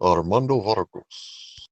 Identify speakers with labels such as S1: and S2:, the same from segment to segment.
S1: Armando Vargas.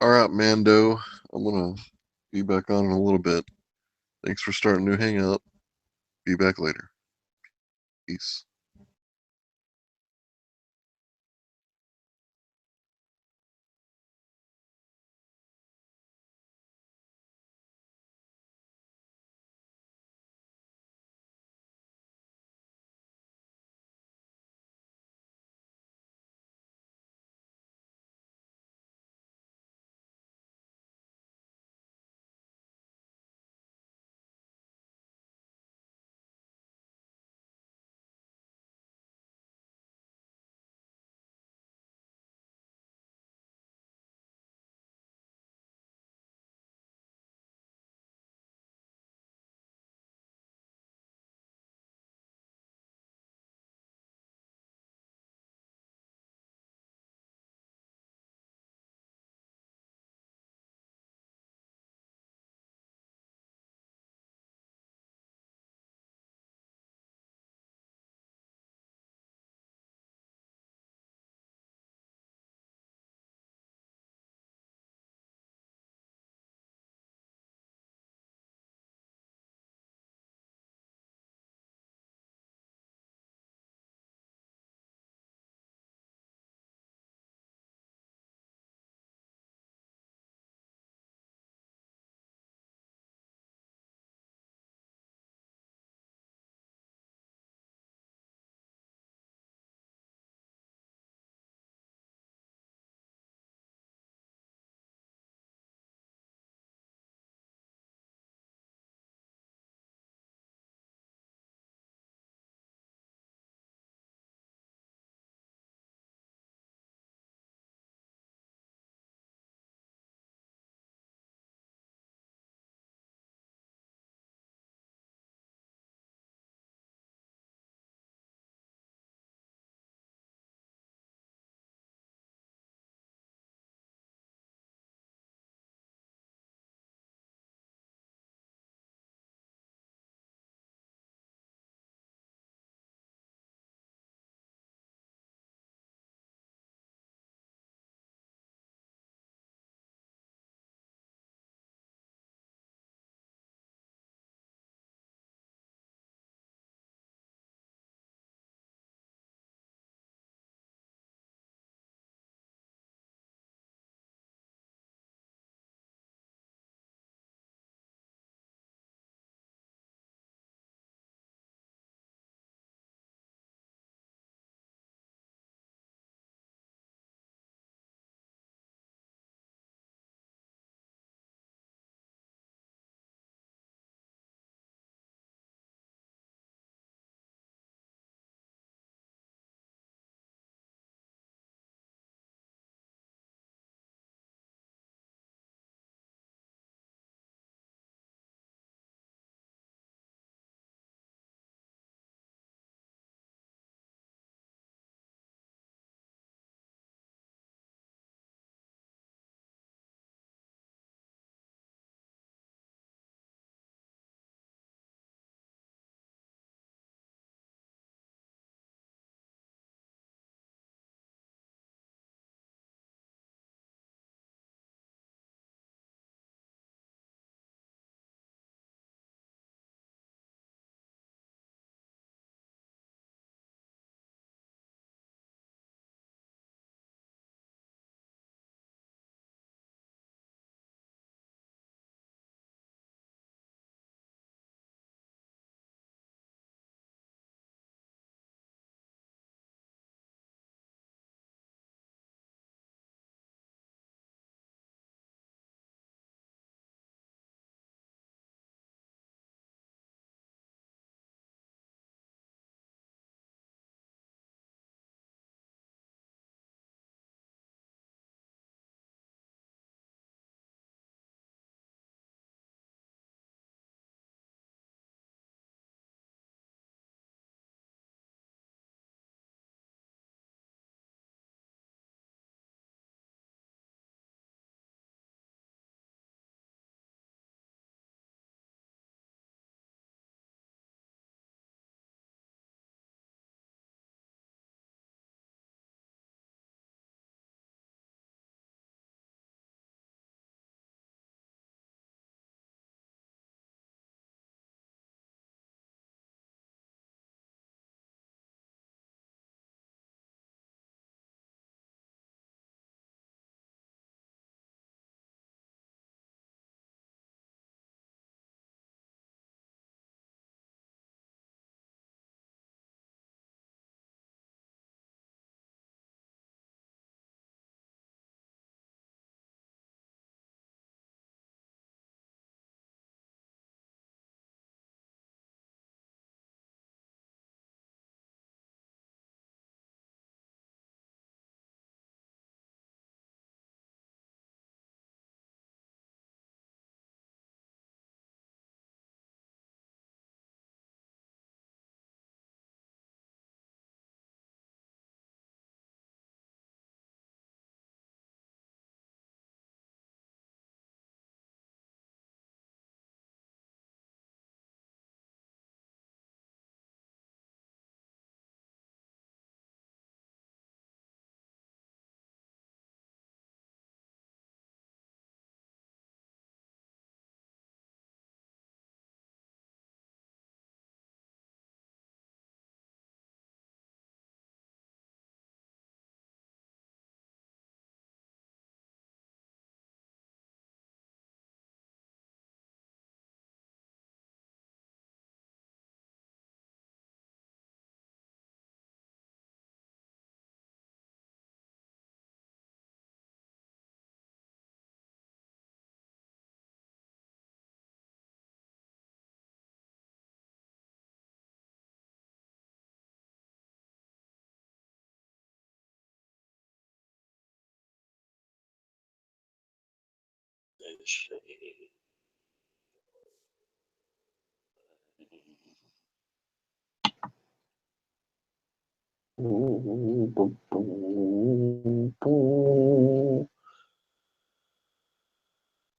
S1: All right, Mando. I'm gonna be back on in a little bit. Thanks for starting a new hangout. Be back later. Peace.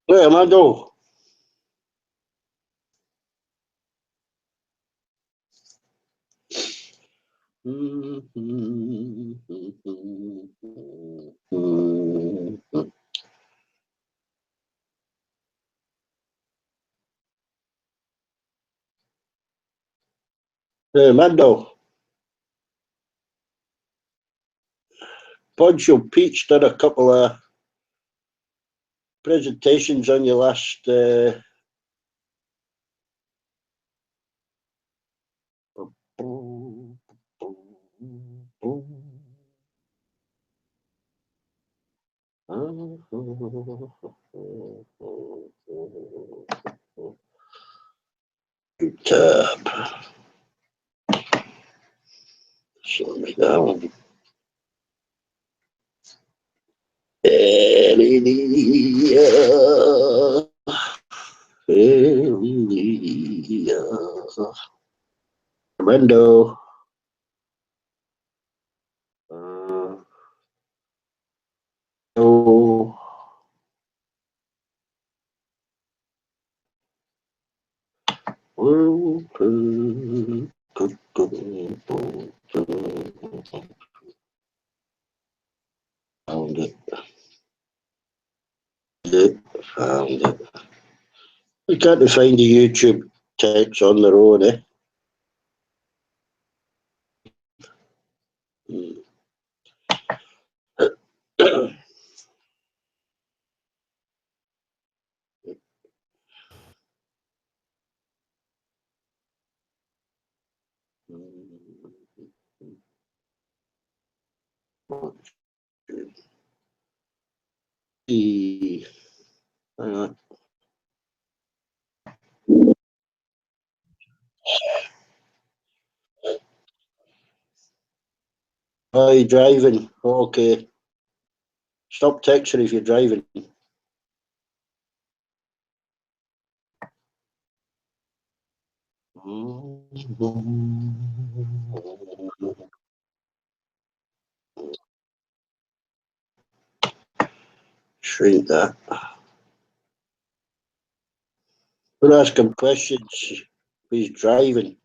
S2: Where am I go? Hey, Mando. Poncho Peach did a couple of presentations on your last tab. Slow me down. Window. Oh. Found it. Found it. You can't find the YouTube text on their own, eh? Hang on. Oh, you're driving. Okay. Stop texting if you're driving. Shrink that. Don't ask him questions if he's driving.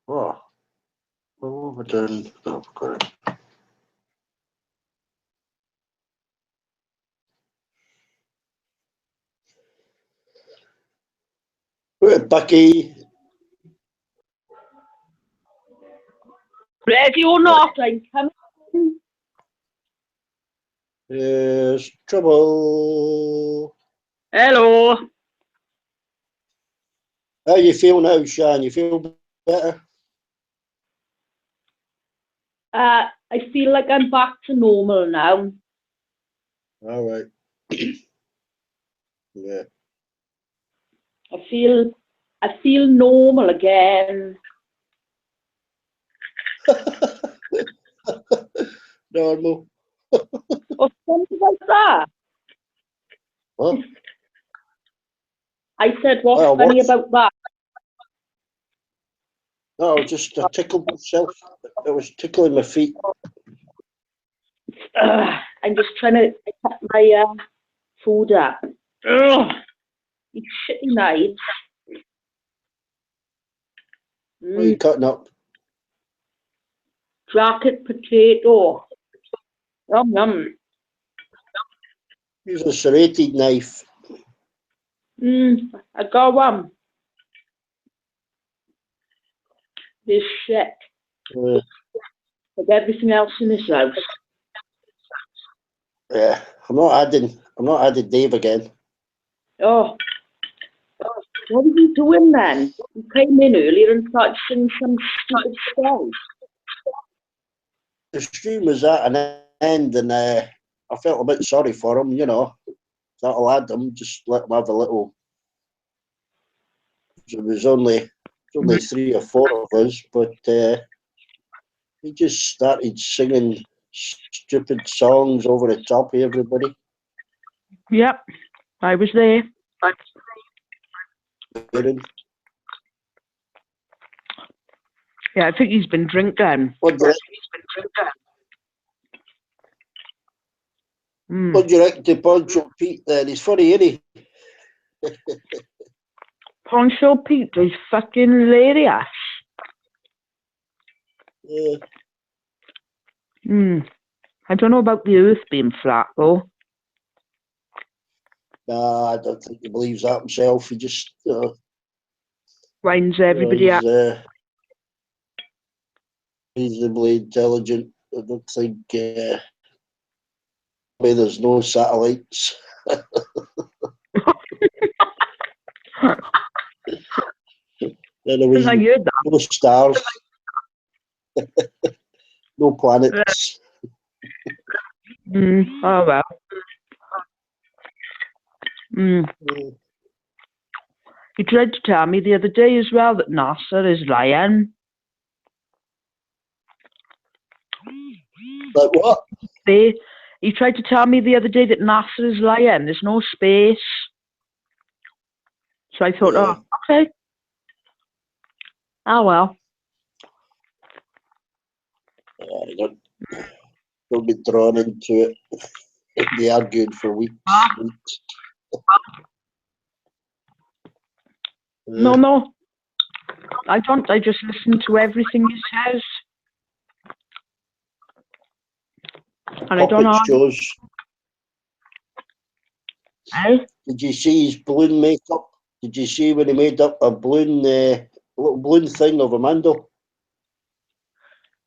S2: Oh, what have I done? Oh, got it. Right, Bucky.
S3: Radio Northland, come in.
S2: There's trouble.
S3: Hello.
S2: How you feel now, Shan? You feel better?
S3: I feel like I'm back to normal now.
S2: All right. Yeah.
S3: I feel normal again.
S2: Normal.
S3: What's funny about that?
S2: Huh?
S3: I said, what's
S2: Well,
S3: funny
S2: what's...
S3: about that?
S2: No, just I tickled myself. It was tickling my feet.
S3: I'm just trying to cut my food up. These shitty knives.
S2: What are you cutting up?
S3: Jacket potato. Yum yum.
S2: Use a serrated knife.
S3: I got one. This shit. Like everything else in this house.
S2: Yeah, I'm not adding Dave again.
S3: Oh, what are you doing then? You came in earlier and started singing some stupid song.
S2: stream was at an end, and I felt a bit sorry for him. You know, thought I'll add him, just let him have a little. It was only 3 or 4 of us, but he just started singing stupid songs over the top of everybody.
S3: Yep, I was there. Yeah, I think he's been drinking.
S2: What do you reckon to Poncho Pete then? He's funny, isn't he?
S3: Poncho Pete is fucking hilarious.
S2: Yeah.
S3: I don't know about the earth being flat, though.
S2: Nah, I don't think he believes that himself. He just
S3: Winds everybody up.
S2: Reasonably intelligent. I don't think there's no satellites.
S3: I heard that.
S2: No stars. No planets.
S3: Oh well. He tried to tell me the other day as well that NASA is lying.
S2: Like what?
S3: He tried to tell me the other day that NASA is lying. There's no space. So I thought, oh, okay. Oh well.
S2: Don't be drawn into it. They argued for weeks.
S3: No. I don't. I just listen to everything he says. And I don't know.
S2: Shows.
S3: Eh?
S2: Did you see his balloon makeup? Did you see when he made up a balloon, little balloon thing of Amando?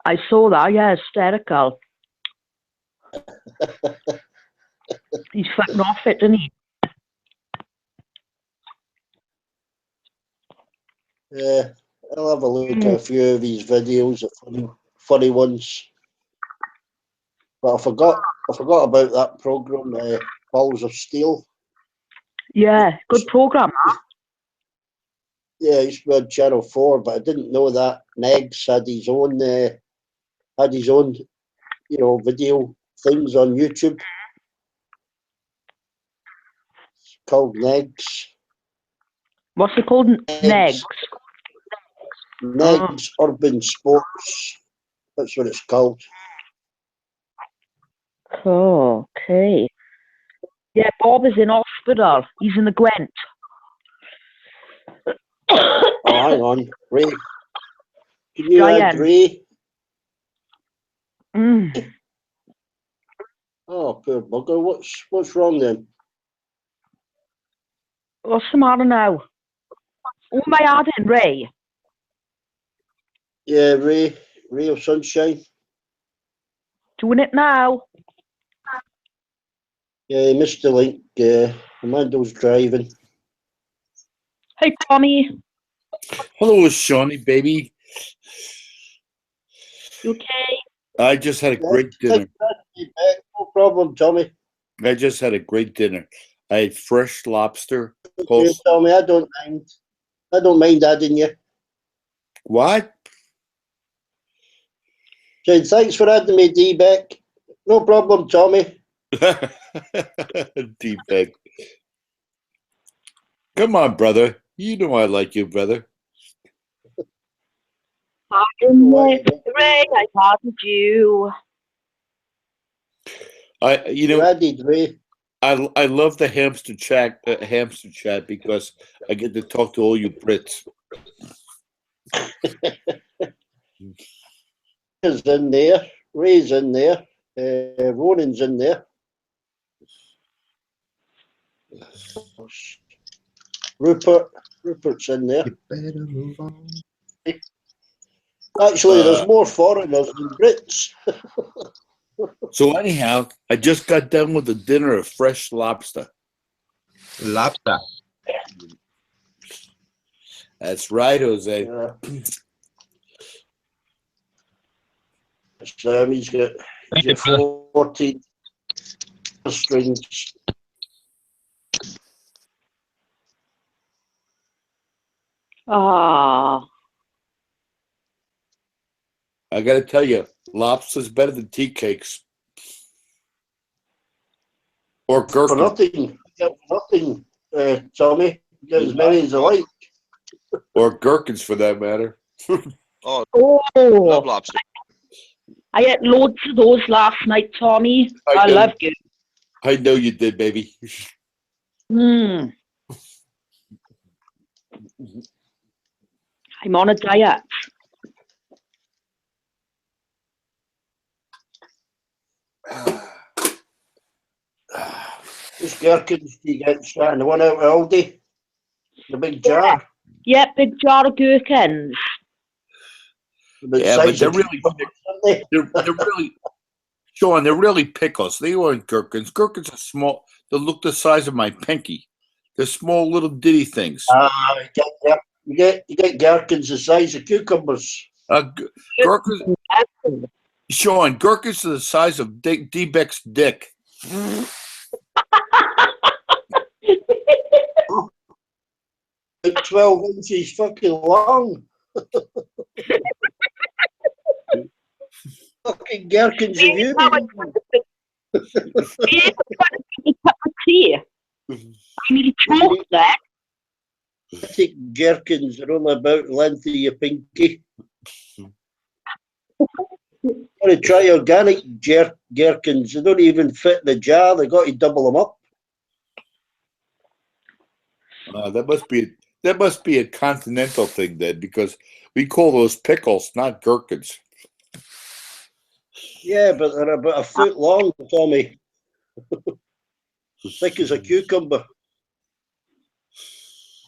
S3: I saw that. Yeah, hysterical. He's fucking off it, isn't he?
S2: Yeah, I'll have a look at a few of his videos, funny ones. But I forgot about that program, Balls of Steel.
S3: Yeah, good program.
S2: Yeah, it used to be on Channel 4, but I didn't know that Negs had his own, video things on YouTube. It's called Negs.
S3: What's it called? Negs.
S2: Negs Urban Sports. That's what it's called.
S3: Oh, okay. Yeah, Bob is in hospital. He's in the Gwent.
S2: Oh, hang on. Ray. Can you add Ray? Oh, poor bugger. What's wrong then?
S3: What's the matter now? Oh, am I adding Ray?
S2: Yeah, Ray of Sunshine.
S3: Doing it now.
S2: Yeah, he missed the link. Amando's driving.
S3: Hey, Tommy.
S4: Hello, Shawnee, baby.
S3: You okay?
S4: I just had a great dinner.
S2: No problem, Tommy.
S4: I just had a great dinner. I had fresh lobster.
S2: Okay, Tommy, I don't mind. I don't mind adding you.
S4: What?
S2: Saying thanks for adding me, D-Beck. No problem, Tommy.
S4: D-Beck. Come on, brother. You know I like you, brother.
S3: Ray, I pardoned you.
S2: Added Ray.
S4: I love the hamster chat because I get to talk to all you Brits.
S2: Is in there. Ray's in there. Ronan's in there. Rupert's in there.
S5: You better move on.
S2: Actually, there's more foreigners than Brits.
S4: So anyhow, I just got done with a dinner of fresh lobster.
S5: Lobster.
S4: That's right, Jose.
S2: He's got 14 strings.
S3: Ah,
S4: I got to tell you, lobster's better than tea cakes or
S2: For
S4: gherkins.
S2: nothing, Tommy. Get as many as I like.
S4: Or gherkins for that matter.
S6: Oh,
S3: oh,
S6: love lobster.
S3: I ate loads of those last night, Tommy. I
S4: know-
S3: love you.
S4: I know you did, baby.
S3: Mm. I'm on a diet.
S2: Which gherkins do you get, Stan? The one out of Aldi? The big jar?
S3: Yep, big jar of gherkins.
S2: The
S4: Yeah, but
S2: size
S4: they're
S2: of
S4: really,
S2: cucumbers, aren't they?
S4: they're really, Sean, they're really pickles. They aren't gherkins. Gherkins are small. They look the size of my pinky. They're small little ditty things.
S2: You get gherkins the size of cucumbers.
S4: Gherkins, Sean, gherkins are the size of D-Beck's dick.
S2: Like 12 inches fucking long. Fucking gherkins have you been eating?
S3: A cup of tea. I nearly choked there.
S2: I think gherkins are only about the length of your pinky. Want to try organic gherkins? They don't even fit in the jar. They got to double them up.
S4: That must be a continental thing then, because we call those pickles, not gherkins.
S2: Yeah, but they're about a foot long, Tommy. Thick as a cucumber.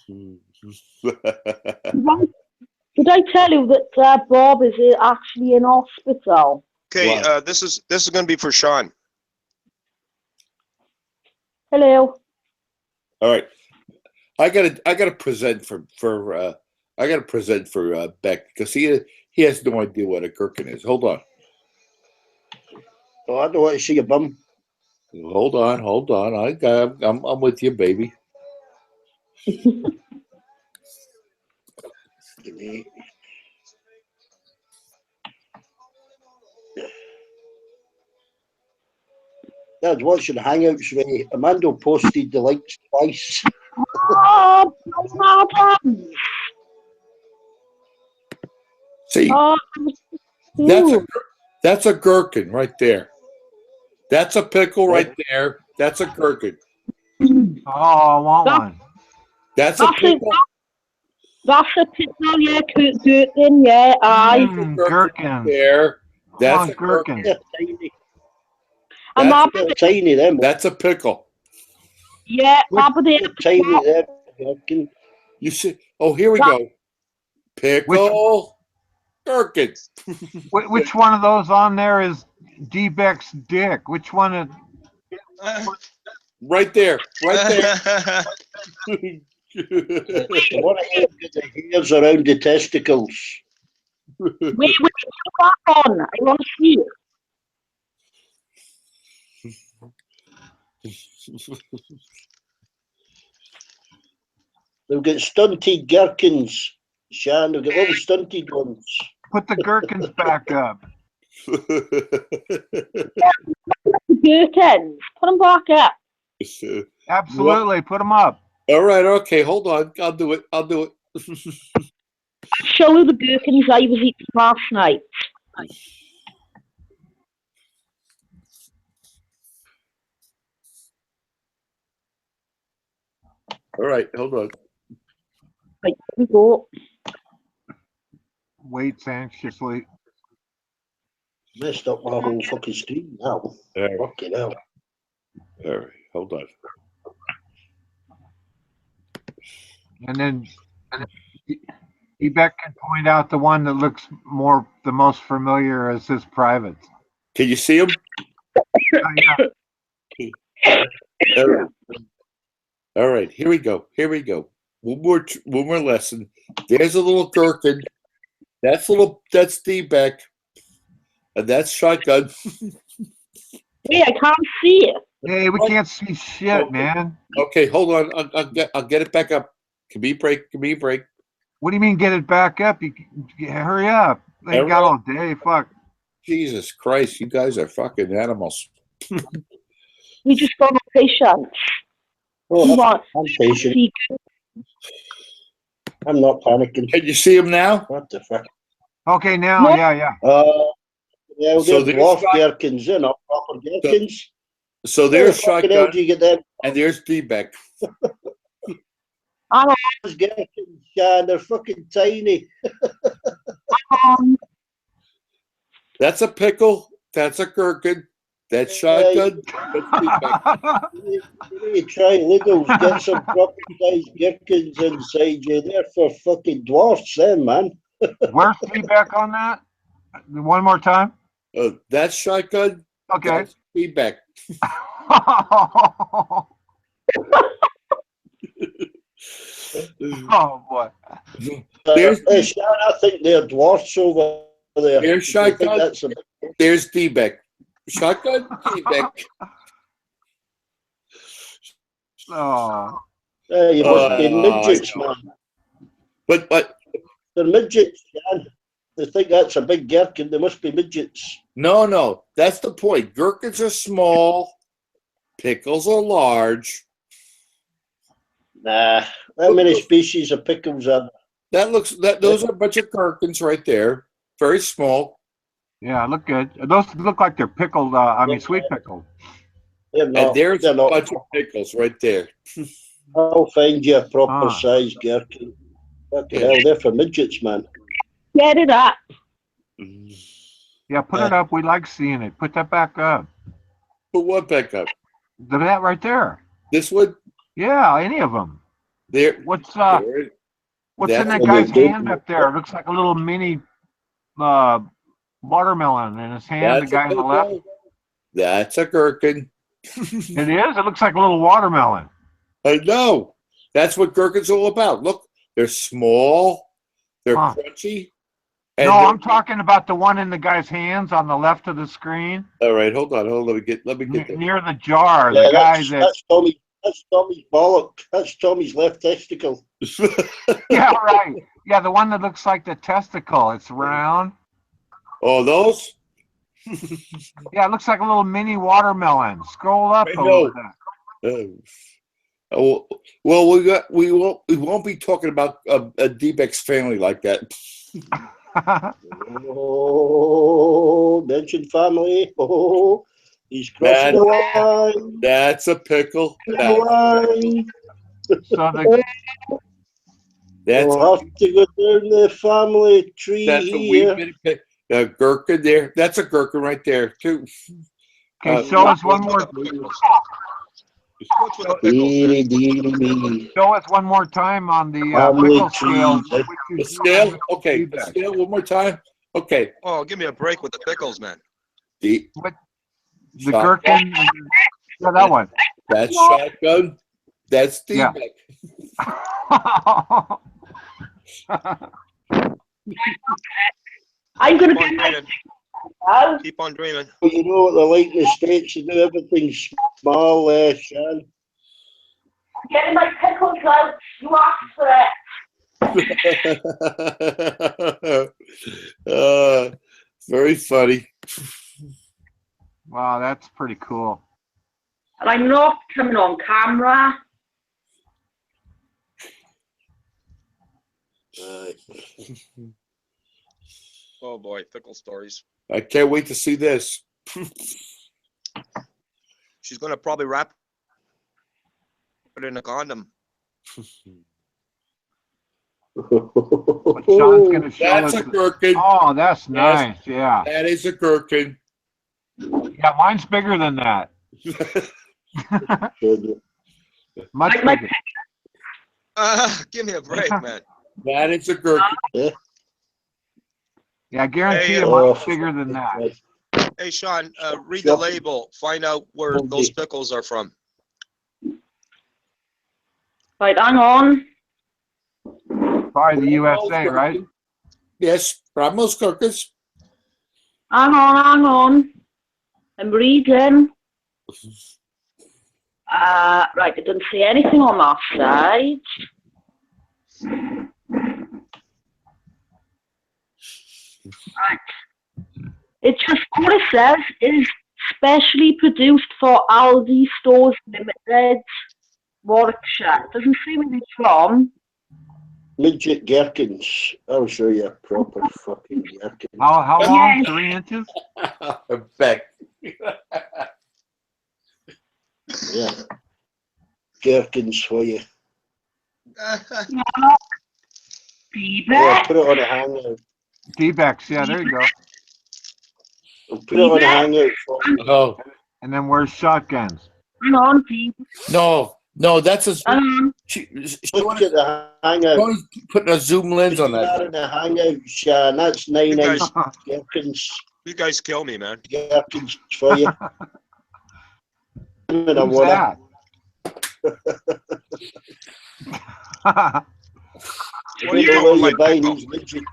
S3: Did I tell you that Bob is actually in hospital?
S6: Okay,
S4: Wow.
S6: this is going to be for Sean.
S3: Hello.
S4: All right, I gotta present for Beck, because he has no idea what a gherkin is. Hold on.
S2: Oh, I don't want to see your bum.
S4: Hold on. I'm with you, baby.
S2: Dad's watching the Hangouts with Amanda posted the likes twice.
S3: Oh, madam.
S4: See,
S3: Oh,
S4: that's a gherkin right there. That's a pickle right there. That's a gherkin.
S7: Oh, I want one.
S4: That's a pickle.
S3: that's a pickle, yeah, gherkin, yeah, aye.
S7: Gherkins.
S4: There. That's
S7: on,
S4: a gherkin.
S7: gherkins.
S2: They're tiny.
S3: I'm
S4: That's,
S3: happy.
S2: They're tiny, them.
S4: that's a pickle.
S3: Yeah, happy
S2: They're tiny, them. Gherkin.
S4: You see? Oh, here we go. Pickle. Gherkin.
S7: Which one of those on there is D-Beck's dick? Which one is...
S4: Right there. Right there.
S2: The one I have got the hairs around the testicles.
S3: Wait, put that on. I want to see it.
S2: They've got stunted gherkins, Shan. They've got little stunted ones.
S7: Put the gherkins back up.
S3: Gherkins. Put them back up.
S7: Absolutely, put them up.
S4: All right. Okay. Hold on. I'll do it.
S3: Show you the gherkins I was eating last night.
S4: All right. Hold on.
S3: Right, here we go.
S7: Waits anxiously.
S2: Messed up my whole fucking screen now.
S4: All right.
S2: Fucking hell.
S4: All right. Hold on.
S7: And then D-Beck can point out the one that looks the most familiar as his privates.
S4: Can you see him?
S7: Yeah.
S4: All right. Here we go. One more lesson. There's a little gherkin. That's D-Beck. And that's shotgun.
S3: Hey, I can't see it.
S7: Hey, we can't see shit, man.
S4: Okay, hold on. I'll get it back up. Give me a break. Give me a break.
S7: What do you mean get it back up? Hurry up. They ain't got all day. Fuck.
S4: Jesus Christ, you guys are fucking animals.
S3: We just got no patience.
S2: Oh,
S3: We want
S2: I'm patient.
S3: see.
S2: I'm not panicking.
S4: Can you see him now?
S2: What the fuck?
S7: Okay, now,
S3: No.
S7: yeah.
S2: Yeah, we'll
S4: So
S2: get
S4: there's
S2: dwarf
S4: shot-
S2: gherkins in, not proper gherkins.
S4: So
S2: Where
S4: there's
S2: the fucking hell
S4: shotgun
S2: do you get them
S4: and there's D-back.
S2: gherkins, Sean? They're fucking tiny.
S4: That's a pickle. That's a gherkin. That's shotgun. That's D-back.
S2: You need to try Lidl's, get some proper sized gherkins inside you. They're for fucking dwarfs then, man.
S7: Where's feedback on that? One more time.
S4: That's shotgun.
S7: Okay.
S4: That's feedback.
S7: Oh boy.
S4: There's
S2: Sean, I think they're dwarfs over there.
S4: There's
S2: Do you think
S4: shotgun.
S2: that's a
S4: There's D-back. Shotgun, D-back.
S7: Oh.
S2: You must be
S4: I
S2: midgets,
S4: know.
S2: man.
S4: But
S2: They're midgets, Sean. They think that's a big gherkin. They must be midgets.
S4: no, that's the point. Gherkins are small. Pickles are large.
S2: Nah. How many species of pickles are
S4: Those are a bunch of gherkins right there. Very small.
S7: Yeah, look good. Those look like they're pickled, sweet pickled.
S2: there?
S4: And there's
S2: They're
S4: a
S2: not.
S4: bunch of pickles right there.
S2: I'll find you a proper
S7: Ah.
S2: size gherkin. Fucking
S4: Yeah.
S2: hell, they're for midgets, man.
S3: Get it up.
S7: Yeah, put it up. We like seeing it. Put that back up.
S4: Put what back up?
S7: That right there.
S4: This one?
S7: Yeah, any of them.
S4: There.
S7: What's
S4: there.
S7: in
S4: That's
S7: that
S2: a
S7: guy's
S2: good-
S7: hand up there? It looks like a little mini watermelon in his hand. The
S4: That's a
S7: guy on the left.
S4: pickle. That's a gherkin.
S7: It is. It looks like a little watermelon.
S4: I know. That's what gherkins are all about. Look, they're small. They're
S7: Huh.
S4: crunchy. And
S7: No,
S4: they're-
S7: I'm talking about the one in the guy's hands on the left of the screen,
S4: All right, hold on. Let me get that.
S7: near the jar.
S2: Yeah,
S7: The guy that.
S2: that's Tommy. That's Tommy's bollock. That's Tommy's left testicle.
S7: Yeah, right. Yeah, the one that looks like the testicle. It's round.
S4: Oh, those?
S7: Yeah, it looks like a little mini watermelon. Scroll up
S4: I
S7: a
S4: know.
S7: little bit.
S4: Well, we won't be talking about a D-Bex family like that.
S2: Oh, mention family. Oh, he's crossing the line.
S4: That's a pickle.
S2: The line.
S7: So the
S4: That's
S2: We'll have to go down the family tree
S4: a wee
S2: here.
S4: bitty pick. A gherkin there. That's a gherkin right there too.
S7: okay, show us one
S6: What's
S7: more.
S6: with the pickles? What's with the pickles?
S2: Deary, deary me.
S7: Show us one more time on the
S2: Family
S7: pickle scale.
S2: trees.
S4: The scale. Okay. The scale one more time. Okay.
S6: Oh, give me a break with the pickles, man.
S4: The
S7: The gherkin. Yeah, that one.
S4: That's shotgun. That's
S7: Yeah.
S4: D-Beck.
S3: I'm going to
S6: Keep on
S3: get my
S6: dreaming. Keep on dreaming.
S2: You know what they're like in the States, you do everything small there, Sean.
S3: getting my pickles out. You asked for it.
S4: Very funny.
S7: Wow, that's pretty cool.
S3: And I'm not coming on camera.
S6: Oh boy, pickle stories.
S4: I can't wait to see this.
S6: She's gonna probably wrap it in a condom.
S7: But Sean's going to show
S4: That's
S7: us.
S4: a gherkin.
S7: Oh, that's nice. Yeah.
S4: That is a gherkin.
S7: Yeah, mine's bigger than that. Much
S3: My-
S7: bigger.
S6: Give me a break, man.
S4: That is a gherkin.
S7: Yeah, I guarantee
S6: Hey,
S7: you
S2: oh,
S7: mine's bigger than that.
S6: Hey, Sean, read the label. Find out where those pickles are from.
S3: Right, hang on.
S7: Probably the USA, right?
S4: Yes, Ramos gherkins.
S3: Hang on. I'm reading. Right, it doesn't say anything on that side. Right. It just, what it says is specially produced for Aldi Stores Limited, Warwickshire. It doesn't say where it's from.
S2: Midget gherkins. I'll show you a proper fucking gherkin.
S7: How long?
S3: Yes.
S7: 3 inches?
S4: Beck.
S2: Yeah. Gherkins for you. Yeah, put it on a hangout.
S7: D-backs, yeah, there you go.
S2: I'll put it on a hangout for you.
S4: Oh,
S7: And then where's shotguns?
S3: Hang on, Pete.
S4: no, that's a. She
S2: Look
S4: wanted,
S2: at the hangout.
S4: Tony's putting a zoom lens on
S2: That
S4: that.
S2: in the hangout, Sean. That's 9
S6: You guys-
S2: inch gherkins.
S6: You guys kill me, man.
S2: Gherkins for you. And I
S7: Who's
S2: want
S7: that?
S6: What are you doing with my pickle?
S2: these midget?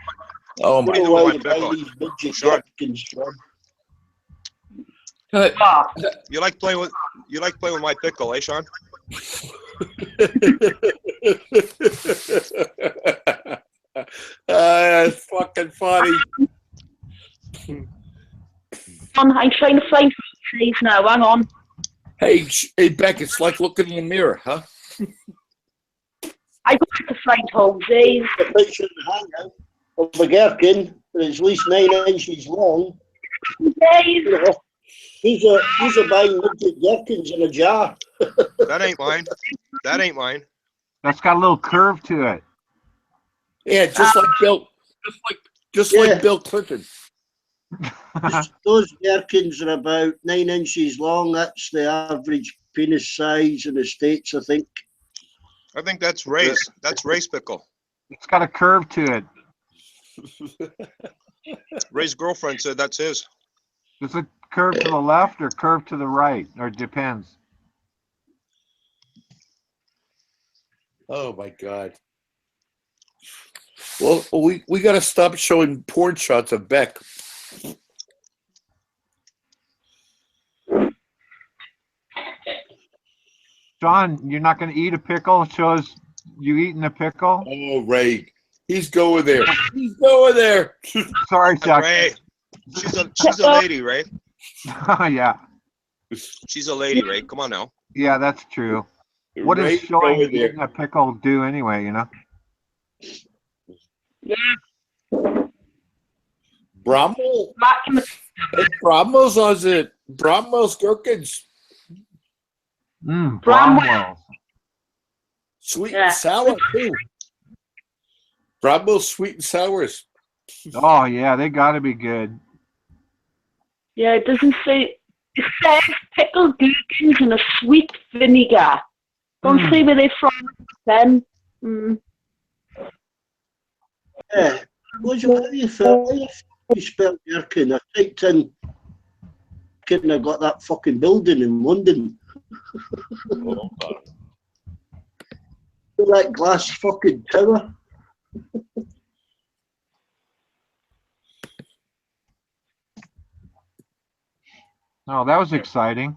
S4: Oh
S2: I
S4: my
S2: don't know
S6: doing
S2: why
S6: my
S2: you buy
S6: pickle?
S2: these midget
S6: Sean.
S2: gherkins from.
S4: God.
S6: You like playing with my pickle, eh, Sean?
S4: That's fucking funny.
S3: I'm trying to find these now. Hang on.
S4: Hey, Beck, it's like looking in the mirror, huh?
S3: I got to find Jose's.
S2: A picture in the hangout of a gherkin that is at least 9 inches long.
S3: Jose's.
S2: You know, these are buying midget gherkins in a jar.
S6: That ain't mine. That ain't mine.
S7: That's got a little curve to it.
S4: Yeah, just like Bill, just
S2: Yeah.
S4: like Bill Clinton.
S2: Those gherkins are about 9 inches long. That's the average penis size in the States, I think.
S6: I think that's Ray's. That's Ray's pickle.
S7: It's got a curve to it.
S6: Ray's girlfriend said that's his.
S7: Does it curve to the left or curve to the right? Or it depends?
S4: Oh my God. Well, we got to stop showing porn shots of Beck.
S7: John, you're not going to eat a pickle? It shows you eating a pickle?
S4: Oh, Ray, he's going there. He's going there.
S7: Sorry, Chuck.
S6: Ray, she's a lady, Ray.
S7: Yeah.
S6: She's a lady, Ray. Come on now.
S7: Yeah, that's true. What does
S4: Ray's
S7: showing
S4: going there.
S7: eating a pickle do anyway, you know?
S4: Bramble?
S3: Back in the
S4: Brambles was it? Brambles gherkins.
S7: Bromwell.
S4: Sweet
S3: Yeah.
S4: and sour, too. Brambles sweet and sours.
S7: Oh, yeah, they got to be good.
S3: Yeah, it doesn't say. It says pickled gherkins and a sweet vinegar. Don't say where they're from. Then.
S2: Yeah. How do you spell gherkin? I typed in and I got that fucking building in London. That glass fucking tower.
S7: Oh, that was exciting.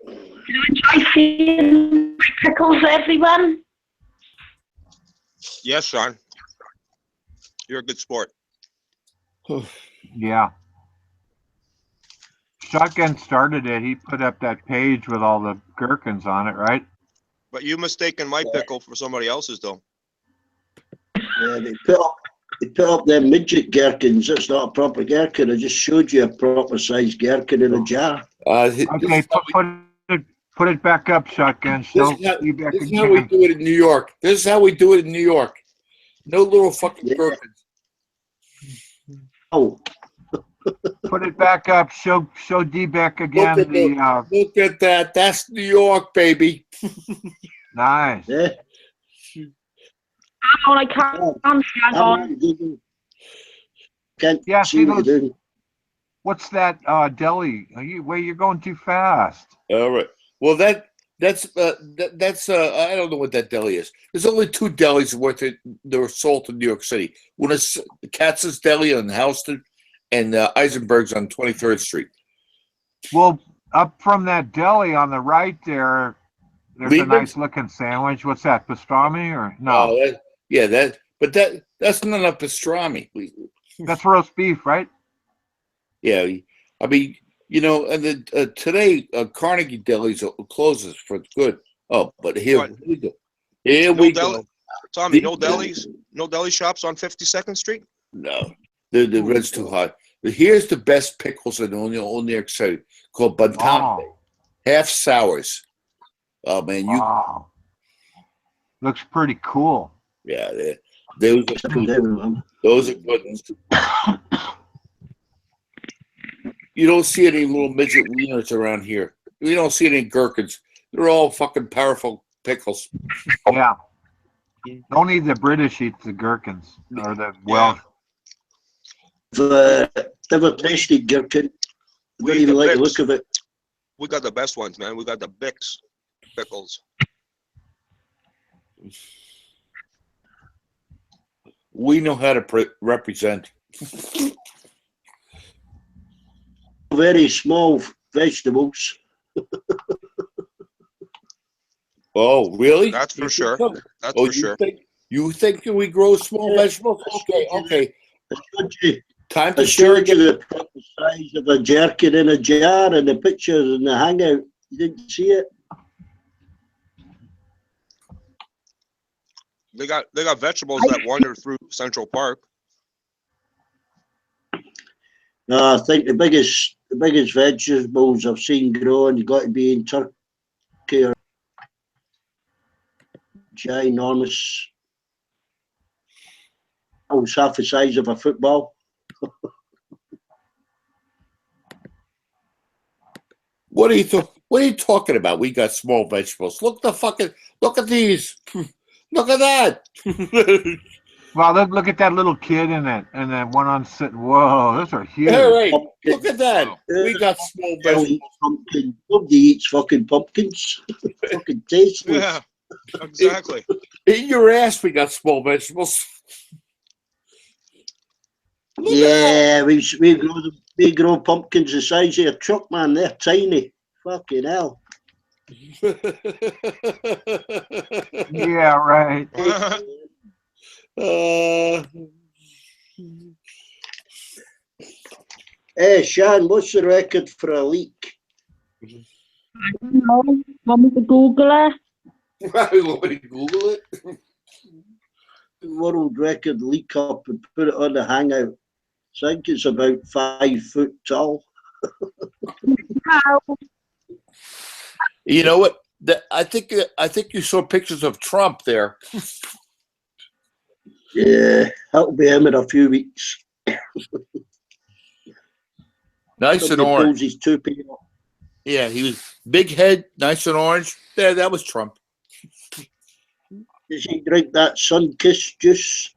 S3: Do you enjoy seeing my pickles, everyone?
S6: Yes, Sean. You're a good sport.
S7: Yeah. Shotgun started it. He put up that page with all the gherkins on it, right?
S6: But you mistaken my pickle for somebody else's, though.
S2: Yeah, they put up them midget gherkins. That's not a proper gherkin. I just showed you a proper sized gherkin in a jar.
S7: Okay, put it back up, Shotgun. Show you back
S4: This is how we
S7: again.
S4: do it in New York. This is how we do it in New York. No little fucking
S2: Yeah.
S4: gherkins.
S2: Oh,
S7: Put it back up. Show D back again.
S4: Look at that. That's New York, baby.
S7: Nice.
S2: yeah.
S3: Hang on, I can't hang on.
S2: Can't
S7: Yeah,
S2: see
S7: see
S2: what you're doing.
S7: What's that deli? You're going too fast.
S4: All right. Well, that's I don't know what that deli is. There's only two delis worth it. They're sold in New York City. One is Katz's Deli on Houston, and Eisenberg's on 23rd Street.
S7: Well, up from that deli on the right there's a
S4: Liebman's?
S7: nice looking sandwich. What's that, pastrami or no?
S4: Oh, that's not a pastrami.
S7: That's roast beef, right?
S4: Yeah, I mean, you know, and then today Carnegie Deli's closes for good. Oh, but here
S6: What?
S4: we go. Here
S6: No
S4: we
S6: deli,
S4: go.
S6: Tommy, no delis, no deli shops on 52nd Street?
S4: No, the rent's too high. But here's the best pickles in all New York City, called Bantampe, half sours. Oh man,
S7: Wow. Looks pretty cool.
S4: yeah, those are good. Those are good ones. You don't see any little midget wieners around here. You don't see any gherkins. They're all fucking powerful pickles.
S7: Yeah. Only the British eat the gherkins or the Welsh.
S2: Never tasted gherkin.
S6: We
S2: Don't
S6: eat
S2: even
S6: the
S2: like the
S6: Bix.
S2: look of it.
S6: We got the best ones, man. We got the Bix pickles.
S4: We know how to represent.
S2: Very small vegetables.
S4: Oh, really?
S6: That's for
S4: You
S6: sure.
S4: think so?
S6: That's
S4: Oh,
S6: for sure.
S4: You think we grow small
S2: Yeah.
S4: vegetables? Okay. Time
S2: I
S4: to share
S2: showed you
S4: again.
S2: the proper size of a jerkin in a jar and the pictures in the hangout. You didn't see it?
S6: They got vegetables that wander through Central Park.
S2: No, I think the biggest vegetables I've seen growing got to be in Turkey or ginormous. Almost half the size of a football.
S4: What are you talking about? We got small vegetables. Look at these. Look at that.
S7: Well, look at that little kid in it, and that one on sit. Whoa, those are huge.
S4: All right. Look at that. We got small vegetables.
S2: Pumpkin. Nobody eats fucking pumpkins. Fucking tasteless.
S6: Yeah, exactly.
S4: In your ass, we got small vegetables. Look at
S2: Yeah, we grow pumpkins the size of a truck, man. They're tiny. Fucking hell.
S4: that.
S7: Yeah, right.
S2: Hey, Sean, what's the record for a leak?
S3: No, want me to Google it?
S4: You want me to Google it?
S2: World record leak up and put it on the hangout. I think it's about 5 foot tall.
S3: How?
S4: You know what? I think you saw pictures of Trump there.
S2: Yeah, that'll be him in a few weeks.
S4: Nice and
S2: Somebody
S4: orange.
S2: pulls his toupee off.
S4: Yeah, he was big head, nice and orange. There, that was Trump.
S2: Does he drink that sun-kissed juice?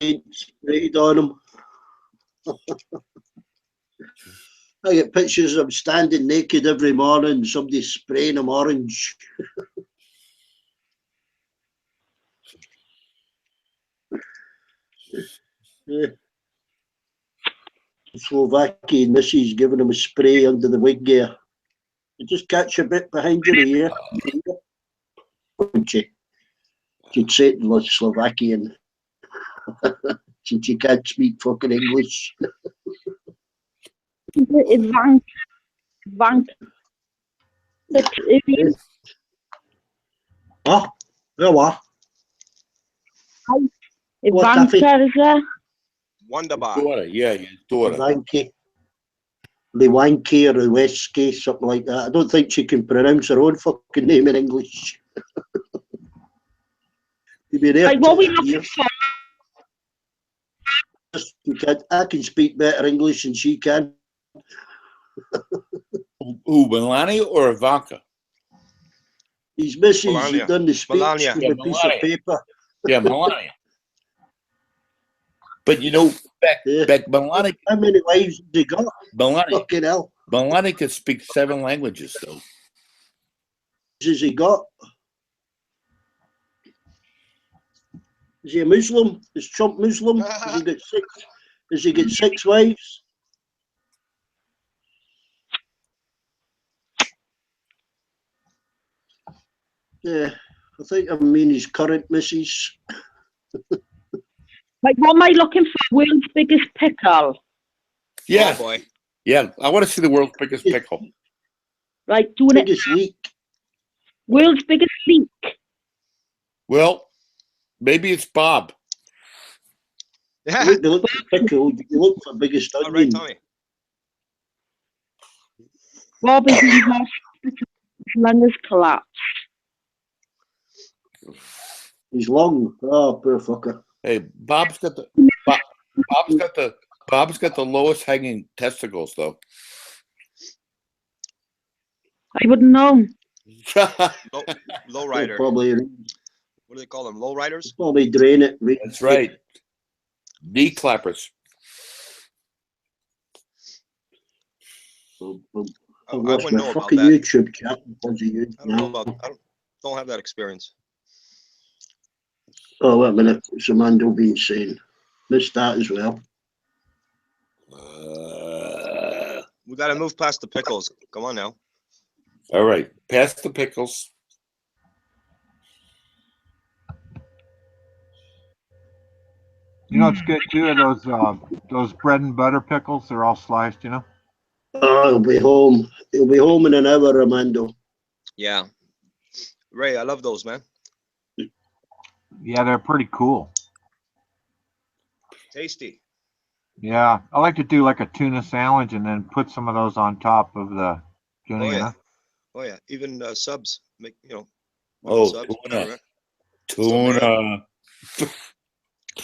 S2: It's sprayed on him. I get pictures of him standing naked every morning, somebody spraying him orange. Yeah. Slovakian missus giving him a spray under the wig gear. You just catch a bit behind your ear. She'd say it in Slovakian. Since you can't speak fucking English.
S3: Ivanka.
S2: Huh? Yeah, what?
S3: Ivanka is there?
S6: Wonderbar.
S4: Daughter, yeah, your daughter.
S2: Lewanki. Lewanki or Leweski, something like that. I don't think she can pronounce her own fucking name in English. You'd be there.
S3: Like, what we looking for?
S2: I can speak better English than she can.
S4: Who, Melania or Ivanka?
S2: His missus
S6: Melania.
S2: had done the speech
S6: Melania.
S2: with
S4: Yeah,
S2: a piece of
S4: Melania.
S2: paper.
S4: Yeah, Melania. But you know,
S2: Yeah.
S4: Melania,
S2: How many wives has he got? Fucking hell.
S4: Melania can speak 7 languages, though.
S2: Has he got? Is he a Muslim? Is Trump Muslim? Has he got six wives? Yeah, I think I mean his current missus.
S3: Like, what am I looking for? World's biggest pickle.
S4: Yeah,
S6: Oh boy.
S4: yeah. I want to see the world's biggest pickle.
S3: Right, doing it.
S2: Biggest leak.
S3: World's biggest leak.
S4: Well, maybe it's Bob.
S2: You look for pickle, you look for biggest
S6: All right,
S2: onion.
S6: Tommy.
S3: Bob is in hospital. His lung has collapsed.
S2: He's long. Oh, poor fucker.
S4: Hey, Bob's got the lowest hanging testicles though.
S3: I wouldn't know.
S6: Low rider.
S2: Probably,
S6: What do they call them? Low riders?
S2: probably drain it.
S4: That's right. Knee clappers.
S6: I
S2: I've lost
S6: wouldn't
S2: my
S6: know about
S2: fucking
S6: that.
S2: YouTube chat because of you.
S6: I don't know about. I don't have that experience.
S2: Oh, wait a minute. It's Amanda being seen. Missed that as well.
S6: We got to move past the pickles. Come on now.
S4: All right, pass the pickles.
S7: You know, it's good too. Those bread and butter pickles, they're all sliced, you know.
S2: Oh, he'll be home. He'll be home in an hour, Amanda.
S6: Yeah. Ray, I love those, man.
S7: Yeah, they're pretty cool.
S6: Tasty.
S7: Yeah, I like to do like a tuna sandwich and then put some of those on top of the tuna.
S6: Oh
S7: You
S6: yeah.
S7: know?
S6: Oh yeah. Even subs make
S4: Oh,
S6: subs.
S4: tuna.
S6: Right?
S4: Tuna.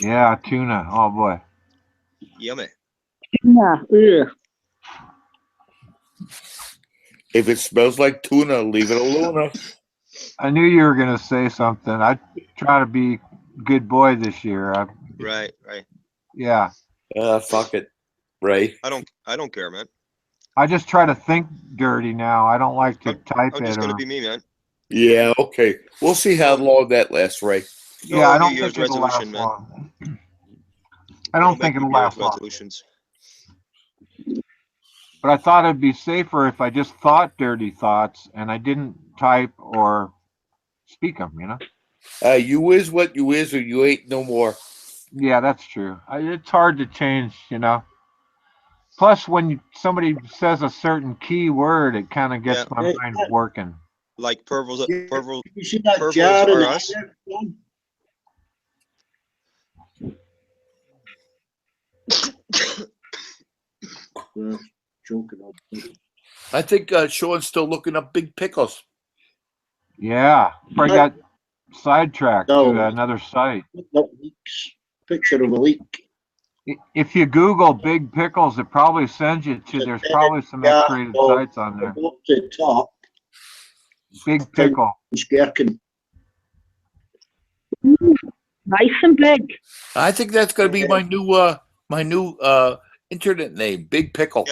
S7: Yeah, tuna. Oh boy.
S6: Yummy.
S3: Yeah. Ugh.
S4: If it smells like tuna, leave it alone.
S7: I knew you were gonna say something. I try to be good boy this year.
S6: Right.
S7: Yeah,
S4: Fuck it, Ray.
S6: I don't care, man.
S7: I just try to think dirty now. I don't like to type
S6: I'm
S7: it.
S6: just gonna
S7: Or,
S6: be me, man.
S4: Yeah, okay. We'll see how long that lasts, Ray.
S7: yeah, I
S6: New
S7: don't
S6: Year's
S7: think it'll last
S6: resolution, man.
S7: long. I don't think it'll
S6: New Year's
S7: last long.
S6: resolutions.
S7: But I thought it'd be safer if I just thought dirty thoughts and I didn't type or speak them. You know.
S4: You is what you is, or you ain't no more.
S7: Yeah, that's true. It's hard to change, you know. Plus, when somebody says a certain key word, it kind of gets my mind working.
S6: Like pervos.
S2: You see that
S6: Pervos
S2: jar in
S6: are
S2: the
S6: us?
S2: air, John? Joking on.
S4: I think Sean's still looking up big pickles.
S7: Yeah, I got sidetracked
S2: No.
S7: to another site.
S2: Not leaks. Picture of a leak.
S7: If you Google big pickles, it probably sends you to. There's probably some X-rated sites on there.
S2: Up the top,
S7: Big pickle.
S2: gherkin.
S3: Nice and big.
S4: I think that's gonna be my new internet name, Big Pickle.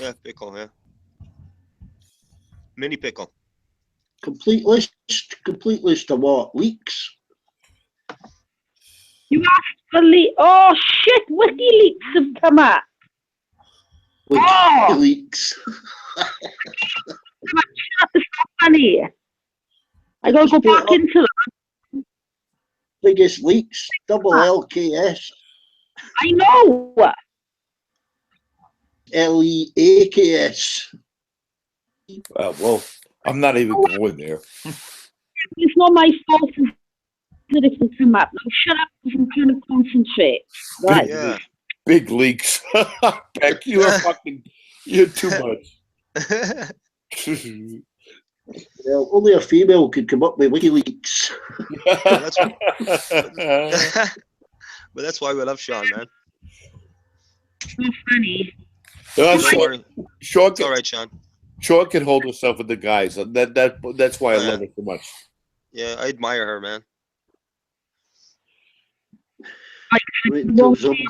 S6: Yeah, pickle. Yeah. Mini pickle.
S2: Complete list of what? Leaks?
S3: You asked for oh shit, WikiLeaks have come up. Oh!
S2: Leaks.
S3: It's so funny. I gotta go back into that.
S2: Biggest leaks. Double LKS.
S3: I know.
S2: LEAKS.
S4: Well, I'm not even going there.
S3: It's not my fault that it can come up. Now shut up because I'm trying to concentrate. Right.
S6: Yeah.
S4: Big leaks. Beck, you're too much.
S2: Well, only a female could come up with WikiLeaks.
S6: But that's why we love Sean, man.
S3: So funny.
S6: Don't worry.
S4: Sean
S6: It's all right, Sean.
S4: Sean can hold herself with the guys. That's why I love her so much.
S6: Yeah, I admire her, man.
S2: Wait until somebody,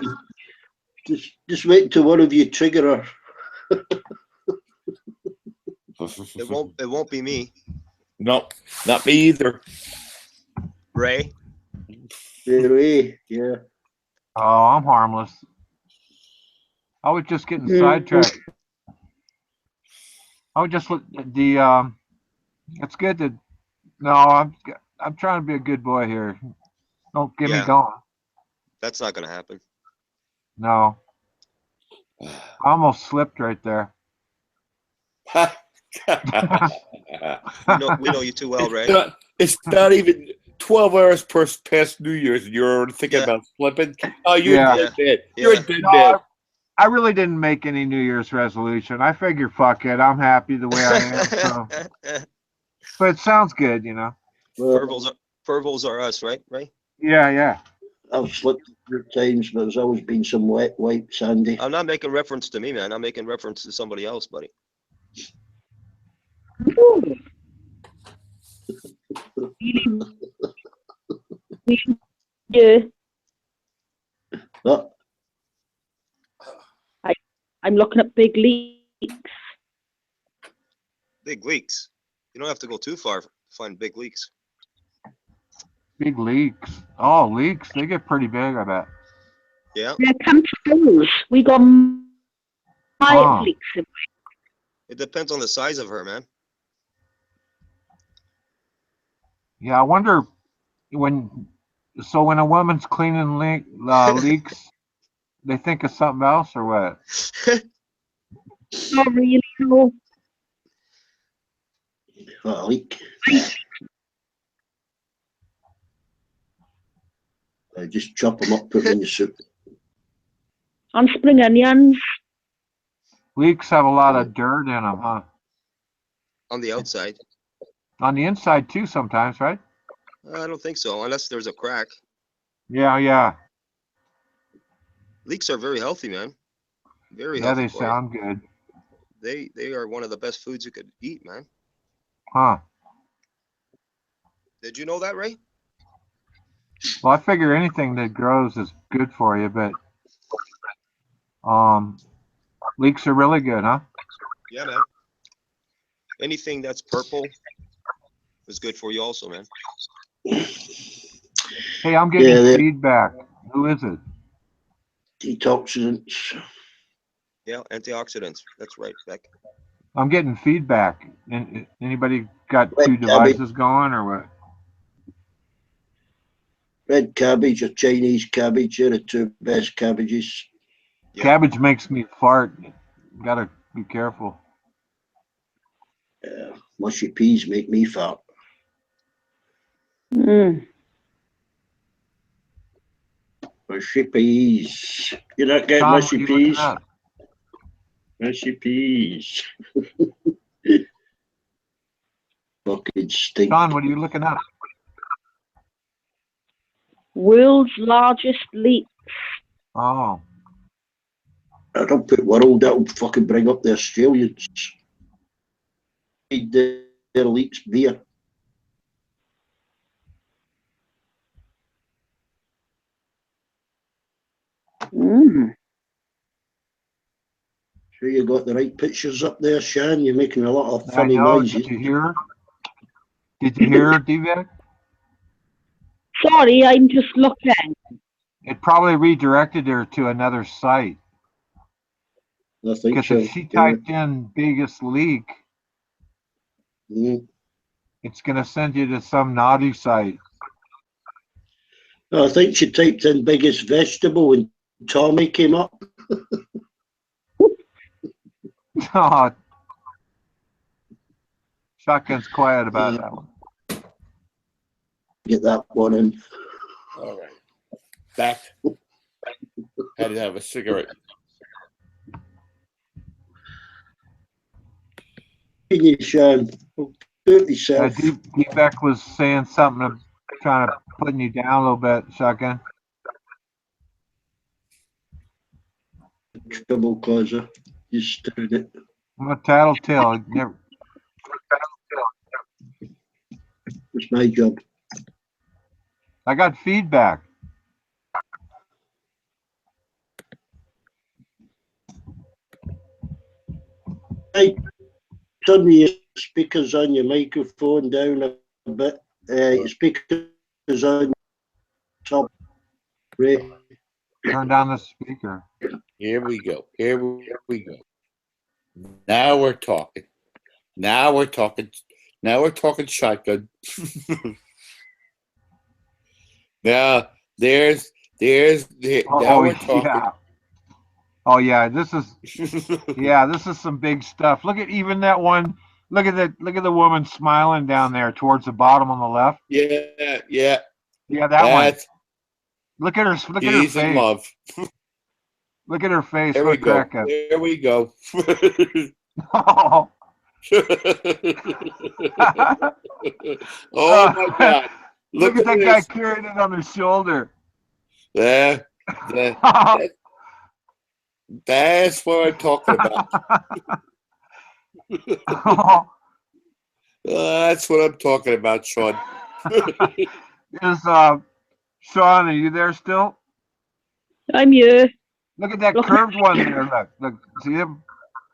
S2: just wait until one of you trigger her.
S6: It won't be me.
S4: No, not me either.
S6: Ray.
S2: Straight away, yeah.
S7: Oh, I'm harmless. I was just getting
S3: Mm.
S7: sidetracked. I was just it's good to. No, I'm trying to be a good boy here. Don't get me
S6: Yeah.
S7: going.
S6: That's not gonna happen.
S7: No, I almost slipped right there.
S6: We know you too well, Ray.
S4: It's not even 12 hours past New Year's, and you're already thinking
S6: Yeah.
S4: about flipping. Oh, you're
S7: Yeah.
S4: a dead man. You're
S6: Yeah.
S4: a dead
S7: No,
S4: man.
S7: I really didn't make any New Year's resolution. I figure, fuck it, I'm happy the way I am. So, but it sounds good, you know.
S2: Well,
S6: Fervals are us, right? Ray?
S7: Yeah, yeah.
S2: I've slipped a few times, but there's always been some wet wipes, Andy.
S6: I'm not making reference to me, man. I'm making reference to somebody else, buddy.
S3: Yeah,
S2: But
S3: I'm looking at big leaks.
S6: Big leaks. You don't have to go too far to find big leaks.
S7: Big leaks. Oh, leaks. They get pretty big, I bet.
S6: Yeah.
S3: Yeah, come to us. We got
S7: Ah.
S3: leaks.
S6: It depends on the size of her, man.
S7: Yeah, I wonder when a woman's cleaning leaks, they think of something else or what?
S3: Not really, no.
S2: a leak. I just chop them up, put them in your soup.
S3: On spring onions.
S7: Leaks have a lot of dirt in them, huh?
S6: On the outside.
S7: On the inside too, sometimes, right?
S6: I don't think so, unless there's a crack.
S7: Yeah, yeah.
S6: Leeks are very healthy, man. Very
S7: Yeah,
S6: healthy
S7: they
S6: for you.
S7: sound good.
S6: They are one of the best foods you could eat, man.
S7: Huh.
S6: Did you know that, Ray?
S7: Well, I figure anything that grows is good for you, but leeks are really good, huh?
S6: Yeah, man. Anything that's purple is good for you also, man.
S7: Hey, I'm getting
S2: Yeah,
S7: feedback. Who is it?
S2: detoxidants.
S6: Yeah, antioxidants. That's right, Beck.
S7: I'm getting feedback. Anybody got
S2: Red
S7: two
S2: cabbage.
S7: devices going or what?
S2: Red cabbage or Chinese cabbage, they're the two best cabbages.
S6: Yeah.
S7: Cabbage makes me fart. Gotta be careful.
S2: Mushy peas make me fart.
S3: Mm.
S2: Mushy peas. You not get
S7: Sean, what are
S2: mushy
S7: you looking
S2: peas?
S7: up?
S2: Mushy peas. Fucking stink.
S7: Sean, what are you looking up?
S3: World's largest leek.
S7: Oh,
S2: I don't put world, that'll fucking bring up the Australians. Their leaks beer.
S3: Mm.
S2: Sure you got the right pictures up there, Shan. You're making a lot of
S7: I
S2: funny
S7: know.
S2: noises.
S7: Did you hear? Did you hear, Divek?
S3: Sorry, I'm just looking.
S7: It probably redirected her to another site.
S2: I think
S7: Because
S2: so.
S7: if she
S2: Yeah.
S7: typed in biggest leak,
S2: Mm.
S7: it's going to send you to some naughty site.
S2: No, I think she typed in biggest vegetable and Tommy came up.
S7: Oh, Shotgun's quiet about that one.
S2: Get that one in.
S4: All right. Back. Had to have a cigarette.
S2: Can you, Shan? Do it yourself.
S7: Divek was saying something, trying to putting you down a little bit, Shotgun.
S2: Trouble causer. Just doing it.
S7: I'm a tattletale. Never.
S2: It's my job.
S7: I got feedback.
S2: Hey, turn your speakers on your microphone down a bit. Your speakers on. Top. Ray.
S7: Turn down the speaker.
S4: Here we go. Here we go. Now we're talking. Now we're talking. Now we're talking shotgun. Now there's now we're talking.
S7: Yeah. Oh yeah, this is this is some big stuff. Look at even that one. Look at the woman smiling down there towards the bottom on the left.
S4: Yeah.
S7: Yeah, that
S4: That's
S7: one. Look at her. Look at her
S4: peace and
S7: face.
S4: love.
S7: Look at her face.
S4: There we
S7: What
S4: go.
S7: crack up.
S4: There we go.
S7: Oh,
S4: Oh my God!
S7: Look at that
S4: this.
S7: guy carrying it on his shoulder.
S4: That's what I'm talking about. That's what I'm talking about, Sean.
S7: Is Sean? Are you there still?
S3: I'm here.
S7: Look at that
S3: Look.
S7: curved one there. Look. See him?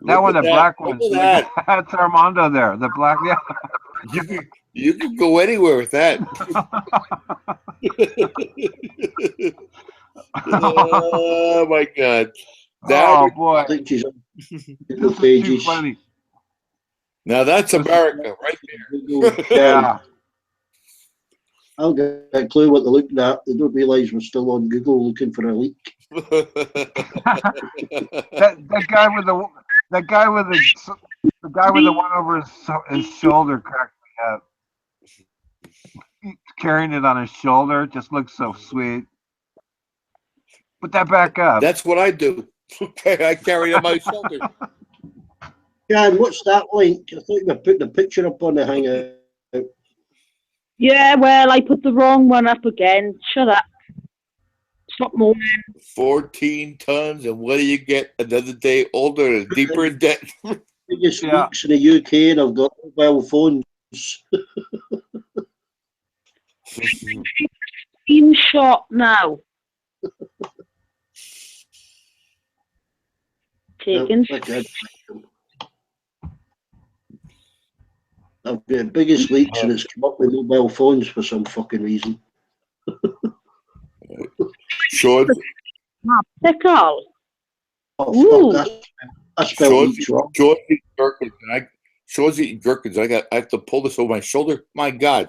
S7: That
S4: Look
S7: one,
S4: at
S7: the black
S4: Look
S7: one.
S4: at that.
S7: That's Armando there. The black. Yeah.
S4: You can go anywhere with that. Oh my God! Now,
S7: Oh boy,
S2: I think she's on
S7: this
S2: Google
S7: is too
S2: pages.
S7: funny.
S4: now that's America right
S2: Google,
S7: Yeah.
S2: I don't get a clue what they're looking at. They don't realise we're still on Google looking for a leak.
S4: there.
S7: That guy with the one over his shoulder cracked me up. He's carrying it on his shoulder, just looks so sweet. Put that back up.
S4: That's what I do. I carry it on my shoulder.
S2: Jan, what's that link? I thought you were putting a picture up on the hangout.
S3: Yeah, well, I put the wrong one up again. Shut up. Stop moaning.
S4: 14 tons, and what do you get? Another day older and deeper in debt.
S2: Biggest
S7: Yeah.
S2: leaks in the UK, and I've got mobile phones.
S3: Screenshot now. Taken.
S2: I've got the biggest leaks, and it's come up with mobile phones for some fucking reason.
S4: Sean,
S3: Pickle.
S2: Oh,
S3: Ooh.
S2: fuck, I spelled
S4: Sean's
S2: leaks wrong.
S4: eating gherkins, and Sean's eating gherkins. I have to pull this over my shoulder. My God.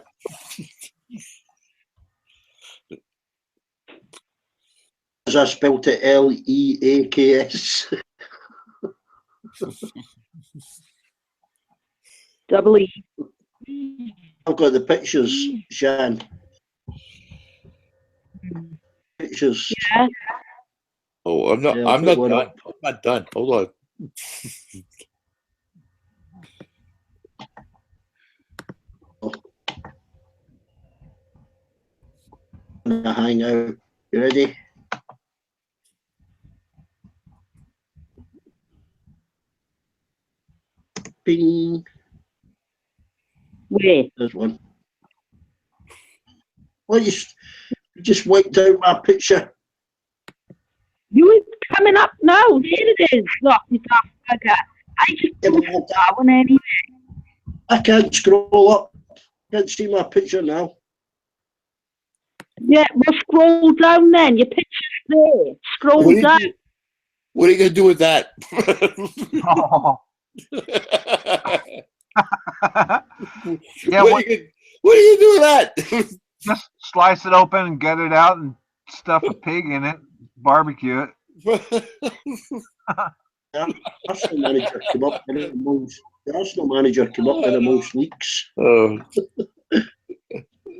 S2: As I spelled it Leaks.
S3: Double E.
S2: I've got the pictures, Shan. Pictures.
S3: Yeah.
S4: Oh, I'm not.
S2: Yeah,
S4: I'm
S2: put
S4: not
S2: one
S4: done.
S2: up.
S4: I'm not done. Hold on.
S2: The hangout. You ready? Bing.
S3: Wait.
S2: There's one. Well, you just wiped out my picture.
S3: You are coming up now. There it is. Look, you bugger. I just
S2: Yeah,
S3: put
S2: but
S3: that one anyway.
S2: I can't scroll up. Can't see my picture now.
S3: Yeah, well, scroll down then. Your picture's there. Scroll
S4: What do you
S3: down.
S4: do? What are you gonna do with that?
S7: Oh. Yeah,
S4: what are you do with that?
S7: just slice it open and get it out and stuff a pig in it, barbecue it.
S2: Arsenal manager came up with the most. The Arsenal manager came up with the most leaks.
S4: Oh.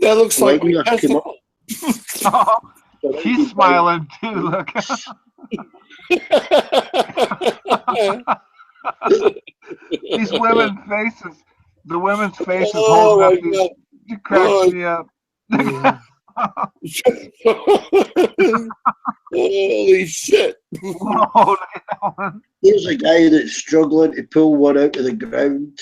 S4: That looks like
S2: Wenger came up.
S7: She's smiling too. Look. These women's faces. The women's faces
S4: Oh
S7: holding
S4: my
S7: up
S4: God.
S7: these. It cracks
S4: Oh.
S7: me up.
S4: Holy shit.
S7: Whoa, that one.
S2: Here's a guy that's struggling to pull one out of the ground.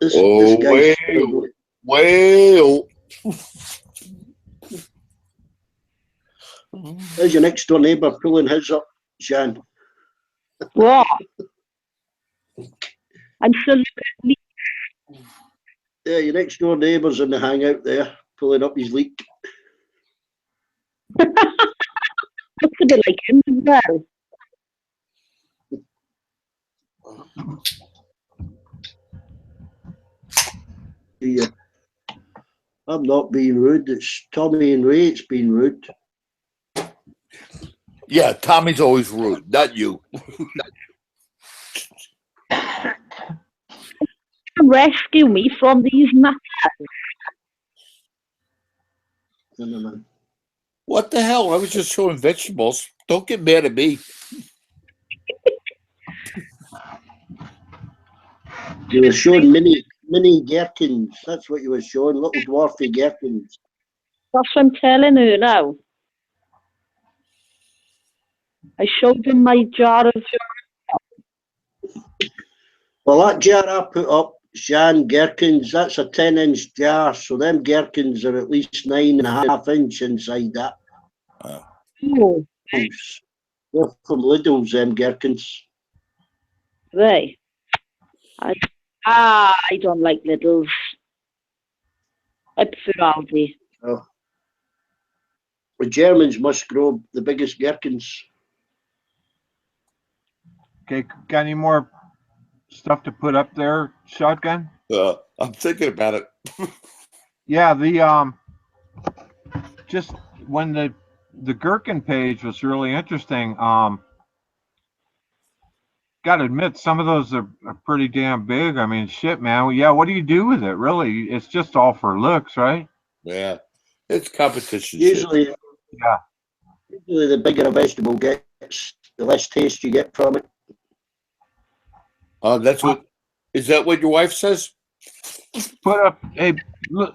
S2: This guy's
S4: whale.
S2: struggling.
S4: Whale.
S2: There's your next door neighbour pulling his up, Shan.
S3: What? I'm still looking at me.
S2: Yeah, your next door neighbour's in the hangout there, pulling up his leak.
S3: Looks a bit like him as well.
S2: Yeah. I'm not being rude. It's Tommy and Ray. It's been rude.
S4: Yeah, Tommy's always rude, not you.
S3: Rescue me from these nuts.
S2: Man.
S4: What the hell? I was just showing vegetables. Don't get mad at me.
S2: You were showing mini gherkins. That's what you were showing. Little dwarfy gherkins.
S3: That's what I'm telling her now. I showed him my jar of.
S2: Well, that jar I put up, Jan gherkins, that's a 10-inch jar. So them gherkins are at least 9.5 inch inside that.
S3: Oh,
S2: They're from Lidl's, them gherkins.
S3: right. I don't like Lidl's. I prefer Aldi.
S2: Oh. The Germans must grow the biggest gherkins.
S7: Okay, got any more stuff to put up there, Shotgun?
S4: I'm thinking about it.
S7: Yeah, the just when the gherkin page was really interesting. Gotta admit, some of those are pretty damn big. I mean, shit, man. Yeah, what do you do with it? Really, it's just all for looks, right?
S4: Yeah, it's competition. Shit.
S2: Usually the bigger a vegetable gets, the less taste you get from it.
S4: That's what. Is that what your wife says?
S7: Put up, hey, look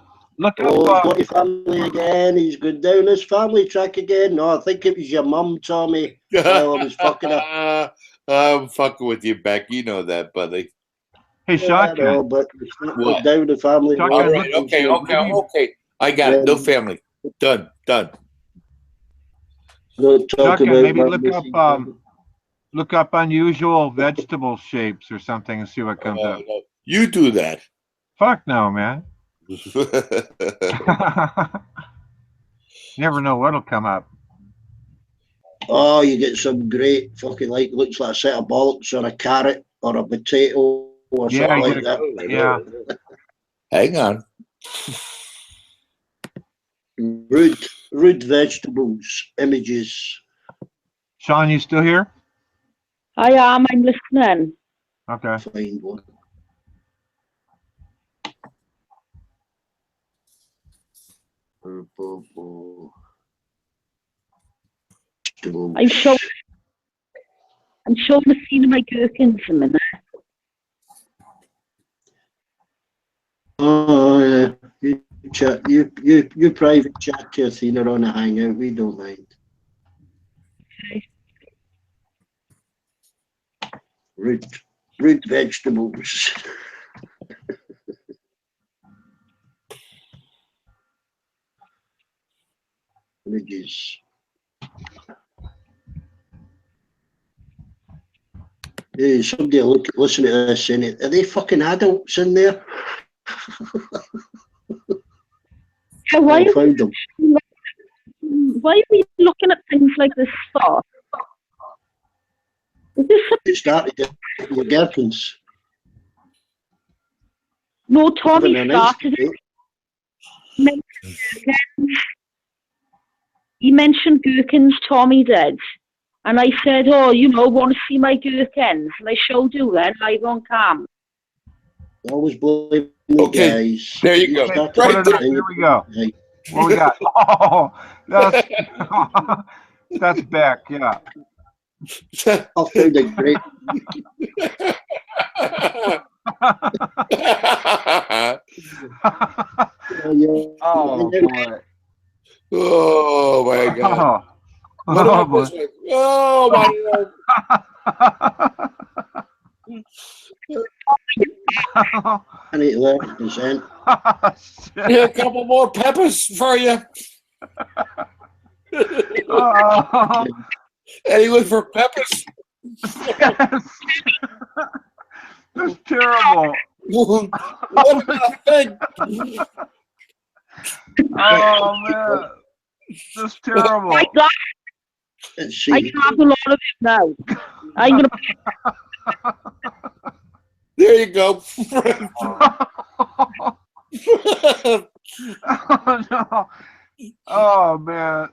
S2: Oh, he's
S7: up.
S2: got his family again. He's going down his family track again. No, I think it was your mum, Tommy. Well, I was fucking her.
S4: I'm fucking with you, Beck. You know that, buddy.
S7: Hey, Shotgun.
S2: No, but it's not
S4: What?
S2: going down the family.
S7: Shotgun,
S4: All
S2: road.
S4: right. Okay. I got it. No family. Done.
S2: Don't talk
S7: Shotgun,
S2: about
S7: maybe
S2: mum
S7: look up unusual vegetable shapes or something and see what comes up.
S4: No. You do that.
S7: Fuck no, man. Never know what'll come up.
S2: Oh, you get some great fucking looks like a set of bollocks or a carrot or a potato or
S7: Yeah,
S2: something
S7: you
S2: like that.
S7: Yeah.
S4: Hang on.
S2: Rude vegetables images.
S7: Sean, you still here?
S3: I am. I'm listening.
S7: Okay.
S2: Find one.
S3: I'm showing the scene of my gherkins a minute.
S2: Oh yeah, you private chat to Athena on a hangout. We don't mind. Root vegetables. Images. Hey, somebody listen to this saying, are they fucking adults in there?
S3: Yeah, why
S2: I found them.
S3: are we looking at things like this for? Is this
S2: It started the gherkins.
S3: no Tommy
S2: Having a nice
S3: started
S2: day.
S3: it? He mentioned gherkins, Tommy did. And I said, oh, want to see my gherkins? And I showed you then, live on cam.
S2: Always blame the
S4: Okay,
S2: guys.
S4: there you go.
S2: Start
S4: Right
S2: to-
S4: there.
S7: Here we go.
S2: Hey,
S7: What we got? Oh, that's Beck. Yeah.
S2: I found a great.
S7: Oh boy.
S4: Oh my God. What
S7: Oh
S4: about
S7: boy.
S4: this one? Oh my God.
S2: I need 11%.
S4: Here, a couple more peppers for you.
S7: Oh,
S4: Anyone for peppers?
S7: yes. That's terrible.
S4: What the thing?
S7: Oh man, that's terrible.
S3: Like that,
S2: Let's
S3: I
S2: see.
S3: can have a lot of it now. I'm gonna
S4: There you go.
S7: Oh no. Oh man.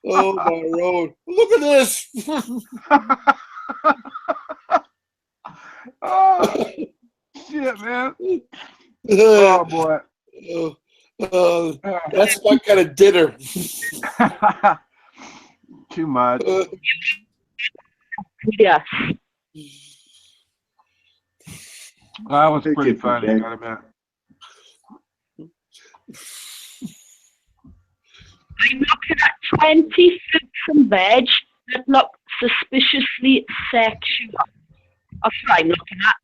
S4: Oh my road! Look at this.
S7: Oh shit, man. Oh boy.
S4: That's my kind of dinner.
S7: Too much.
S3: yes.
S7: That was
S2: Thank
S7: pretty
S2: you,
S7: funny,
S2: Ben.
S7: gotta admit.
S3: I'm looking at 20 fruits and veg that look suspiciously sexual. That's what I'm looking at.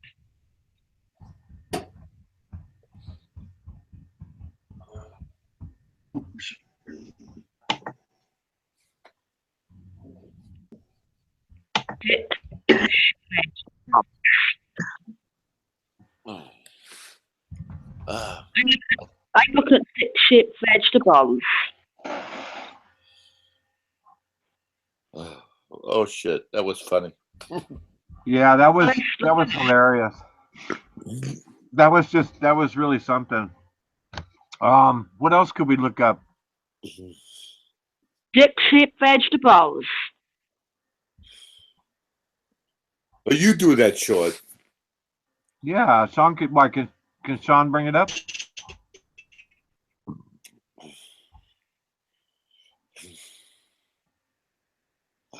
S3: I'm looking at stick-shaped vegetables.
S4: Oh shit! That was funny.
S7: Yeah, that was hilarious. That was really something. What else could we look up?
S3: Stick-shaped vegetables.
S4: Oh, you do that, Sean.
S7: Yeah, Sean could. Why can Sean bring it up?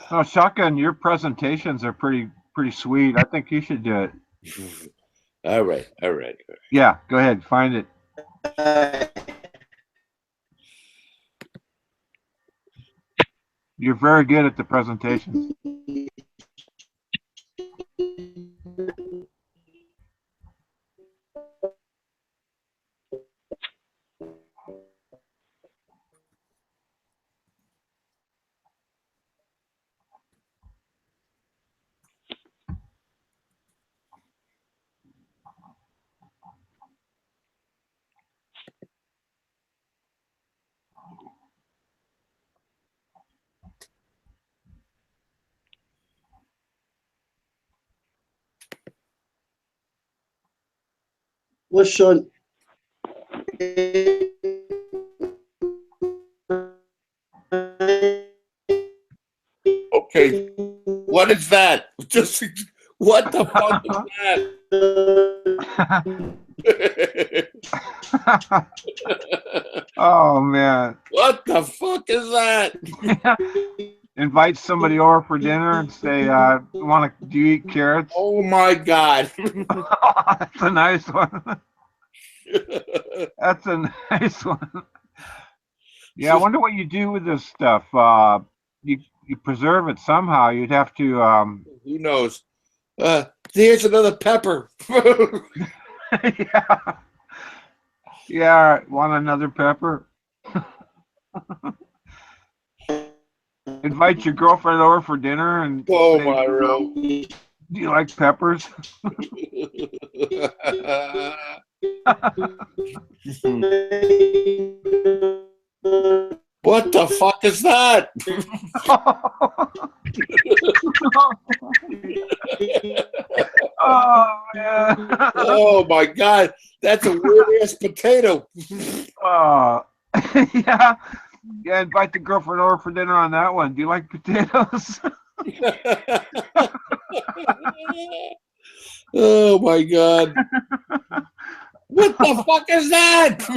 S7: Oh, Shotgun, your presentations are pretty sweet. I think you should do it.
S4: All right, all right.
S7: Yeah, go ahead, find it. You're very good at the presentations.
S2: Listen.
S4: Okay, what is that? Just what the fuck is that?
S7: Oh man.
S4: What the fuck is that?
S7: Invite somebody over for dinner and say, do you eat carrots?
S4: Oh my god.
S7: That's a nice one. That's a nice one. Yeah, I wonder what you do with this stuff. You preserve it somehow. You'd have to
S4: Who knows? There's another pepper.
S7: yeah. Yeah, want another pepper? Invite your girlfriend over for dinner and
S4: Oh
S7: say,
S4: my road.
S7: do you like peppers?
S4: What the fuck is that?
S7: Oh man.
S4: Oh my god, that's a weird ass potato.
S7: Yeah. Yeah, invite the girlfriend over for dinner on that one. Do you like potatoes?
S4: Oh my god. What the fuck is that?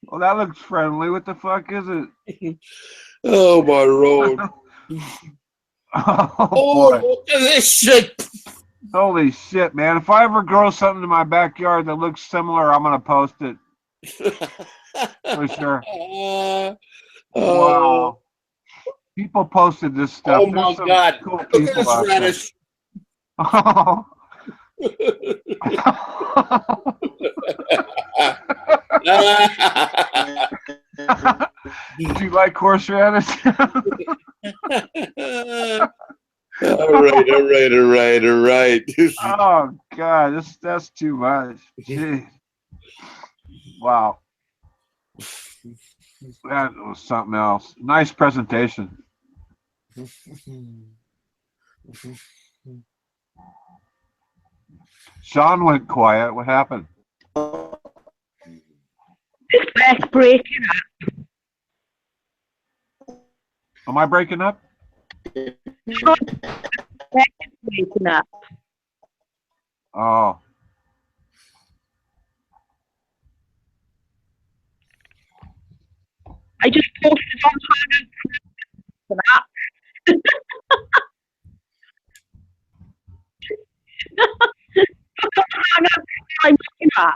S7: Well, that looks friendly. What the fuck is it?
S4: Oh my road.
S7: Oh,
S4: Oh,
S7: boy.
S4: look at this shit.
S7: Holy shit, man. If I ever grow something in my backyard that looks similar, I'm going to post it. For sure. Wow. People posted this stuff.
S4: Oh my
S7: There's some
S4: god.
S7: cool
S4: Look at
S7: people
S4: this
S7: out there.
S4: radish.
S7: Oh. Do you like horseradish?
S4: All right.
S7: Oh God, that's too much. Jeez. Wow, that was something else. Nice presentation. Sean went quiet. What happened?
S3: It's back breaking
S7: Am I breaking up?
S3: up. Breaking up.
S7: Oh,
S3: I just posted on for that. I'm looking at.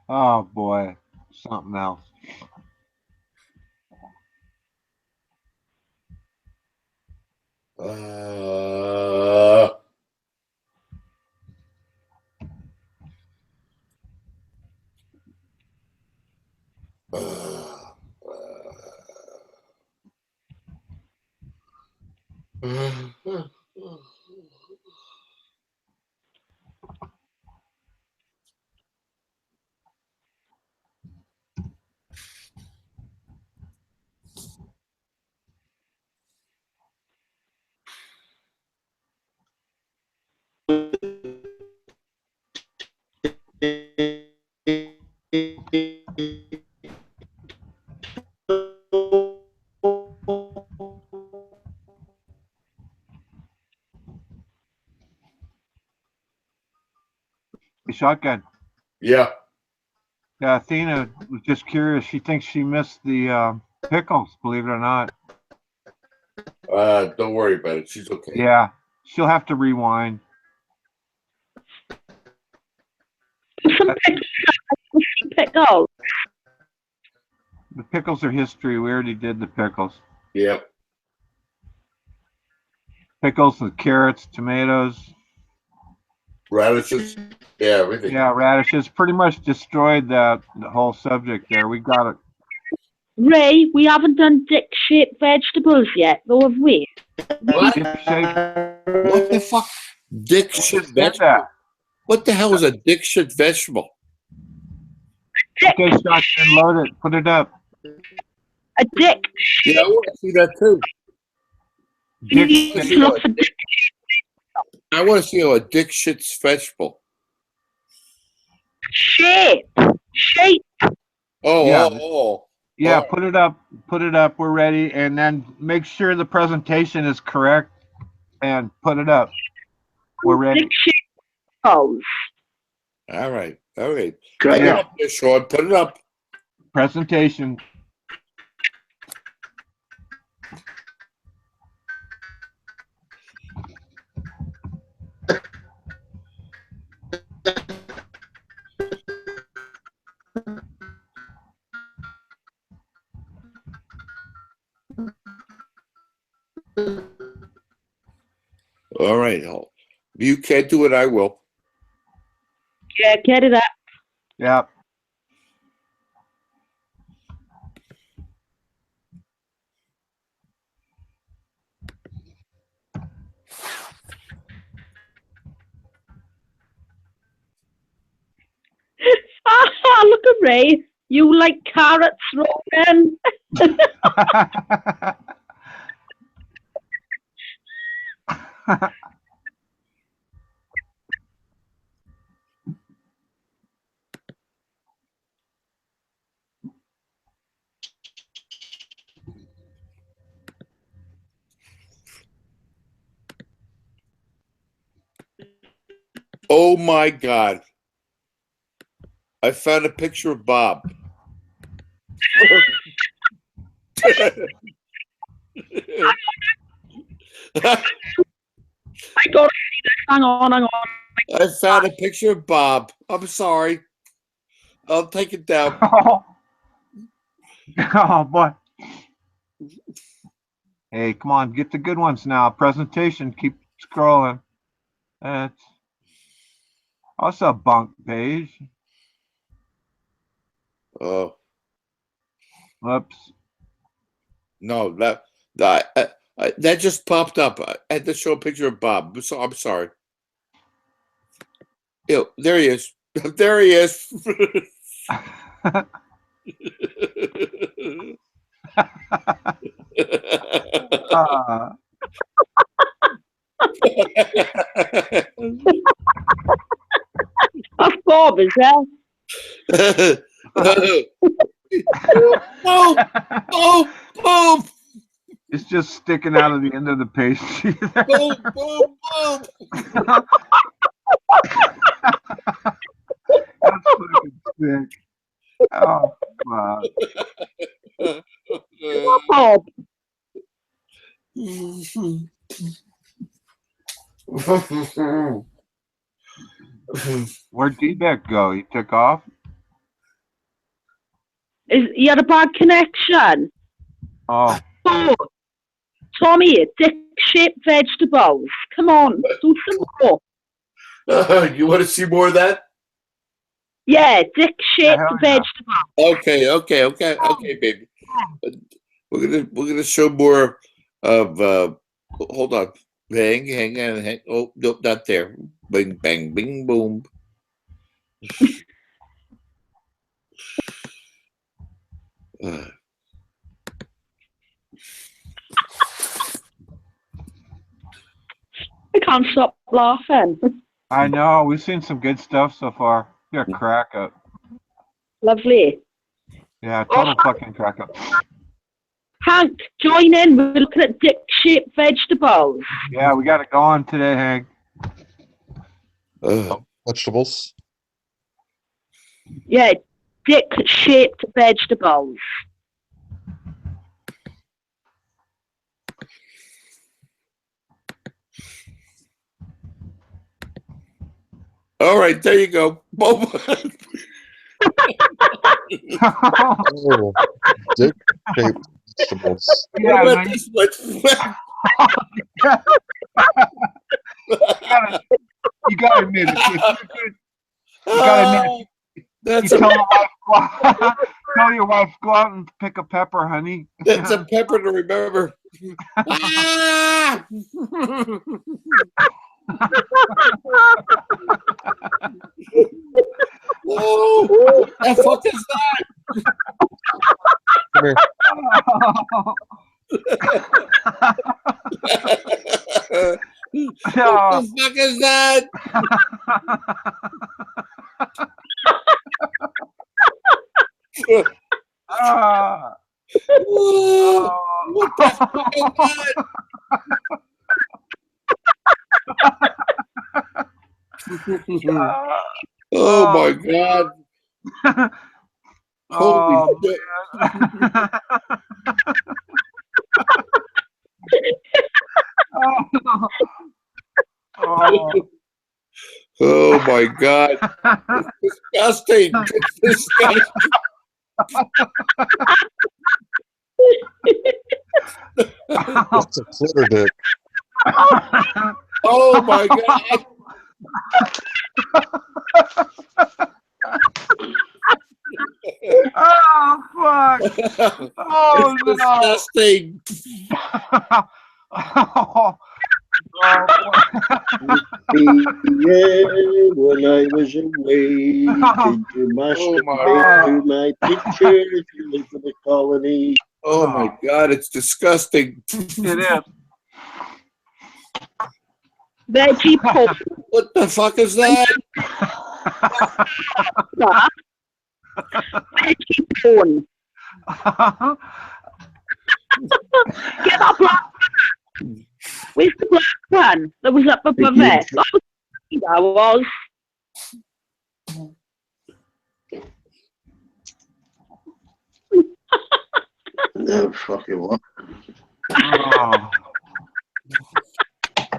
S7: oh boy, something else. Shotgun.
S4: Yeah.
S7: Yeah, Athena was just curious. She thinks she missed the pickles. Believe it or not.
S4: Don't worry about it. She's okay.
S7: Yeah, she'll have to rewind.
S3: Some pickles.
S7: The pickles are history. We already did the pickles.
S4: Yep.
S7: Pickles, the carrots, tomatoes.
S4: Radishes. Yeah, everything.
S7: Yeah, radishes. Pretty much destroyed the whole subject there. We got it.
S3: Ray, we haven't done dick-shaped vegetables yet, though, have we?
S4: What?
S7: Dip shape.
S4: What the fuck? Dick shit
S7: Said
S4: vegetable?
S7: that.
S4: What the hell is a dick shit vegetable?
S7: Okay, Shotgun, load it. Put it up.
S3: A dick
S4: Yeah, I want to see that too.
S7: Dick
S3: It's
S7: shape.
S3: not a dick.
S4: I want to see how a dick shit's vegetable.
S3: Shape. Shape.
S4: Oh,
S7: Yeah. Yeah,
S4: Oh.
S7: put it up. Put it up. We're ready. And then make sure the presentation is correct and put it up. We're ready.
S3: Dick-shaped vegetables.
S4: All right. All right.
S2: Great.
S4: Put it
S7: Yeah.
S4: up there, Sean. Put it up.
S7: Presentation.
S4: All right. If you can't do it, I will.
S3: Yeah, get it up.
S7: Yeah.
S3: Look at Ray. You like carrots, Rogan?
S4: Oh my God. I found a picture of Bob.
S3: I gotta see this. Hang on.
S4: I found a picture of Bob. I'm sorry. I'll take it down.
S7: oh boy. Hey, come on, get the good ones now. Presentation, keep scrolling. That's also a bunk page.
S4: Oh,
S7: Whoops.
S4: no, that just popped up. I had to show a picture of Bob. So I'm sorry. Ew, there he is. There he is.
S3: That's Bob, is that?
S4: Boom! Boom! Boom!
S7: It's just sticking out of the end of the page.
S4: Boom! Boom! Boom!
S7: That's fucking sick. Oh, fuck.
S3: Bob.
S7: Where'd D-Beck go? He took off?
S3: He had a bad connection.
S7: Oh,
S3: Bob. Tommy, dick-shaped vegetables. Come on, do some more.
S4: You want to see more of that?
S3: Yeah, dick-shaped
S7: hell yeah.
S3: vegetables.
S4: Okay, baby. We're gonna show more of. Hold on. Hang on. Oh, nope, not there. Bing, bang, bing, boom.
S3: I can't stop laughing.
S7: I know. We've seen some good stuff so far. You're a crack up.
S3: Lovely.
S7: Yeah, total fucking crack up.
S3: Hank, join in. We're looking at dick-shaped vegetables.
S7: Yeah, we got it going today, Hank.
S1: Vegetables.
S3: Yeah, dick-shaped vegetables.
S4: All right, there you go. Boom.
S1: Oh, dick-shaped vegetables.
S7: Yeah,
S4: What
S7: no,
S4: about this one?
S7: you gotta admit it. You gotta admit it.
S4: That's
S7: You tell your wife, go out and pick a pepper, honey.
S4: That's a pepper to remember. Ah! Oh, the fuck is
S1: Come here.
S4: that?
S7: Yeah.
S4: What the fuck is that? Whoa, what the fuck is that? Oh my god. Holy shit. Oh my god. It's disgusting. It's disgusting.
S1: That's a flitter dick.
S4: Oh my god.
S7: Oh, fuck. Oh,
S4: It's
S7: no.
S4: disgusting.
S2: Yeah, when I was away, did you masturbate to my picture if you live in the colony?
S4: Oh my god, it's disgusting.
S7: It is.
S3: Veggie puff.
S4: What the fuck is that?
S3: Veggie porn. Get that black one. Where's the black one that was up above it? Oh, that was.
S2: No fucking what?
S7: Oh,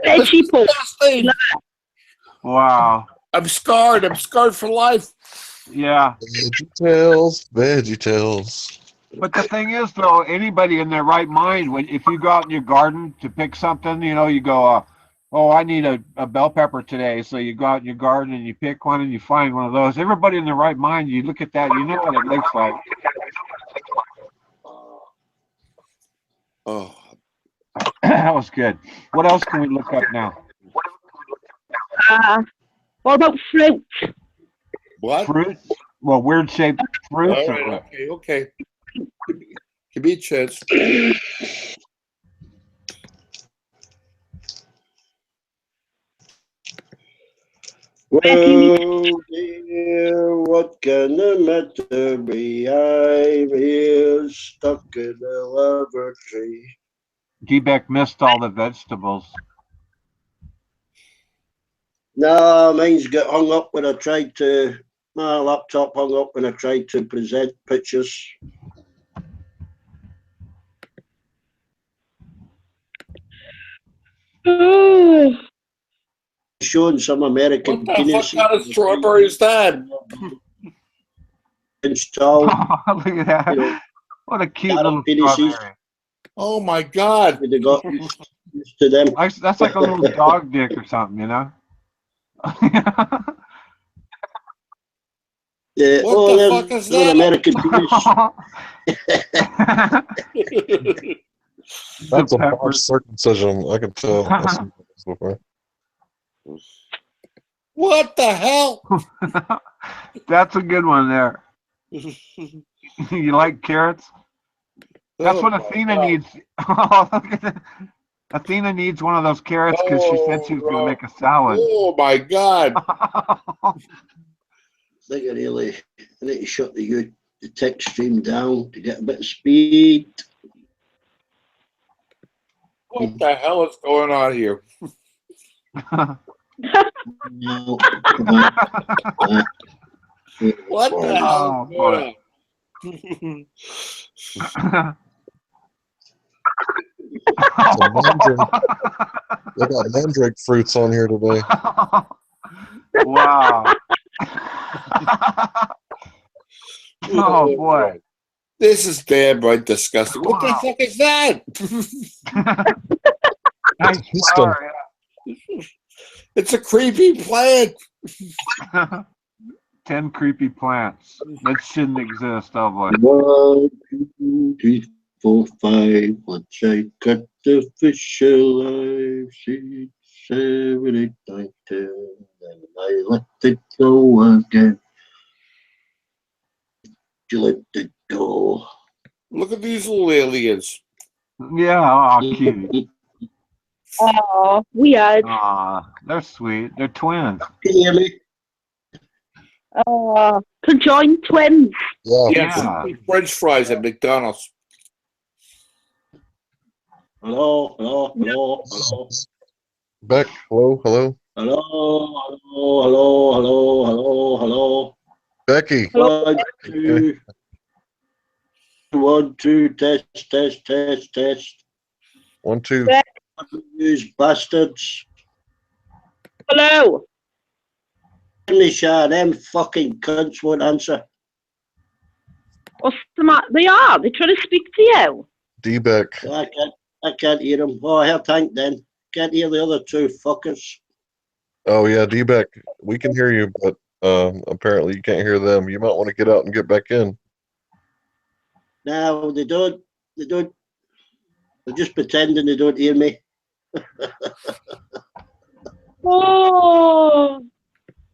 S3: Veggie porn.
S4: Disgusting.
S7: wow.
S4: I'm scarred. I'm scarred for life.
S7: Yeah.
S1: Veggie tales, veggie tales.
S7: But the thing is, though, anybody in their right mind, if you go out in your garden to pick something, you go, oh, I need a bell pepper today. So you go out in your garden and you pick one and you find one of those. Everybody in their right mind, you look at that, you know what it looks like.
S4: Oh,
S7: That was good. What else can we look up now?
S3: What about fruit?
S4: what?
S7: Fruit? Well, weird shaped
S4: All
S7: fruits.
S4: right, okay. Give me a chance.
S2: Well, dear, what can the matter be? I'm here stuck in a lover tree.
S7: G-Beck missed all the vegetables.
S2: No, mine's got hung up when I tried to. My laptop hung up when I tried to present pictures. Showing some American
S4: What the fuck
S2: penis
S4: kind of strawberry is that?
S2: installed.
S7: Look at that.
S2: You know,
S7: What a cute
S2: carrot
S7: little
S2: penises.
S7: strawberry.
S4: Oh my God!
S2: They got used to them.
S7: That's like a little dog dick or something, you know?
S4: What the fuck is
S2: they're
S4: that?
S2: American penis.
S1: That's a
S7: Peppers.
S1: botched circumcision. I can tell. I've seen this before.
S4: What the hell?
S7: That's a good one there. You like carrots? That's
S4: Oh
S7: what
S4: my
S7: Athena
S4: God.
S7: needs. Oh, look at that. Athena needs one of those carrots because she said she was going to make a salad.
S4: Oh my God!
S2: I think I need to shut the text stream down to get a bit of speed.
S4: What the hell is going on here?
S2: No,
S4: What the hell
S7: Oh,
S4: is going on?
S1: It's a mandrake. They got mandrake fruits on here today.
S7: Wow. Oh boy.
S4: This is damn right disgusting. What the
S7: Wow.
S4: fuck is that?
S7: Nice
S1: Houston.
S7: flower,
S4: It's a creepy plant.
S7: yeah. 10 creepy plants that shouldn't exist, oh boy.
S2: 1, 2, 3, 4, 5. Once I cut the fish alive, 6, 7, 8, 9, 10. And I let it go again. You let it go.
S4: Look at these little aliens.
S7: Yeah, oh, cute.
S3: Oh, weird.
S7: Aw, they're sweet. They're twins.
S2: Can you hear me?
S3: Conjoined twins.
S1: Yeah.
S7: Yeah.
S4: French fries at McDonald's.
S2: Hello, hello, hello, hello.
S1: Beck, hello, hello.
S2: Hello, hello, hello, hello, hello, hello.
S1: Becky.
S3: Hello.
S2: 1, 2. 1, 2, test.
S1: 1, 2.
S2: These bastards.
S3: Hello.
S2: Nisha, them fucking cunts won't answer.
S3: What's the matter? They are. They're trying to speak to you.
S1: D-Beck.
S2: I can't hear them. Oh, I hear Tank then. Can't hear the other two fuckers.
S1: Oh yeah, D-Beck. We can hear you, but apparently you can't hear them. You might want to get out and get back in.
S2: No, they don't. They're just pretending they don't hear me.
S3: Oh.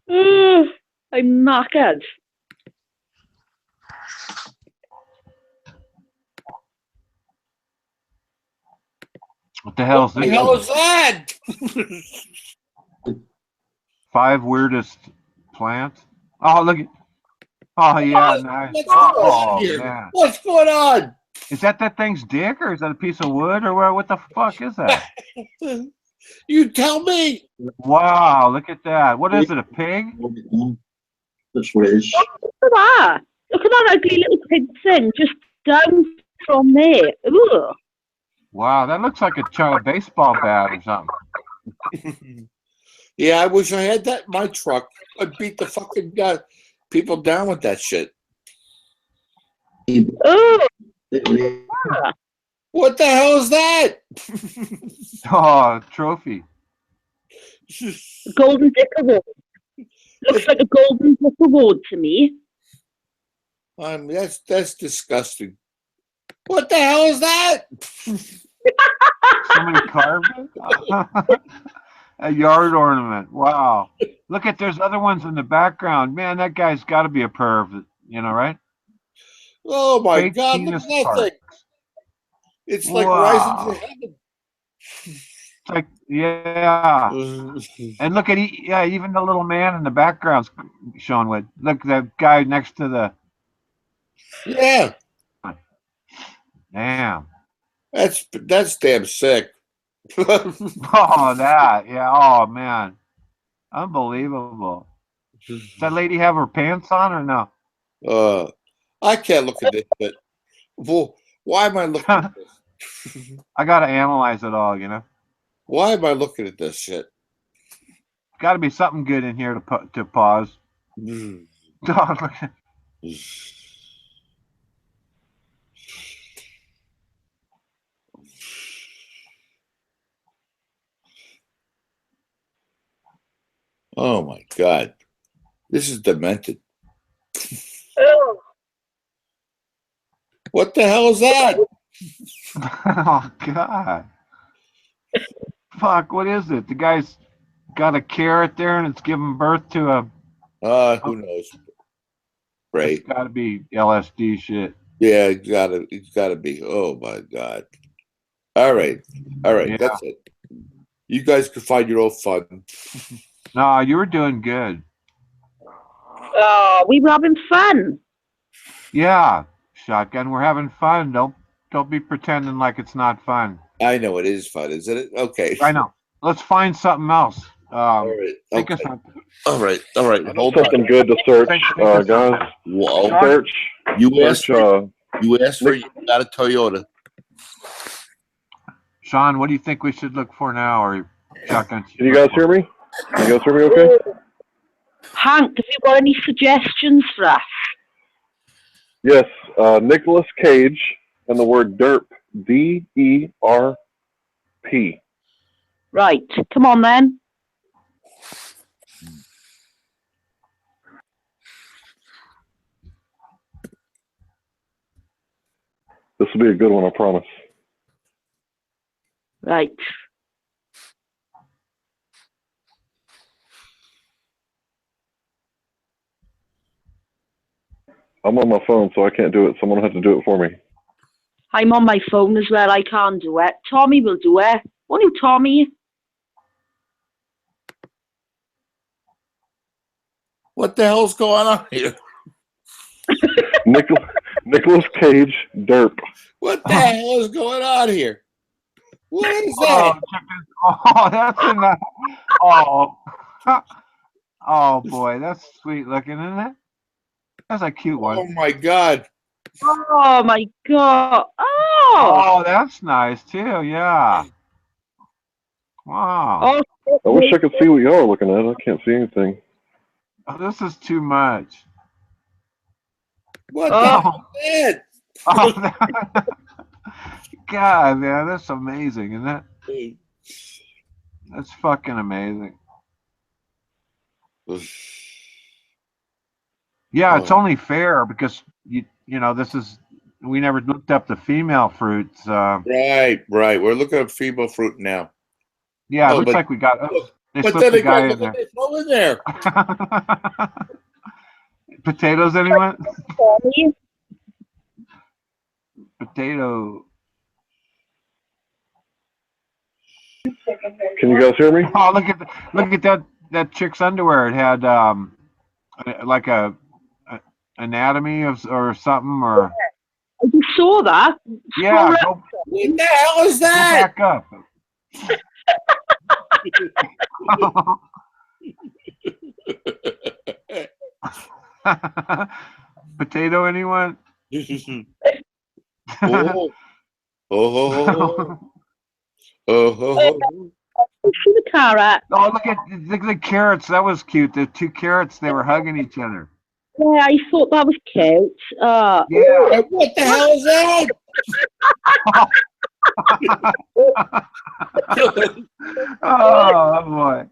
S3: I'm knackered.
S7: What the hell is
S4: What the
S7: this?
S4: hell is that?
S7: 5 weirdest plants? Oh, look at. Oh, yeah, nice.
S4: What's going
S7: Oh,
S4: on here?
S7: man.
S4: What's going on?
S7: Is that thing's dick, or is that a piece of wood, or what the fuck is that?
S4: You tell me.
S7: Wow, look at that. What is it, a pig?
S2: That's what it is.
S3: Look at that. Look at that ugly little pig thing just down from there. Ugh.
S7: Wow, that looks like a baseball bat or something.
S4: Yeah, I wish I had that in my truck. I'd beat the fucking people down with that shit.
S3: Oh,
S4: What the hell is that?
S7: Oh, trophy.
S3: Golden Dick Award. Looks like a Golden Dick Award to me.
S4: That's disgusting. What the hell is that?
S7: Somebody carved it? A yard ornament. Wow. Look at, there's other ones in the background. Man, that guy's got to be a perv, you know, right?
S4: Oh my
S7: Fake
S4: God! Look
S7: penis
S4: at that
S7: part.
S4: thing. It's like
S7: Wow.
S4: rising to heaven.
S7: It's like, yeah. And look at, yeah, even the little man in the background's showing with. Look, the guy next to the,
S4: Yeah,
S7: damn.
S4: that's damn sick.
S7: Oh, that, yeah. Oh, man. Unbelievable. Does that lady have her pants on or no?
S4: I can't look at this, but well, why am I looking at this?
S7: I got to analyze it all, you know?
S4: Why am I looking at this shit?
S7: Got to be something good in here to pause.
S4: Oh my God, this is demented.
S3: Oh,
S4: What the hell is that?
S7: Oh, God. Fuck, what is it? The guy's got a carrot there and it's giving birth to a,
S4: Who knows? Right?
S7: it's got to be LSD shit.
S4: Yeah, it's gotta be. Oh my God. All right,
S7: Yeah.
S4: that's it. You guys can find your own fun.
S7: No, you were doing good.
S3: oh, we were having fun.
S7: Yeah, Shotgun, we're having fun. Don't be pretending like it's not fun.
S4: I know it is fun, isn't it? Okay.
S7: I know. Let's find something else.
S4: All right.
S7: Think of
S4: Okay.
S7: something.
S4: All right. Hold
S2: Something
S4: on.
S2: good to search,
S7: Think of
S2: guys.
S7: something.
S4: Whoa.
S2: Search.
S4: You asked
S2: Search.
S4: for you got a Toyota.
S7: Sean, what do you think we should look for now? Or Shotgun?
S2: Can you guys hear me? Can you guys hear me okay?
S3: Hank, have you got any suggestions for us?
S2: Yes. Nicolas Cage and the word derp. D-E-R-P.
S3: Right, come on then.
S2: This will be a good one, I promise.
S3: Right.
S2: I'm on my phone, so I can't do it. Someone will have to do it for me.
S3: I'm on my phone as well. I can't do it. Tommy will do it. Won't you, Tommy?
S4: What the hell's going on here?
S2: Nicolas Cage, derp.
S4: What the hell is going on here? What is
S7: Oh,
S4: that?
S7: check this. Oh, that's enough. Oh. Oh, boy. That's sweet looking, isn't it? That's a cute one.
S4: Oh my God.
S3: Oh, my God. Oh.
S7: Oh, that's nice, too. Yeah. Wow.
S3: Oh,
S2: I wish I could see what y'all are looking at. I can't see anything.
S7: Oh, this is too much.
S4: What the
S3: Oh.
S4: hell is that?
S7: Oh, God, man, that's amazing, isn't it? That's fucking amazing. Yeah, it's
S4: Oh.
S7: only fair because you know we never looked up the female fruits.
S4: Right. We're looking at female fruit now.
S7: Yeah, it
S4: Oh,
S7: looks
S4: but-
S7: like we got. They
S4: But
S7: slipped
S4: then
S7: the
S4: again,
S7: guy
S4: look
S7: in
S4: what they throw in there.
S7: there. Potatoes, anyone?
S3: Tommy.
S7: Potato.
S2: Can you guys hear me?
S7: Oh, look at that chick's underwear. It had like a anatomy or something or.
S3: I just saw that.
S7: Yeah,
S3: Scroll
S7: go
S4: What the hell is that?
S7: back up. Potato, anyone?
S4: Oh. Oh. Oh.
S3: See the car at.
S7: Oh, look at the carrots. That was cute. The two carrots, they were hugging each other.
S3: Yeah, I thought that was cute.
S7: Yeah.
S4: Hey, what the hell is that?
S7: Oh boy.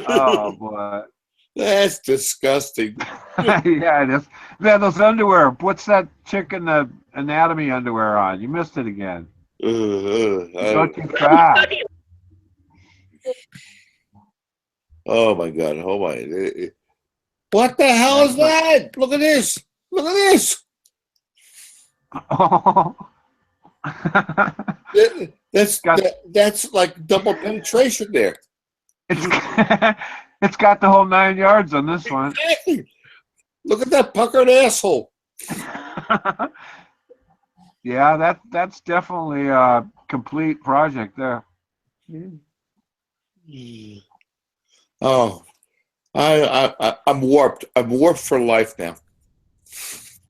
S7: Oh boy.
S4: That's disgusting.
S7: Yeah, it is. Man, those underwear. What's that chick in the anatomy underwear on? You missed it again. You go too fast.
S4: Oh my God. Oh my. What the hell is that? Look at this. Look at this. That's like double penetration there.
S7: It's got the whole 9 yards on this one.
S4: Exactly. Look at that puckered asshole.
S7: Yeah, that's definitely a complete project there.
S4: Oh, I'm warped. I'm warped for life now.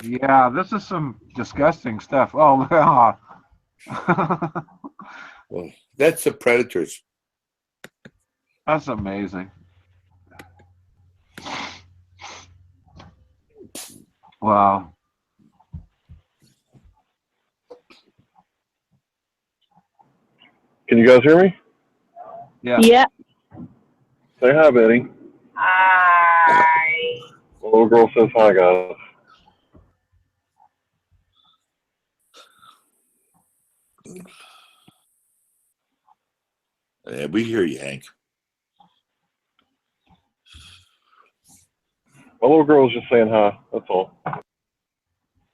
S7: Yeah, this is some disgusting stuff. Oh, yeah.
S4: Well, that's the predators.
S7: That's amazing. Wow.
S1: Can you guys hear me?
S7: Yeah.
S3: Yeah.
S1: Say hi, Betty.
S3: Hi.
S1: The little girl says hi, guys.
S4: Yeah, we hear you, Hank.
S1: My little girl's just saying hi. That's all.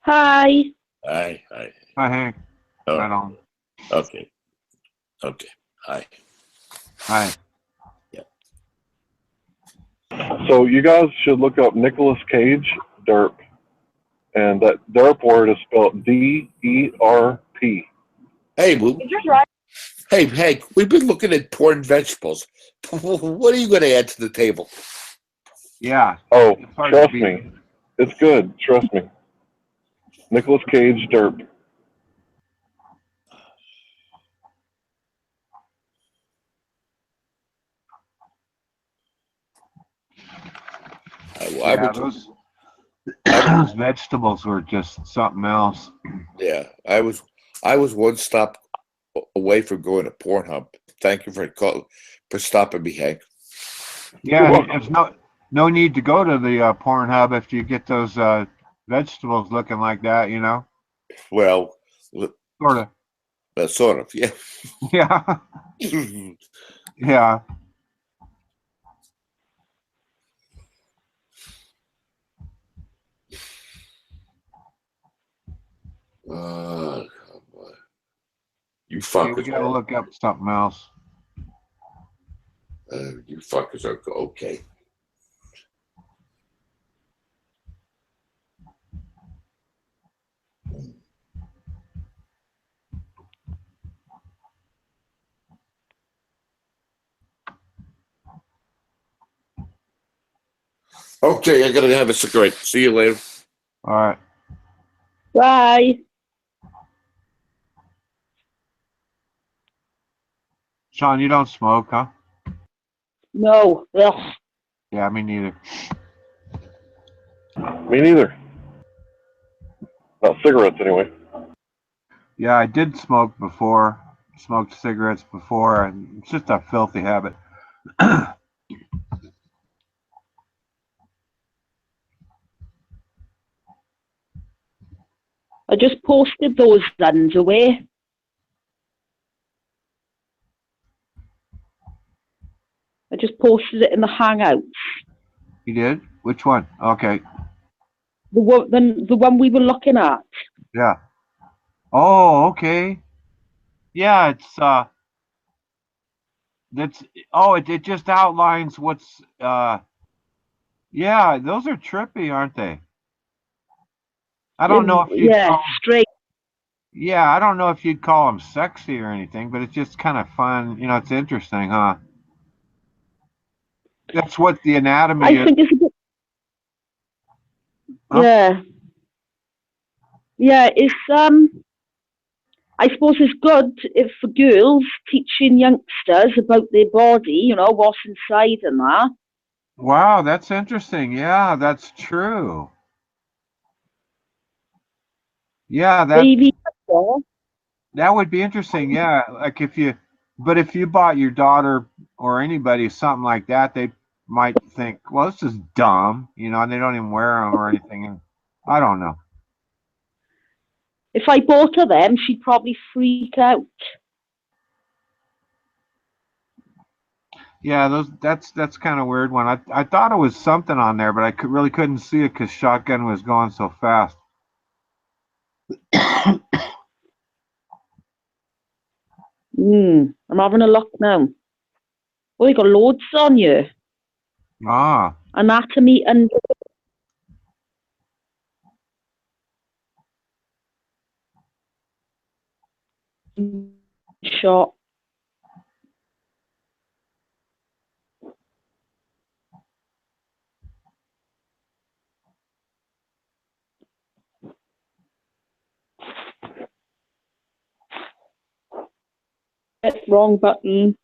S3: Hi.
S4: Hi.
S7: Hi, Hank.
S4: Oh,
S7: Right on.
S4: okay. Okay. Hi.
S7: Hi.
S1: So you guys should look up Nicolas Cage, derp. And that derp word is spelled D-E-R-P.
S4: Hey,
S3: You just right.
S4: hey, Hank, we've been looking at porn vegetables. What are you going to add to the table?
S7: Yeah.
S1: Oh,
S7: It's hard to
S1: trust
S7: beat.
S1: me. It's good. Trust me. Nicolas Cage, derp.
S7: Yeah, those vegetables were just something else.
S4: Yeah, I was one stop away from going to Pornhub. Thank you for stopping me, Hank.
S7: Yeah, there's no need to go to the Pornhub if you get those vegetables looking like that, you know?
S4: Well,
S7: Sort of.
S4: sort of, yeah.
S7: Yeah. Yeah.
S4: Come on. You
S7: Okay, we
S4: fuckers
S7: gotta
S4: are
S7: look up something else.
S4: okay. Okay, I gotta have a cigarette. See you later.
S7: All right.
S3: Bye.
S7: Sean, you don't smoke, huh?
S3: No. Ugh.
S7: Yeah, me neither.
S1: Me neither. Not cigarettes, anyway.
S7: Yeah, I did smoke before. Smoked cigarettes before, and it's just a filthy habit.
S3: I just posted those runs away. I just posted it in the Hangouts.
S7: You did? Which one? Okay.
S3: The one we were looking at.
S7: Yeah. Oh, okay. Yeah, it's that's it just outlines what's yeah, those are trippy, aren't they? I don't know if you'd
S3: Yeah,
S7: call,
S3: straight.
S7: yeah, I don't know if you'd call them sexy or anything, but it's just kind of fun. You know, it's interesting, huh? That's what the anatomy
S3: I
S7: is.
S3: think it's a bit.
S7: Huh?
S3: Yeah. Yeah, it's I suppose it's good if for girls teaching youngsters about their body, you know, what's inside and that.
S7: Wow, that's interesting. Yeah, that's true. Yeah,
S3: Baby,
S7: that would be interesting. Yeah, like but if you bought your daughter or anybody something like that, they might think, well, this is dumb, you know, and they don't even wear them or anything. And I don't know.
S3: if I bought her them, she'd probably freak out.
S7: Yeah, that's kind of weird one. I thought it was something on there, but really couldn't see it because Shotgun was going so fast.
S3: I'm having a look now. Oh, you got loads on you.
S7: Ah,
S3: Anatomy and shot. Wrong button.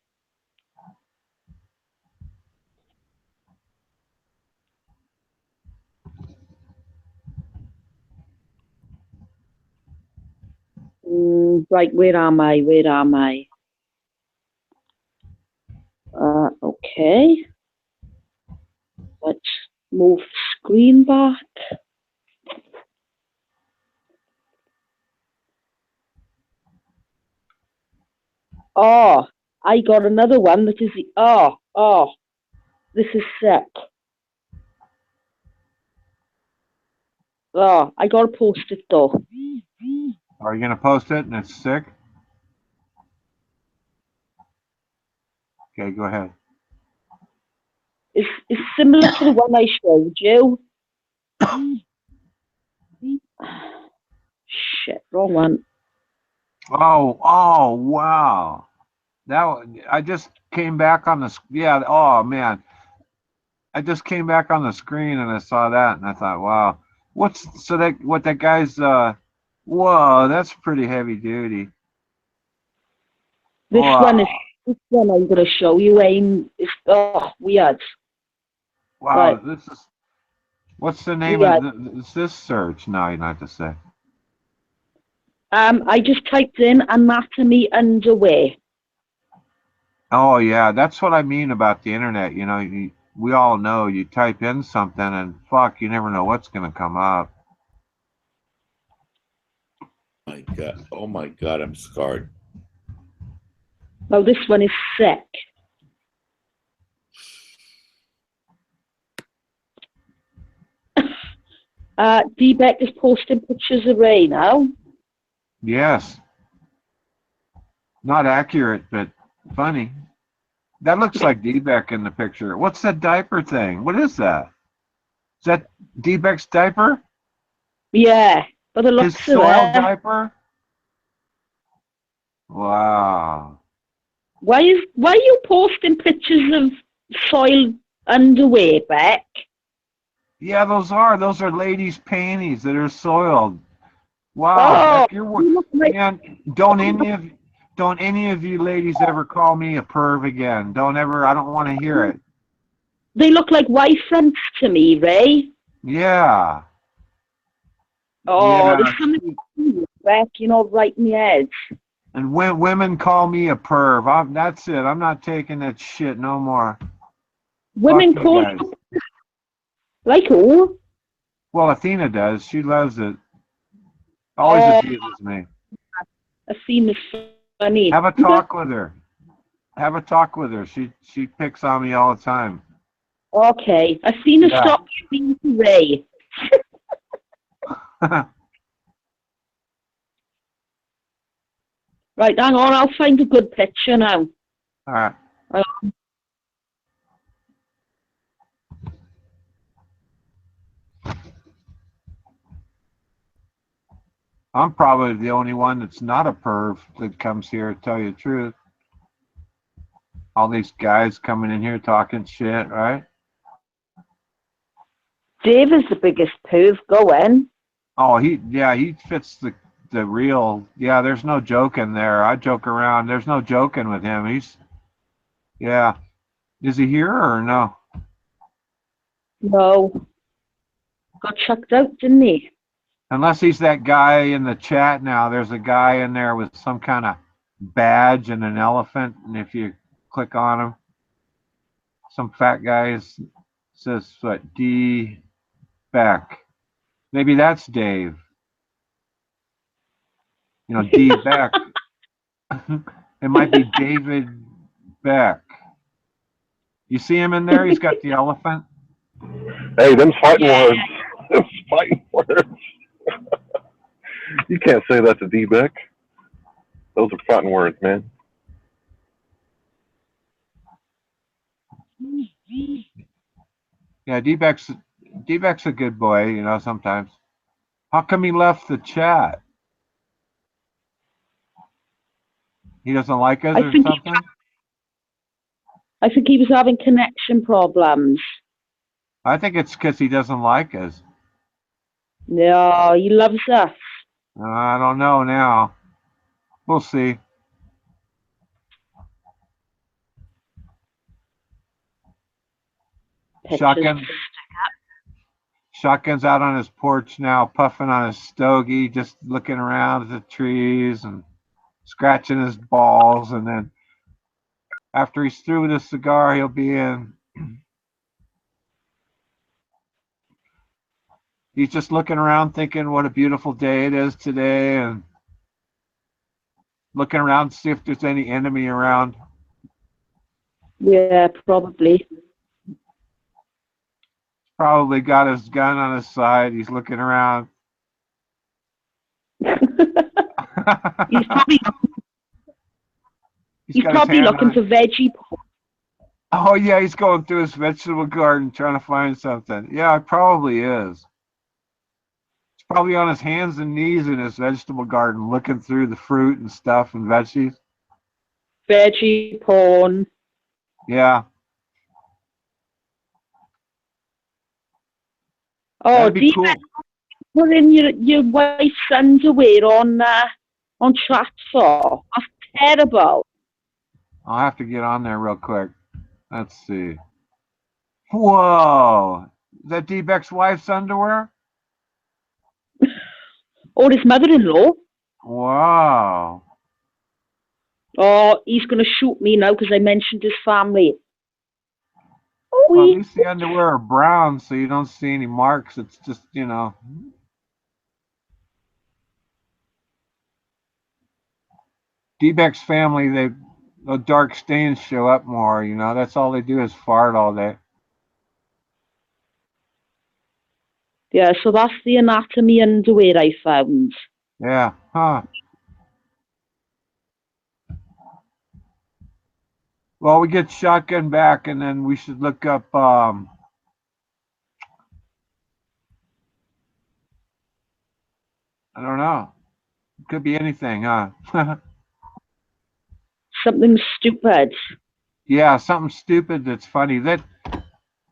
S3: Right, where am I? Where am I? Okay. Let's move the screen back. Oh, I got another one that is the this is sick. Oh, I gotta post it though.
S7: are you gonna post it and it's sick? Okay, go ahead.
S3: It's similar to the one I showed you. Shit, wrong one.
S7: Oh, wow. I just came back on yeah, oh man. I just came back on the screen and I saw that and I thought, wow. What that guy's whoa, that's pretty heavy duty.
S3: This
S7: Wow.
S3: this one I'm gonna show you, Aim. It's weird.
S7: Wow,
S3: Right.
S7: what's the name
S3: Weird.
S7: of this search? No, you don't have to say.
S3: I just typed in anatomy underwear.
S7: Oh yeah, that's what I mean about the internet. You know, we all know you type in something and fuck, you never know what's gonna come up.
S4: My God. Oh my God, I'm scarred.
S3: Now this one is sick. D-Beck is posting pictures of Ray now.
S7: Yes. Not accurate, but funny. That looks like D-Beck in the picture. What's that diaper thing? What is that? Is that D-Beck's diaper?
S3: Yeah, but the
S7: His
S3: looks of
S7: soiled
S3: it.
S7: diaper? Wow.
S3: Why are you posting pictures of soiled underwear, Beck?
S7: Yeah, those are ladies' panties that are soiled. Wow,
S3: Oh,
S7: Beck,
S3: you look like
S7: man. Don't any of you ladies ever call me a perv again. Don't ever. I don't want to hear it.
S3: they look like wife fronts to me, Ray.
S7: Yeah.
S3: Oh,
S7: Yeah.
S3: there's something Beck, you know, right in the head.
S7: And when women call me a perv, that's it. I'm not taking that shit no more.
S3: Women
S7: Fuck you
S3: call
S7: guys.
S3: like who?
S7: Well, Athena does. She loves it. Always abuses me.
S3: I've seen this funny.
S7: Have a talk with her. Have a talk with her. She picks on me all the time.
S3: Okay, I've seen her
S7: Yeah.
S3: stop being Ray. Right, hang on, I'll find a good picture now.
S7: All right. I'm probably the only one that's not a perv that comes here to tell you the truth. All these guys coming in here talking shit, right?
S3: Dave is the biggest perv going.
S7: Oh, he fits the the real. Yeah, there's no joking there. I joke around. There's no joking with him. Yeah. Is he here or no?
S3: No. Got chucked out, didn't he?
S7: Unless he's that guy in the chat now. There's a guy in there with some kind of badge and an elephant. And if you click on him, some fat guy says, what, D. Beck. Maybe that's Dave. You know, D. Beck. It might be David Beck. You see him in there? He's got the elephant.
S1: Hey, them's fighting words. Them's fighting words. You can't say that to D-Beck. Those are fighting words, man.
S7: Yeah, D-Beck's a good boy, you know, sometimes. How come he left the chat? He doesn't like us or something?
S3: I think he was having connection problems.
S7: I think it's because he doesn't like us.
S3: No, he loves us.
S7: I don't know now. We'll see. Shotgun's out on his porch now, puffing on his stogie, just looking around at the trees and scratching his balls. And then after he's through with his cigar, he'll be in. He's just looking around thinking what a beautiful day it is today and looking around to see if there's any enemy around.
S3: Yeah, probably.
S7: Probably got his gun on his side. He's looking around.
S3: He's probably looking for veggie.
S7: Oh, yeah, he's going through his vegetable garden trying to find something. Yeah, it probably is. He's probably on his hands and knees in his vegetable garden looking through the fruit and stuff and veggies.
S3: Veggie porn.
S7: Yeah.
S3: Oh,
S7: That'd be cool.
S3: Put in your wife's underwear on chat for. That's terrible.
S7: I'll have to get on there real quick. Let's see. Whoa. Is that D-Beck's wife's underwear?
S3: Or his mother-in-law.
S7: Wow.
S3: Oh, he's going to shoot me now because I mentioned his family. Oh,
S7: well, at least the underwear are brown, so you don't see any marks. It's just, you know. D-Beck's family, the dark stains show up more, you know. That's all they do is fart all day.
S3: Yeah, so that's the anatomy underwear I found.
S7: Yeah, huh. Well, we get Shotgun back, and then we should look up, I don't know. It could be anything, huh?
S3: Something stupid.
S7: Yeah, something stupid that's funny.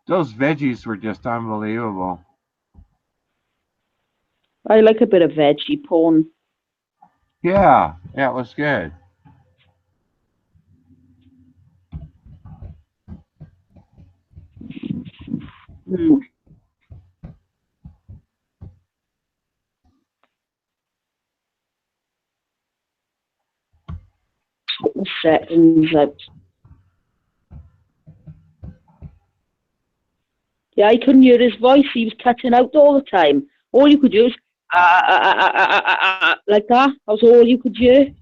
S7: Those veggies were just unbelievable.
S3: I like a bit of veggie porn.
S7: Yeah, it was good.
S3: Settings out. Yeah, I couldn't hear his voice. He was cutting out all the time. All you could do is like that. That was all you could hear.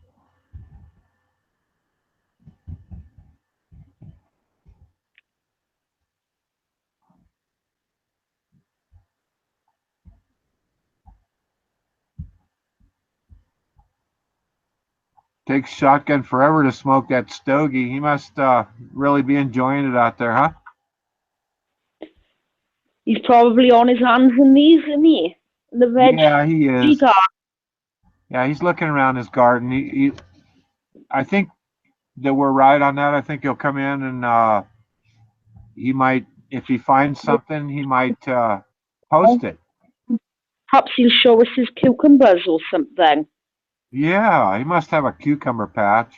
S7: Takes Shotgun forever to smoke that stogie. He must really be enjoying it out there, huh?
S3: He's probably on his hands and knees, isn't he? In the veg.
S7: Yeah, he is. Yeah, he's looking around his garden. I think that we're right on that. I think he'll come in and he might, if he finds something, he might post it.
S3: Perhaps he'll show us his cucumbers or something.
S7: Yeah, he must have a cucumber patch.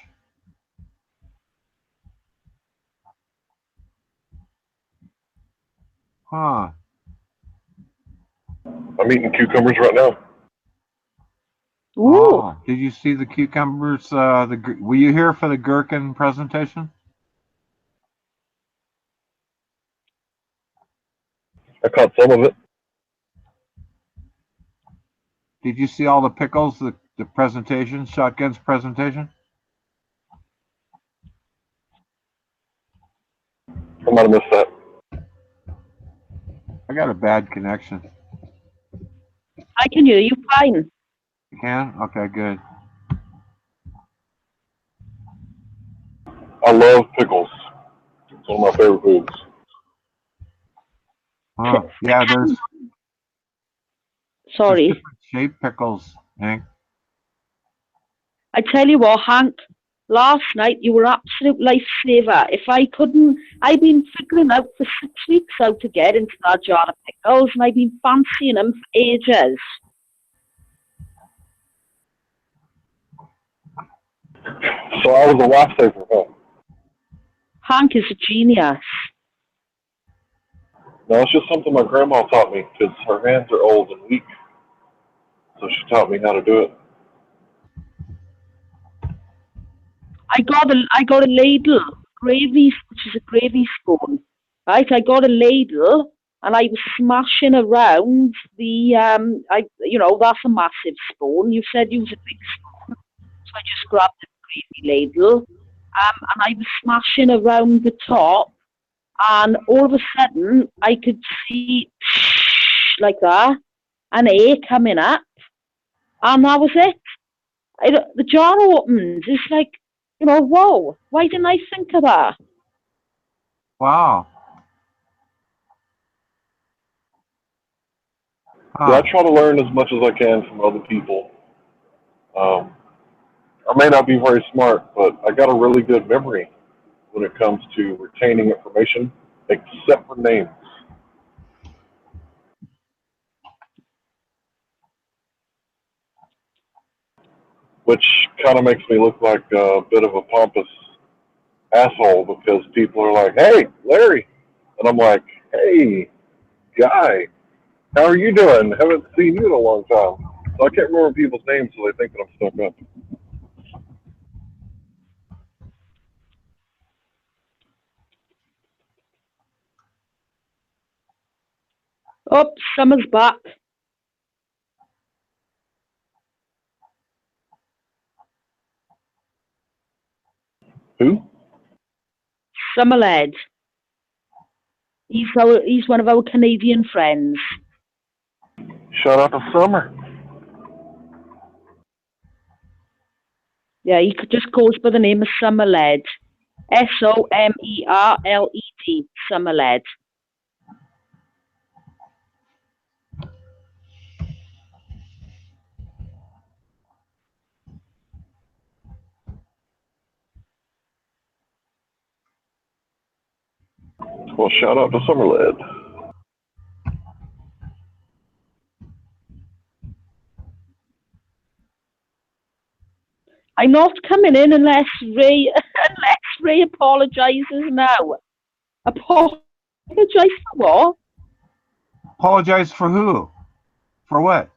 S7: Huh.
S1: I'm eating cucumbers right now.
S3: Ooh,
S7: Oh, did you see the cucumbers? Were you here for the gherkin presentation?
S1: I caught some of it.
S7: Did you see all the pickles? The presentation, Shotgun's presentation.
S1: I might have missed that.
S7: I got a bad connection.
S3: I can hear you fine.
S7: You can? Okay, good.
S1: I love pickles. It's one of my favorite foods.
S7: Huh. Yeah, there's
S3: Sorry.
S7: different shaped pickles, Hank.
S3: I tell you what, Hank, last night you were absolute lifesaver. If I couldn't, I've been figuring out for 6 weeks how to get into that jar of pickles, and I've been fancying them for ages.
S1: So I was a lifesaver, huh?
S3: Hank is a genius.
S1: No, it's just something my grandma taught me because her hands are old and weak. So she taught me how to do it.
S3: I got a ladle, gravy, which is a gravy spoon. Right, I got a ladle, and I was smashing around that's a massive spoon. You said use a big spoon, so I just grabbed the gravy ladle, and I was smashing around the top, and all of a sudden I could see like that, an A coming up, and that was it. The jar opened. It's like, whoa, why didn't I think of that?
S7: Wow.
S1: Yeah, I
S7: Huh.
S1: try to learn as much as I can from other people. I may not be very smart, but I got a really good memory when it comes to retaining information, except for names. Which kind of makes me look like a bit of a pompous asshole because people are like, "Hey, Larry," and I'm like, "Hey, Guy, how are you doing? Haven't seen you in a long time." So I can't remember people's names, so they think that I'm stuck up.
S3: Oh, summer's back.
S1: Who?
S3: Summerled. He's one of our Canadian friends.
S1: Shout out to Summer.
S3: Yeah, he just goes by the name of Summerled. Somerled. Summerled.
S1: Well, shout out to Summerled.
S3: I'm not coming in unless Ray apologizes now. Apologize for what?
S7: Apologize for who? For what?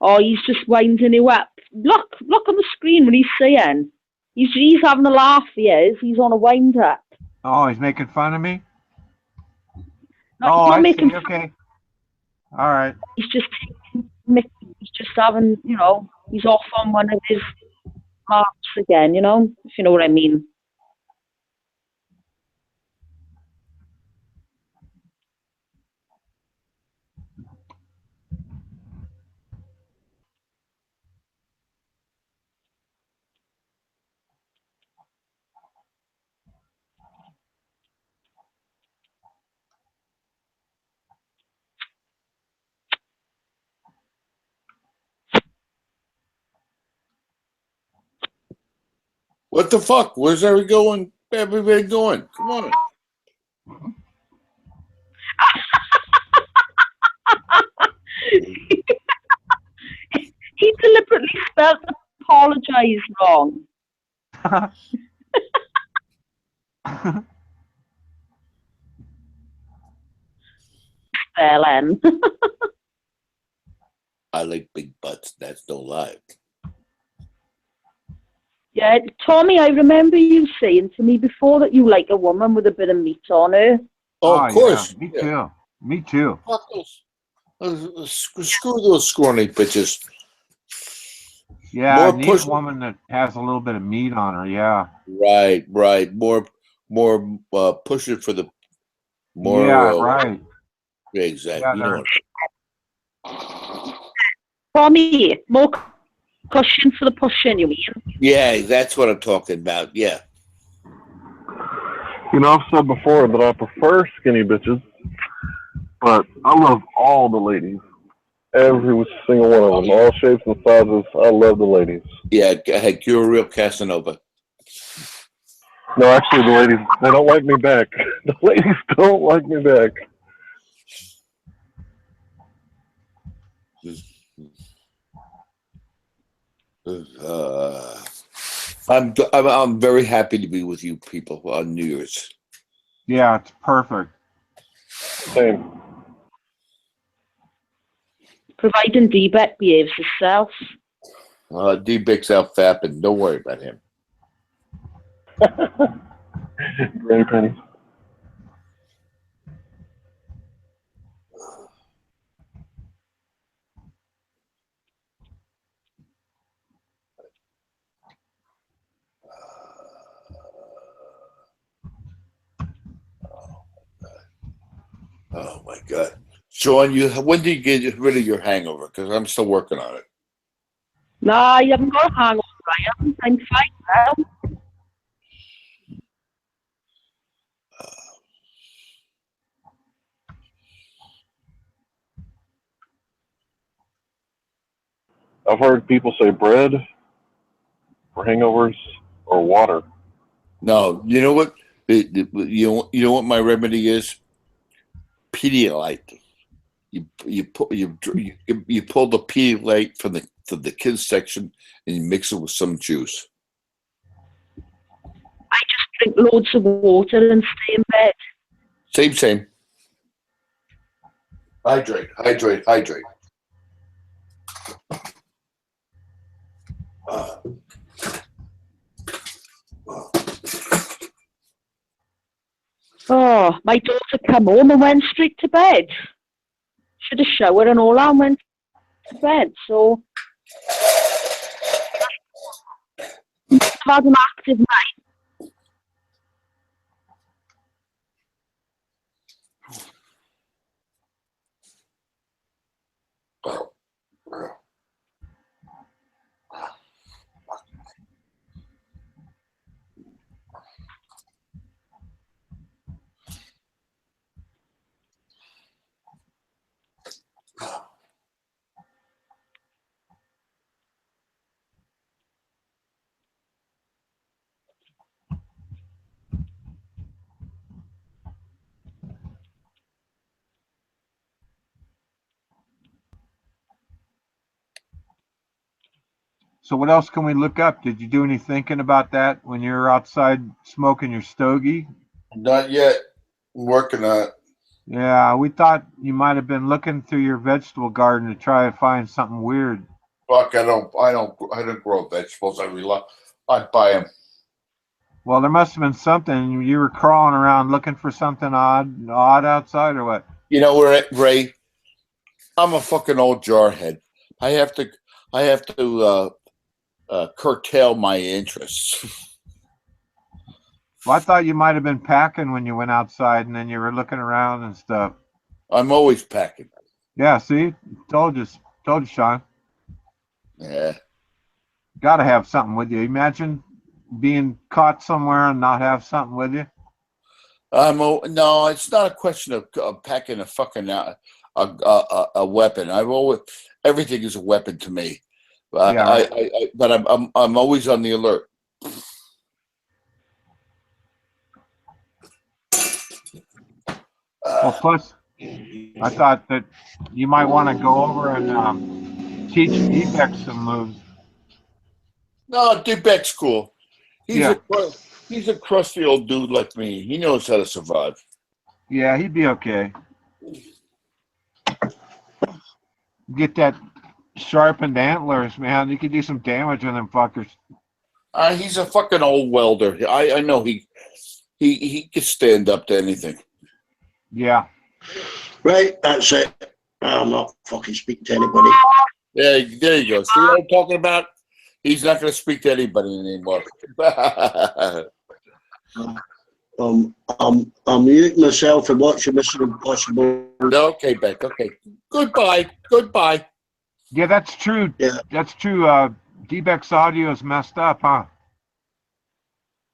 S3: Oh, he's just winding you up. Look on the screen when he's saying. He's having a laugh, he is. He's on a wind up.
S7: Oh, he's making fun of me?
S3: No,
S7: Oh,
S3: he's not
S7: I
S3: making
S7: see.
S3: fun.
S7: Okay. All right.
S3: He's just having, he's off on one of his laughs again, if you know what I mean.
S4: What the fuck? Where's everybody going? Come on.
S3: He deliberately spelled apologise wrong. Spelling.
S4: I like big butts. That's no lie.
S3: Yeah, Tommy, I remember you saying to me before that you like a woman with a bit of meat on her.
S4: Oh, of course.
S7: Yeah, me too. Me too.
S4: Fuck those. Screw those scrawny bitches.
S7: Yeah,
S4: More
S7: I need
S4: push.
S7: a woman that has a little bit of meat on her. Yeah.
S4: Right. More pushing for the more.
S7: Yeah, right.
S4: Yeah, exactly.
S7: Yeah,
S4: You know what?
S3: Tommy, more cushion for the pushing, you mean?
S4: Yeah, that's what I'm talking about. Yeah.
S1: You know, I've said before that I prefer skinny bitches, but I love all the ladies. Every single one of them, all shapes and sizes. I love the ladies.
S4: Yeah, heck, you're a real Casanova.
S1: No, actually, the ladies, they don't like me back. The ladies don't like me back.
S4: I'm very happy to be with you people on New Year's.
S7: Yeah, it's perfect.
S1: Same.
S3: Providing D-Bet behaves himself.
S4: D-Big's out fapping. Don't worry about him.
S1: Granny pennies.
S4: Oh my God, Sean, when do you get rid of your hangover? Because I'm still working on it.
S3: Nah, you haven't got a hangover, Ryan. I'm fine now.
S1: I've heard people say bread for hangovers or water.
S4: No, you know what? You know what my remedy is? Pedialyte. You pull you pull the Pedialyte from the kids section and you mix it with some juice.
S3: I just drink loads of water and stay in bed.
S4: Same. Hydrate.
S3: Oh, my daughter come home and went straight to bed. Should have showered and all and went to bed. So I've had an active night.
S7: So what else can we look up? Did you do any thinking about that when you were outside smoking your stogie?
S4: Not yet. I'm working on it.
S7: Yeah, we thought you might have been looking through your vegetable garden to try to find something weird.
S4: Fuck, I don't grow vegetables. I buy them.
S7: Well, there must have been something. You were crawling around looking for something odd outside, or what?
S4: You know, Ray, I'm a fucking old jarhead. I have to curtail my interests.
S7: Well, I thought you might have been packing when you went outside, and then you were looking around and stuff.
S4: I'm always packing.
S7: Yeah, see, told you, Sean.
S4: Yeah.
S7: Got to have something with you. Imagine being caught somewhere and not have something with you.
S4: No, it's not a question of packing a fucking a weapon. Everything is a weapon to me.
S7: Yeah.
S4: But I'm always on the alert.
S7: Well, plus, I thought that you might want to go over and teach Ebek some moves.
S4: No, D-Beck's cool.
S7: Yeah.
S4: He's a crusty old dude like me. He knows how to survive.
S7: Yeah, he'd be okay. Get that sharpened antlers, man. You could do some damage on them fuckers.
S4: He's a fucking old welder. I know he can stand up to anything.
S7: Yeah.
S2: Right, that's it. I'm not fucking speaking to anybody.
S4: Yeah, there you go. See what I'm talking about? He's not going to speak to anybody anymore.
S2: I'm muting myself and watching Mission Impossible.
S4: Okay, Beck. Okay. Goodbye.
S7: Yeah, that's true.
S2: Yeah.
S7: That's true. D-Beck's audio is messed up, huh?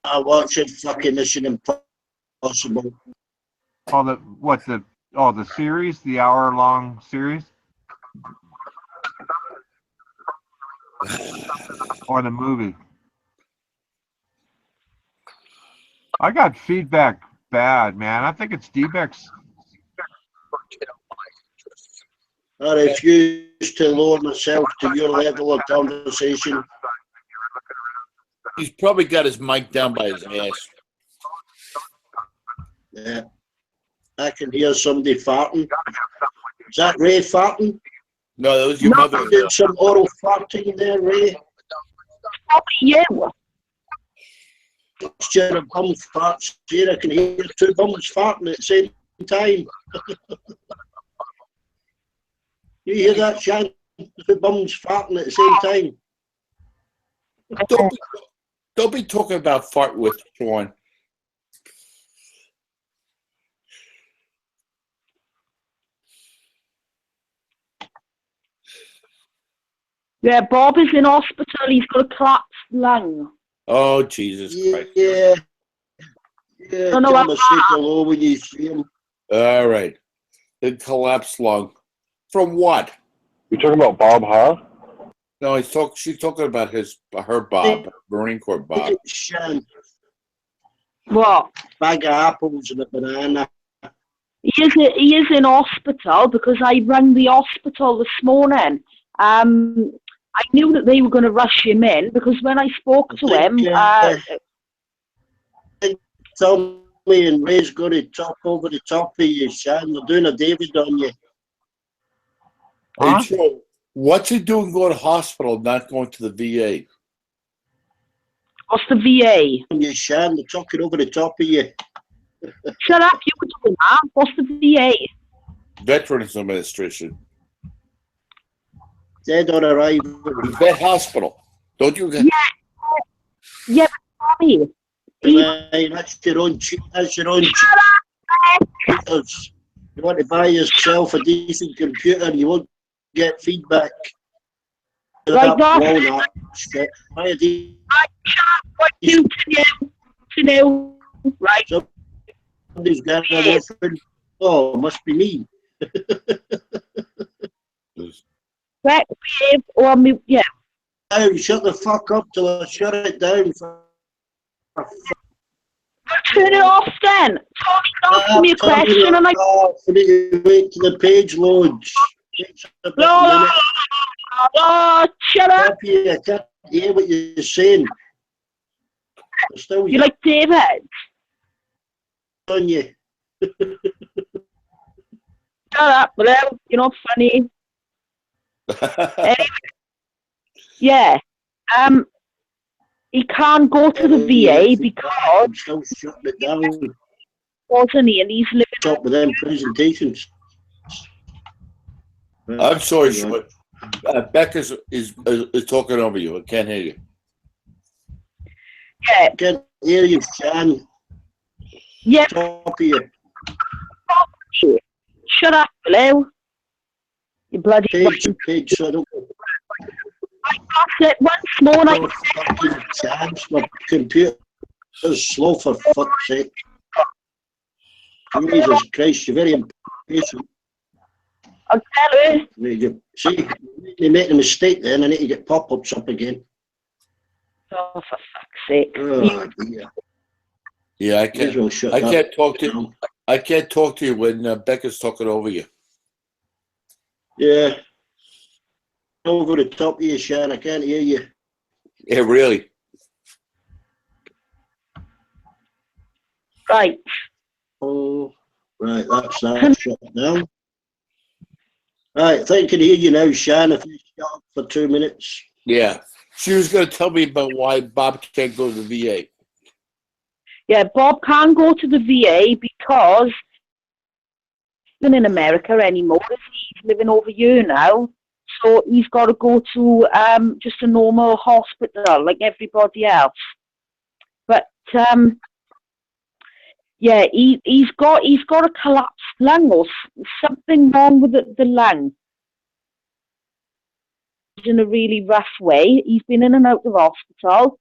S2: I'm watching fucking Mission Impossible.
S7: The series, the hour-long series? Or the movie? I got feedback bad, man. I think it's D-Beck's.
S2: I refuse to lower myself to your level of conversation.
S4: He's probably got his mic down by his ass.
S2: Yeah. I can hear somebody farting. Is that Ray farting?
S4: No, that was your mother.
S2: You did some oral farting there, Ray.
S3: You.
S2: It's your bum farts here. I can hear two bums farting at the same time. You hear that, Shan? Two bums farting at the same time.
S4: Don't be talking about fart with Sean.
S3: Yeah, Bob is in hospital. He's got a collapsed lung.
S4: Oh, Jesus Christ.
S2: Yeah. Yeah,
S3: Don't know
S2: tell him
S3: what-
S2: to say hello when you see him.
S4: All right. The collapsed lung. From what?
S1: You talking about Bob Howe?
S4: No, she's talking about her Bob, Marine Corps Bob.
S2: Shan,
S3: What?
S2: bag of apples and a banana.
S3: He is in hospital because I rang the hospital this morning. I knew that they were going to rush him in because when I spoke to him,
S2: Tommy and Ray's going to top over the top of you, Shan. They're doing a David on you.
S7: Huh?
S4: Hey, Joe, what's he doing going to hospital, not going to the VA?
S3: what's the VA?
S2: You, Shan, they're talking over the top of you.
S3: Shut up, you were doing that. What's the VA?
S4: Veterans Administration.
S2: Dead on arrival.
S4: The vet hospital. Don't you?
S3: Yeah, but Tommy,
S2: Right, that's your own cheat. That's your own cheaters. You want to buy yourself a decent computer and you won't get feedback.
S3: Right,
S2: That
S3: that's-
S2: walnut shit. Buy a decent
S3: what you to know, right?
S2: somebody's got an orphan. Oh, it must be me.
S3: Right, or me, yeah.
S2: Now shut the fuck up till I shut it down.
S3: Turn it off then. Tommy, ask me a question and I.
S2: I need to wait till the page loads.
S3: No, shut up.
S2: I can't hear what you're saying. I'm still
S3: You like David?
S2: on you.
S3: Shut up, bro. You're not funny. Anyway, yeah. He can't go to the VA because
S2: I'm still shutting it down.
S3: wasn't he? And he's living.
S2: Stop with them presentations.
S4: I'm sorry, Sean. Beck is talking over you. I can't hear you.
S3: Yeah,
S2: I can't hear you, Shan.
S3: yeah.
S2: Top of you.
S3: Shut up, Blue. You bloody.
S2: Page, so I don't
S3: I got it once more.
S2: have a fucking chance. My computer's slow, for fuck's sake. Jesus Christ, you're very impatient.
S3: I'll tell you.
S2: See, you make a mistake then. I need to get pop-ups up again.
S3: Oh, for fuck's sake.
S2: Oh, dear.
S4: Yeah, I
S2: May as
S4: can't.
S2: well shut
S4: I
S2: that
S4: can't talk to.
S2: down.
S4: I can't talk to you when Becca's talking over you.
S2: Yeah. Over the top of you, Shan. I can't hear you.
S4: Yeah, really.
S3: Right.
S2: Oh, right, that's that shut down. Right, I think I can hear you now, Shan, if you shut up for 2 minutes.
S4: Yeah. She was going to tell me about why Bob can't go to the VA.
S3: Yeah, Bob can't go to the VA because he's not in America anymore. He's living over here now. So he's got to go to just a normal hospital like everybody else. But yeah, he's got a collapsed lung or something wrong with the lung. He's in a really rough way. He's been in and out of hospital.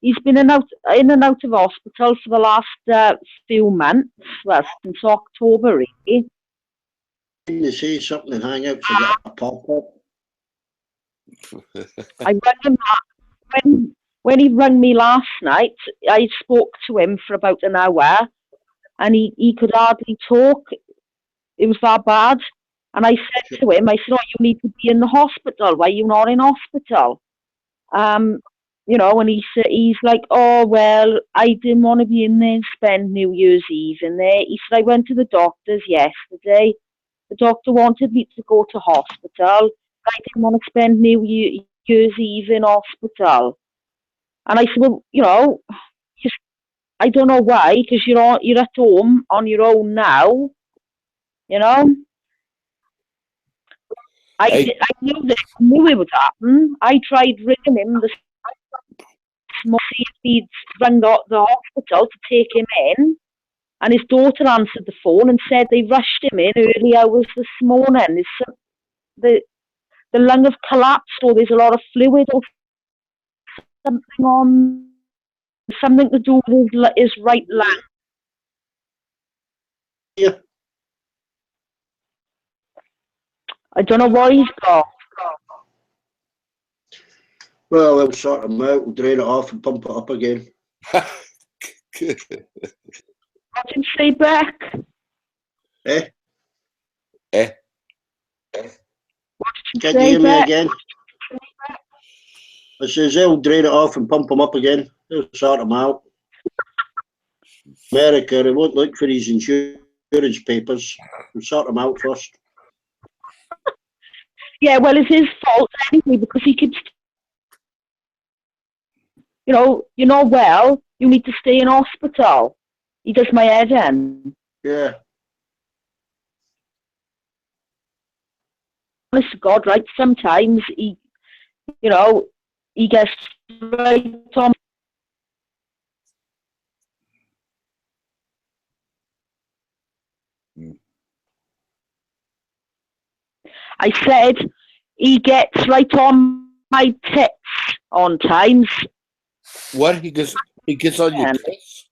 S3: He's been in and out of hospital for the last few months, well, since October, really.
S2: Can you say something and hang out to get a pop-up?
S3: I rang him when he rang me last night. I spoke to him for about an hour, and he could hardly talk. It was that bad. And I said to him, I said, "Oh, you need to be in the hospital. Why are you not in hospital?" You know, and he's like, "Oh, well, I didn't want to be in there and spend New Year's Eve in there." He said, "I went to the doctor's yesterday. The doctor wanted me to go to hospital. I didn't want to spend New Year's Eve in hospital." And I said, "Well, you know, I don't know why, because you're at home on your own now, you know." I knew it would happen. I tried ringing him this morning to see if he'd rang the hospital to take him in, and his daughter answered the phone and said they rushed him in early hours this morning. The lung have collapsed, or there's a lot of fluid or something to do with his right lung.
S2: Yeah.
S3: I don't know what he's got.
S2: Well, we'll sort them out, we'll drain it off and pump it up again.
S3: What did you say, Beck?
S2: Eh?
S3: What did you
S2: Can you
S3: say,
S2: hear me
S3: Beck?
S2: again? I says they'll drain it off and pump them up again. They'll sort them out. America, they won't look for his insurance papers. We'll sort them out first.
S3: Yeah, well, it's his fault anyway, because he keeps, you know, you're not well, you need to stay in hospital. He does my head in.
S2: Yeah.
S3: Honest to God, right, sometimes he, you know, he gets right on. I said he gets right on my tits on times.
S4: What? He gets on your tits?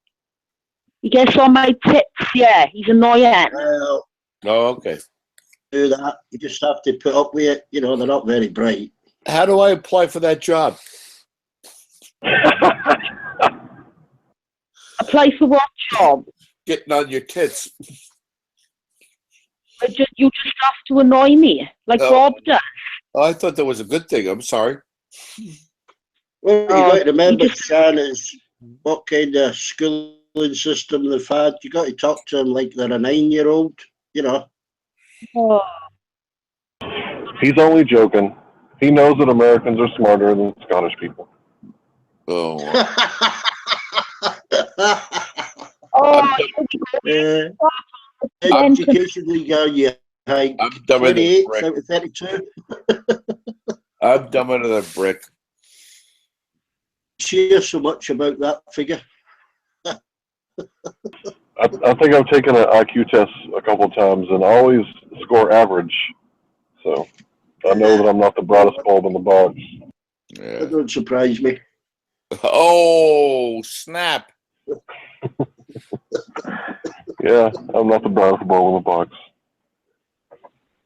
S3: He gets on my tits, yeah. He's annoying.
S2: Well,
S4: Oh, okay.
S2: do that. You just have to put up with it. You know, they're not very bright.
S4: How do I apply for that job?
S3: Apply for what job?
S4: Getting on your tits.
S3: You just have to annoy me, like Bob does.
S4: Oh, I thought that was a good thing. I'm sorry.
S2: Well, you got to remember,
S3: you just-
S2: Shan, is what kind of schooling system they've had. You got to talk to them like they're a 9-year-old, you know.
S3: Oh,
S1: He's only joking. He knows that Americans are smarter than Scottish people.
S4: Oh,
S3: oh,
S2: educationally, you hike
S4: I'm dumber than
S2: 28
S4: brick.
S2: out of 32.
S4: I'm dumber than a brick.
S2: Share so much about that figure.
S1: I think I've taken an IQ test a couple of times and I always score average. So I know that I'm not the brightest bulb in the box.
S4: Yeah.
S2: That don't surprise me.
S4: Oh, snap.
S2: Yeah,
S1: I'm not the brightest bulb in the box.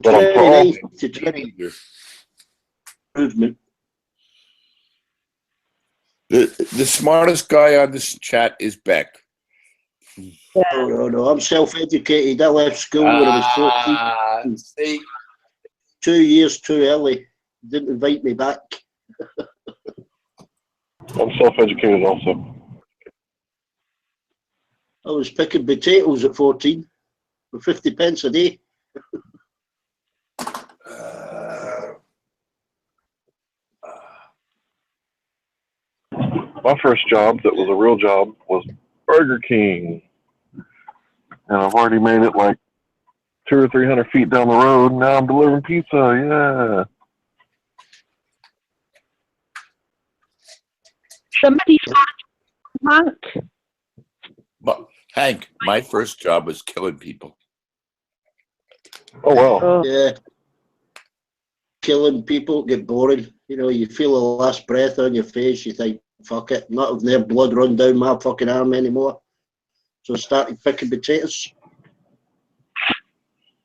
S1: But I'm
S2: 29
S1: tall.
S2: to 20 improvement.
S4: The smartest guy on this chat is Beck.
S2: No, I'm self-educated. I left school when I was 14.
S4: See,
S2: 2 years too early. Didn't invite me back.
S1: I'm self-educated also.
S2: I was picking potatoes at 14 for 50 pence a day.
S1: My first job that was a real job was Burger King. And I've already made it like 200 or 300 feet down the road. Now I'm delivering pizza. Yeah.
S3: Somebody's got Hank.
S4: But Hank, my first job was killing people.
S1: Oh, wow.
S3: Oh,
S2: Yeah. Killing people, get boring. You know, you feel the last breath on your face, you think, fuck it, not having their blood run down my fucking arm anymore. So I started picking potatoes.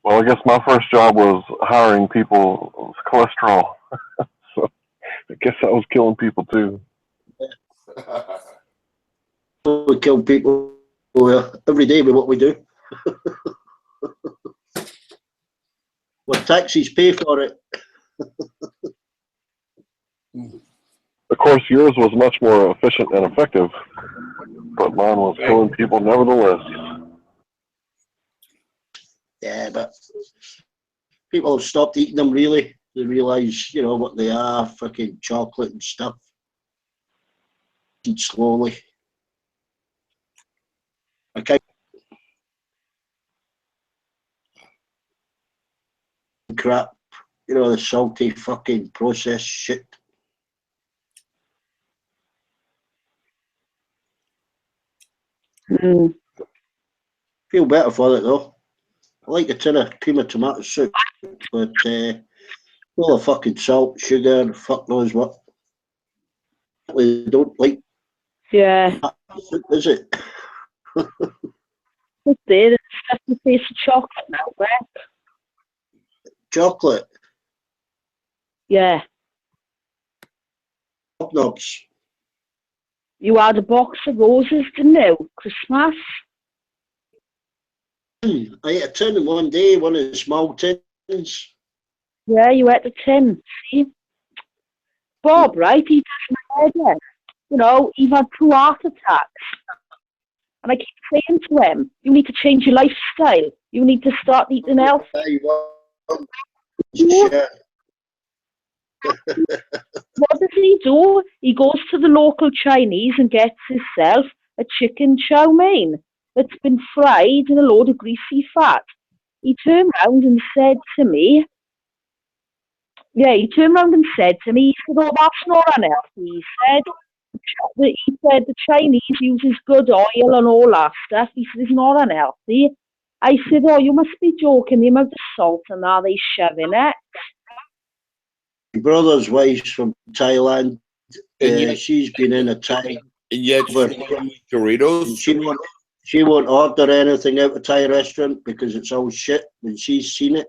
S1: Well, I guess my first job was hiring people with cholesterol. So I guess I was killing people too.
S2: We kill people every day with what we do. Well, taxis pay for it.
S1: Of course, yours was much more efficient and effective, but mine was killing people nevertheless.
S2: Yeah, but people have stopped eating them really. They realise, you know, what they are, fucking chocolate and stuff. Eat slowly. Okay. Crap. You know, the salty fucking processed shit. Feel better for it though. I like a tin of cream of tomato soup, but full of fucking salt, sugar, and fuck knows what. We don't like
S3: yeah.
S2: soup, is it?
S3: It's there. It's just a piece of chocolate now, right?
S2: Chocolate,
S3: Yeah.
S2: knobs.
S3: You had a box of roses, didn't you? Christmas.
S2: I ate a tin in one day, one of the small tins.
S3: Yeah, you had a tin. See? Bob, right? He doesn't know. You know, he's had 2 heart attacks. And I keep saying to him, you need to change your lifestyle. You need to start eating healthy.
S2: Shit.
S3: What does he do? He goes to the local Chinese and gets himself a chicken chow mein that's been fried in a load of greasy fat. He turned round and said to me, he said, oh, that's not unhealthy. He said the Chinese uses good oil and all that stuff. He said it's not unhealthy. I said, oh, you must be joking. The amount of salt and are they shoving it?
S2: My brother's wife's from Thailand.
S4: And yet,
S2: She's been in a Thai.
S4: and yet she
S2: But-
S4: wanted Doritos.
S2: She won't order anything out of a Thai restaurant because it's all shit when she's seen it.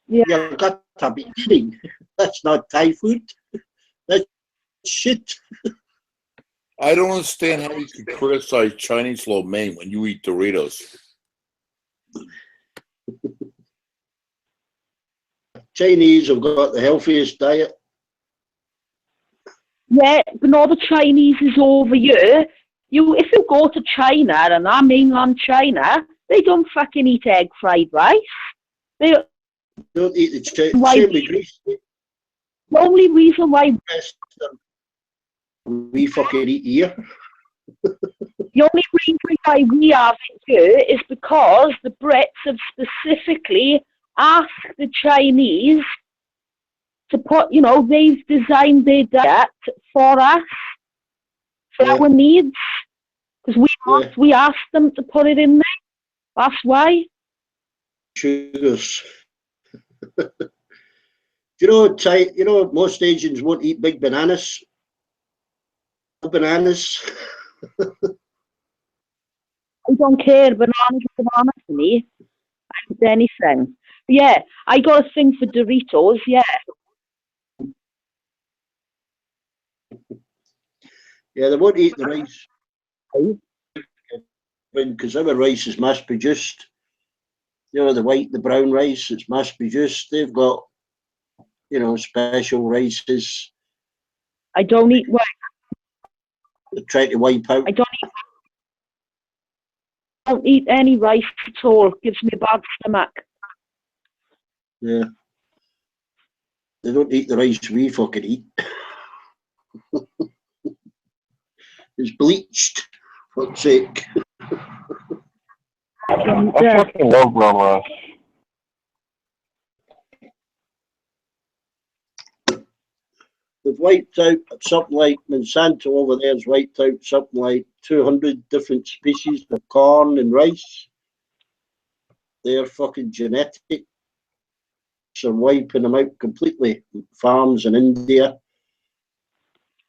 S3: Yeah.
S2: You've got to be kidding. That's not Thai food. That's shit.
S4: I don't understand how you could criticize Chinese lo mein when you eat Doritos.
S2: Chinese have got the healthiest diet.
S3: Yeah, but all the Chinese is over here. If you go to China, and I'm mainland China, they don't fucking eat egg fried rice. They,
S2: Don't eat the
S3: Why-
S2: same with Greece.
S3: the only reason why
S2: We fucking eat here.
S3: the only reason why we have it here is because the Brits have specifically asked the Chinese to put, you know, they've designed their diet for us, for
S2: Yeah.
S3: our needs, because
S2: Yeah.
S3: we asked them to put it in there. That's why.
S2: Sugars. You know, most Asians won't eat big bananas. Bananas.
S3: I don't care. Bananas are bananas to me. I eat anything. Yeah, I got a thing for Doritos. Yeah,
S2: Yeah, they won't eat the rice. Because our rice is mass produced. You know, the brown rice, it's mass produced. They've got, you know, special rices.
S3: I don't eat rice.
S2: They're trying to wipe out.
S3: I don't eat any rice at all. It gives me a bad stomach.
S2: Yeah. They don't eat the rice we fucking eat. It's bleached. For fuck's sake.
S3: And,
S1: I fucking love brown rice.
S2: They've wiped out something like Monsanto over there has wiped out something like 200 different species of corn and rice. They're fucking genetics are wiping them out completely. Farms in India,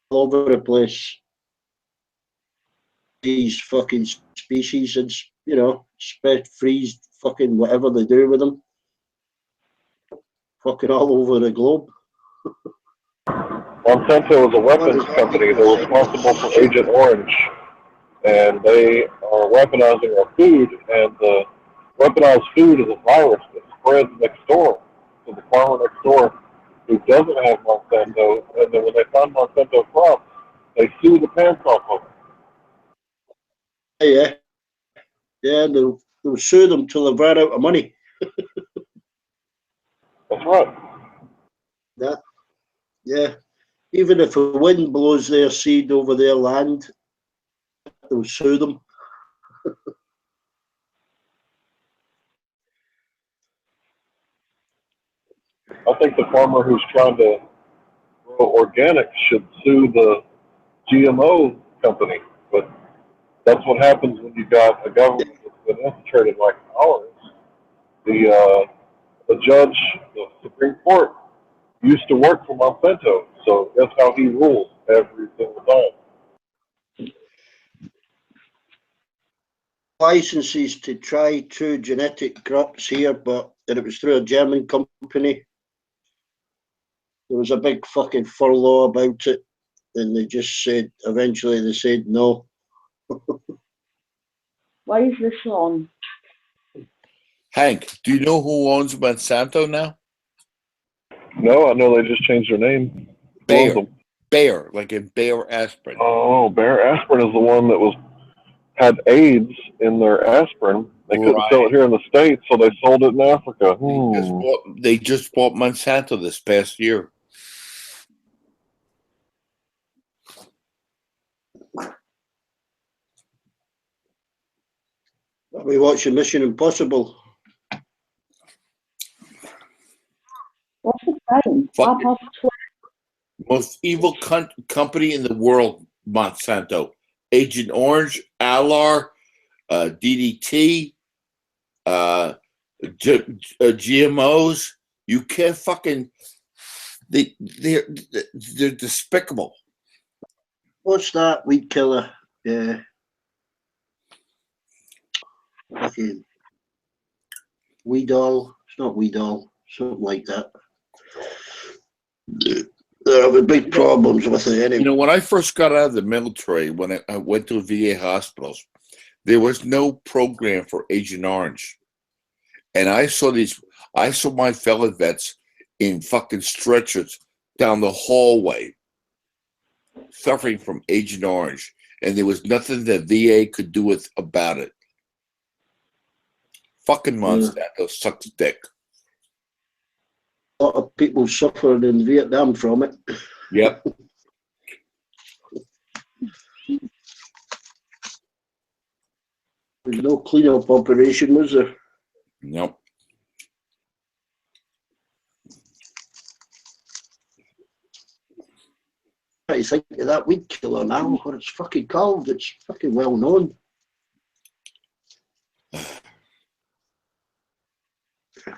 S2: all over the place. These fucking species and, you know, freeze fucking whatever they do with them. Fucking all over the globe.
S1: Monsanto is a weapons company. They're responsible for Agent Orange, and they are weaponizing our food. And the weaponized food is a virus that spreads next door to the farmer next door who doesn't have Monsanto. And then when they find Monsanto crops, they sue the pants off of them.
S2: Yeah, they'll sue them till they've run out of money.
S1: That's right.
S2: Yeah. Even if a wind blows their seed over their land, they'll sue them.
S1: I think the farmer who's trying to grow organic should sue the GMO company, but that's what happens when you got a government that's been infiltrated like ours. The judge, the Supreme Court, used to work for Monsanto, so that's how he rules every single time.
S2: Licenses to try 2 genetic crops here, but it was through a German company. There was a big fucking furlough about it, and they just said, eventually they said no.
S3: why is this on?
S4: Hank, do you know who owns Monsanto now?
S1: No, I know they just changed their name.
S4: Bayer. Bayer, like in Bayer aspirin.
S1: Oh, Bayer aspirin is the one that had AIDS in their aspirin. They couldn't sell it here in the States, so they sold it in Africa.
S4: They just bought Monsanto this past year.
S2: Are we watching Mission Impossible?
S3: What's the time?
S4: Fucking most evil company in the world, Monsanto. Agent Orange, Alar, DDT, GMOs. You can't fucking. They're despicable.
S2: What's that? Weed killer. Yeah. Okay. Weedall. It's not Weedall. Something like that. They're having big problems with it anyway.
S4: You know, when I first got out of the military, when I went to VA hospitals, there was no program for Agent Orange. And I saw my fellow vets in fucking stretchers down the hallway suffering from Agent Orange. And there was nothing that VA could do about it. Fucking Monsanto sucks dick.
S2: A lot of people suffered in Vietnam from it.
S4: Yep.
S2: There's no cleanup operation, was there?
S4: Nope.
S2: I think of that weed killer now, what it's fucking called. It's fucking well known.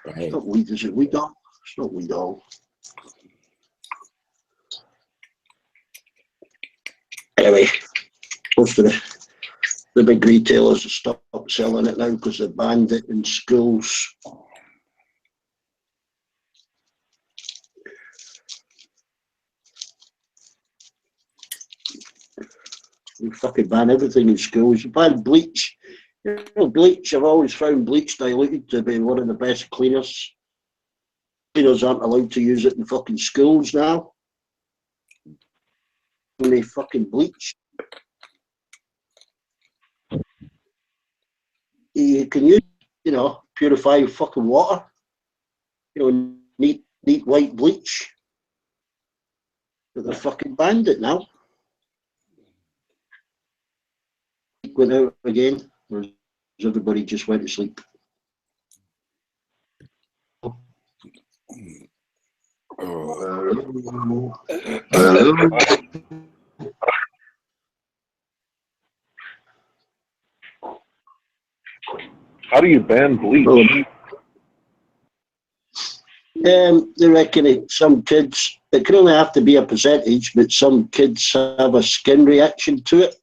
S4: Right.
S2: It's not weed, is it? Weedall? It's not Weedall. Anyway, most of the big retailers have stopped selling it now because they banned it in schools. We fucking ban everything in schools. You ban bleach. You know, bleach, I've always found bleach diluted to be one of the best cleaners. Cleaners aren't allowed to use it in fucking schools now. they fucking bleach. You can use, purify fucking water. Neat white bleach. But they're fucking banned it now. Went out again, or everybody just went to sleep?
S1: How do you ban bleach?
S2: They reckon some kids, it can only have to be a percentage, but some kids have a skin reaction to it.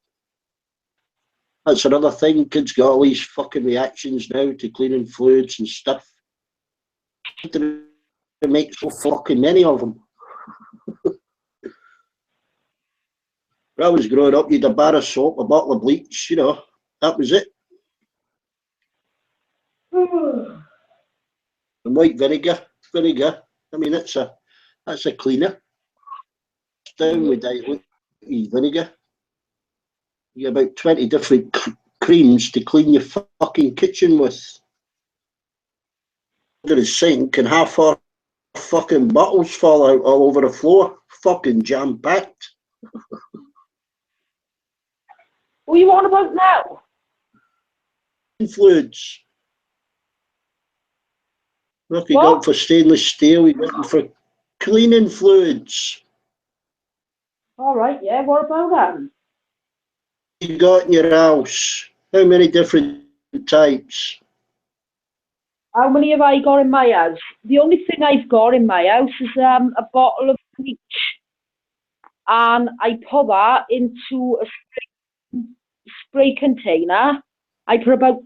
S2: That's another thing. Kids got all these fucking reactions now to cleaning fluids and stuff. They make so fucking many of them. When I was growing up, you'd a bar of soap, a bottle of bleach, that was it. And white vinegar, I mean, that's a cleaner. Down with dilute vinegar. You get about 20 different creams to clean your fucking kitchen with. Under the sink, and half our fucking bottles fall out all over the floor. Fucking jam-packed.
S3: What are you on about now?
S2: Fluids. Look, you got them for stainless steel, you got them for cleaning fluids.
S3: All right, yeah, what about that?
S2: You got in your house? How many different types?
S3: How many have I got in my house? The only thing I've got in my house is a bottle of bleach. And I put that into a spray container. I put about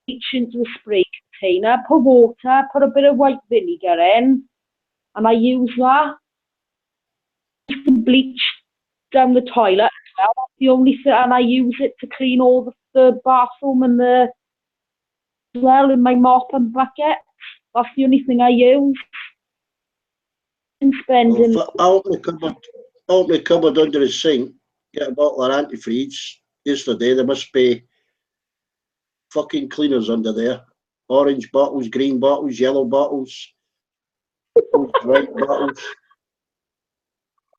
S3: bleach into a spray container, put water, put a bit of white vinegar in, and I use that. Bleach down the toilet as well. That's the only thing, and I use it to clean all the bathroom and the well in my mop and bucket. That's the only thing I use. And spending.
S2: Out in the cupboard under the sink, get a bottle of antifreeze. Yesterday there must be fucking cleaners under there. Orange bottles, green bottles, yellow bottles, white bottles.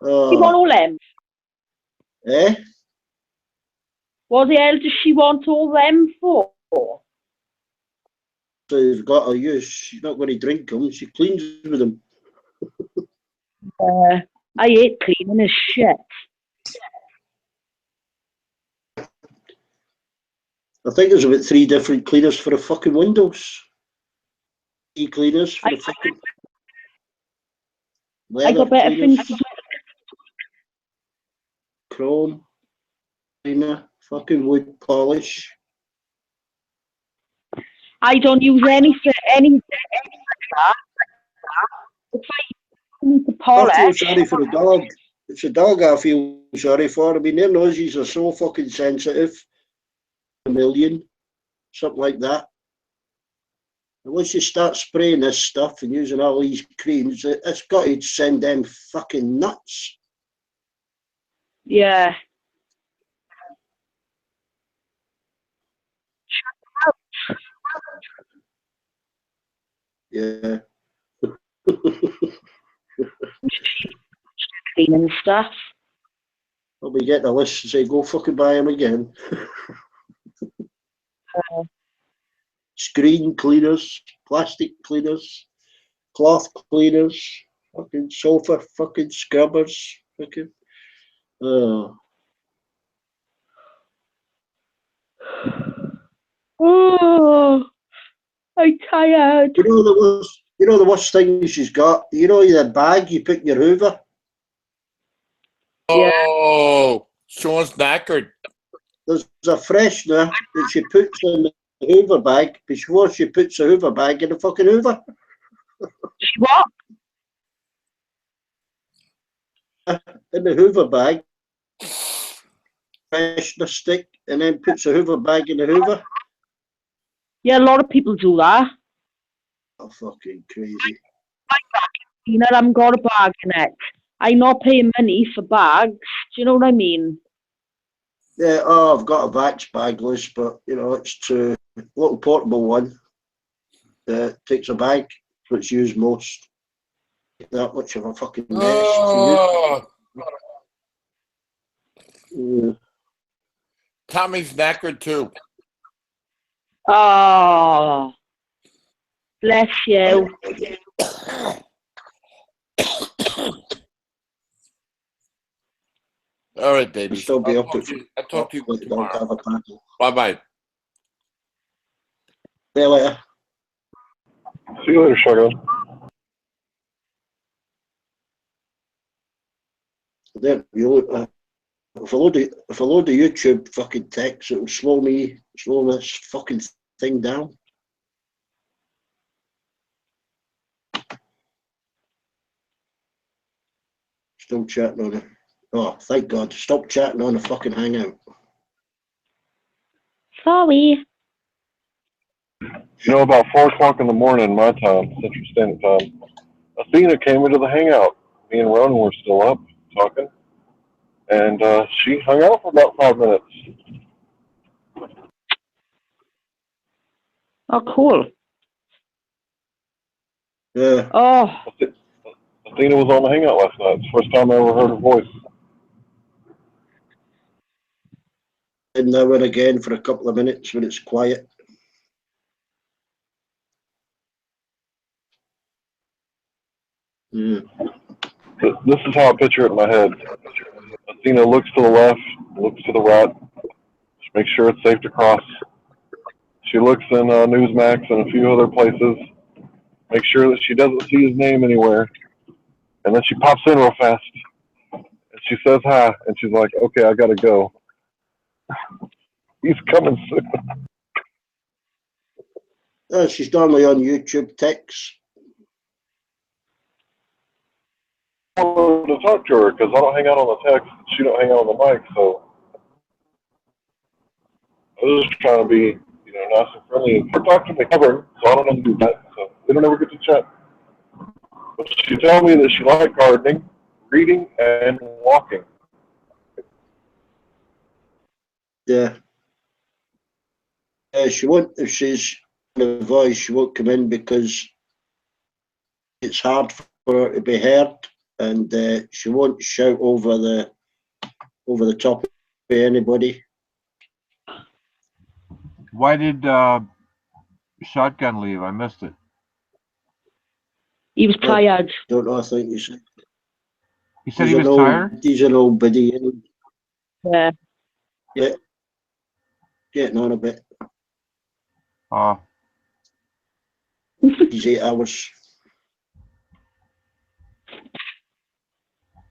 S3: You want all them?
S2: Eh?
S3: What the hell does she want all them for?
S2: So you've got to use. She's not going to drink them. She cleans with them.
S3: I hate cleaning as shit.
S2: I think there's about 3 different cleaners for the fucking windows. 3 cleaners for the fucking leather.
S3: I got better
S2: cleaners.
S3: things to do.
S2: Chrome cleaner, fucking wood polish.
S3: I don't use anything like that. If I need to polish.
S2: I feel sorry for the dog. It's a dog I feel sorry for. I mean, their noses are so fucking sensitive. A million, something like that. And once you start spraying this stuff and using all these creams, it's got to send them fucking nuts.
S3: Yeah.
S2: Yeah.
S3: Cleaning stuff.
S2: Well, we get the list and say, go fucking buy them again. Screen cleaners, plastic cleaners, cloth cleaners, fucking sofa fucking scrubbers, fucking.
S3: Oh, I'm tired.
S2: You know the worst thing she's got? You know the bag you put in your Hoover?
S4: Oh, Sean's knackered.
S2: There's a freshener that she puts in the Hoover bag before she puts the Hoover bag in the fucking Hoover.
S3: She what?
S2: In the Hoover bag, freshener stick, and then puts the Hoover bag in the Hoover.
S3: Yeah, a lot of people do that.
S2: Oh, fucking crazy.
S3: You know, I'm got a bag in it. I'm not paying money for bags. Do you know what I mean?
S2: Yeah, oh, I've got a Vax bag list, but you know, it's a little portable one that takes a bag, so it's used most. That much of a fucking mess to use.
S4: Tommy's knackered too.
S3: Oh, bless you.
S4: All right, baby.
S2: I'll still be
S4: I'll
S2: up
S4: talk
S2: at
S4: to you, I'll talk to you tomorrow.
S2: have a paddle.
S4: Bye-bye.
S2: See you later.
S1: See you later, Shotgun.
S2: There, you look. If I load the YouTube fucking text, it'll slow this fucking thing down. Still chatting on it. Oh, thank God. Stop chatting on a fucking hangout.
S3: Sorry.
S1: You know, about 4 o'clock in the morning, my time, Central Standard Time, Athena came into the hangout. Me and Ronan were still up talking, and she hung out for about 5 minutes.
S3: Oh, cool.
S2: Yeah.
S3: Oh,
S1: Athena was on the hangout last night. It's the first time I ever heard her voice.
S2: And now and again for a couple of minutes when it's quiet. Yeah.
S1: This is how I picture it in my head. Athena looks to the left, looks to the right, just make sure it's safe to cross. She looks in Newsmax and a few other places, make sure that she doesn't see his name anywhere, and then she pops in real fast. And she says hi, and she's like, okay, I gotta go. He's coming soon.
S2: She's normally on YouTube text.
S1: I wanted to talk to her because I don't hang out on the text, she don't hang out on the mic, so I was just trying to be, nice and friendly. And her talk to me covered, so I don't know how to do that. So we don't ever get to chat. But she told me that she liked gardening, reading, and walking.
S2: Yeah. She won't, if she's in a voice, she won't come in because it's hard for her to be heard, and she won't shout over the top of anybody.
S7: Why did Shotgun leave? I missed it.
S3: he was tired.
S2: Don't know, I think you said.
S7: He said he was tired?
S2: He's an old biddy.
S3: Yeah.
S2: Yeah. Getting on a bit.
S7: Oh.
S2: He's 8 hours.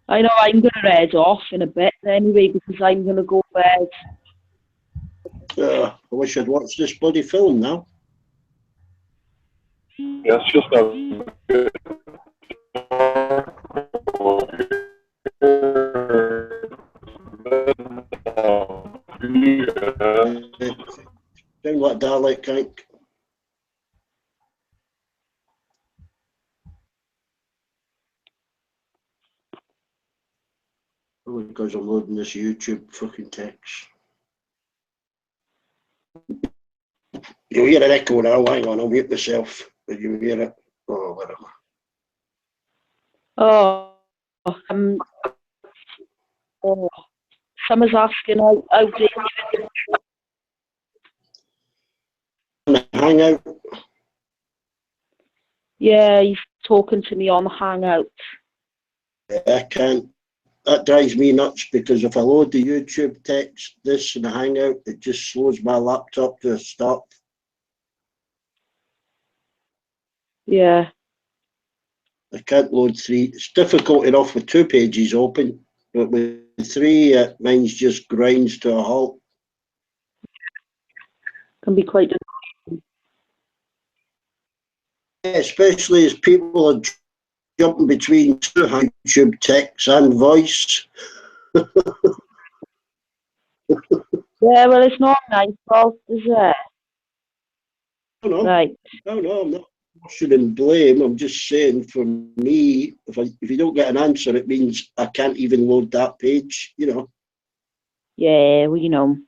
S3: I know I'm going to head off in a bit anyway because I'm going to go to bed.
S2: I wish I'd watched this bloody film now.
S1: Yeah, it's just not good.
S2: Sound like Dalek, Hank. Probably because I'm loading this YouTube fucking text. You'll hear an echo now. Hang on, I'll mute myself. But you hear it. Oh, whatever.
S3: Oh, someone's asking how David.
S2: Hangout.
S3: Yeah, he's talking to me on Hangout.
S2: I can't. That drives me nuts because if I load the YouTube text, this and the Hangout, it just slows my laptop to a stop.
S3: Yeah.
S2: I can't load 3. It's difficult enough with 2 pages open, but with 3, mine's just grinds to a halt.
S3: Can be quite.
S2: Yeah, especially as people are jumping between 2 YouTube texts and voice.
S3: Yeah, well, it's not my fault, is it?
S2: No,
S3: Right.
S2: no, I'm not. shouldn't blame. I'm just saying, for me, if you don't get an answer, it means I can't even load that page. You know,
S3: Yeah, well, you know.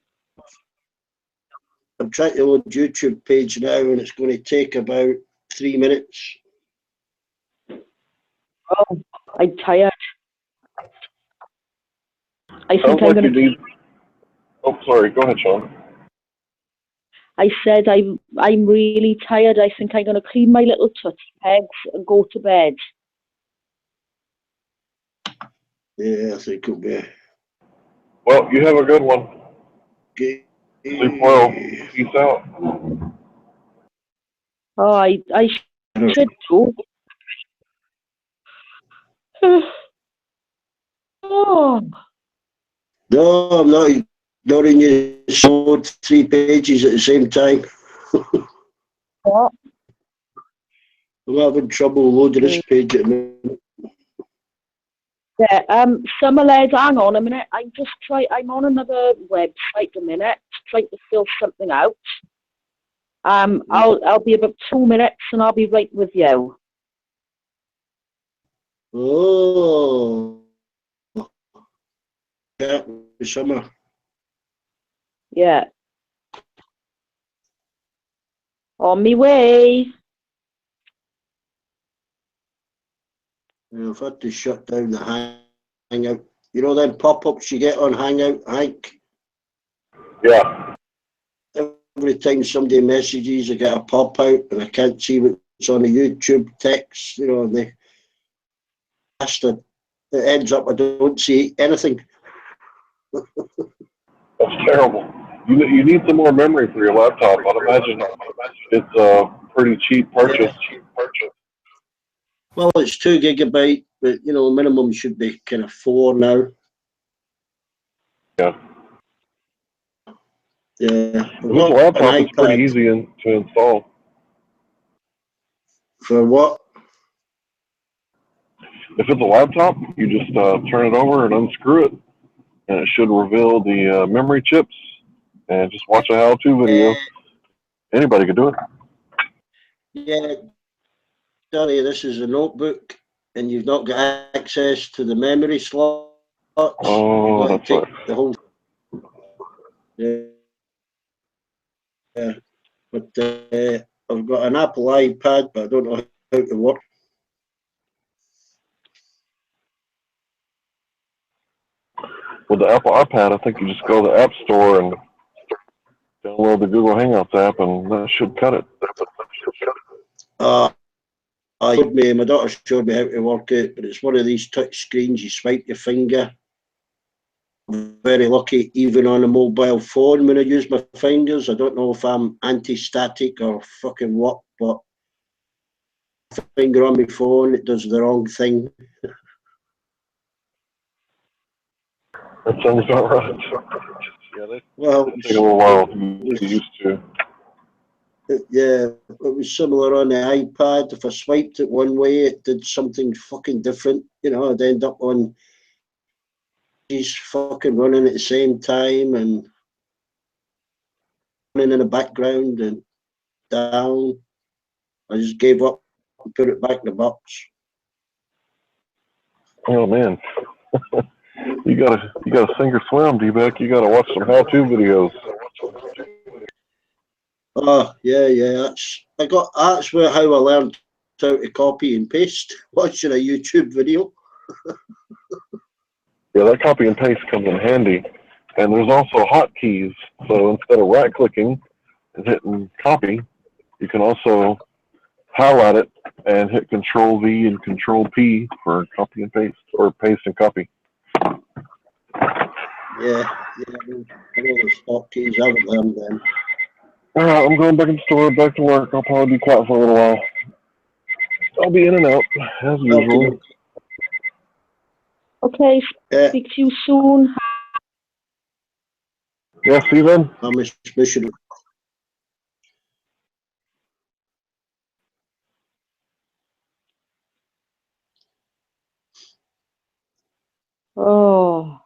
S2: I'm trying to load YouTube page now, and it's going to take about 3 minutes.
S3: Oh, I'm tired. I
S1: Sounds
S3: think I'm
S1: like you
S3: gonna.
S1: need. Oh, sorry. Go ahead, Sean.
S3: I said I'm really tired. I think I'm gonna clean my little tootsie pegs and go to bed.
S2: Yeah, I think it'll be
S1: Well, you have a good one.
S2: okay.
S1: Sleep well. Peace out.
S3: Oh, I should do. Oh,
S2: No, I'm not ignoring you. Load 3 pages at the same time.
S3: what?
S2: I'm having trouble loading this page at the minute.
S3: Yeah. Summerled, hang on a minute. I'm on another website a minute, trying to fill something out. I'll be about 2 minutes and I'll be right with you.
S2: Oh, chat with Summer.
S3: Yeah. On me way.
S2: I've had to shut down the Hangout. You know them pop-ups you get on Hangout, Hank?
S1: Yeah.
S2: Every time somebody messages, I get a pop-out and I can't see what's on the YouTube text, you know, and they bastard. It ends up I don't see anything.
S1: That's terrible. You need some more memory for your laptop. I'd imagine it's a pretty cheap purchase.
S2: Well, it's 2 gigabyte, but you know, minimum should be kind of 4 now.
S1: Yeah.
S2: Yeah.
S1: If it's a laptop, it's pretty easy to install.
S2: For what?
S1: If it's a laptop, you just turn it over and unscrew it, and it should reveal the memory chips. And just watch a how-to video. Anybody could do it.
S2: Yeah, Johnny, this is a notebook, and you've not got access to the memory slots.
S1: Oh,
S2: You've got
S1: that's
S2: to take
S1: right.
S2: the whole. Yeah, but I've got an Apple iPad, but I don't know how to work.
S1: With the Apple iPad, I think you just go to the App Store and download the Google Hangouts app, and that should cut it.
S2: My daughter showed me how to work it, but it's one of these touch screens. You swipe your finger. I'm very lucky, even on a mobile phone, when I use my fingers. I don't know if I'm anti-static or fucking what, but finger on my phone, it does the wrong thing.
S1: That sounds about right. Yeah, they take a little while to get used to.
S2: Yeah, it was similar on the iPad. If I swiped it one way, it did something fucking different. You know, I'd end up on these fucking running at the same time and running in the background and down. I just gave up and put it back in the box.
S1: Oh man, you gotta sink or swim, D-Beck. You gotta watch some how-to videos.
S2: Oh yeah. That's where how I learned how to copy and paste, watching a YouTube video.
S1: Yeah, that copy and paste comes in handy. And there's also hotkeys. So instead of right-clicking and hitting copy, you can also highlight it and hit Control V and Control P for copy and paste, or paste and copy.
S2: Yeah, I know the stock keys. I haven't learned them.
S1: All right, I'm going back in the store, back to work. I'll probably be quiet for a little while. I'll be in and out, as usual.
S3: Okay, speak to you soon.
S1: Yeah, see you then.
S2: I'm a mission.
S3: Oh,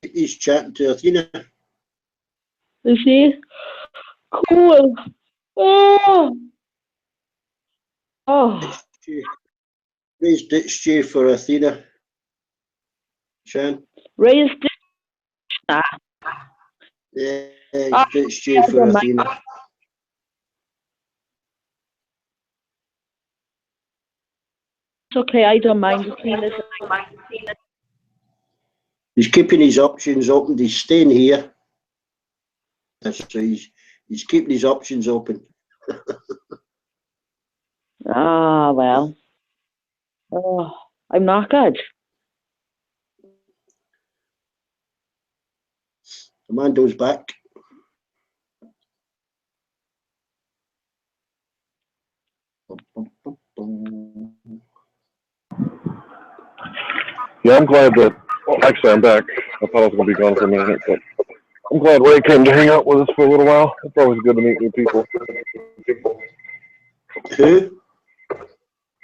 S2: He's chatting to Athena.
S3: is he? Cool. Oh. Oh,
S2: Raised ditch stew for Athena. Shan?
S3: raised dish. Nah,
S2: Yeah,
S3: Ah,
S2: ditch stew for
S3: don't mind.
S2: Athena.
S3: It's okay. I don't mind the cleaners.
S2: He's keeping his options open. He's staying here. So he's keeping his options open.
S3: Ah, well. Oh, I'm knackered.
S2: Amando's back.
S1: Yeah, I'm glad that, well, actually, I'm back. I thought I was going to be gone for a minute, but I'm glad Ray came to hang out with us for a little while. It's always good to meet new people.
S2: Who?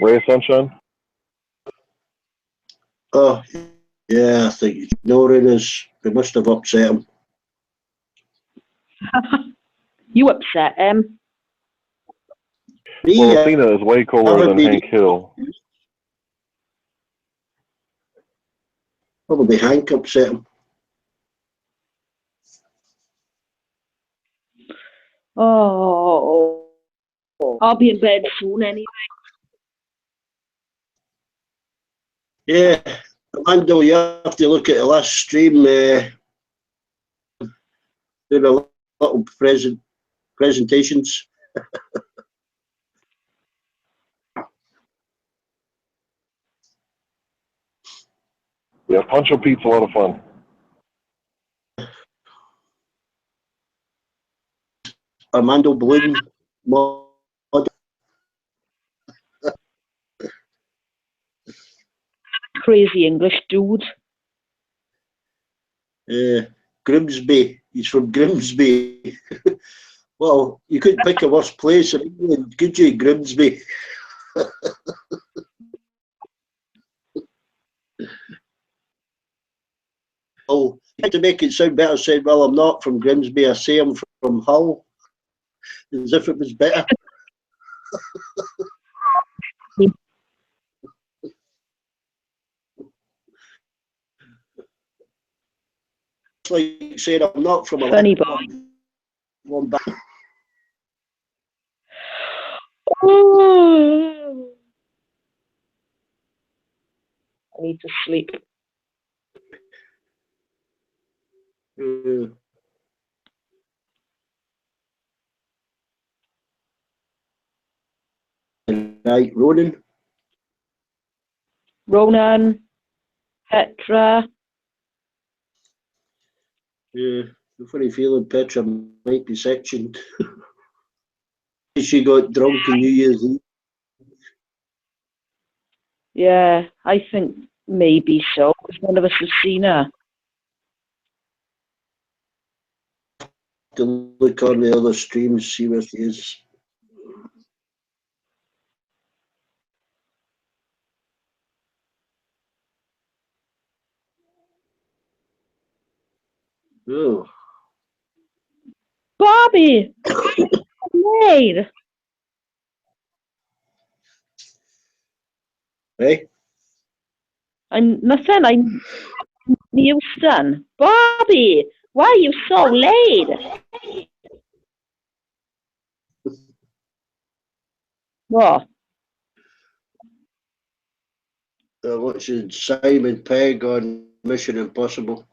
S1: Ray Sunshine?
S2: Oh, yeah, I think he's ignoring us. We must have upset him.
S3: You upset him.
S2: Me,
S1: Well, Athena is way cooler than Hank Hill.
S2: probably Hank upset him.
S3: Oh, I'll be in bed soon anyway.
S2: Yeah, Amando, you have to look at the last stream. Doing a little presentations.
S1: Yeah, Pancho Pete's a lot of fun.
S2: Armando Bloom mod.
S3: Crazy English dude.
S2: Grimsby. He's from Grimsby. Well, you couldn't pick a worse place in England, could you, Grimsby? Oh, to make it sound better, said, well, I'm not from Grimsby, I say I'm from Hull. As if it was better. It's like saying I'm not from a
S3: Funny boy.
S2: one back.
S3: Oh, I need to sleep.
S2: Right, Ronan.
S3: Ronan, Petra.
S2: Yeah, a funny feeling Petra might be sectioned. She got drunk on New Year's Eve.
S3: Yeah, I think maybe so, because none of us have seen her.
S2: To look on the other streams, see where she is. Oh,
S3: Bobby! Maid!
S2: hey,
S3: I'm nothing, I'm Houston. Bobby! Why are you so late? What?
S2: watching Simon Pegg on Mission Impossible.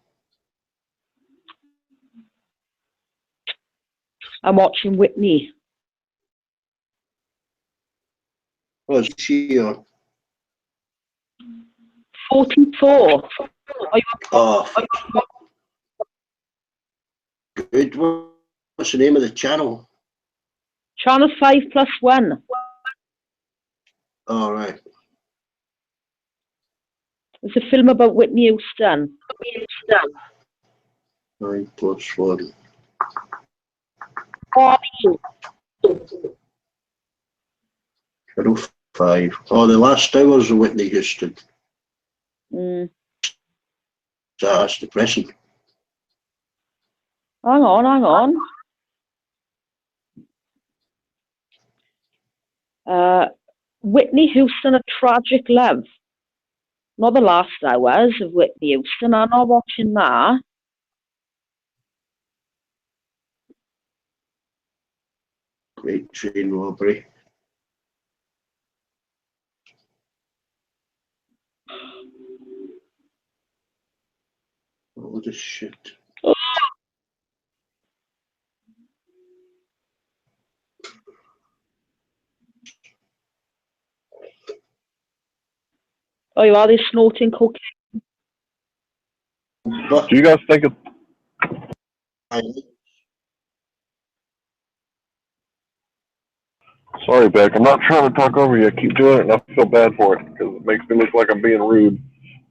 S3: I'm watching Whitney.
S2: What's she on?
S3: 44. Are you
S2: Oh, good. What's the name of the channel?
S3: Channel 5+1?
S2: All right.
S3: It's a film about Whitney Houston.
S2: 9+1.
S3: Bobby!
S2: Channel 5. Oh, the last hours of Whitney Houston.
S3: Mm.
S2: That's depressing.
S3: Hang on. Whitney Houston, A Tragic Love. Not the last hours of Whitney Houston. I'm not watching that.
S2: Great train robbery. What a shit.
S3: Oh, you are they snorting cocaine?
S2: But
S1: Do you guys think it's sorry, Beck? I'm not trying to talk over you. I keep doing it, and I feel bad for it because it makes me look like I'm being rude.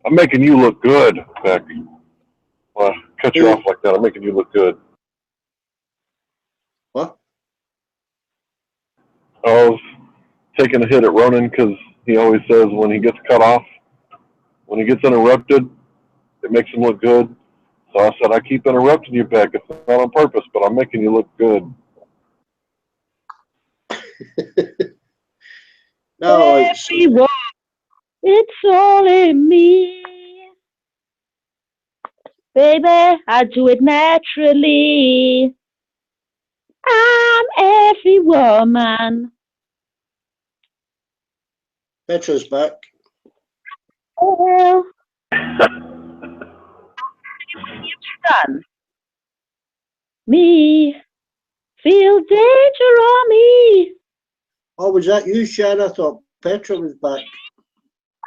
S1: I'm making you look good, Beck. Well, I cut you off like that. I'm making you look good.
S2: what?
S1: I was taking a hit at Ronan because he always says when he gets cut off, when he gets interrupted, it makes him look good. So I said, I keep interrupting you, Beck. It's not on purpose, but I'm making you look good.
S2: No, it's
S3: Everyone, it's all in me. Baby, I do it naturally. I'm every woman.
S2: Petra's back.
S3: Oh, Houston. Me. Feel danger on me.
S2: Oh, was that you, Sharon? I thought Petra was back.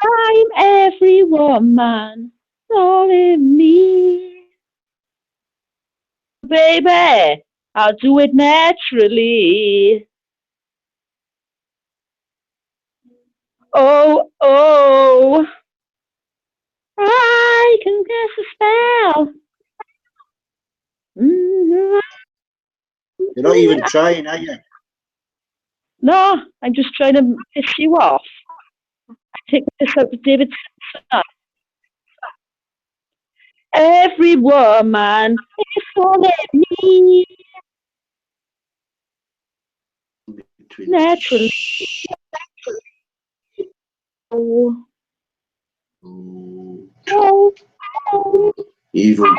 S3: I'm every woman. All in me. Baby, I'll do it naturally. Oh, oh. I can cast a spell.
S2: You're not even trying, are you?
S3: No, I'm just trying to piss you off. I take this out to David. Every woman is for me.
S2: Between
S3: Naturally. Oh,
S2: oh,
S3: oh,
S2: evil.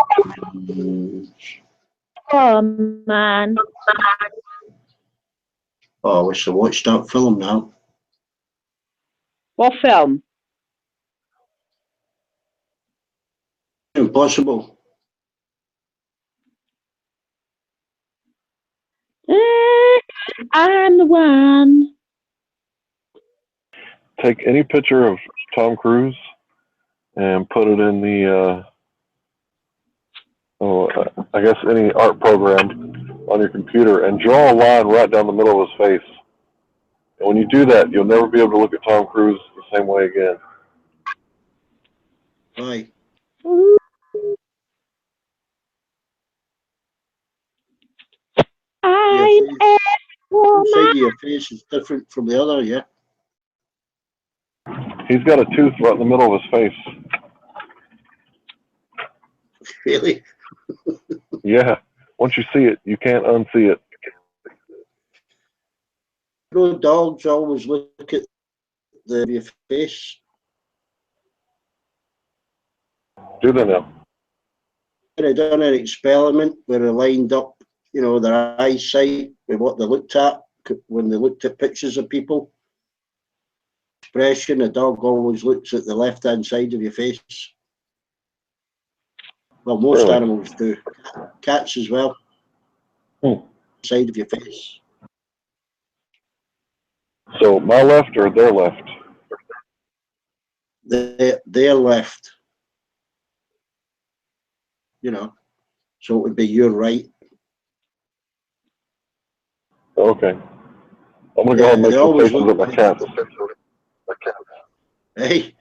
S3: woman.
S2: Oh, I wish I watched that film now.
S3: What film?
S2: Impossible.
S3: I'm the one.
S1: Take any picture of Tom Cruise and put it in the, I guess any art program on your computer and draw a line right down the middle of his face. And when you do that, you'll never be able to look at Tom Cruise the same way again.
S2: Why?
S3: I'm a
S2: One side
S3: woman.
S2: of your face is different from the other, yeah?
S1: He's got a tooth right in the middle of his face.
S2: Really?
S1: Yeah. Once you see it, you can't unsee it.
S2: No, dogs always look at your face.
S1: Do they now?
S2: They done an experiment where they lined up, you know, their eyesight with what they looked at when they looked at pictures of people. Expression, a dog always looks at the left-hand side of your face. Well, most
S1: Really?
S2: animals do. Cats as well. Side of your face.
S1: So my left or their left?
S2: Their left. You know, so it would be your right.
S1: Okay. I'm going to go ahead and make
S2: They
S1: some
S2: always
S1: faces
S2: look
S1: at my cats.
S2: Hey.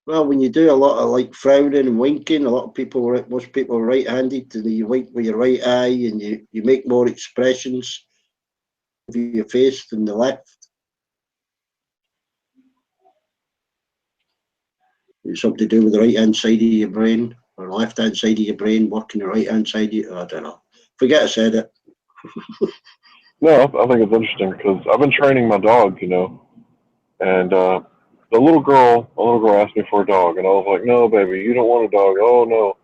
S2: Well, when you do a lot of like frowning and winking, a lot of people, most people are right-handed, and you wink with your right eye, and you make more expressions of your face than the left. It's something to do with the right-hand side of your brain, or left-hand side of your brain working the right-hand side of you. I don't know. Forget I said it.
S1: No, I think it's interesting because I've been training my dog, you know, and a little girl asked me for a dog, and I was like, no, baby, you don't want a dog. Oh no,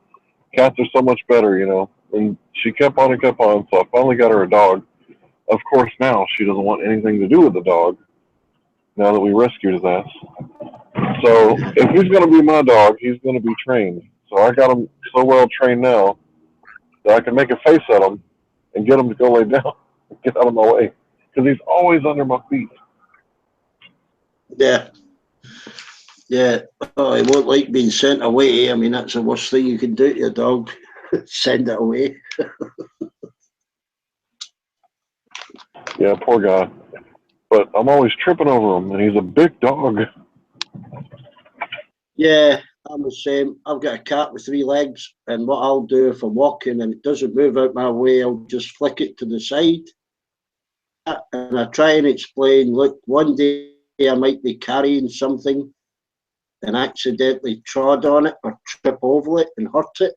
S1: cats are so much better, you know. And she kept on and kept on, so I finally got her a dog. Of course, now she doesn't want anything to do with the dog. Now that we rescued his ass, so if he's going to be my dog, he's going to be trained. So I got him so well trained now that I can make a face at him and get him to go lay down, get out of my way, because he's always under my feet.
S2: Yeah. Yeah. Oh, he won't like being sent away. I mean, that's the worst thing you can do to your dog. Send it away.
S1: Yeah, poor guy. But I'm always tripping over him, and he's a big dog.
S2: Yeah, I'm the same. I've got a cat with 3 legs, and what I'll do if I'm walking and it doesn't move out my way, I'll just flick it to the side. And I try and explain, look, one day I might be carrying something and accidentally trod on it or trip over it and hurt it.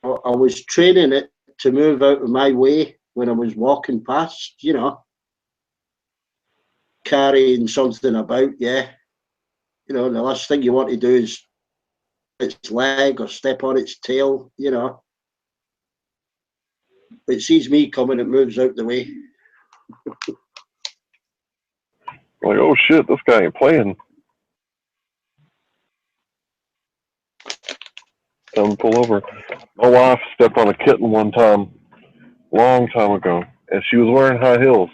S2: I was training it to move out of my way when I was walking past, you know, carrying something about, yeah. You know, the last thing you want to do is its leg or step on its tail, you know. It sees me coming, it moves out the way.
S1: Like, oh shit, this guy ain't playing. Tell him to pull over. My wife stepped on a kitten one time, long time ago, and she was wearing high heels.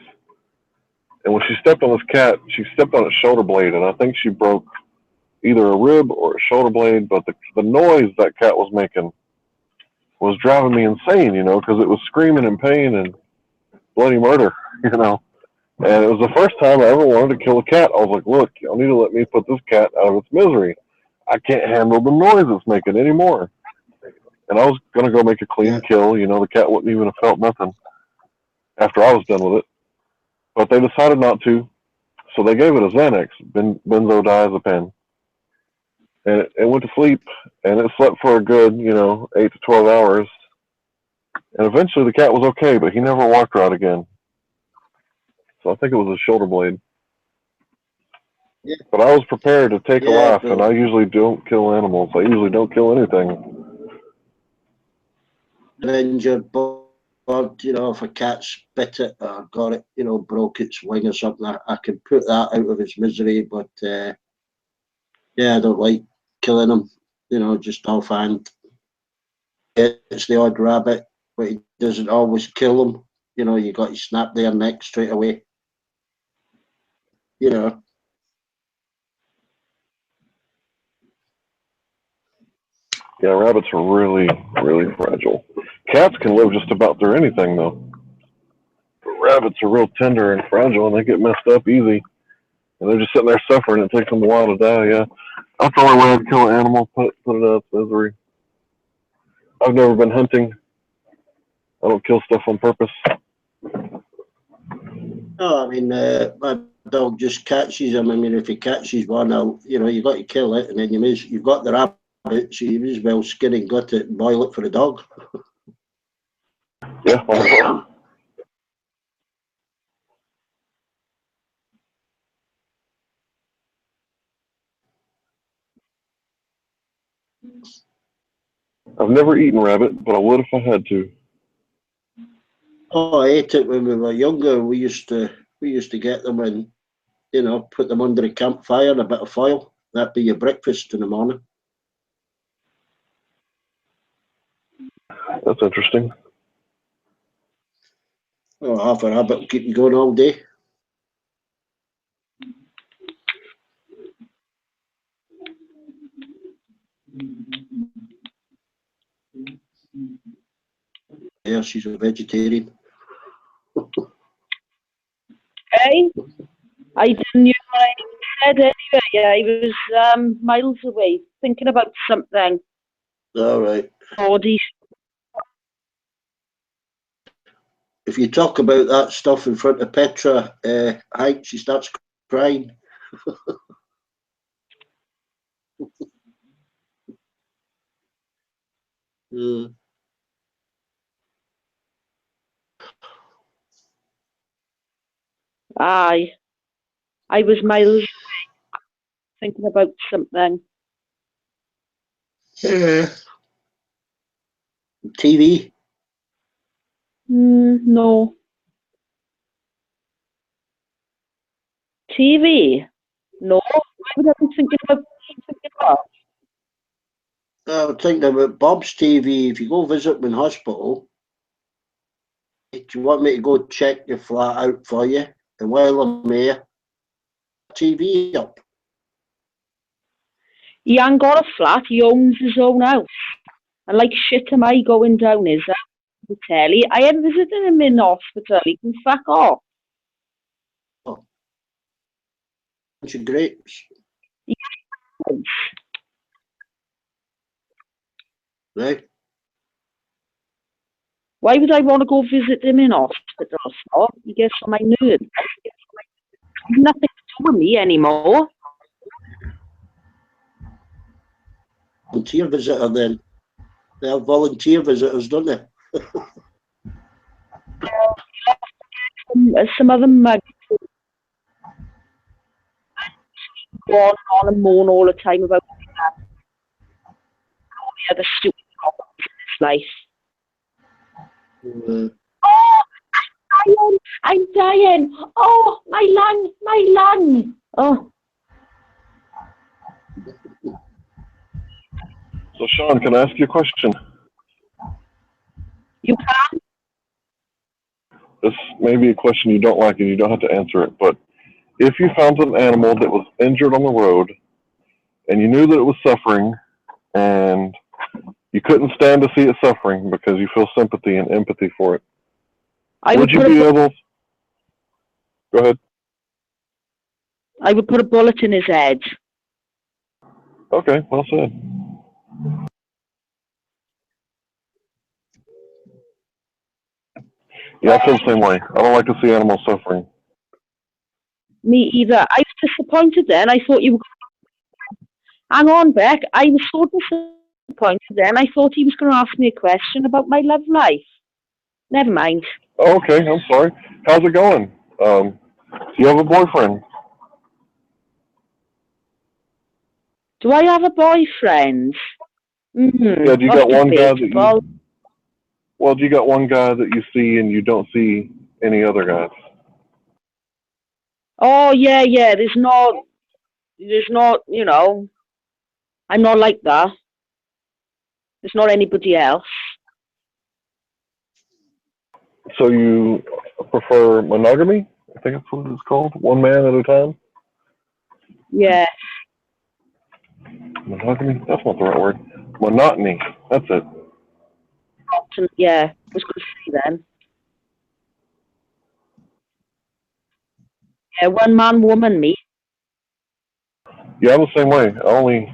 S1: And when she stepped on this cat, she stepped on its shoulder blade, and I think she broke either a rib or a shoulder blade. But the noise that cat was making was driving me insane, you know, because it was screaming in pain and bloody murder, you know. And it was the first time I ever wanted to kill a cat. I was like, look, y'all need to let me put this cat out of its misery. I can't handle the noise it's making anymore. And I was going to go make a clean kill. You know, the cat wouldn't even have felt nothing after I was done with it. But they decided not to. So they gave it a Xanax, benzodiazepine. And it went to sleep. And it slept for a good, you know, 8 to 12 hours. And eventually the cat was okay, but he never walked right again. So I think it was a shoulder blade.
S2: Yeah.
S1: But I was prepared to take a life,
S2: but
S1: and I usually don't kill animals. I usually don't kill anything.
S2: an injured bird, you know, if a cat's bit it or got it, you know, broke its wing or something, I can put that out of its misery. But yeah, I don't like killing them, you know, just offhand. It's the odd rabbit, but it doesn't always kill them. You know, you got to snap their neck straight away. You know.
S1: Yeah, rabbits are really, really fragile. Cats can live just about through anything, though. But rabbits are real tender and fragile, and they get messed up easy. And they're just sitting there suffering. It takes them a while to die, yeah. That's the only way I'd kill an animal, put it out of its misery. I've never been hunting. I don't kill stuff on purpose.
S2: No, I mean, my dog just catches them. I mean, if he catches one, you know, you got to kill it, and then you've got the rabbit, so you may as well skin and gut it and boil it for the dog.
S1: Yeah, well, I've never eaten rabbit, but I would if I had to.
S2: Oh, I ate it when we were younger. We used to get them and, you know, put them under a campfire and a bit of foil. That'd be your breakfast in the morning.
S1: That's interesting.
S2: Oh, half a rabbit will keep you going all day. Yeah, she's a vegetarian.
S3: Hey, I didn't hear what I said anyway. I was miles away thinking about something.
S2: All right.
S3: Body.
S2: If you talk about that stuff in front of Petra, Hank, she starts crying.
S3: I was miles thinking about something.
S2: TV.
S3: No. TV? No. Why would I be thinking about that?
S2: I was thinking about Bob's TV. If you go visit me in hospital, do you want me to go check your flat out for you? And while I'm here, TV up.
S3: He ain't got a flat, he owns his own house. And like shit am I going down his house to the telly. I am visiting him in hospital, he can fuck off.
S2: Bunch of grapes. Right?
S3: Why would I want to go visit him in hospital? So he gets on my nerves. Nothing to do with me anymore.
S2: Volunteer visitor then. They have volunteer visitors, don't they?
S3: Some other mug go on and moan all the time about all the other stupid problems in his life. Oh, I'm dying. Oh, my lung. Oh.
S1: So, Sean, can I ask you a question?
S3: You can?
S1: This may be a question you don't like and you don't have to answer it, but if you found an animal that was injured on the road and you knew that it was suffering and you couldn't stand to see it suffering because you feel sympathy and empathy for it, would you be able... Go ahead.
S3: I would put a bullet in his head.
S1: Okay, well said. Yeah, I feel the same way. I don't like to see animals suffering.
S3: Me either. I was disappointed then. I thought you were... Hang on, Beck. I was so disappointed then. I thought he was going to ask me a question about my love life. Never mind.
S1: Oh, okay, I'm sorry. How's it going? Do you have a boyfriend?
S3: Do I have a boyfriend?
S1: Yeah, do you got one guy that you... Well, do you got one guy that you see and you don't see any other guys?
S3: Oh, yeah. There's not, you know, I'm not like that. There's not anybody else.
S1: So you prefer monogamy? I think that's what it's called. One man at a time?
S3: Yeah.
S1: Monogamy? That's not the right word. Monotony. That's it.
S3: Yeah, I was going to say then. Yeah, one man, woman, me.
S1: Yeah, I'm the same way. I only,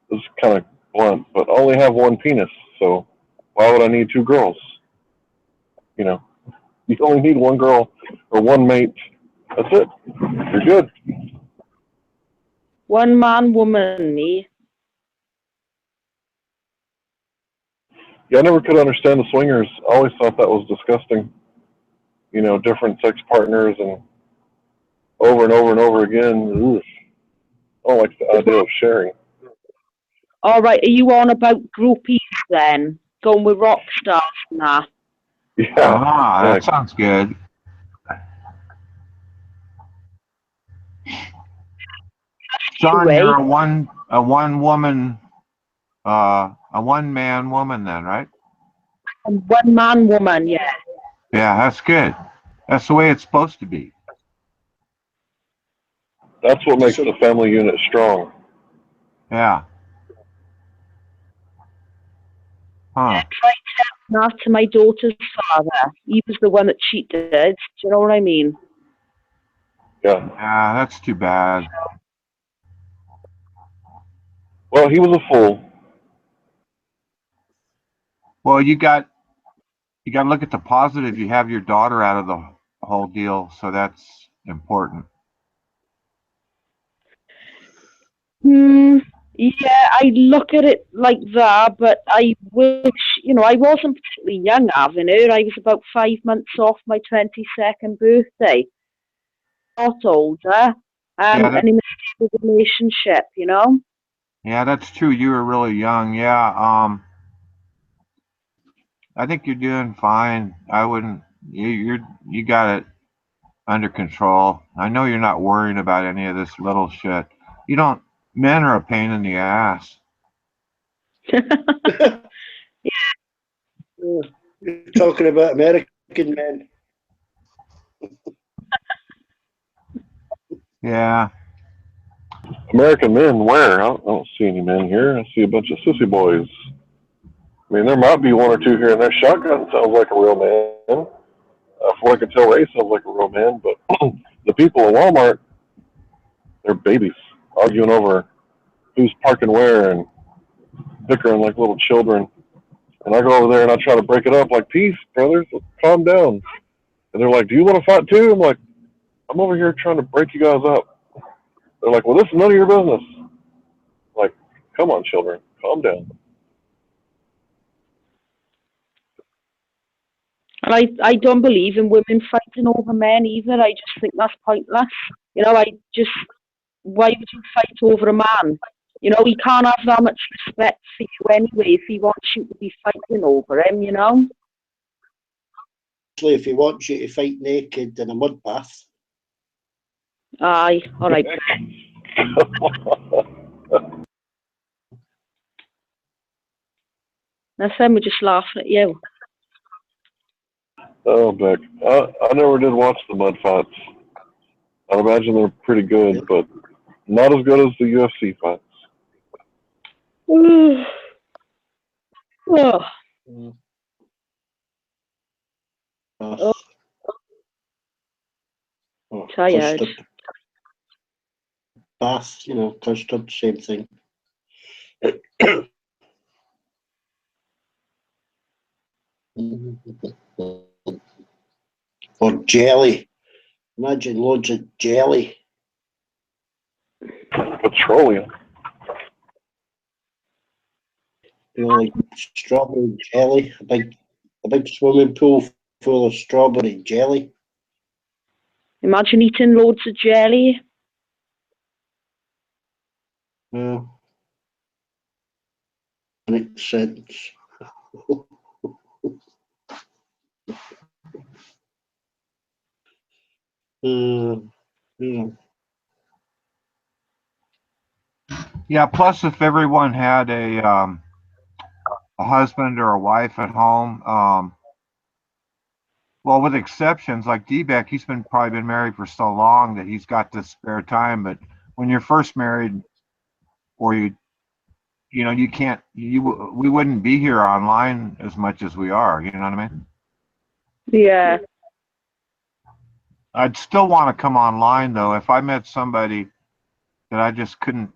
S1: this is kind of blunt, but I only have one penis, so why would I need two girls? You know, you only need one girl or one mate. That's it. You're good.
S3: One man, woman, me.
S1: Yeah, I never could understand the swingers. I always thought that was disgusting. You know, different sex partners and over and over and over again. Ugh. I don't like the idea of sharing.
S3: All right, are you on about groupies then? Going with rock stars and that?
S1: Yeah.
S7: That sounds good. John, you're a one woman, a one man woman then, right?
S3: One man, woman, yeah.
S7: Yeah, that's good. That's the way it's supposed to be.
S1: That's what makes the family unit strong.
S7: Yeah. Huh.
S3: Not to my daughter's father. He was the one that cheated. Do you know what I mean?
S1: Yeah.
S7: Yeah, that's too bad.
S1: Well, he was a fool.
S7: Well, you got to look at the positive. You have your daughter out of the whole deal, so that's important.
S3: Yeah, I look at it like that, but I wish, you know, I wasn't particularly young having her. I was about 5 months off my 22nd birthday. older,
S7: Yeah,
S3: and in a stable relationship, you know?
S7: yeah, that's true. You were really young. Yeah. I think you're doing fine. I wouldn't. You got it under control. I know you're not worrying about any of this little shit. You don't. Men are a pain in the ass.
S2: You're talking about American men.
S7: Yeah.
S1: American men where? I don't see any men here. I see a bunch of sissy boys. I mean, there might be one or two here and there. Shotgun sounds like a real man. From what I can tell, Ray sounds like a real man. But the people at Walmart, they're babies arguing over who's parking where and bickering like little children. And I go over there and I try to break it up like, peace, brothers, calm down. And they're like, do you want to fight too? I'm like, I'm over here trying to break you guys up. They're like, well, this is none of your business. I'm like, come on, children, calm down.
S3: And I don't believe in women fighting over men either. I just think that's pointless. You know, why would you fight over a man? You know, he can't have that much respect for you anyway if he wants you to be fighting over him, you know?
S2: If he wants you to fight naked in a mud bath.
S3: Aye, all right. That's them, we're just laughing at you.
S1: Oh, Beck, I never did watch the mud fights. I'd imagine they're pretty good, but not as good as the UFC fights.
S3: Oh,
S2: Oh,
S3: tired.
S2: Custard. Bath, you know, custard, same thing. Or jelly. Imagine loads of jelly.
S1: Petroleum.
S2: You know, like strawberry jelly. A big swimming pool full of strawberry jelly.
S3: Imagine eating loads of jelly.
S2: Yeah. Makes sense. Yeah.
S7: Yeah. Plus, if everyone had a husband or a wife at home, well, with exceptions like D-Beck, he's probably been married for so long that he's got this spare time. But when you're first married, or you know, we wouldn't be here online as much as we are. You know what I mean?
S3: Yeah.
S7: I'd still want to come online though. If I met somebody that I just couldn't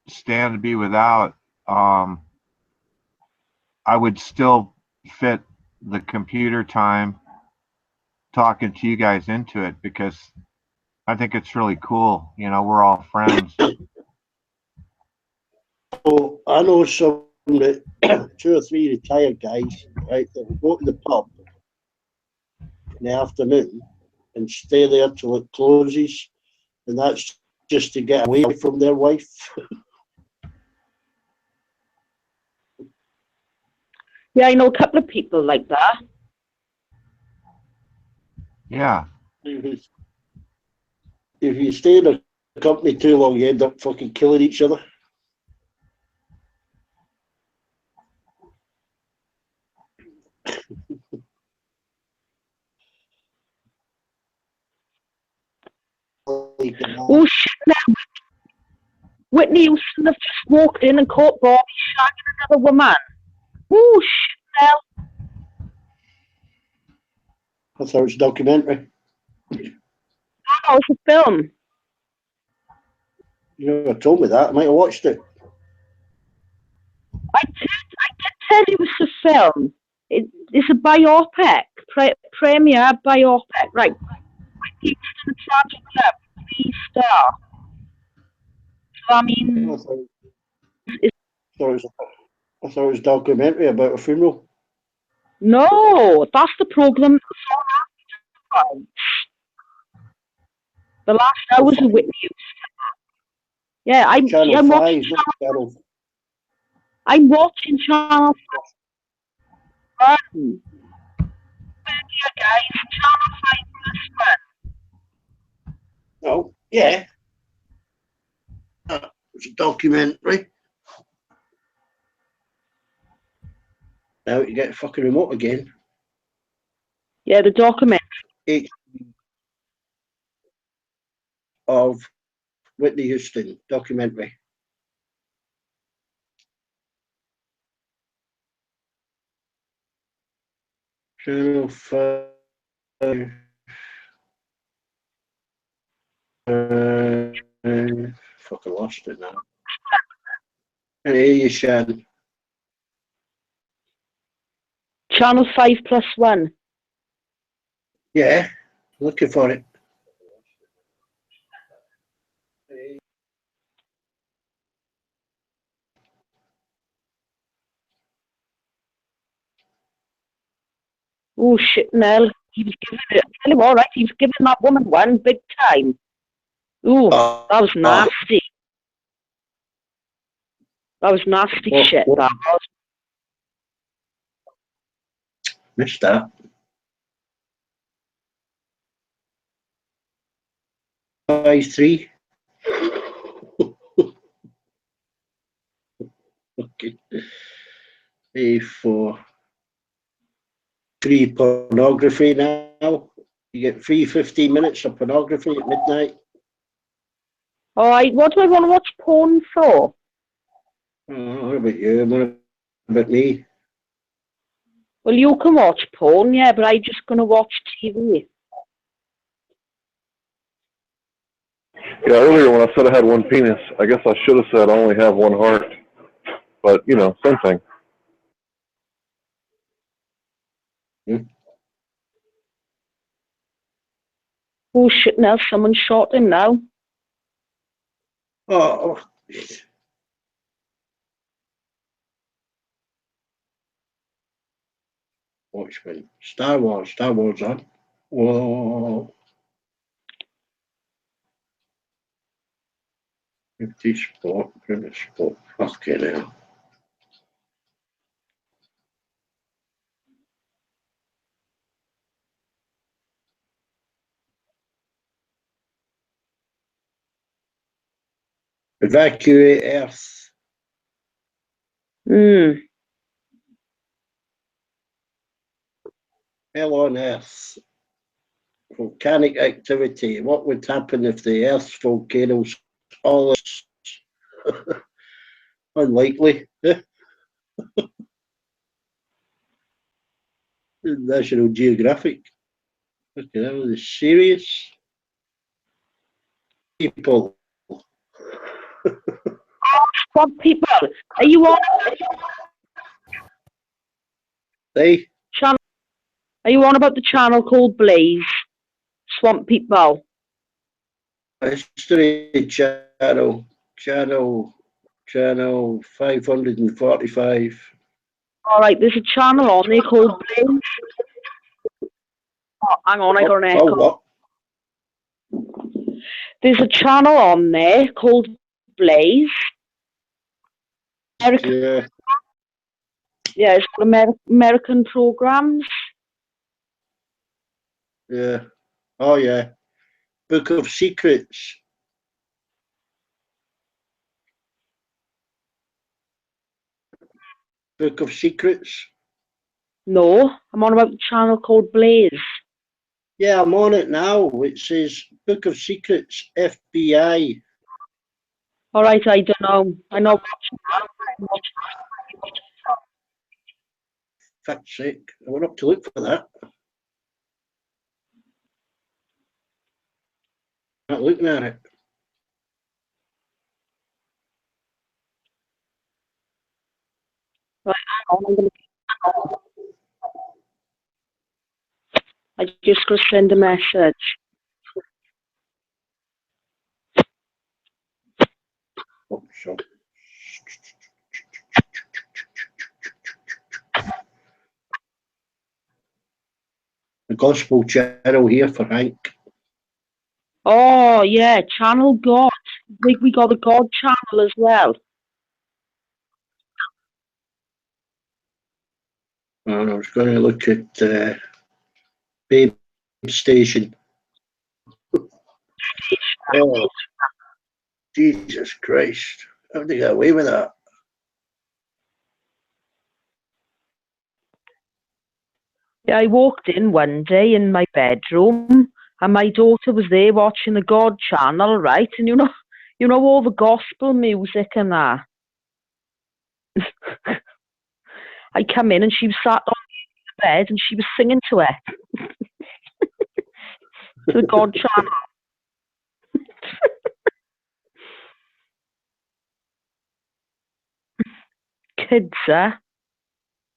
S7: stand to be without, I would still fit the computer time talking to you guys into it because I think it's really cool. You know, we're all friends.
S2: So I know some that 2 or 3 retired guys, right, that will go to the pub in the afternoon and stay there till it closes, and that's just to get away from their wife.
S3: Yeah, I know a couple of people like that.
S7: Yeah.
S2: If you stay in a company too long, you end up fucking killing each other.
S3: Oh shit! Now. Whitney Houston have just walked in and caught Bobby shagging another woman. Oh shit! Now.
S2: I thought it was a documentary.
S3: Oh, it's a film.
S2: You never told me that. I might have watched it.
S3: I did tell you it's a film. It's a biopic, premiere biopic, right? Whitney Houston and Sergeant Love, 3-star. So I mean,
S2: I thought it was a documentary about a funeral.
S3: no, that's the program. The last hours of Whitney Houston. Yeah, I'm
S2: Channel 5,
S3: watching
S2: not Channel.
S3: I'm watching Channel 5. Yeah, guys, Channel 5 plus 1.
S2: Oh, yeah. It's a documentary. Now you get a fucking remote again.
S3: Yeah, the document.
S2: It's of Whitney Houston documentary. Channel 5. Fucking lost it now. And here you, Shan.
S3: Channel 5 plus 1.
S2: Yeah, looking for it.
S3: Oh shit, Nell. He was giving it. Tell him all right. He was giving that woman one big time. Ooh, that was nasty. That was nasty shit. That was.
S2: Missed that. Five, 3. Okay. 3, 4. 3 pornography now. You get free 15 minutes of pornography at midnight.
S3: All right, what do I want to watch porn for?
S2: Oh, what about you? What about me?
S3: Well, you can watch porn, yeah, but I'm just going to watch TV.
S1: Yeah, earlier when I said I had one penis, I guess I should have said I only have one heart. But, you know, same thing.
S3: Oh shit, now someone shot him now.
S2: Oh. Watchmen. Star Wars on. Whoa. 50 sport, British sport. Fucking hell. Evacuate Earth. Hell on Earth. Volcanic activity. What would happen if the Earth's volcanoes all unlikely? National Geographic. Okay, that was serious. People.
S3: What people? Are you on?
S2: They.
S3: Channel? Are you on about the channel called Blaze? Swamp People.
S2: History channel 545.
S3: All right, there's a channel on there called Blaze. Oh, hang on, I got an echo.
S2: Oh, what?
S3: There's a channel on there called Blaze.
S2: Yeah.
S3: Yeah, it's got American programs.
S2: Yeah. Oh, yeah. Book of Secrets. Book of Secrets.
S3: No, I'm on about the channel called Blaze.
S2: Yeah, I'm on it now. It says Book of Secrets, FBI.
S3: All right, I don't know. I know.
S2: Fuck's sake. I went up to look for that. Not looking at it.
S3: Right, I just got to send a message.
S2: Oh, so. The gospel channel here for Hank.
S3: Oh, yeah, Channel God. I think we got a God channel as well.
S2: And I was going to look at Babe Station. Oh, Jesus Christ. How did they get away with that?
S3: Yeah, I walked in one day in my bedroom, and my daughter was there watching the God channel, right? And you know all the gospel music and that. I come in and she was sat on the bed and she was singing to it. To the God channel. Kids, eh?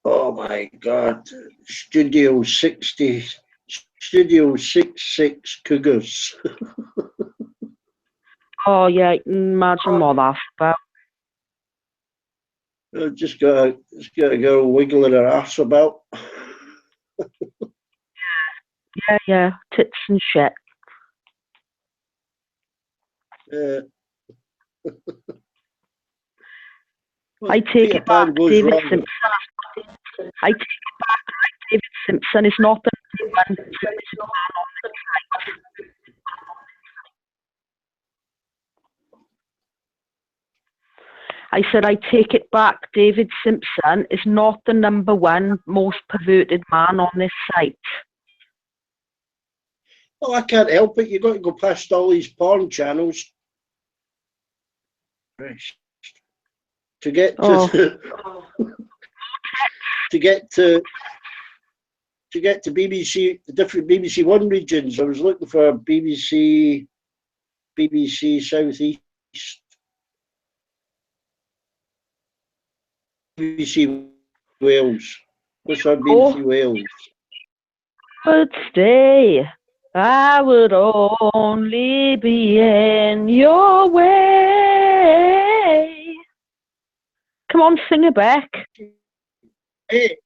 S2: Oh my God. Studio 60, Studio 66 Cougars.
S3: Oh, yeah, I can imagine what that's about.
S2: I've just got a girl wiggling her ass about.
S3: Yeah, tits and shit. I take
S2: Peter
S3: it back,
S2: Pan goes
S3: David
S2: wrong.
S3: Simpson. I take it back, David Simpson is not the one. I said, I take it back. David Simpson is not the number one most perverted man on this site.
S2: Well, I can't help it. You've got to go past all these porn channels to get to to get to BBC, the different BBC One regions. I was looking for BBC Southeast, BBC Wales. What's on BBC Wales?
S3: But stay, I would only be in your way. Come on, sing it back.
S2: Hey,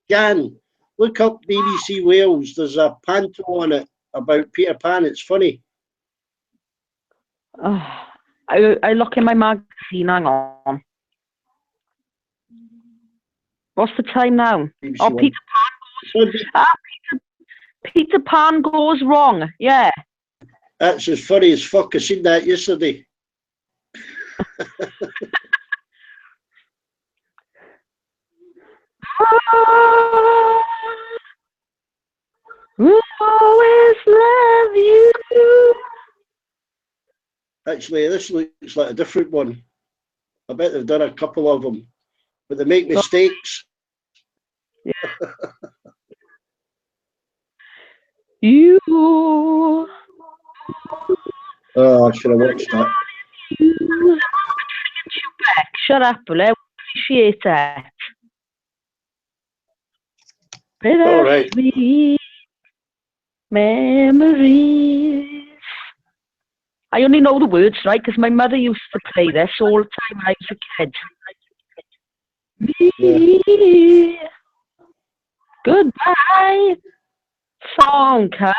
S2: Jan, look up BBC Wales. There's a panto on it about Peter Pan. It's funny.
S3: I look in my magazine, hang on. What's the time now?
S2: BBC
S3: Oh,
S2: One.
S3: Peter Pan goes, Peter Pan goes wrong, yeah.
S2: That's as funny as fuck. I seen that yesterday.
S3: We'll always love you.
S2: Actually, this looks like a different one. I bet they've done a couple of them, but they make mistakes.
S3: Yeah. You.
S2: Oh, I should have watched that.
S3: Shut up, will I appreciate that.
S2: All right.
S3: Sweet memories. I only know the words, right? Because my mother used to play this all the time when I was a kid. Me. Goodbye. Song come.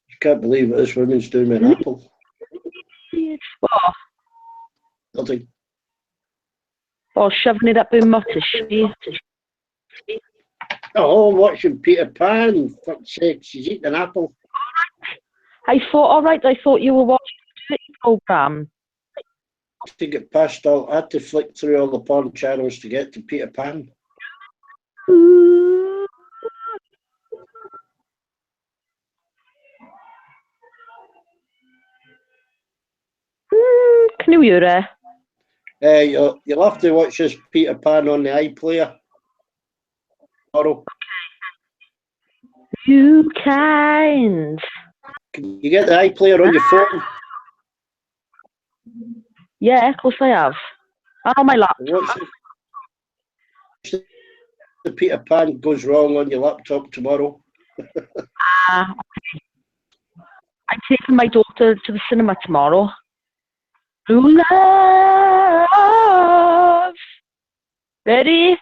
S2: I can't believe what this woman's doing with an apple.
S3: What?
S2: Nothing.
S3: Oh, shoving it up her mutt, is she?
S2: Oh, I'm watching Peter Pan. Fuck's sake, she's eating an apple.
S3: I thought you were watching the program.
S2: To get past all, I had to flick through all the porn channels to get to Peter Pan.
S3: Can you hear her?
S2: You'll have to watch this Peter Pan on the iPlayer tomorrow.
S3: You kind.
S2: Can you get the iPlayer on your phone?
S3: Yeah, of course I have. And on my laptop.
S2: Watch the Peter Pan goes wrong on your laptop tomorrow.
S3: Okay. I'm taking my daughter to the cinema tomorrow. True love. Ready?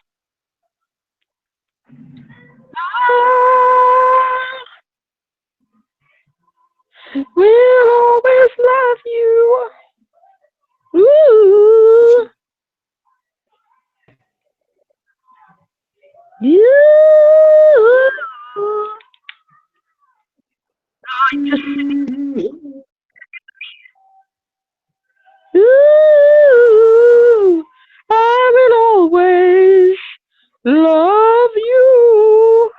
S3: You. I just. Ooh, I will always love you.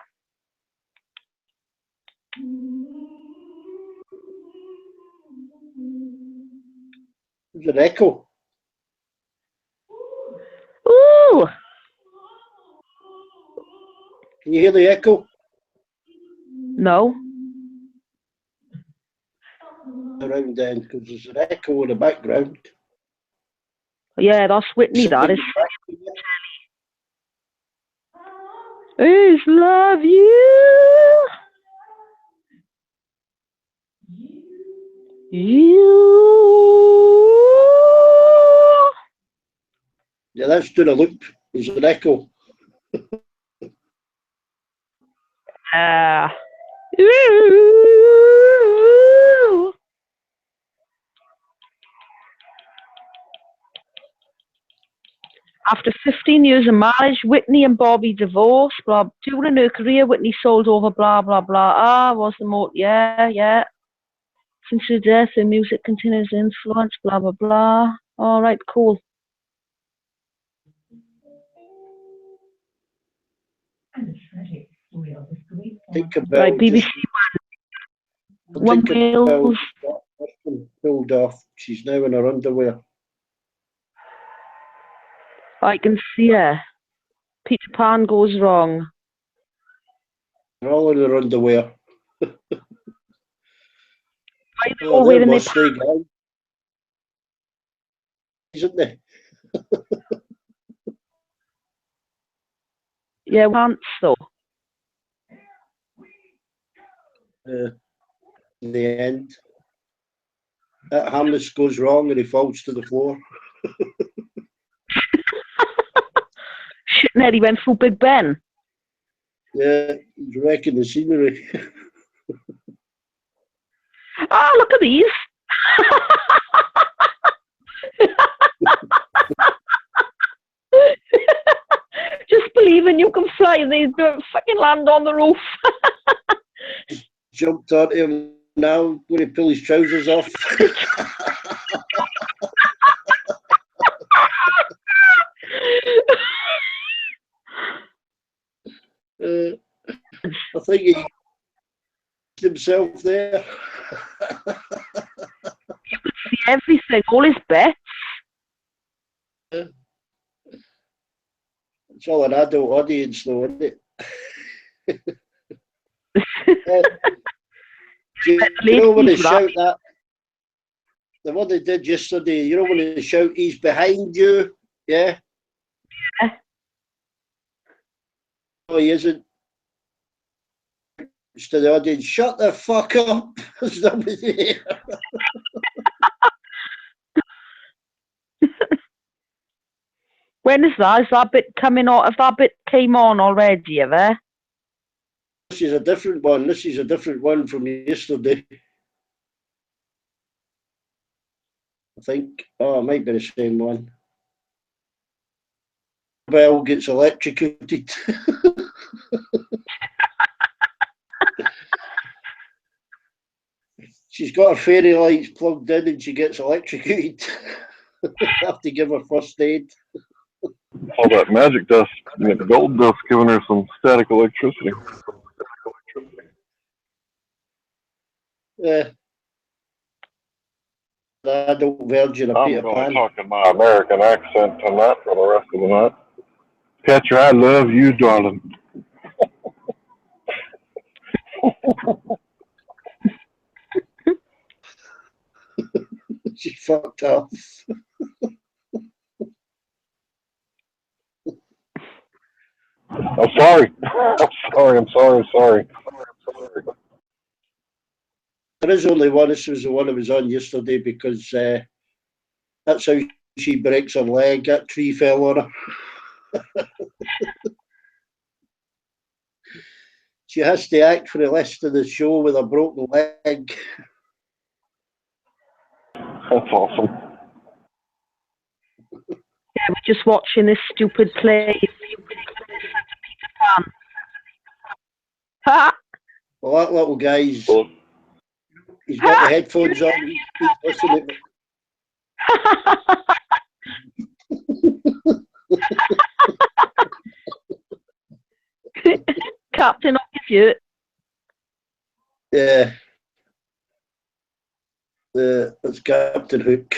S2: There's an echo.
S3: Ooh,
S2: Can you hear the echo?
S3: no.
S2: Around then, because there's an echo in the background.
S3: Yeah, that's Whitney. That is.
S2: Somebody back
S3: Is love you. You.
S2: Yeah, that's doing a loop. There's an echo.
S3: Ooh. After 15 years of marriage, Whitney and Bobby divorced. Blah. During her career, Whitney sold over. Blah blah blah. Ah, was the more? Yeah. Since her death, her music continues to influence. Blah blah blah. All right, cool.
S2: Think about
S3: Right, BBC
S2: just
S3: One
S2: think about
S3: Wales.
S2: that person pulled off. She's now in her underwear.
S3: I can see her. Peter Pan goes wrong.
S2: They're all in her underwear.
S3: Why are they
S2: Oh,
S3: all
S2: they're
S3: wearing their
S2: mostly guys, isn't they?
S3: pants though?
S2: In the end, that harness goes wrong and he falls to the floor.
S3: Shit, nearly went through Big Ben.
S2: Yeah, he's wrecking the scenery.
S3: Ah, look at these. Just believing you can fly and they don't fucking land on the roof.
S2: Jumped onto him now when he pull his trousers off. I think he himself there.
S3: You could see everything, all his bets.
S2: It's all an adult audience though, isn't it? Do you know when they shout that? The one they did yesterday, you know when they shout, he's behind you, yeah?
S3: Yeah.
S2: No, he isn't. It's to the audience, shut the fuck up. There's nobody there.
S3: When is that? Is that bit coming on? If that bit came on already, have it?
S2: This is a different one. This is a different one from yesterday. I think. Oh, it might be the same one. Bell gets electrocuted. She's got her fairy lights plugged in and she gets electrocuted. Have to give her first aid.
S1: All that magic dust, the gold dust, giving her some static electricity.
S2: Yeah. The adult version of
S1: I'm
S2: Peter
S1: going
S2: Pan.
S1: to talk in my American accent tonight for the rest of the night. Catcher, I love you, darling.
S2: She fucked up.
S1: I'm sorry. I'm sorry.
S2: There is only one. This was the one I was on yesterday because that's how she breaks her leg. That tree fell on her. She has to act for the rest of the show with a broken leg.
S1: That's awesome.
S3: Yeah, we're just watching this stupid play. Peter Ha!
S2: Well, that little guy's,
S1: Well,
S2: he's got the headphones on. He's listening.
S3: Captain Obvious.
S2: Yeah. It's Captain Hook.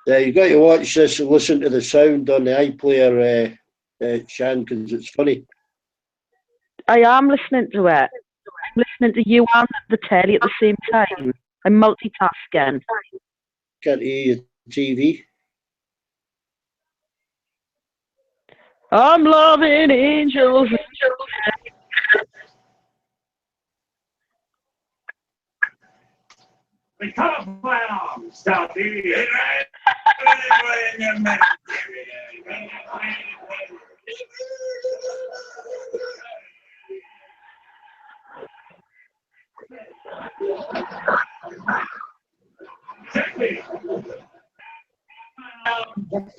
S2: Yeah, you got to watch this and listen to the sound on the iPlayer, Shan, because it's funny.
S3: I am listening to it. I'm listening to you and the telly at the same time. I'm multitasking.
S2: Can't hear your TV.
S3: I'm loving angels.
S8: We come from South East.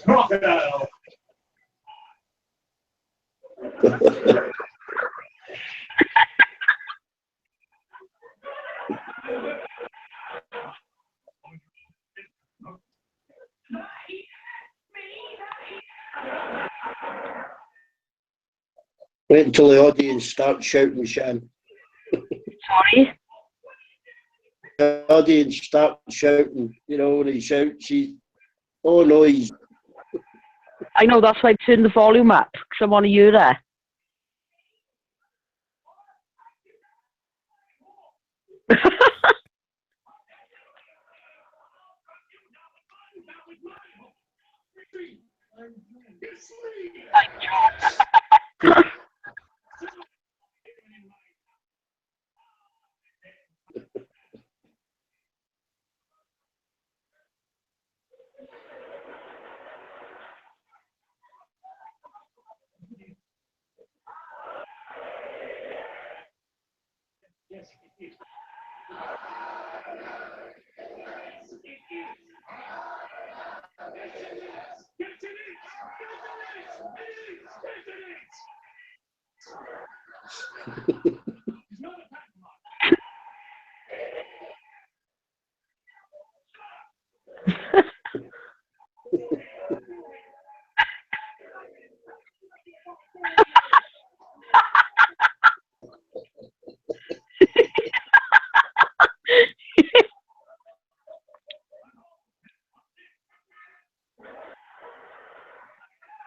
S8: Crocodile.
S2: Wait until the audience starts shouting, Shan.
S3: Sorry.
S2: The audience starts shouting, you know, when he shouts, oh no, he's.
S3: I know, that's why I turned the volume up, because I want to hear it.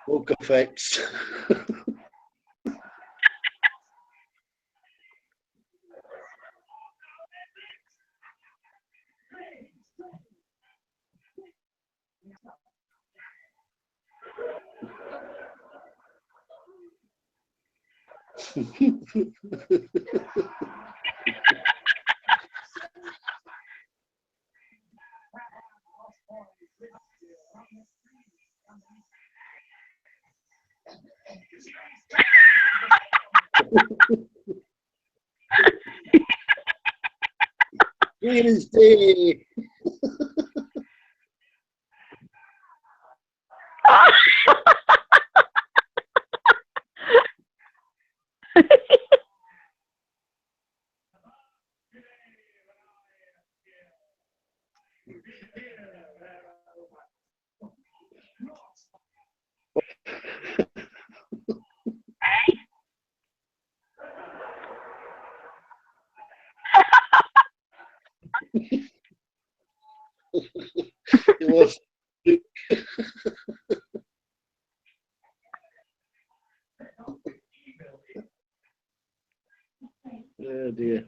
S2: Smoke effects. Wednesday. He lost. Oh dear.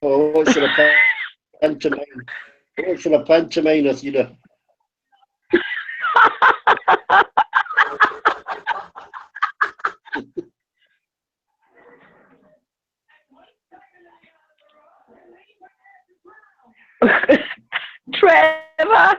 S2: Oh, what's in a pantomime? What's in a pantomime, Athena?
S3: Trevor!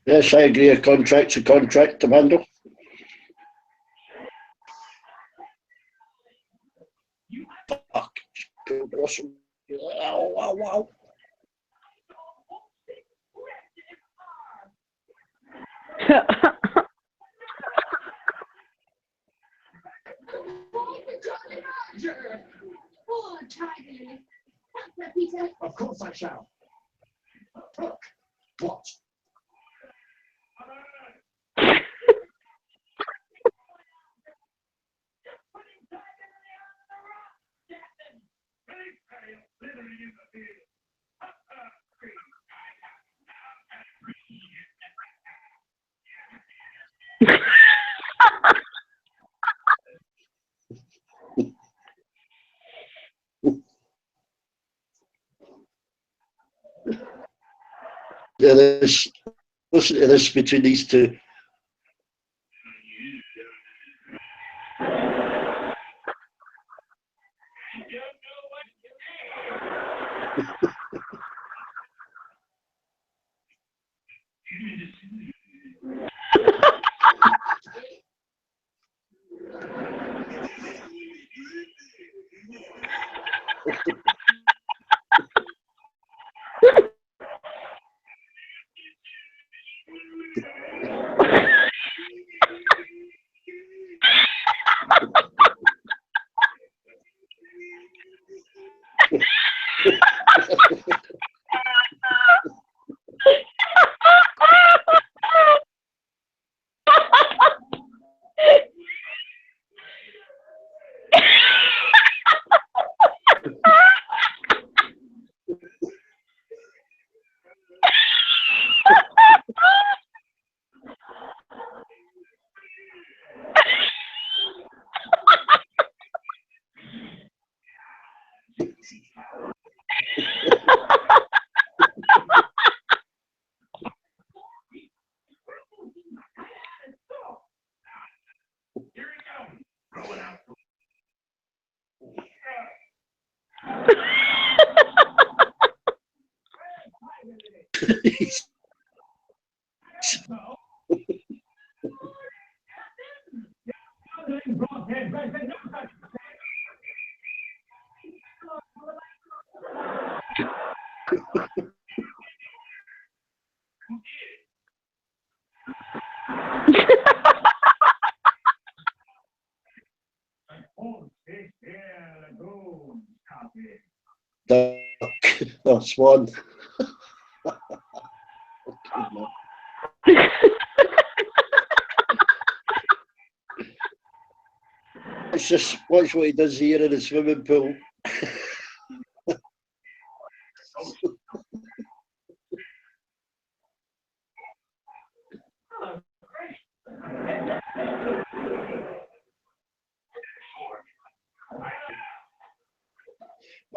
S2: Yes, I agree. A contract's a contract, Amanda. Fuck. Awesome. Ow, ow, ow.
S8: Of course I shall. What?
S2: Listen to this between these two. That's one. It's just watch what he does here in the swimming pool.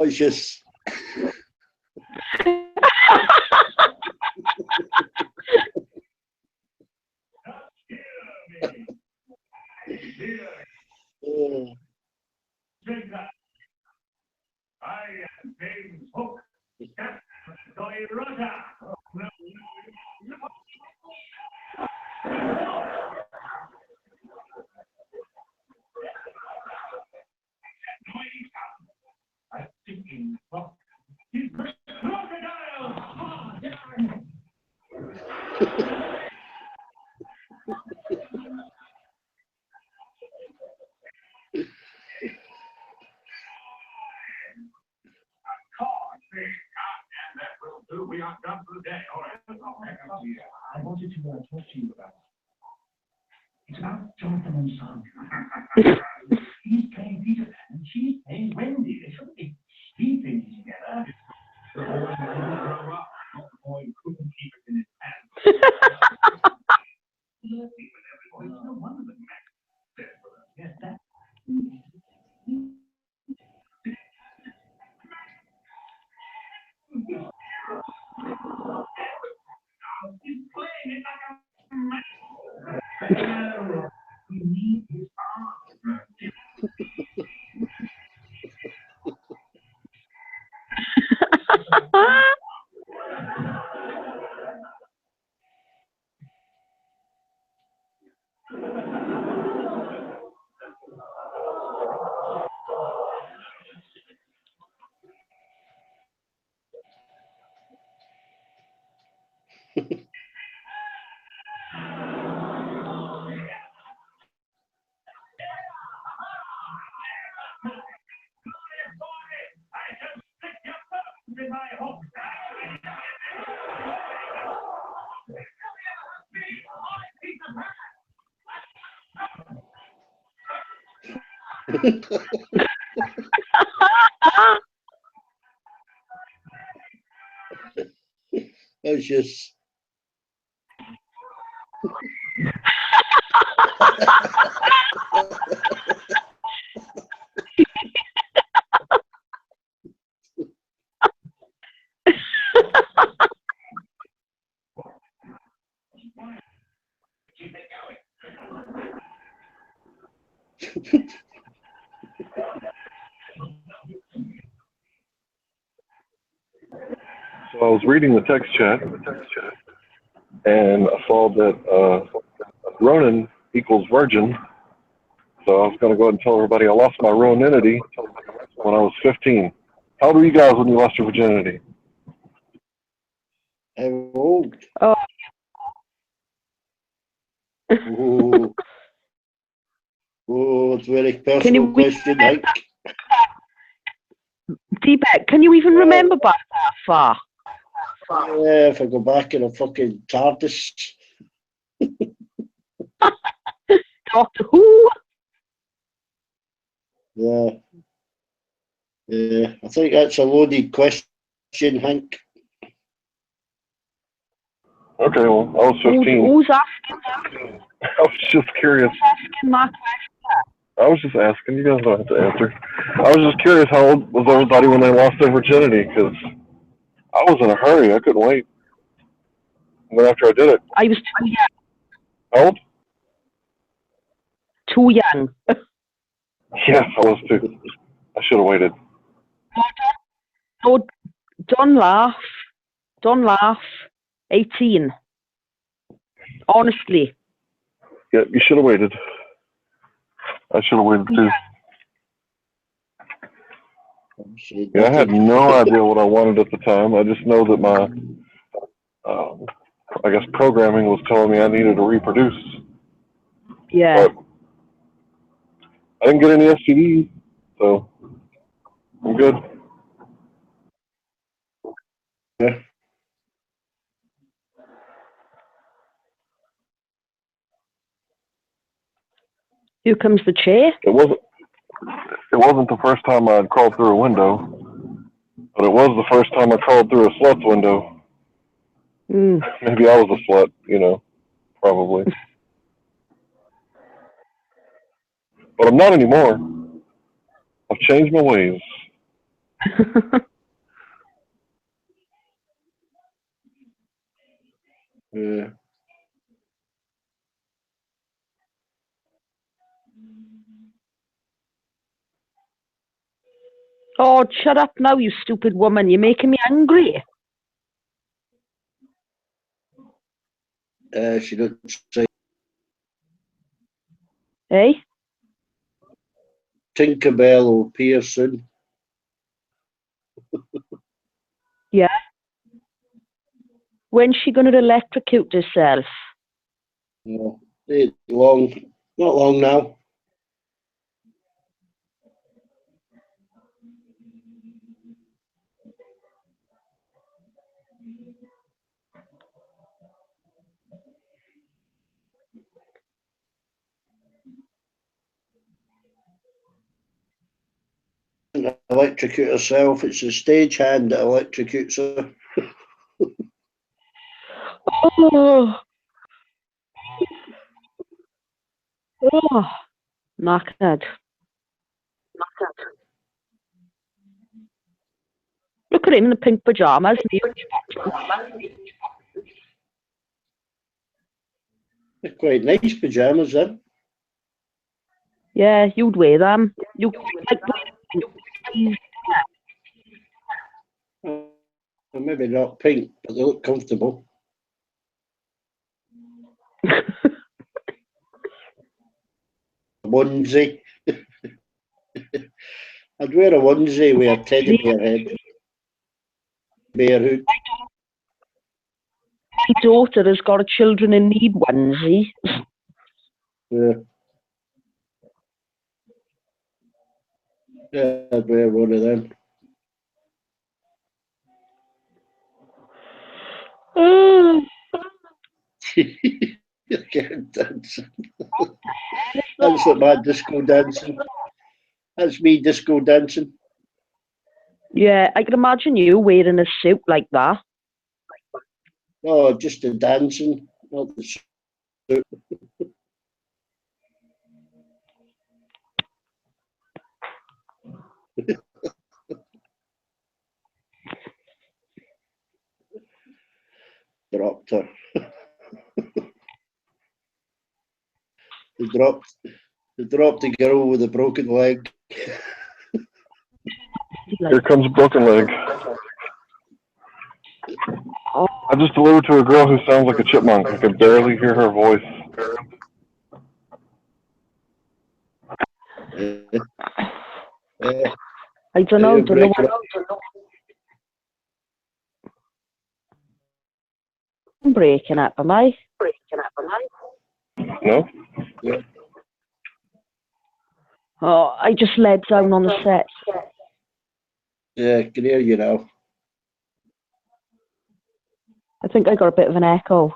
S2: It's just oh.
S8: I am James Hook, Captain Toyota. I'm thinking of crocodile. We are done for the day. All right. I wanted to talk to you about. It's about Jonathan and Son. He's playing Peter and she's playing Wendy. They shouldn't be sleeping together. The boy couldn't grow up. The boy couldn't keep it in his hands. Flirty with everybody. It's no wonder that Max said for us. Yes, that. He's playing it like a man. We need his arm.
S2: That's just.
S1: So I was reading the text chat, and I saw that Ronin equals virgin. So I was going to go ahead and tell everybody I lost my Roninity when I was 15. How old were you guys when you lost your virginity?
S2: How old?
S3: Oh.
S2: Oh, oh, it's a very personal question, Hank.
S3: Deepak, can you even remember back that far?
S2: Yeah, if I go back in a fucking TARDIS.
S3: Doctor Who?
S2: Yeah. Yeah, I think that's a loaded question, Hank.
S1: Okay, well, I was 15.
S3: Who's asking?
S1: I was just curious.
S3: Who's asking my question?
S1: I was just asking. You guys don't have to answer. I was just curious, how old was everybody when they lost their virginity? Because I was in a hurry. I couldn't wait. And then after I did it,
S3: I was too young.
S1: how old?
S3: Too young.
S1: Yes, I was too. I should have waited.
S3: No, don't laugh. Don't laugh. 18. Honestly.
S1: Yeah, you should have waited. I should have waited too. Yeah, I had no idea what I wanted at the time. I just know that my, I guess, programming was telling me I needed to reproduce.
S3: Yeah.
S1: But I didn't get any STDs, so I'm good.
S2: Yeah.
S3: Here comes the chair.
S1: It wasn't the first time I'd crawled through a window, but it was the first time I crawled through a slut's window.
S3: Mm.
S1: Maybe I was a slut, probably. But I'm not anymore. I've changed my ways.
S2: Yeah.
S3: Oh, shut up now, you stupid woman. You're making me angry.
S2: She don't say
S3: Eh?
S2: Tinkerbell will appear soon.
S3: Yeah. When's she going to electrocute herself?
S2: No, not long now. Electrocute herself. It's the stagehand that electrocutes her.
S3: Oh. Oh. Knackered. Look at him in the pink pajamas.
S2: They're quite nice pajamas, then.
S3: Yeah, you'd wear them. You like
S2: Well, maybe not pink, but they look comfortable. Onesie. I'd wear a onesie with a teddy bear head. Bear hood.
S3: my daughter has got a children in need onesie.
S2: Yeah. Yeah, I'd wear one of them. I can't dance. That's like my disco dancing. That's me disco dancing.
S3: Yeah, I can imagine you wearing a suit like that.
S2: No, just the dancing, not the suit. Dropped her. They dropped the girl with a broken leg.
S1: Here comes Broken Leg.
S3: Oh,
S1: I just delivered to a girl who sounds like a chipmunk. I could barely hear her voice.
S3: I don't know. Don't know
S2: Break it
S3: what
S2: up.
S3: I'm breaking up, am I?
S1: No?
S2: Yeah.
S3: Oh, I just laid down on the set.
S2: Yeah, I can hear you now.
S3: I think I got a bit of an echo.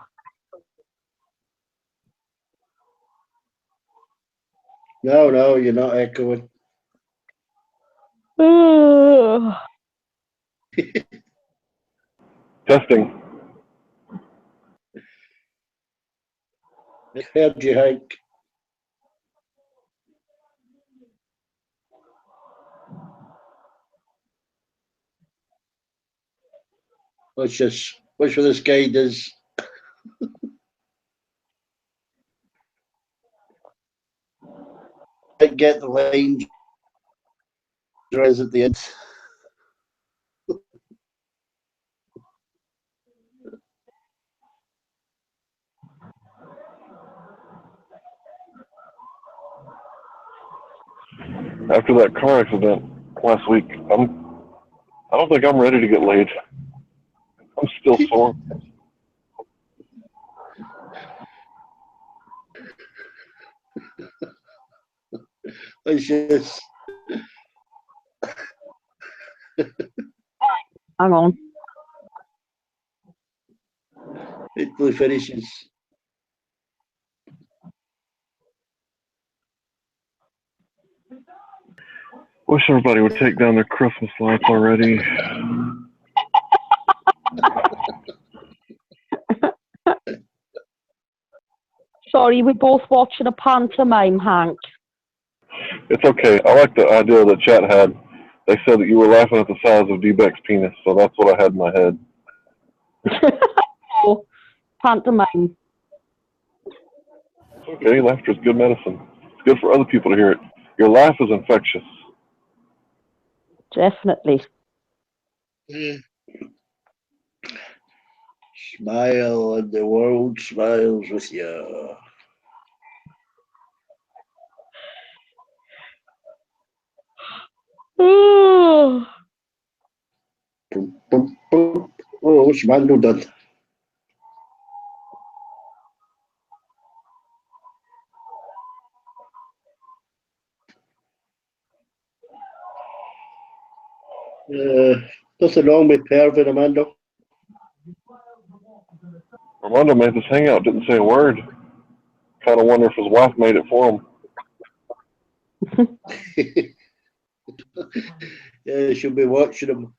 S2: No, you're not echoing.
S1: Testing.
S2: I heard you, Hank. Watch where this guy does. I get the line at the end.
S1: After that car accident last week, I don't think I'm ready to get laid. I'm still sore.
S2: It's just
S3: Hang on.
S2: it till he finishes.
S1: Wish everybody would take down their Christmas lights already.
S3: Sorry, we're both watching a pantomime, Hank.
S1: It's okay. I like the idea that chat had. They said that you were laughing at the size of D-Beck's penis, so that's what I had in my head.
S3: Oh, pantomime.
S1: Okay, laughter is good medicine. It's good for other people to hear it. Your laugh is infectious.
S3: Definitely.
S2: Smile and the world smiles with you.
S3: Oh,
S2: Boom, boom, boom. Oh, what's Mando done? Nothing wrong with Pervin, Amanda.
S1: Armando made this hangout, didn't say a word. Kind of wonder if his wife made it for him.
S2: Yeah, she'll be watching him.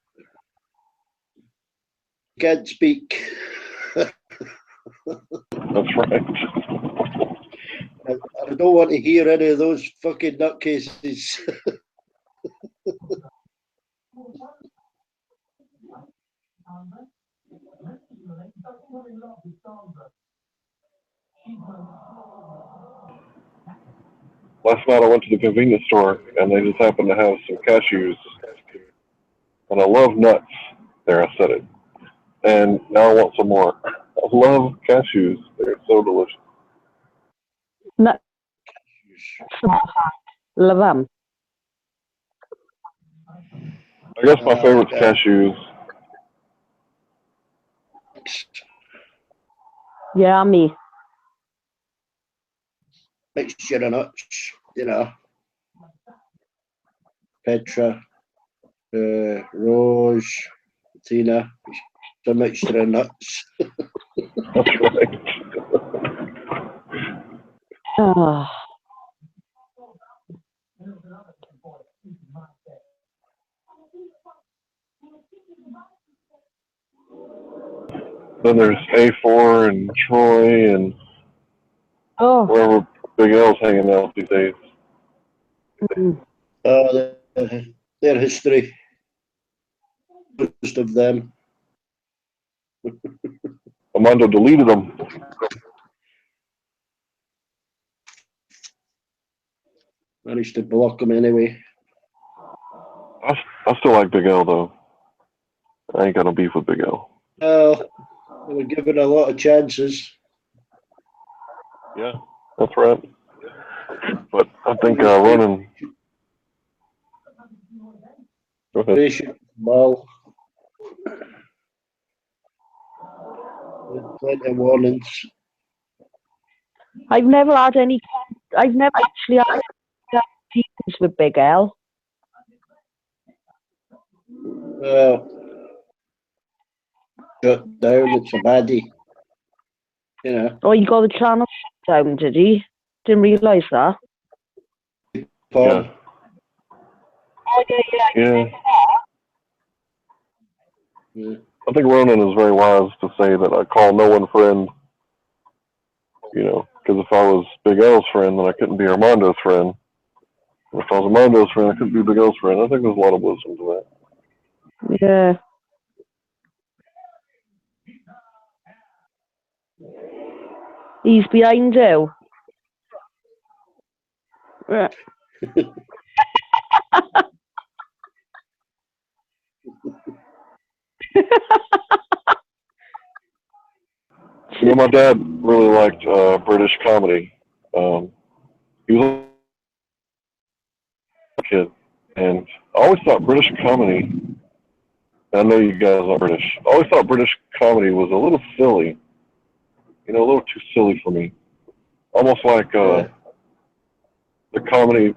S2: Can't speak.
S1: That's right.
S2: I don't want to hear any of those fucking nutcases.
S1: Last night I went to the convenience store and they just happened to have some cashews. And I love nuts. There, I said it. And now I want some more. I love cashews. They're so delicious.
S3: no. Love them.
S1: I guess my favorite's cashews.
S3: Yeah, me.
S2: Mixture of nuts, you know. Petra, Rose, Tina, it's a mixture of nuts.
S1: That's right.
S3: Oh,
S1: Then there's A4 and Troy and
S3: oh.
S1: wherever Big L's hanging out these days.
S3: Mm.
S2: Their history, most of them.
S1: Armando deleted them.
S2: Managed to block them anyway.
S1: I still like Big L though. I ain't got no beef with Big L.
S2: They were given a lot of chances.
S1: Yeah, that's right. But I think running. Go ahead.
S2: Patient, well, plenty of warnings.
S3: I've never actually had dealings with Big L.
S2: Shut down, it's a baddie. You know,
S3: Oh, he got the channel shut down, did he? Didn't realise that.
S2: Paul.
S3: Oh,
S1: Yeah.
S2: Yeah.
S1: I think Ronan is very wise to say that I call no one friend. You know, because if I was Big L's friend, then I couldn't be Armando's friend. And if I was Armando's friend, I couldn't be Big L's friend. I think there's a lot of wisdom to that.
S3: Yeah. He's behind you. Yeah.
S1: You know, my dad really liked British comedy. He was a kid, and I always thought British comedy. I know you guys are British. I always thought British comedy was a little silly. You know, a little too silly for me. Almost like the comedy,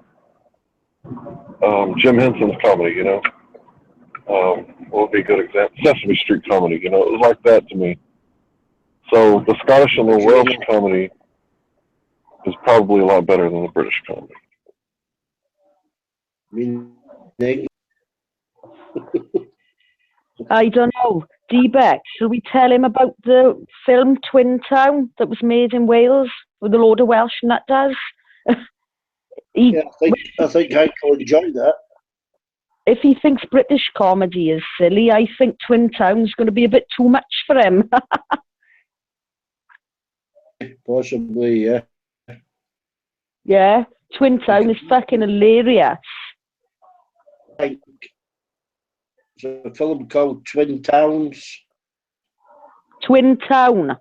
S1: Jim Henson's comedy. You know, what would be a good example? Sesame Street comedy. You know, it was like that to me. So the Scottish and the Welsh comedy is probably a lot better than the British comedy.
S3: I don't know. D-Beck, shall we tell him about the film Twin Town that was made in Wales with a load of Welsh nutters?
S2: Yeah, I think Hank will enjoy that.
S3: If he thinks British comedy is silly, I think Twin Town's going to be a bit too much for him.
S2: Possibly, yeah.
S3: Yeah, Twin Town is fucking hilarious.
S2: It's a film called Twin Towns.
S3: Twin Town,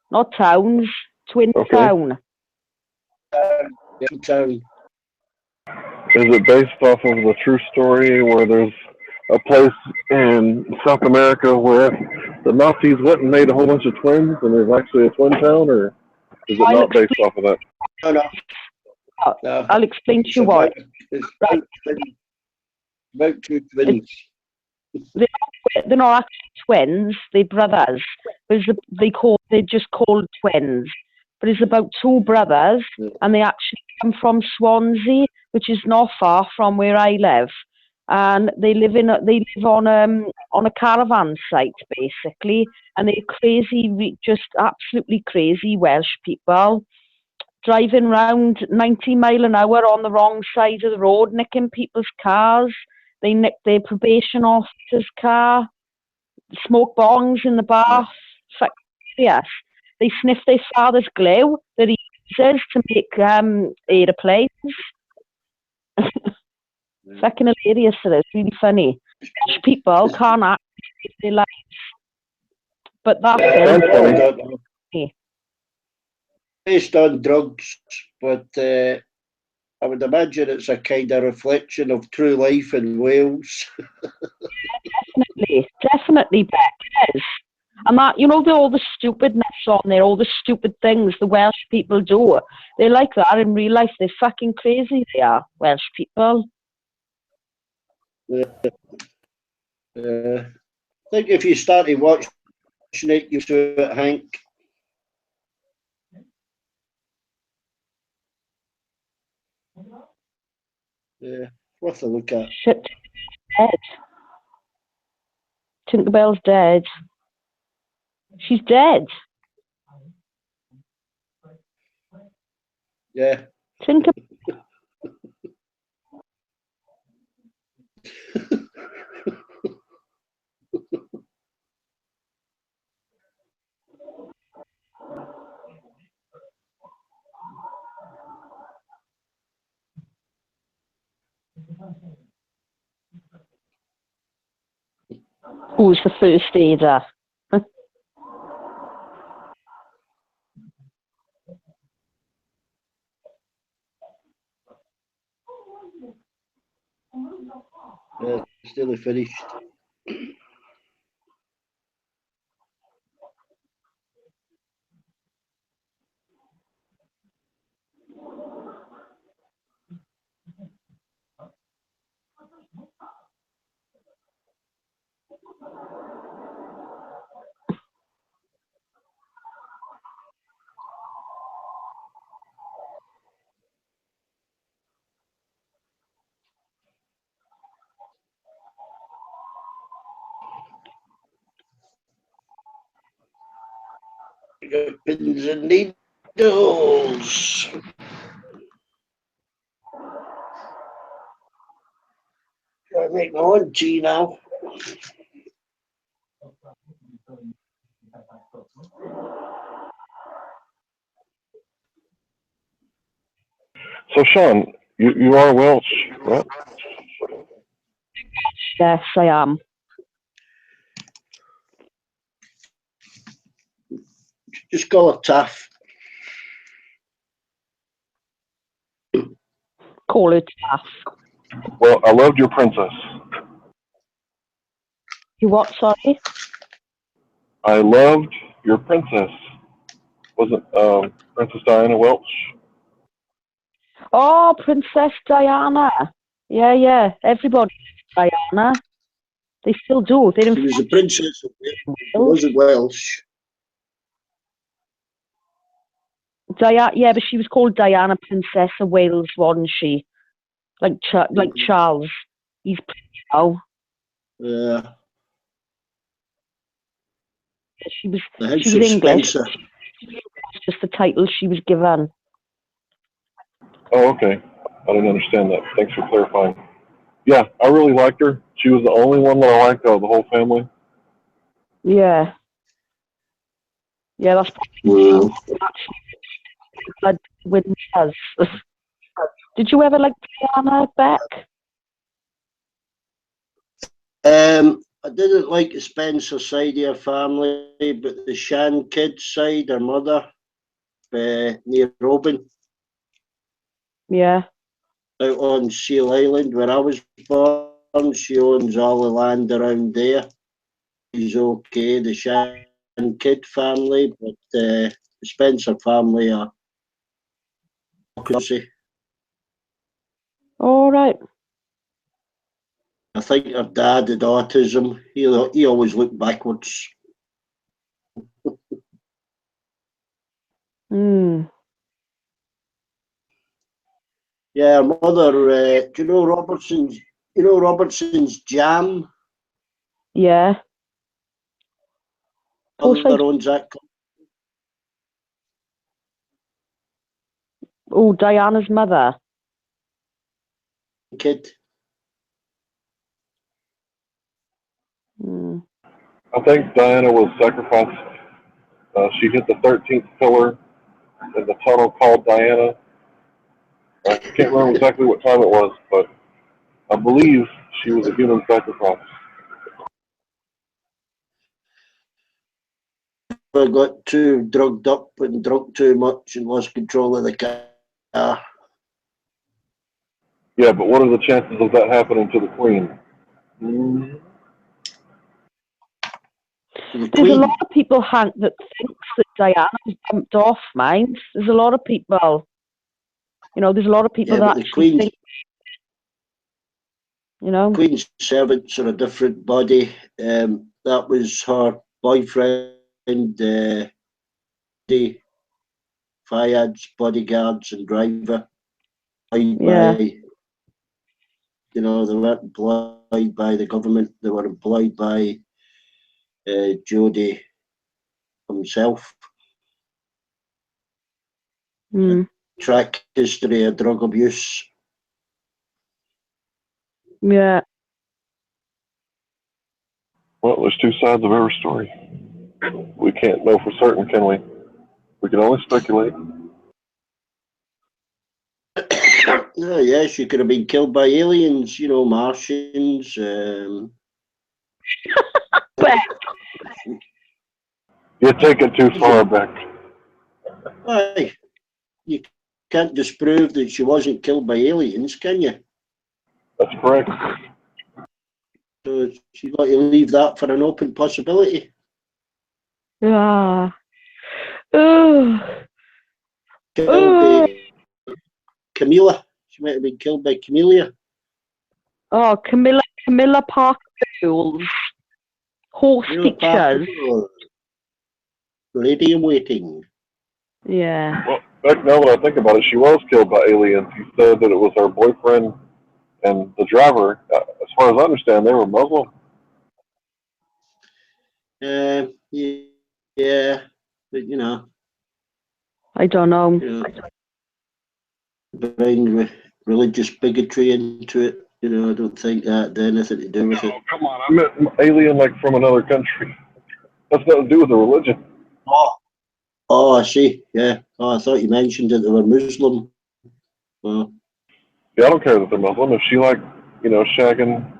S3: not towns. Twin Town.
S2: Twin Town.
S1: Is it based off of the true story where there's a place in South America where the Nazis went and made a whole bunch of twins and there's actually a twin town, or is it not based off of that?
S2: No.
S3: I'll explain to you what.
S2: It's about two twins.
S3: They're not actually twins, they're brothers. They're just called twins. But it's about two brothers, and they actually come from Swansea, which is not far from where I live. And they live on a caravan site basically, and they're crazy, just absolutely crazy Welsh people, driving around 90 miles an hour on the wrong side of the road, nicking people's cars. They nicked their probation officer's car, smoke bongs in the bath. Yes. They sniff their father's glue that he uses to make aeroplanes. Fucking hilarious it is, really funny. Welsh people can't actually save their lives. But that's funny.
S2: Based on drugs, but I would imagine it's a kind of reflection of true life in Wales.
S3: Definitely, Beck, it is. And that, you know, all the stupidness on there, all the stupid things the Welsh people do. They're like that in real life. They're fucking crazy, they are, Welsh people.
S2: I think if you started watching it, you do it, Hank. Yeah, worth a look at.
S3: Shit, dead. Tinkerbell's dead. She's dead.
S2: Yeah.
S3: Tinker. Who's the first aider?
S2: Yeah, still finished. Pins and needles. Gotta make my own tea now.
S1: So, Sean, you are Welsh, right?
S3: Yes, I am.
S2: Just call it Taff.
S3: Call it Taff.
S1: Well, I loved your princess.
S3: You what, sorry?
S1: I loved your princess. Wasn't Princess Diana Welsh?
S3: Oh, Princess Diana. Yeah. Everybody loves Diana. They still do. They
S2: She was a princess of Wales. She wasn't Welsh.
S3: Yeah, but she was called Diana, Princess of Wales, wasn't she? Like Charles. He's Prince now.
S2: Yeah.
S3: She was
S2: The House
S3: she
S2: of
S3: was English.
S2: Spencer.
S3: It's just the title she was given.
S1: Oh, okay. I didn't understand that. Thanks for clarifying. Yeah, I really liked her. She was the only one that I liked out of the whole family.
S3: Yeah. Yeah, that's
S2: Wow.
S3: blood wins us. Did you ever like Diana Beck?
S2: I didn't like the Spencer side of her family, but the Shan kids side, her mother, near Robin,
S3: Yeah.
S2: out on Seal Island where I was born, she owns all the land around there. She's okay, the Shan kid family, but the Spencer family are crazy.
S3: All right.
S2: I think her dad had autism. He always looked backwards.
S3: Hmm.
S2: Yeah, her mother. Do you know Robertson's? You know Robertson's Jam.
S3: Yeah.
S2: Mother owns that.
S3: Oh, Diana's mother.
S2: Kid.
S3: Hmm.
S1: I think Diana was sacrificed. She hit the 13th pillar in the tunnel called Diana. I can't remember exactly what time it was, but I believe she was a human sacrifice.
S2: I got too drugged up and drunk too much and lost control of the car.
S1: Yeah, but what are the chances of that happening to the Queen?
S2: The
S3: There's a
S2: Queen.
S3: lot of people, Hank, that thinks that Diana's bumped off mine. There's a lot of people, there's a lot of people
S2: Yeah,
S3: that
S2: but the
S3: actually
S2: Queen's,
S3: think,
S2: Queen's servants are a different body. That was her boyfriend, Fayyad's bodyguards and driver.
S3: Yeah.
S2: They weren't employed by the government. They were employed by Jody himself. Track history of drug abuse.
S3: Yeah.
S1: Well, there's two sides of every story. We can't know for certain, can we? We can only speculate.
S2: Oh, yeah, she could have been killed by aliens, Martians.
S3: But
S1: You take it too far back.
S2: Aye, you can't disprove that she wasn't killed by aliens, can you?
S1: That's correct.
S2: So you got to leave that for an open possibility.
S3: yeah. Oh.
S2: Killed by Camilla. She might have been killed by Camellia.
S3: Oh, Camilla Parker Bowles. Horse pictures.
S2: Lady in waiting.
S3: Yeah.
S1: Well, back now that I think about it, she was killed by aliens. He said that it was her boyfriend and the driver. As far as I understand, they were Muslim.
S2: Yeah, but
S3: I don't know.
S2: Bring religious bigotry into it. I don't think that had anything to do with it.
S1: Oh, come on, I meant alien like from another country. That's nothing to do with the religion.
S2: Oh, I see. Yeah. Oh, I thought you mentioned that they were Muslim. Well,
S1: Yeah, I don't care that they're Muslim. If she shagging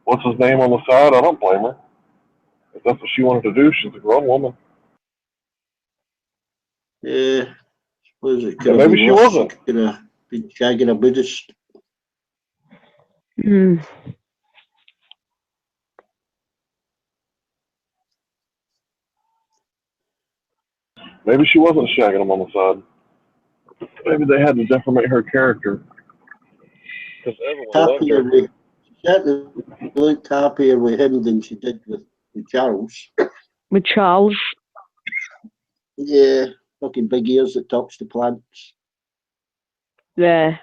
S1: what's his name on the side, I don't blame her. If that's what she wanted to do, she's a grown woman.
S2: yeah. Suppose it could
S1: But
S2: have
S1: maybe
S2: been
S1: she
S2: worse.
S1: wasn't.
S2: She could have been shagging a Buddhist.
S1: Maybe she wasn't shagging him on the side. Maybe they had to defamate her character. Because everyone loved her.
S2: She certainly looked happier with him than she did with Charles.
S3: With Charles.
S2: Yeah, fucking big ears that talks to plants.
S3: Yeah.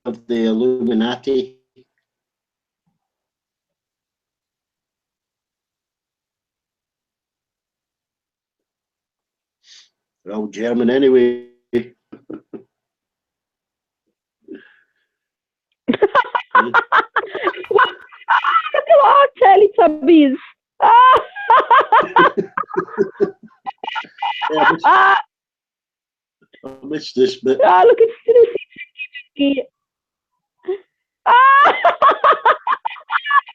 S2: Of the Illuminati. They're all German anyway.
S3: Look at our Teletubbies.
S2: I missed this bit.
S3: Look at Snoopy.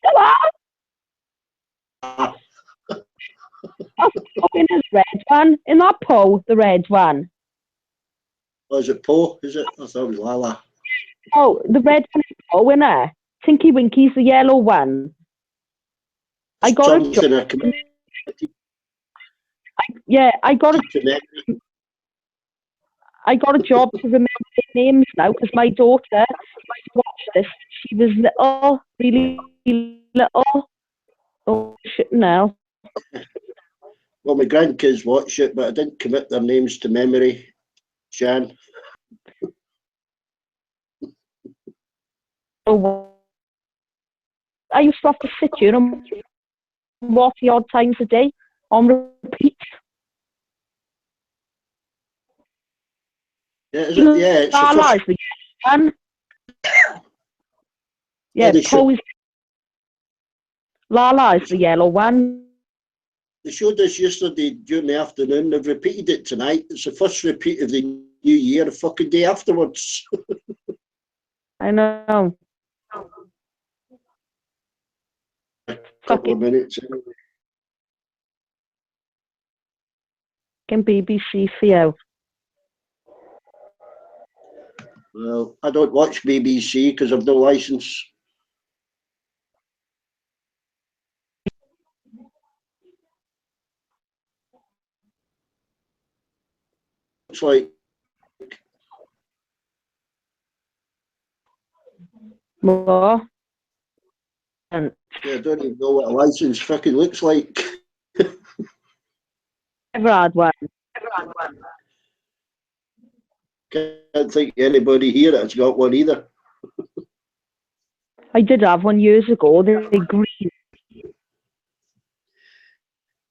S3: Come on. In his red one. In that Poe, the red one.
S2: Oh, is it Poe? Is it? I thought it was Lala.
S3: Oh, the red one is Poe, isn't it? Tinky Winky's the yellow one. I got a job. I got a job to remember their names now because my daughter watched this. She was little, really little. Oh shit! Now.
S2: Well, my grandkids watch it, but I didn't commit their names to memory. Jan.
S3: Oh, I used to have to sit here and watch the odd times a day on repeat.
S2: Yeah, is it? Yeah, it's
S3: Lala is the one. Yeah, Poe is. Lala is the yellow one.
S2: They showed this yesterday during the afternoon. They've repeated it tonight. It's the first repeat of the new year, the fucking day afterwards.
S3: I know.
S2: A couple of minutes.
S3: Can BBC for you.
S2: Well, I don't watch BBC because I've no license. It's like,
S3: What? And
S2: yeah, I don't even know what a license fucking looks like.
S3: never had one.
S2: Can't think anybody here that's got one either.
S3: I did have one years ago. They're green.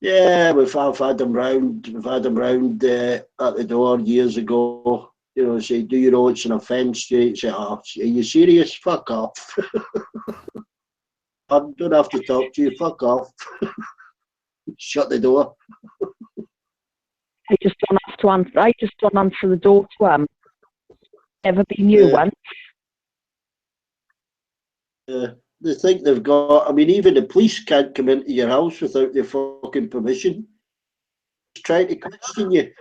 S2: Yeah, I've had them round. We've had them round at the door years ago. You know, say, do you know it's an offence? You say, oh, are you serious? Fuck off. I don't have to talk to you. Fuck off. Shut the door.
S3: I just don't have to answer. I just don't answer the door to them. Never been new
S2: Yeah.
S3: one.
S2: They think they've got. I mean, even the police can't come into your house without your fucking permission. Just trying to question you.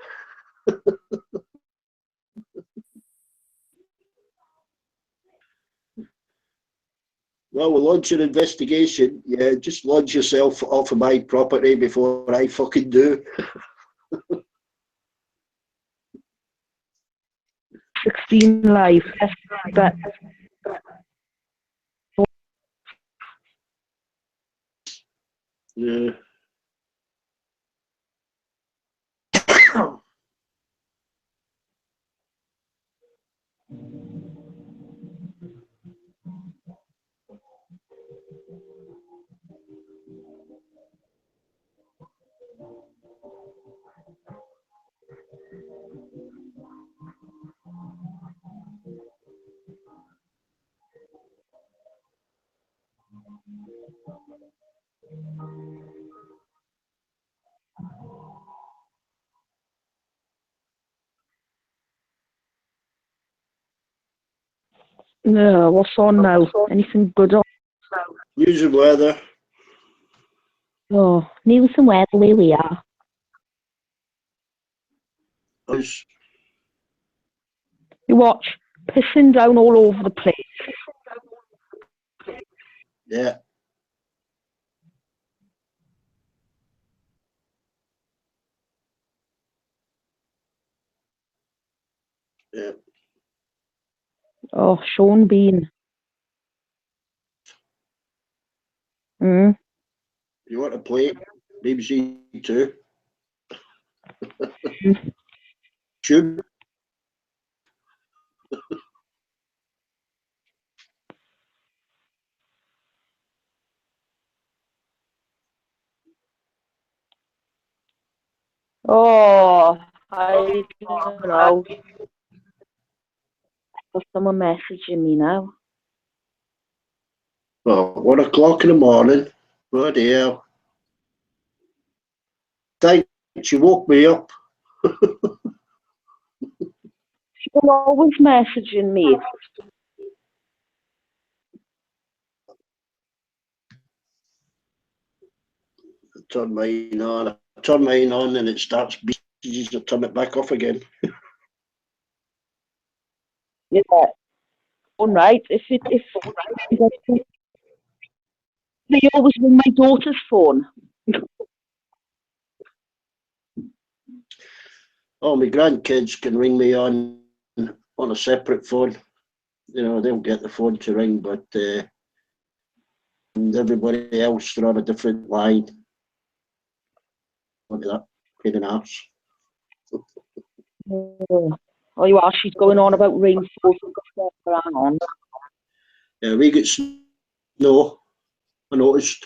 S2: Well, we'll launch an investigation. Yeah, just launch yourself off of my property before I fucking do.
S3: 16 live. Yes, but
S2: Yeah.
S3: no, what's on now? Anything good on?
S2: News and weather.
S3: Oh, news and weather where we are.
S2: Us.
S3: You watch, pissing down all over the place.
S2: Yeah. Yeah.
S3: Oh, Sean Bean. Mm.
S2: You want to play? BBC Two. Should.
S3: Oh, I don't know. Got someone messaging me now.
S2: Well, 1 o'clock in the morning. Bloody hell. Thanks, you woke me up.
S3: People always messaging me.
S2: Turn mine on. I turn mine on and it starts beeping. I turn it back off again.
S3: Yeah. All right. If they always ring my daughter's phone.
S2: Oh, my grandkids can ring me on a separate phone. You know, they'll get the phone to ring, but and everybody else, they're on a different line. Look at that, pain in the arse.
S3: Oh, you are. She's going on about rainfall. Hang on.
S2: Yeah, we get snow. I noticed.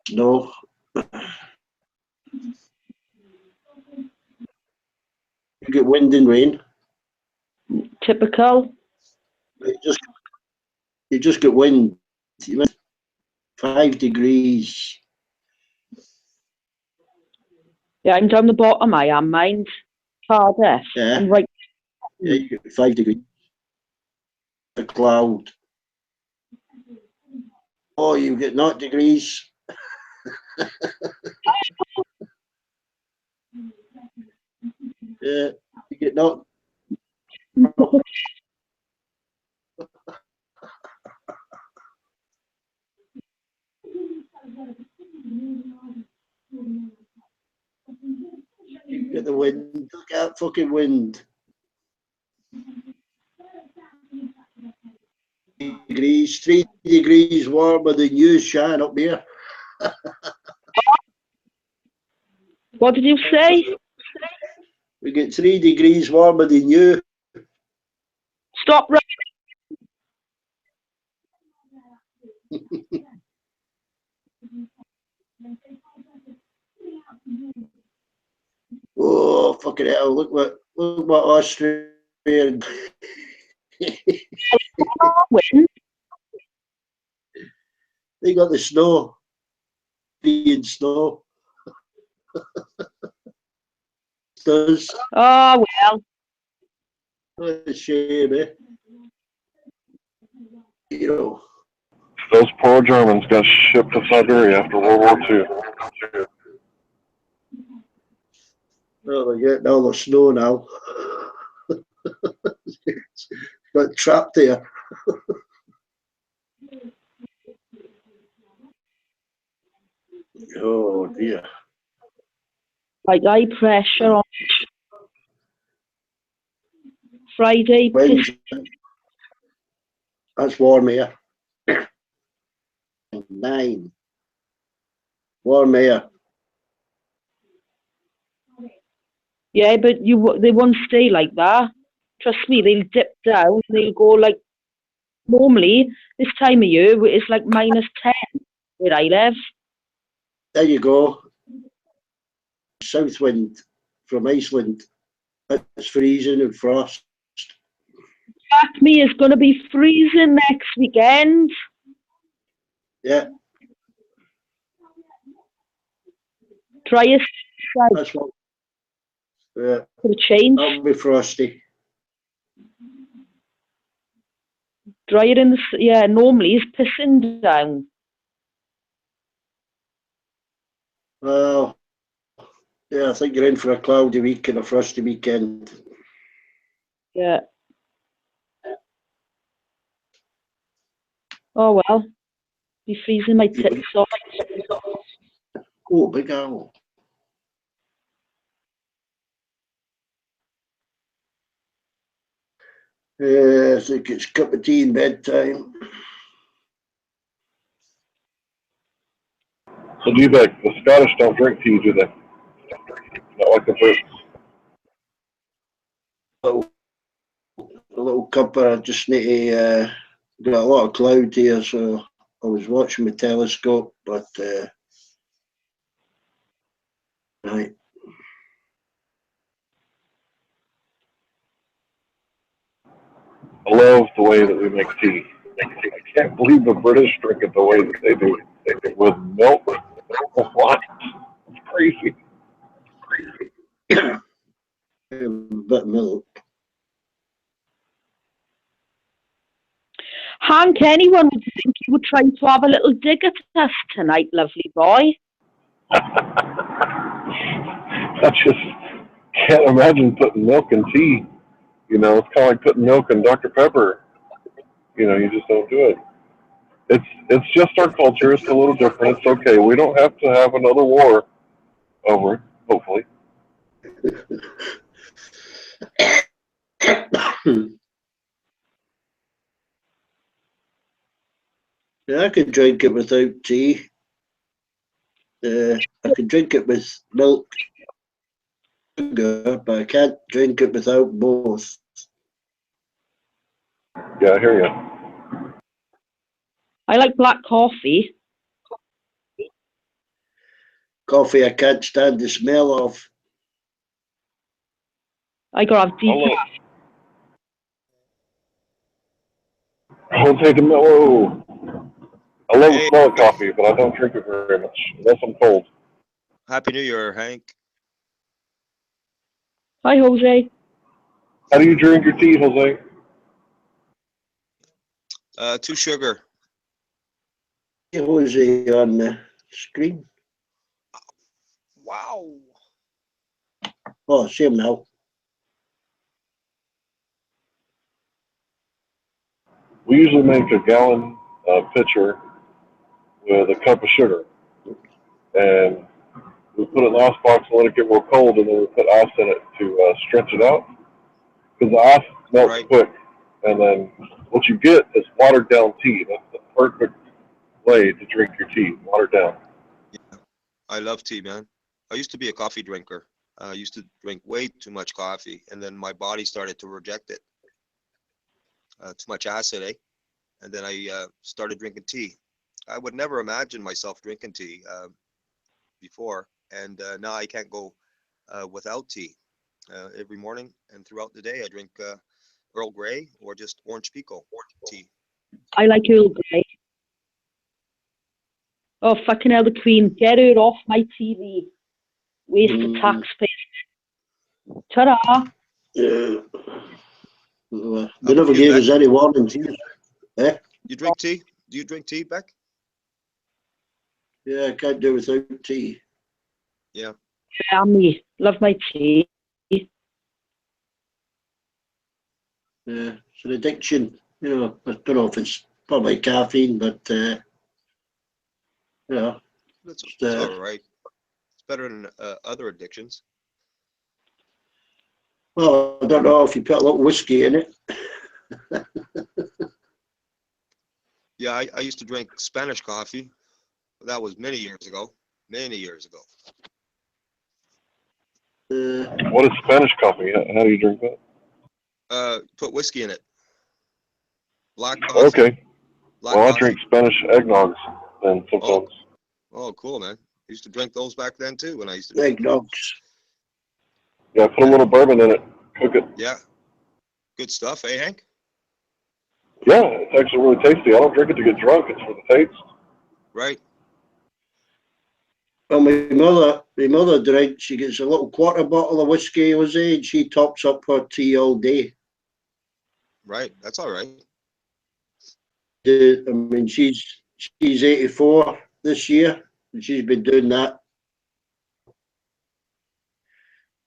S2: Snow. You get wind and rain.
S3: Typical.
S2: You just get wind. 5 degrees.
S3: Yeah, I'm down the bottom. I am. Mine's Cardiff.
S2: Yeah.
S3: I'm right.
S2: Yeah, you get 5 degrees. A cloud. Oh, you get 0 degrees. Yeah, you get 0. You get the wind. Look at that fucking wind. Degrees, 3 degrees warmer than you, Shan, up here.
S3: What did you say?
S2: We get 3 degrees warmer than you.
S3: Stop right.
S2: Oh, fucking hell. Look what Austria.
S3: Wind.
S2: They got the snow. Being snow. Does.
S3: Oh, well.
S2: What a shame, eh? You know.
S1: Those poor Germans got shipped to Siberia after World War II.
S2: Well, they're getting all the snow now. Got trapped there. Oh dear.
S3: Like high pressure on Friday.
S2: Winds. That's warm here. 9. Warm here.
S3: Yeah, but they won't stay like that. Trust me, they'll dip down. They'll go like normally this time of year it's like -10 where I live.
S2: There you go. South wind from Iceland. It's freezing and frost.
S3: That me is going to be freezing next weekend.
S2: Yeah,
S3: Try a
S2: that's what. Yeah,
S3: for change.
S2: that'll be frosty.
S3: Dry it in the yeah. Normally it's pissing down.
S2: Well, yeah, I think you're in for a cloudy week and a frosty weekend.
S3: Yeah. Oh well. Be freezing my tits off.
S2: Oh, big owl. Yeah, I think it's cup of tea and bedtime.
S1: So D-Beck, the Scottish don't drink tea, do they? Not like the Brits.
S2: A little cup. I just need to. Got a lot of cloud here, so I was watching my telescope, but right.
S1: I love the way that we make tea. I can't believe the British drink it the way that they do. With milk. What? It's crazy.
S2: A bit of milk.
S3: Hank, anyone would think you were trying to have a little dig at us tonight, lovely boy.
S1: I just can't imagine putting milk in tea. You know, it's kind of like putting milk in Dr. Pepper. You know, you just don't do it. It's just our culture. It's a little different. It's okay. We don't have to have another war over it, hopefully.
S2: Yeah, I could drink it without tea. I could drink it with milk, sugar, but I can't drink it without both.
S1: Yeah, I hear you.
S3: I like black coffee.
S2: Coffee I can't stand the smell of.
S3: I gotta have decaf.
S1: Jose de Mello. I love the
S6: Hey,
S1: smell of coffee, but I don't drink it very much unless I'm cold.
S6: Happy New Year, Hank.
S3: Hi, Jose.
S1: How do you drink your tea, Jose?
S6: 2 sugar.
S2: Jose on the screen.
S6: Wow.
S2: Oh, see him now.
S1: We usually make a gallon pitcher with a cup of sugar, and we put it in the ice box and let it get real cold, and then we put ice in it to stretch it out, because the ice melts
S6: Right.
S1: quick, and then what you get is watered down tea. That's the perfect way to drink your tea, watered down.
S6: I love tea, man. I used to be a coffee drinker. I used to drink way too much coffee, and then my body started to reject it. Too much acid, eh? And then I started drinking tea. I would never imagine myself drinking tea before, and now I can't go without tea. Every morning and throughout the day, I drink Earl Grey or just orange pekoe tea.
S3: I like Earl Grey. Oh, fucking hell, the Queen. Get her off my TV. Waste of taxpayer. Ta-da.
S2: Yeah. They
S6: How
S2: never
S6: about you,
S2: gave
S6: Beck?
S2: us any warnings here. Eh?
S6: You drink tea? Do you drink tea, Beck?
S2: Yeah, I can't do without tea.
S6: Yeah.
S3: Family. Love my tea.
S2: Yeah, it's an addiction. You know, I don't know if it's probably caffeine, but you know,
S6: It's
S2: it's,
S6: all right. It's better than other addictions.
S2: well, I don't know if you put a little whiskey in it.
S6: Yeah, I used to drink Spanish coffee. That was many years ago. Many years ago.
S1: What is Spanish coffee? How do you drink that?
S6: Put whiskey in it. Black coffee.
S1: Okay.
S6: Black
S1: Well, I
S6: coffee.
S1: drink Spanish eggnogs, and sometimes.
S6: Oh, cool, man. I used to drink those back then too when I used to drink.
S2: Eggnogs.
S1: Yeah, put a little bourbon in it, cook it.
S6: Yeah. Good stuff, eh, Hank?
S1: Yeah, it's actually really tasty. I don't drink it to get drunk. It's for the taste.
S6: Right.
S2: Well, my mother drinks. She gets a little quarter bottle of whiskey, Jose, and she tops up her tea all day.
S6: Right. That's all right.
S2: I mean, she's 84 this year, and she's been doing that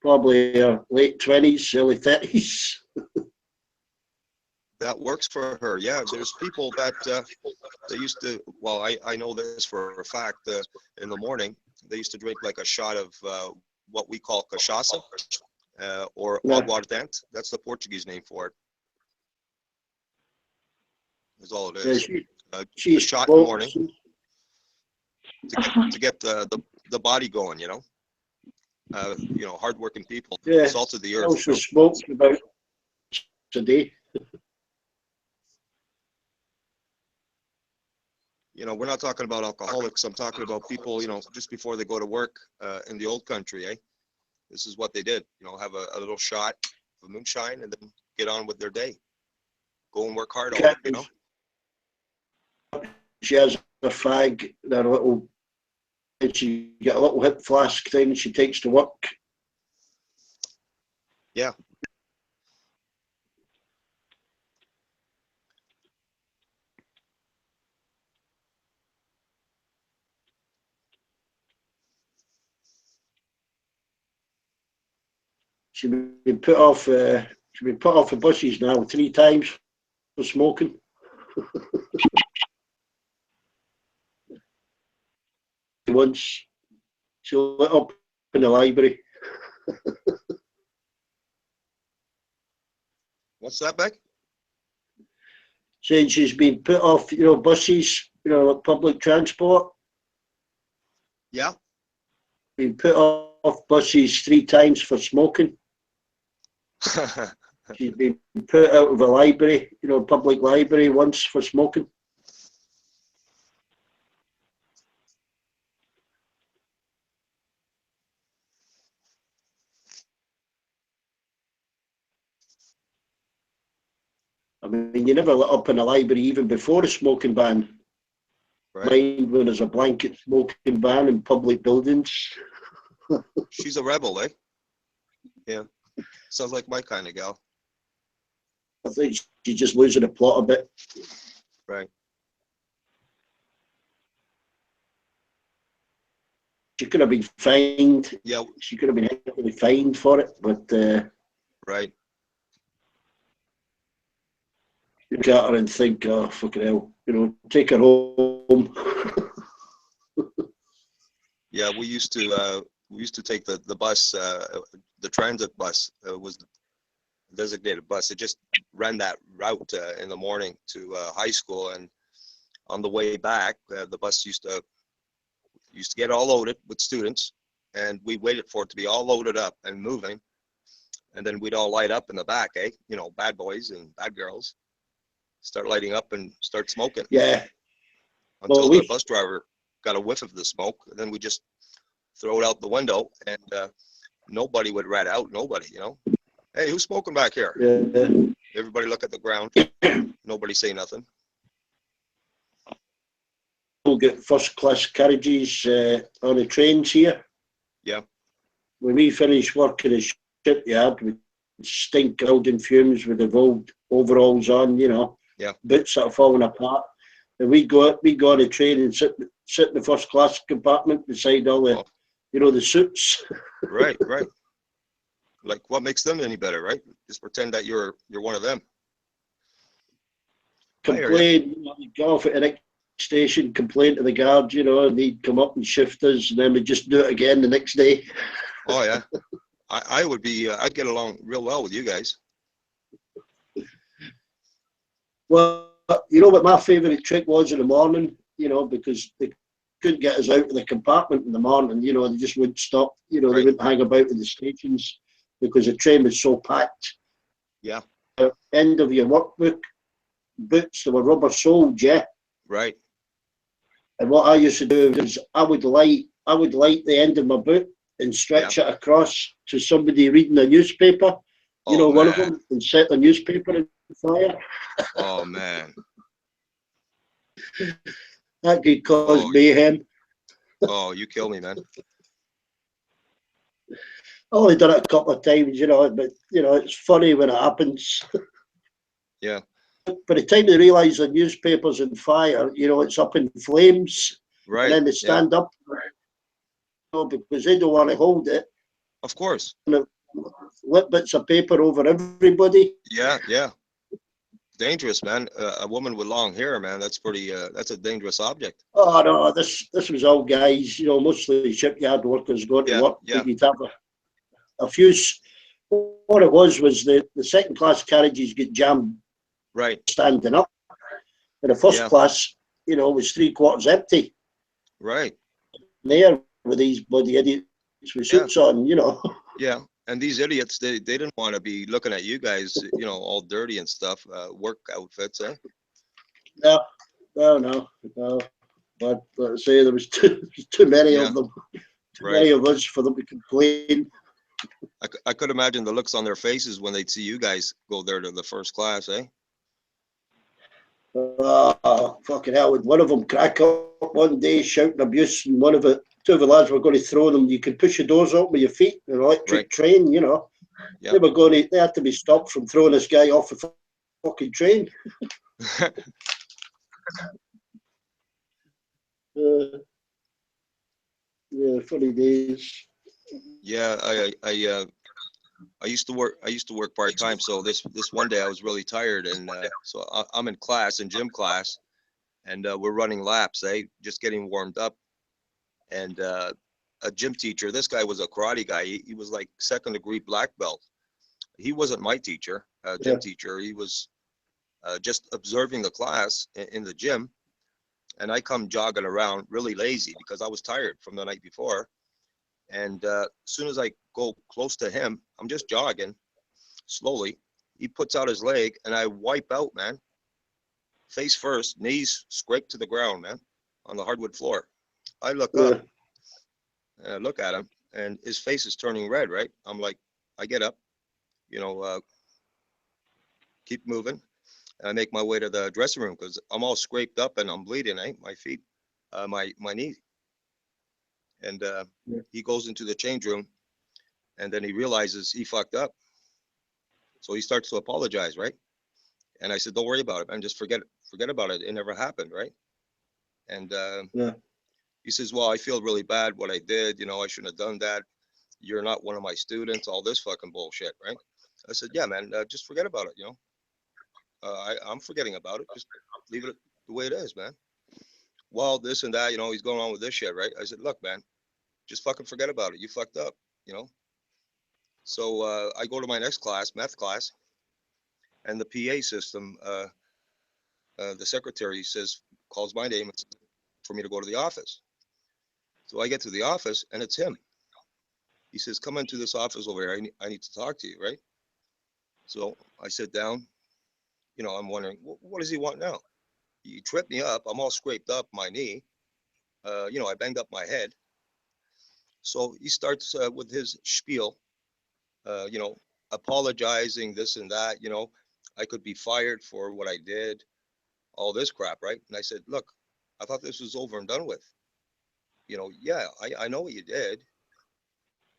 S2: probably her late 20s, early 30s.
S6: That works for her. Yeah. There's people that they used to, well, I know this for a fact, in the morning, they used to drink like a shot of what we call cachaça or
S2: Yeah.
S6: aguardente. That's the Portuguese name for it. That's all it
S2: Yeah,
S6: is. A
S2: she's
S6: shot in the morning
S2: smokes.
S6: to get the body going, you know, hardworking people,
S2: Yeah,
S6: salt of the earth.
S2: also smokes about a day.
S6: You know, we're not talking about alcoholics. I'm talking about people, you know, just before they go to work in the old country, eh? This is what they did, you know, have a little shot of moonshine and then get on with their day. Go and work hard all day, you know?
S2: She has a fag, that little, and she got a little hip flask thing she takes to work.
S6: Yeah.
S2: She's been put off. She's been put off the buses now 3 times for smoking. Once she lit up in the library.
S6: What's that, Beck?
S2: Saying she's been put off, buses, like public transport.
S6: Yeah.
S2: Been put off buses 3 times for smoking. She's been put out of a library, public library once for smoking. I mean, you never lit up in a library even before a smoking ban.
S6: Right.
S2: Mind when there's a blanket smoking ban in public buildings.
S6: She's a rebel, eh? Yeah. Sounds like my kind of gal.
S2: I think she's just losing the plot a bit.
S6: Right.
S2: she could have been fined.
S6: Yeah,
S2: She could have been heavily fined for it, but
S6: right.
S2: you look at her and think, oh, fucking hell, take her home.
S6: Yeah, we used to take the bus, the transit bus was the designated bus. It just ran that route in the morning to high school, and on the way back, the bus used to get all loaded with students, and we waited for it to be all loaded up and moving, and then we'd all light up in the back, bad boys and bad girls start lighting up and start smoking.
S2: Yeah.
S6: Until
S2: Well,
S6: the bus driver got a whiff of the smoke, and then we just throw it out the window, and nobody would rat out. Nobody, hey, who's smoking back here?
S2: Yeah.
S6: Everybody look at the ground. Nobody say nothing.
S2: We'll get first class carriages on the trains here.
S6: Yeah.
S2: When we finish work in the shipyard, we stink golden fumes with the old overalls on,
S6: Yeah.
S2: boots that are falling apart. And we go on the train and sit in the first class compartment beside all the, the suits.
S6: Right. Like, what makes them any better, right? Just pretend that you're one of them.
S2: Complain, go off at the next station, complain to the guards, and he'd come up and shift us, and then we'd just do it again the next day.
S6: Oh yeah, I would be. I'd get along real well with you guys.
S2: Well, you know what my favourite trick was in the morning, because they couldn't get us out of the compartment in the morning, they just wouldn't stop, they wouldn't hang about in the stations because the train was so packed.
S6: Yeah.
S2: End of your workbook, boots, they were rubber soled, yeah.
S6: Right.
S2: And what I used to do is I would light the end of my boot and stretch it across to somebody reading a newspaper, one of them, and set the newspaper on fire.
S6: Oh man.
S2: That could cause mayhem.
S6: Oh, you kill me, man.
S2: I only done it a couple of times, but it's funny when it happens.
S6: Yeah.
S2: By the time they realise the newspaper's on fire, it's up in flames.
S6: Right.
S2: And then they stand up, because they don't want to hold it.
S6: Of course.
S2: Lit bits of paper over everybody.
S6: Yeah. Dangerous, man. A woman with long hair, man. That's pretty. That's a dangerous object.
S2: Oh no, this was all guys, mostly shipyard workers going to work.
S6: Yeah.
S2: You'd have a few. What it was the second class carriages get jammed.
S6: Right.
S2: Standing up. And the first class, was 3/4 empty.
S6: Right.
S2: There with these bloody idiots with suits on,
S6: Yeah. And these idiots, they didn't want to be looking at you guys, all dirty and stuff, work outfits, eh?
S2: No. But let's say there was too many of them. Too many of us for them to complain.
S6: I could imagine the looks on their faces when they'd see you guys go there to the first class, eh?
S2: Fucking hell, would one of them crack up one day shouting abuse, and two of the lads were going to throw them. You could push the doors open with your feet, an electric train, Yep. They had to be stopped from throwing this guy off the fucking train. Yeah, funny days.
S6: Yeah, I used to work part time. So this one day I was really tired, and so I'm in gym class, and we're running laps, just getting warmed up. And a gym teacher, this guy was a karate guy. He was like 2nd degree black belt. He wasn't my teacher, gym teacher. He was just observing the class in the gym. And I come jogging around really lazy because I was tired from the night before. And as soon as I go close to him, I'm just jogging slowly. He puts out his leg and I wipe out, man. Face first, knees scraped to the ground, man, on the hardwood floor. I look up and I look at him and his face is turning red, right? I'm like, I get up, keep moving. And I make my way to the dressing room because I'm all scraped up and I'm bleeding, my feet, my knee. And he goes into the change room and then he realizes he fucked up. So he starts to apologize, right? And I said, don't worry about it, man. Just forget about it. It never happened, right? And He says, well, I feel really bad what I did. You know, I shouldn't have done that. You're not one of my students, all this fucking bullshit, right? I said, yeah, man, just forget about it, you know. I'm forgetting about it. Just leave it the way it is, man. Well, this and that, you know, he's going on with this shit, right? I said, look, man, just fucking forget about it. You fucked up, you know. So I go to my next class, math class, and the PA system, the secretary calls my name for me to go to the office. So I get to the office and it's him. He says, come into this office over here. I need to talk to you, right? So I sit down, you know, I'm wondering, what does he want now? He tripped me up. I'm all scraped up, my knee. You know, I banged up my head. So he starts with his spiel, you know, apologizing, this and that, you know, I could be fired for what I did, all this crap, right? And I said, look, I thought this was over and done with. You know, yeah, I know what you did.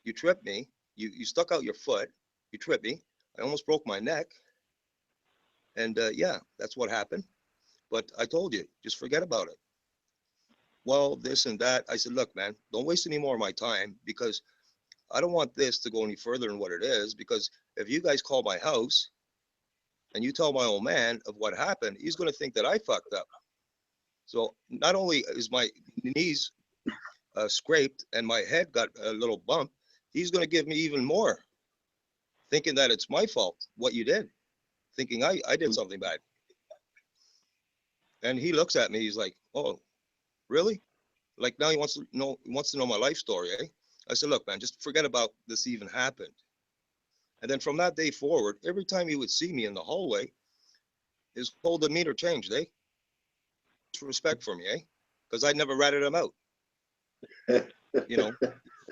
S6: You tripped me. You stuck out your foot. You tripped me. I almost broke my neck. And yeah, that's what happened. But I told you, just forget about it. Well, this and that. I said, look, man, don't waste any more of my time because I don't want this to go any further than what it is. Because if you guys call my house and you tell my old man of what happened, he's going to think that I fucked up. So not only is my knees scraped and my head got a little bump, he's going to give me even more, thinking that it's my fault, what you did, thinking I did something bad. And he looks at me, he's like, oh, really? Like now he wants to know my life story, eh? I said, look, man, just forget about this even happened. And then from that day forward, every time he would see me in the hallway, his whole demeanor changed, eh? Respect for me, eh? Because I never ratted him out. You know,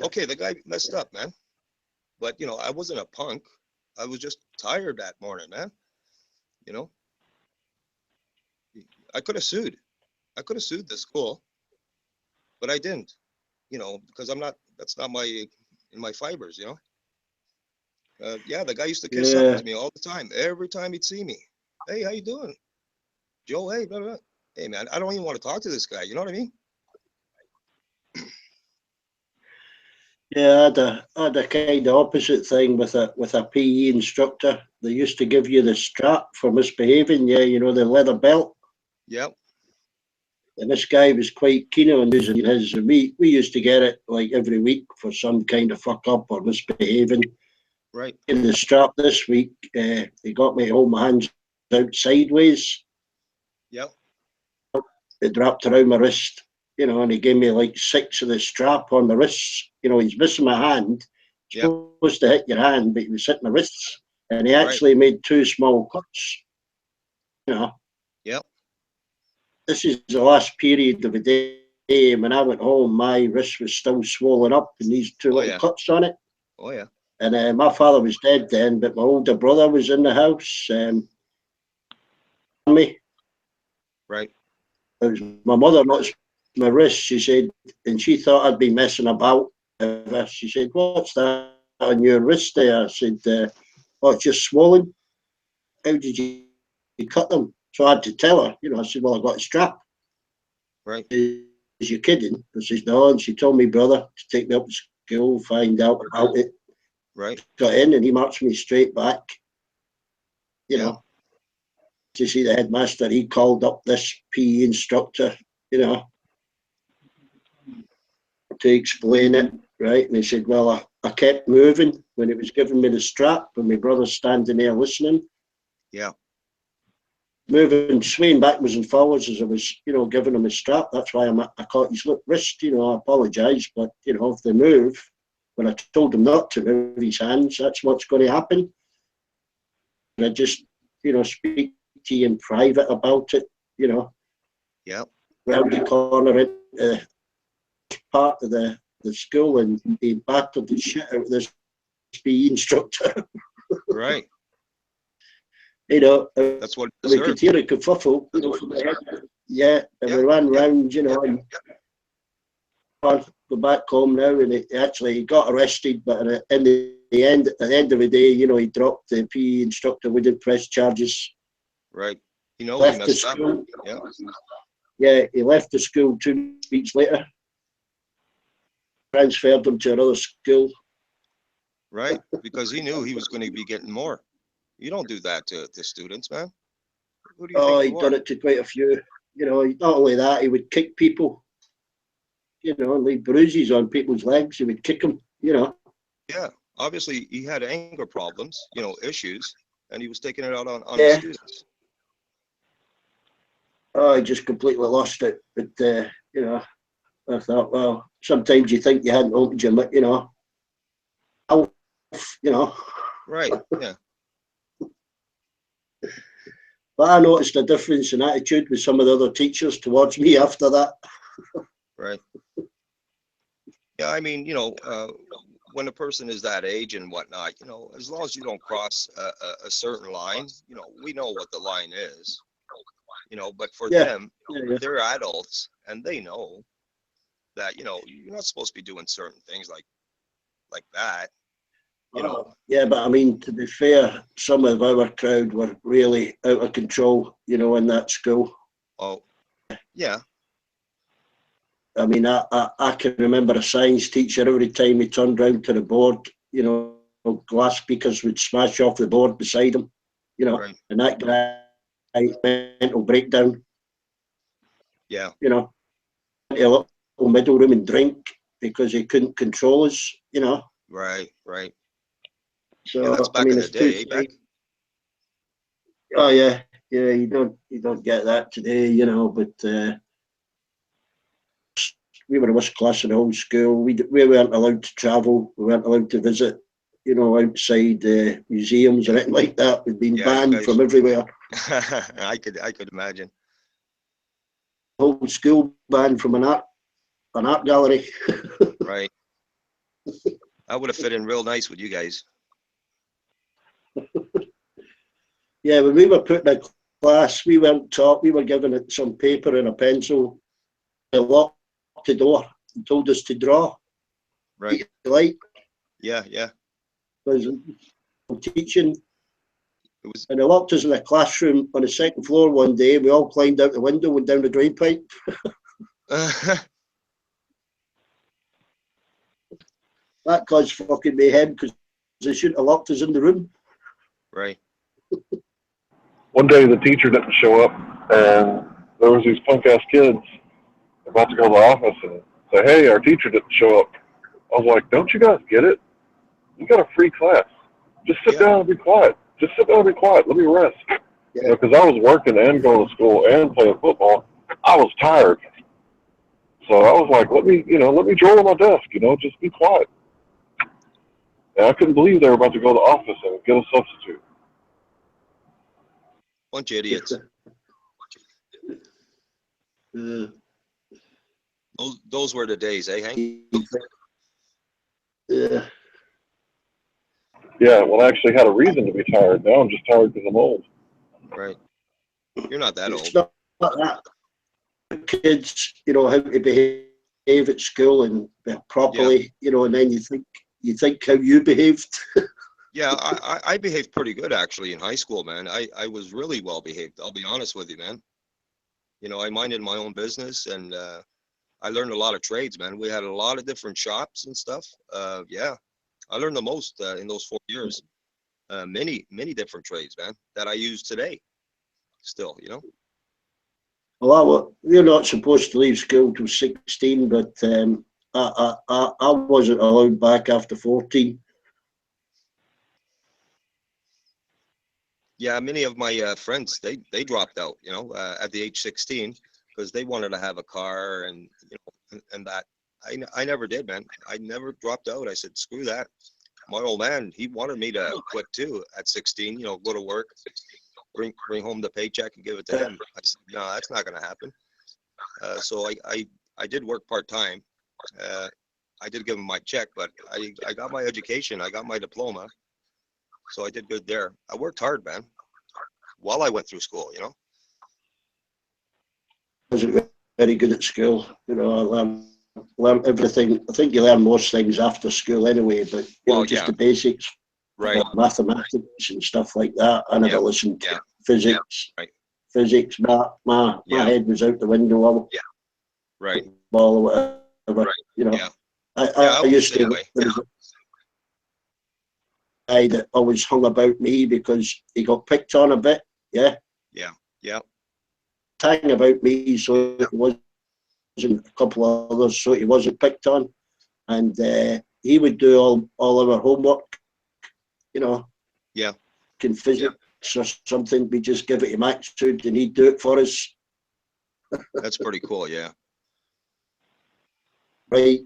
S6: okay, the guy messed up, man. But, you know, I wasn't a punk. I was just tired that morning, man. You know, I could have sued. I could have sued the school, but I didn't, you know, because that's not in my fibers, you know. Yeah, the guy used to kiss up to me all the time. Every time he'd see me. Hey, how you doing? Joe, hey, blah, blah. Hey, man, I don't even want to talk to this guy. You know what I mean?
S2: Yeah, I had a kind of opposite thing with a PE instructor. They used to give you the strap for misbehaving, yeah, you know, the leather belt.
S6: Yep.
S2: And this guy was quite keen on using his. We used to get it like every week for some kind of fuck up or misbehaving.
S6: Right.
S2: In the strap this week, he got me to hold my hands out sideways.
S6: Yep.
S2: It wrapped around my wrist, you know, and he gave me like 6 of the strap on the wrists. You know, he's missing my hand.
S6: Yep.
S2: Supposed to hit your hand, but he was hitting my wrists. And he actually made 2 small cuts. You know.
S6: Yep.
S2: This is the last period of the day. When I went home, my wrist was still swollen up and these 2 little cuts on it.
S6: Oh, yeah.
S2: And my father was dead then, but my older brother was in the house. Me.
S6: Right.
S2: It was my mother knocked my wrist, she said, and she thought I'd be messing about. She said, what's that on your wrist there? I said, oh, it's just swollen. How did you cut them? So I had to tell her, you know, I said, well, I got a strap.
S6: Right.
S2: Is you kidding? I said, no, and she told me brother to take me up to school, find out about it.
S6: Right.
S2: Got in and he marched me straight back. You know, to see the headmaster, he called up this PE instructor, you know, to explain it, right? And he said, well, I kept moving when he was giving me the strap and my brother's standing there listening.
S6: Yeah.
S2: Moving, swaying backwards and forwards as I was, you know, giving him a strap. That's why I caught his wrist, you know, I apologise, but, you know, if they move, when I told him not to move his hands, that's what's going to happen. And I just, you know, speak to you in private about it, you know.
S6: Yeah.
S2: Round the corner into part of the school and he battered the shit out of this PE instructor.
S6: Right.
S2: You know,
S6: that's what
S2: we could hear a kerfuffle, you know, from the head. Yeah, and we ran round, you know, and go back home now, and he got arrested, but at the end of the day, you know, he dropped the PE instructor, wouldn't press charges.
S6: Right. You know,
S2: left the school.
S6: Yeah.
S2: Yeah, he left the school 2 weeks later. transferred him to another school.
S6: Right, because he knew he was going to be getting more. You don't do that to students, man. Who do you
S2: Oh,
S6: think
S2: he'd
S6: you
S2: done
S6: are?
S2: it to quite a few. You know, not only that, he would kick people, you know, and leave bruises on people's legs. He would kick them, you know.
S6: Yeah, obviously he had anger problems, you know, issues, and he was taking it out on the
S2: Yeah.
S6: students.
S2: Oh, he just completely lost it. But, you know, I thought, well, sometimes you think you hadn't opened your, you know, mouth, you know.
S6: Right, yeah,
S2: But I noticed a difference in attitude with some of the other teachers towards me after that.
S6: right. Yeah, I mean, you know, when a person is that age and whatnot, you know, as long as you don't cross a certain line, you know, we know what the line is, you know, but for
S2: Yeah,
S6: them,
S2: yeah.
S6: they're adults and they know that, you know, you're not supposed to be doing certain things like that, you know.
S2: Yeah, but I mean, to be fair, some of our crowd were really out of control, you know, in that school.
S6: Oh, yeah,
S2: I mean, I can remember a science teacher, every time he turned round to the board, you know, glass speakers would smash off the board beside him, you know,
S6: right,
S2: and that guy, mental breakdown,
S6: yeah,
S2: you know, into a little middle room and drink because he couldn't control us, you know.
S6: right, right. Yeah, that's
S2: So, I
S6: back
S2: mean,
S6: in the
S2: it's too,
S6: day, eh, Beck?
S2: oh yeah, yeah, you don't get that today, you know, but we were the worst class in the whole school. We weren't allowed to travel. We weren't allowed to visit, you know, outside museums or anything like that. We'd been
S6: Yeah, you
S2: banned
S6: guys,
S2: from everywhere.
S6: I could imagine.
S2: The whole school banned from an art gallery.
S6: Right. I would have fit in real nice with you guys.
S2: Yeah, when we were put in a class, we weren't taught. We were given it some paper and a pencil. They locked the door and told us to draw.
S6: Right.
S2: Like,
S6: Yeah, yeah.
S2: was teaching.
S6: It was
S2: And they locked us in a classroom on the second floor one day. We all climbed out the window and down the drain pipe. That caused fucking mayhem because they shouldn't have locked us in the room.
S6: right.
S1: One day the teacher didn't show up, and there was these punk ass kids about to go to the office and say, "Hey, our teacher didn't show up." I was like, "Don't you guys get it? You got a free class. Just sit
S6: Yeah.
S1: down and be quiet. Just sit down and be quiet. Let me rest."
S2: Yeah.
S1: You know, because I was working and going to school and playing football. I was tired, so I was like, let me draw on my desk. You know, just be quiet. And I couldn't believe they were about to go to the office and get a substitute.
S6: Bunch of idiots. Those were the days, eh, Hank?
S2: Yeah.
S1: Yeah, well, I actually had a reason to be tired. Now I'm just tired because I'm old.
S6: Right. You're not that
S2: It's
S6: old.
S2: not that. Kids, you know, how to behave at school and properly, you know, and then you think how you behaved.
S6: Yeah, I behaved pretty good actually in high school, man. I was really well behaved. I'll be honest with you, man. You know, I minded my own business and I learned a lot of trades, man. We had a lot of different shops and stuff. Yeah, I learned the most in those 4 years. Many different trades, man, that I use today. Still, you know.
S2: Well, we're not supposed to leave school till 16, but I wasn't allowed back after 14.
S6: Yeah, many of my friends they dropped out, you know, at the age 16 because they wanted to have a car and you know and that. I never did, man. I never dropped out. I said screw that. My old man, he wanted me to quit too at 16. You know, go to work, bring home the paycheck and give it to him. I said no, that's not going to happen. So I did work part time. I did give him my check, but I got my education. I got my diploma. So I did good there. I worked hard, man, while I went through school, you know.
S2: I wasn't very good at school. You know, I learned everything. I think you learn most things after school anyway, but you know, just the basics,
S6: Right.
S2: mathematics and stuff like that. I never listened to physics.
S6: Right.
S2: Physics, my head was out the window.
S6: Right.
S2: Ball or whatever. You know.
S6: Yeah, I
S2: I
S6: was
S2: used
S6: the same
S2: to.
S6: way.
S2: There was a guy that always hung about me because he got picked on a bit. Yeah,
S6: Yeah, yeah,
S2: hang about me, so it wasn't a couple of others, so he wasn't picked on, and he would do all our homework. You know,
S6: yeah.
S2: in physics or something. We just give it to Max Hood, and he'd do it for us.
S6: That's pretty cool. Yeah,
S2: Right?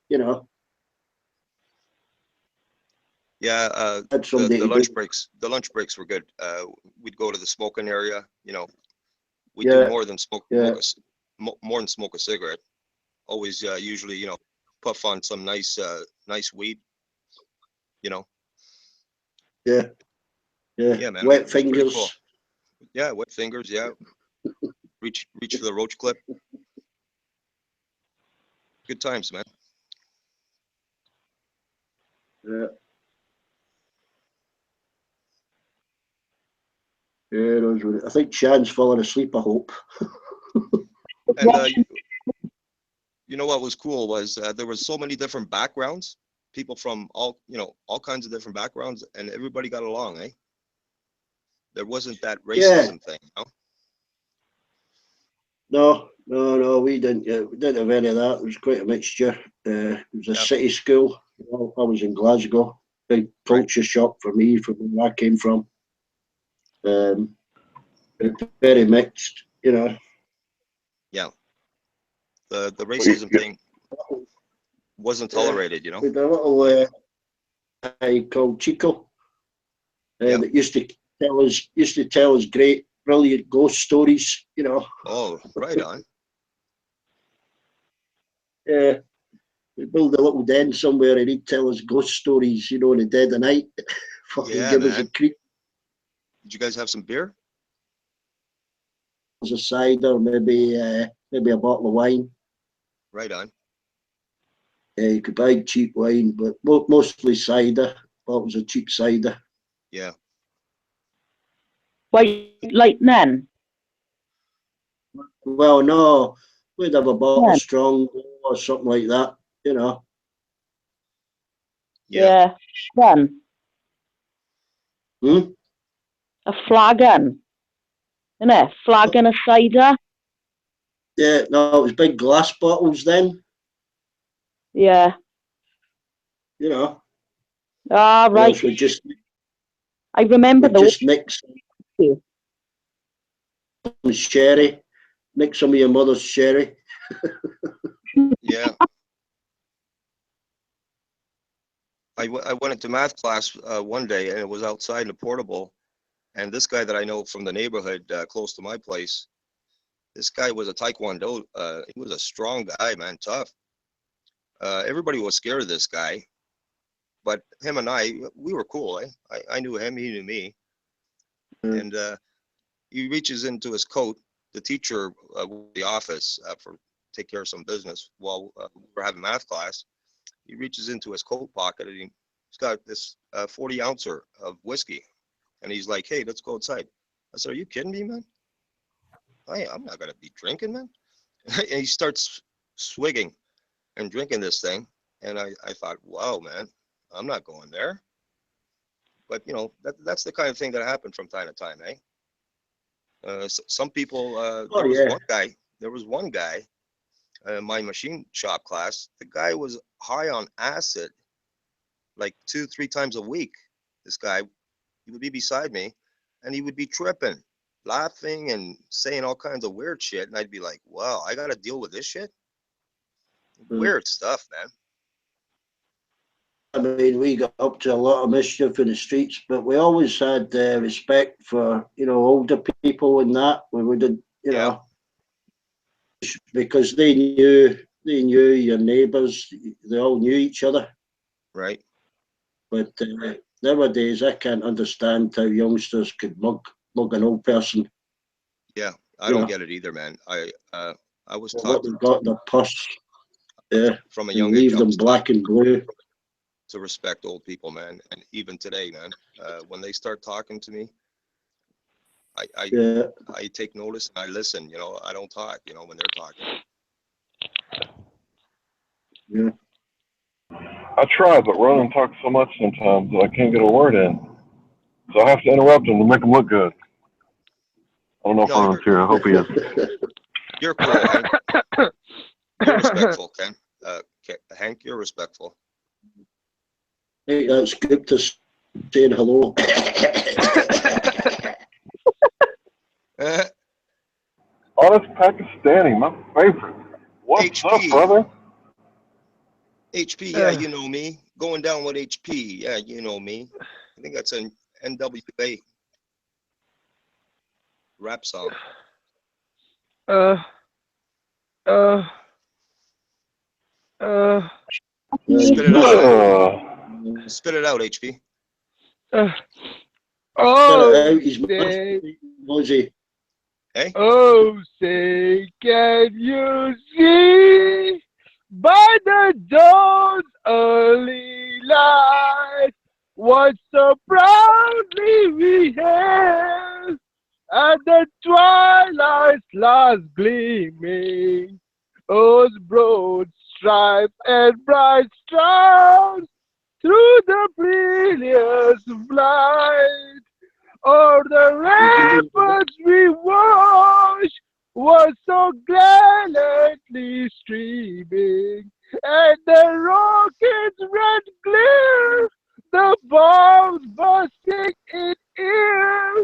S2: You know,
S6: yeah.
S2: had somebody
S6: The
S2: to do.
S6: lunch breaks were good. We'd go to the smoking area. You know, we do
S2: Yeah,
S6: more than
S2: yeah,
S6: more than smoke a cigarette. Always, usually, you know, puff on some nice weed. You know,
S2: yeah, yeah.
S6: yeah, man,
S2: Wet
S6: it was pretty cool.
S2: fingers.
S6: Yeah, wet fingers. Yeah, reach for the roach clip. Good times, man.
S2: Yeah, yeah. Those were. I think Shan's fallen asleep. I hope.
S6: And you know what was cool was there was so many different backgrounds, people from all kinds of different backgrounds, and everybody got along, eh? There wasn't that
S2: Yeah.
S6: racism thing, you know?
S2: No. We didn't. We didn't have any of that. It was quite a mixture. It was a
S6: Yeah,
S2: city school. I was in Glasgow. Big
S6: right.
S2: culture shock for me from where I came from. Very mixed. You know.
S6: Yeah, the
S1: You-
S6: racism
S1: you-
S6: thing wasn't
S2: Yeah.
S6: tolerated, you know?
S2: With a little guy called Chico
S6: Yeah.
S2: that used to tell us great, brilliant ghost stories. You know.
S6: Oh, right on.
S2: Yeah. We'd build a little den somewhere and he'd tell us ghost stories. You know, in the dead of night. Fucking
S6: Yeah,
S2: give us a
S6: man.
S2: creep.
S6: Did you guys have some beer?
S2: A cider, maybe a bottle of wine.
S6: Right on.
S2: You could buy cheap wine, but mostly cider. Bottles of cheap cider.
S6: Yeah.
S3: White Lightning.
S2: Well, no, we'd have a bottle
S3: Yeah.
S2: of strong or something like that. You know.
S6: Yeah.
S3: Yeah. Then
S2: Hmm?
S3: a flagon. Innit? Flagon of cider.
S2: Yeah, no, it was big glass bottles then.
S3: Yeah.
S2: You know,
S3: Ah,
S2: or
S3: right.
S2: else we
S3: I remember those.
S2: just mix some sherry, mix some of your mother's sherry.
S6: Yeah. I went into math class one day, and it was outside in a portable. And this guy that I know from the neighborhood close to my place, this guy was a Taekwondo. He was a strong guy, man, tough. Everybody was scared of this guy, but him and we were cool. Eh? I knew him, he knew me.
S2: Mm.
S6: And he reaches into his coat. The teacher the office for take care of some business while we were having math class. He reaches into his coat pocket and he's got this 40 ouncer of whiskey, and he's like, "Hey, let's go outside." I said, "Are you kidding me, man? I'm not gonna be drinking, man." And he starts swigging and drinking this thing, and I thought, wow, man, I'm not going there. But you know, that's the kind of thing that happened from time to time, eh? Some people,
S2: Oh yeah.
S6: there was one guy in my machine shop class. The guy was high on acid like 2, 3 times a week. This guy, he would be beside me, and he would be tripping, laughing, and saying all kinds of weird shit. And I'd be like, wow, I got to deal with this shit.
S2: Mm.
S6: Weird stuff, man.
S2: I mean, we got up to a lot of mischief in the streets, but we always had respect for older people and that. We wouldn't,
S6: Yeah,
S2: because they knew your neighbours. They all knew each other.
S6: right.
S2: But nowadays, I can't understand how youngsters could mug an old person.
S6: Yeah, I
S2: You
S6: don't
S2: know
S6: get it either, man. I was
S2: what
S6: taught
S2: they've got in their purse,
S6: from a
S2: and
S6: young age.
S2: leave
S6: I
S2: them
S6: was taught
S2: black and blue.
S6: to respect old people, man. And even today, man, when they start talking to me, I, I
S2: Yeah,
S6: I take notice and I listen. You know, I don't talk. You know, when they're talking.
S2: yeah.
S1: I try, but Ronan talks so much sometimes that I can't get a word in. So I have to interrupt him to make him look good. I don't know if
S6: No,
S1: Ronan's here. I hope he is.
S6: you're cool, Hank. You're respectful, Ken. Hank, you're respectful.
S2: Hey, that's good to saying hello.
S1: Honest Pakistani, my favorite. What's up,
S6: HP.
S1: brother?
S6: HP, yeah, you know me. Going down with HP, yeah, you know me. I think that's an NWA rap song. Spit it out, man. Spit it out, HP.
S2: Oh, say,
S6: Hey?
S9: Oh, say, can you see by the dawn's early light what so proudly we hailed at the twilight's last gleaming, those broad stripes and bright stars through the brilliance of light. O'er the ramparts we watch was so gallantly streaming, and the rocket's red glare, the bombs bursting in air,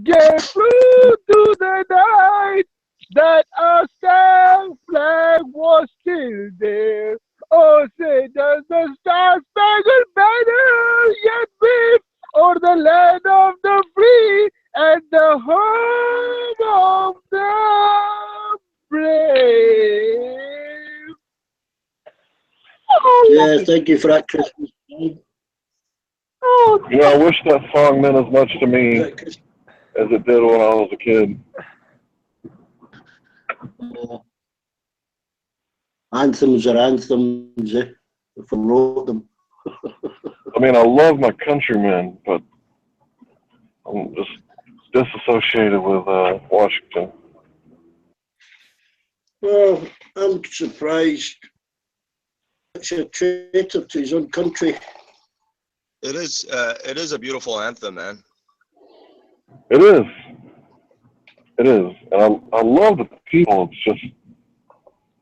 S9: gave through to the night that our star flag was still there. Oh, say does the star-spangled banner yet wave o'er the land of the free and the home of the brave.
S2: yeah, thank you for that Christmas.
S3: Oh,
S1: You know, I wish that song meant as much to me as it did when I was a kid.
S2: Anthems are anthems, if I wrote them.
S1: I mean, I love my countrymen, but I'm just disassociated with Washington.
S2: Well, I'm surprised. Such a traitor to his own country.
S6: It is a beautiful anthem, man.
S1: It is. It is. And I love the people. It's just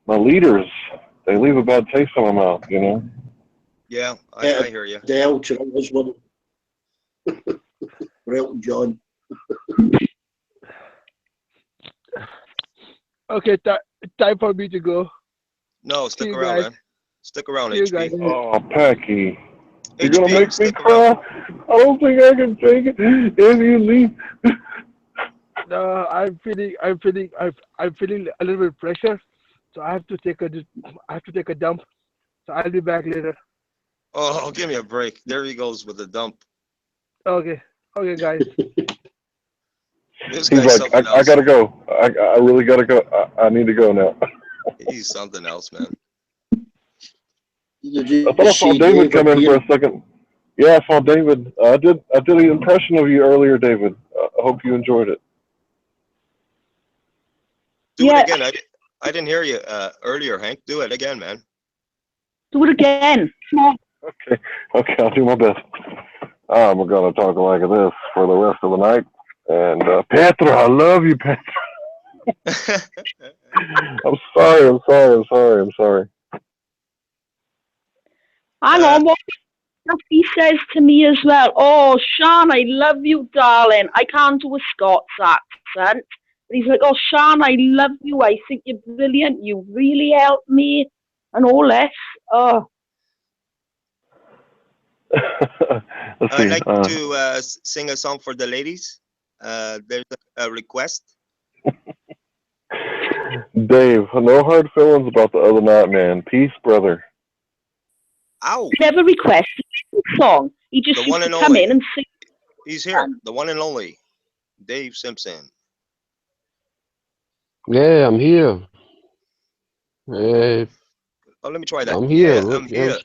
S1: my leaders, they leave a bad taste in my mouth, you know?
S6: Yeah, I hear you.
S2: The Elton was one. For Elton John.
S9: Okay, time for me to go.
S6: No, stick
S9: See you
S6: around,
S9: guys.
S6: man. Stick around,
S9: See you
S6: HP.
S9: guys.
S1: Oh, Packy. You're
S6: HP,
S1: gonna make me
S6: stick
S1: cry.
S6: around.
S1: I don't think I can take it if you leave.
S9: No, I'm feeling a little bit of pressure, so I have to take a dump. So I'll be back later.
S6: Oh, give me a break. There he goes with the dump.
S9: Okay, guys.
S6: This
S1: He's
S6: guy's
S1: like,
S6: something
S1: I
S6: else.
S1: gotta go. I really gotta go. I need to go now.
S6: He's something else, man.
S2: Did
S1: I thought I saw
S2: see
S1: David come in for
S2: appear?
S1: a second. Yeah, I saw David. I did an impression of you earlier, David. I hope you enjoyed it.
S6: Do
S3: Yeah.
S6: it again. I didn't hear you earlier, Hank. Do it again, man.
S3: do it again.
S1: Okay, I'll do my best. I'm gonna talk like this for the rest of the night. And Petra, I love you, Petra. I'm sorry.
S3: Hang on, what he says to me as well? Oh, Sean, I love you, darling. I can't do a Scots accent. But he's like, oh, Sean, I love you. I think you're brilliant. You really helped me. And all this. Oh,
S1: Let's
S6: I'd
S1: see.
S6: like to sing a song for the ladies. There's a request.
S1: Dave, no hard feelings about the other night, man. Peace, brother.
S6: Ow!
S3: never requested a song. He just
S6: The
S3: used
S6: one
S3: to
S6: and
S3: come
S6: only.
S3: in and sing.
S6: He's here. The one and only. Dave Simpson.
S10: Yeah, I'm here. Hey,
S6: Oh, let me try that.
S10: I'm here.
S6: Yeah,
S10: Look,
S6: I'm here.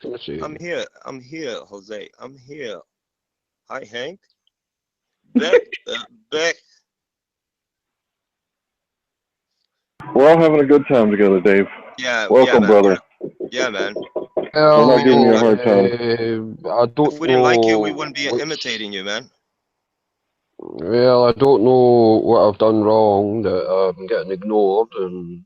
S10: I'm
S6: I'm here, Jose. I'm here. Hi, Hank. Beck. Beck.
S1: We're all having a good time together, Dave.
S6: Yeah,
S1: Welcome,
S6: man.
S1: brother.
S6: Yeah, man.
S1: We're not giving you a hard time.
S10: I don't
S6: If we didn't like you, we
S10: know
S6: wouldn't be
S10: which-
S6: imitating you, man.
S10: Well, I don't know what I've done wrong that I'm getting ignored and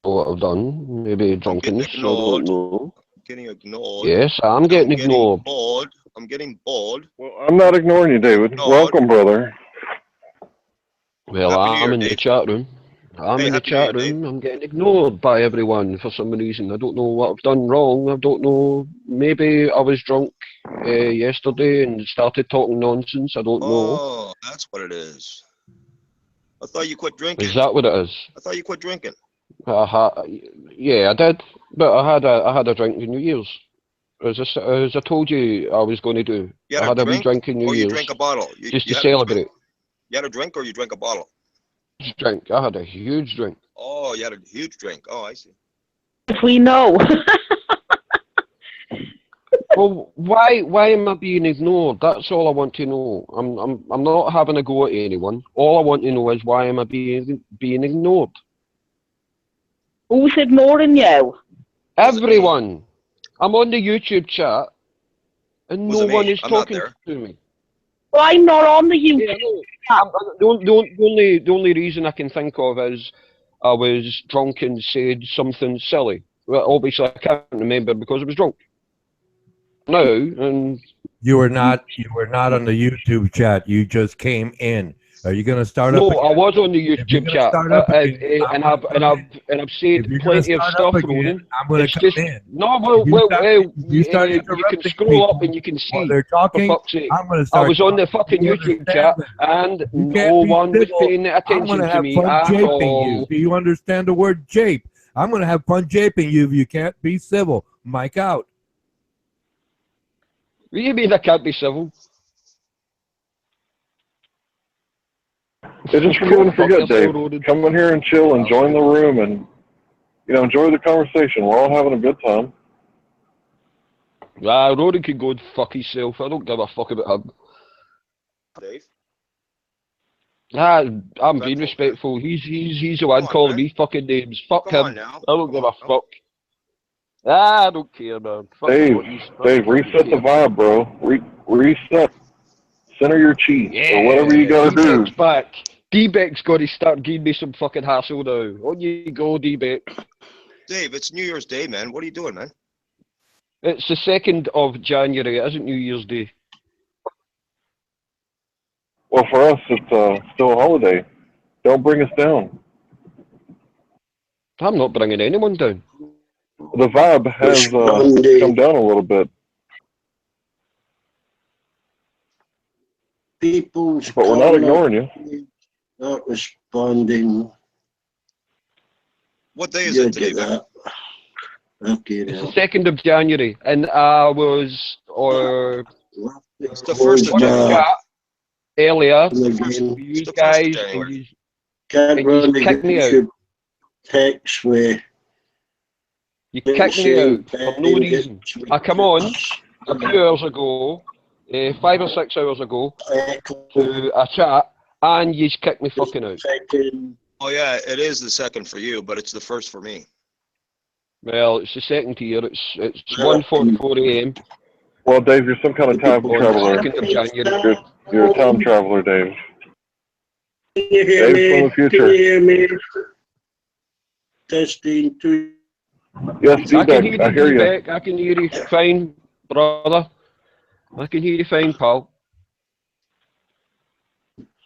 S10: what I've done. Maybe drunkenness, I
S6: ignored.
S10: don't know.
S6: Getting ignored.
S10: Yes, I'm getting ignored.
S6: Bored. I'm getting bored.
S1: Well, I'm not ignoring you, David.
S6: No.
S1: Welcome, brother.
S10: Well,
S6: Happy New
S10: I'm
S6: Year,
S10: in the
S6: Dave.
S10: chat room. I'm
S6: Hey,
S10: in the
S6: Happy New Year,
S10: chat
S6: Dave.
S10: room. I'm getting ignored by everyone for some reason. I don't know what I've done wrong. I don't know. Maybe I was drunk yesterday and started talking nonsense. I don't know.
S6: Oh, that's what it is. I thought you quit drinking.
S10: Is that what it is?
S6: I thought you quit drinking.
S10: Yeah, I did. But I had a drink in New Year's. As I told you I was going to do.
S6: You
S10: I
S6: had
S10: had
S6: a
S10: a wee
S6: drink,
S10: drink in New
S6: or you
S10: Year's
S6: drank a bottle?
S10: just
S6: you
S10: to
S6: had a drink?
S10: celebrate.
S6: You had a drink, or you drank a bottle?
S10: Huge drink. I had a huge drink.
S6: Oh, you had a huge drink. Oh, I see.
S3: If we know.
S10: Well, why am I being ignored? That's all I want to know. I'm not having a go at anyone. All I want to know is why am I being ignored?
S3: Who's ignoring you?
S10: Everyone. I'm on the YouTube chat, and no
S6: Wasn't me.
S10: one is
S6: I'm not
S10: talking
S6: there.
S10: to me.
S3: Well, I'm not on the YouTube.
S10: Yeah, I know. The only reason I can think of is I was drunk and said something silly. Well, obviously I can't remember because I was drunk. No, and
S11: You were not on the YouTube chat. You just came in. Are you going to start up?
S10: no,
S11: Again?
S10: I was on the
S11: If you're
S10: YouTube
S11: gonna
S10: chat,
S11: start up again,
S10: and
S11: I'm gonna
S10: I've said
S11: If you're gonna
S10: plenty of
S11: start
S10: stuff,
S11: up again,
S10: Ronan.
S11: I'm going to
S10: It's
S11: come
S10: just
S11: in.
S10: no,
S11: You start
S10: you can
S11: interrupting
S10: scroll up
S11: people
S10: and you can
S11: while
S10: see.
S11: they're
S10: For
S11: talking.
S10: fuck's sake,
S11: I'm going to
S10: I
S11: start.
S10: was on the
S11: talking.
S10: fucking
S11: You
S10: YouTube
S11: understand
S10: chat,
S11: that?
S10: and
S11: You
S10: no
S11: can't be
S10: one was
S11: civil.
S10: paying
S11: I'm
S10: attention
S11: going to
S10: to
S11: have
S10: me
S11: fun
S10: at
S11: japing you.
S10: all.
S11: Do you understand the word jape? I'm going to have fun japing you if you can't be civil. Mic out.
S10: What do you mean I can't be civil?
S1: It's just forget and forget, Dave. Come in here and chill and join the room and, enjoy the conversation. We're all having a good time.
S10: Ronan can go and fuck himself. I don't give a fuck about him.
S6: Dave.
S10: I'm being respectful. He's the one calling me fucking names. Fuck
S6: Come on
S10: him.
S6: now.
S10: I don't give a fuck. I don't care, man. Fuck
S1: Dave,
S10: what he's-
S1: Dave, reset the vibe, bro. Reset. Center your chi, or whatever you gotta do.
S10: D-Beck's back. D-Beck's got to start giving me some fucking hassle now. On you go, D-Beck.
S6: Dave, it's New Year's Day, man. What are you doing, man?
S10: It's the 2nd of January. It isn't New Year's Day.
S1: Well, for us, it's still a holiday. Don't bring us down.
S10: I'm not bringing anyone down.
S1: The vibe has come down a little bit.
S2: People's
S1: But we're not ignoring you.
S2: Not responding.
S6: What day is
S2: You
S6: it today,
S2: get
S6: man?
S2: that. Okay,
S10: It's
S2: now.
S10: the 2nd of January, and I was
S6: It's the 1st of
S10: on a
S6: January.
S10: chat earlier
S2: Again.
S10: with you
S6: the 1st of
S10: guys, and
S6: January.
S10: you
S2: Can't
S10: and you
S2: run the
S10: kicked me out.
S2: YouTube text where
S10: You kicked me out for no reason. I come on a few hours ago, 5 or 6 hours ago, to a chat, and you kicked me fucking out.
S6: Oh yeah, it is the 2nd for you, but it's the 1st for me.
S10: Well, it's the 2nd here. It's 1:44 a.m.
S1: Well, Dave, you're some kind of time
S10: on the
S1: traveler.
S10: 2nd of January.
S1: You're a time traveler, Dave.
S2: Can you hear
S1: Dave's from the
S2: me? Can
S1: future.
S2: you hear me? Testing 2.
S1: Yes,
S10: I can hear
S1: D-Beck, I hear
S10: you,
S1: you.
S10: Beck. I can hear you fine, brother. I can hear you fine, pal.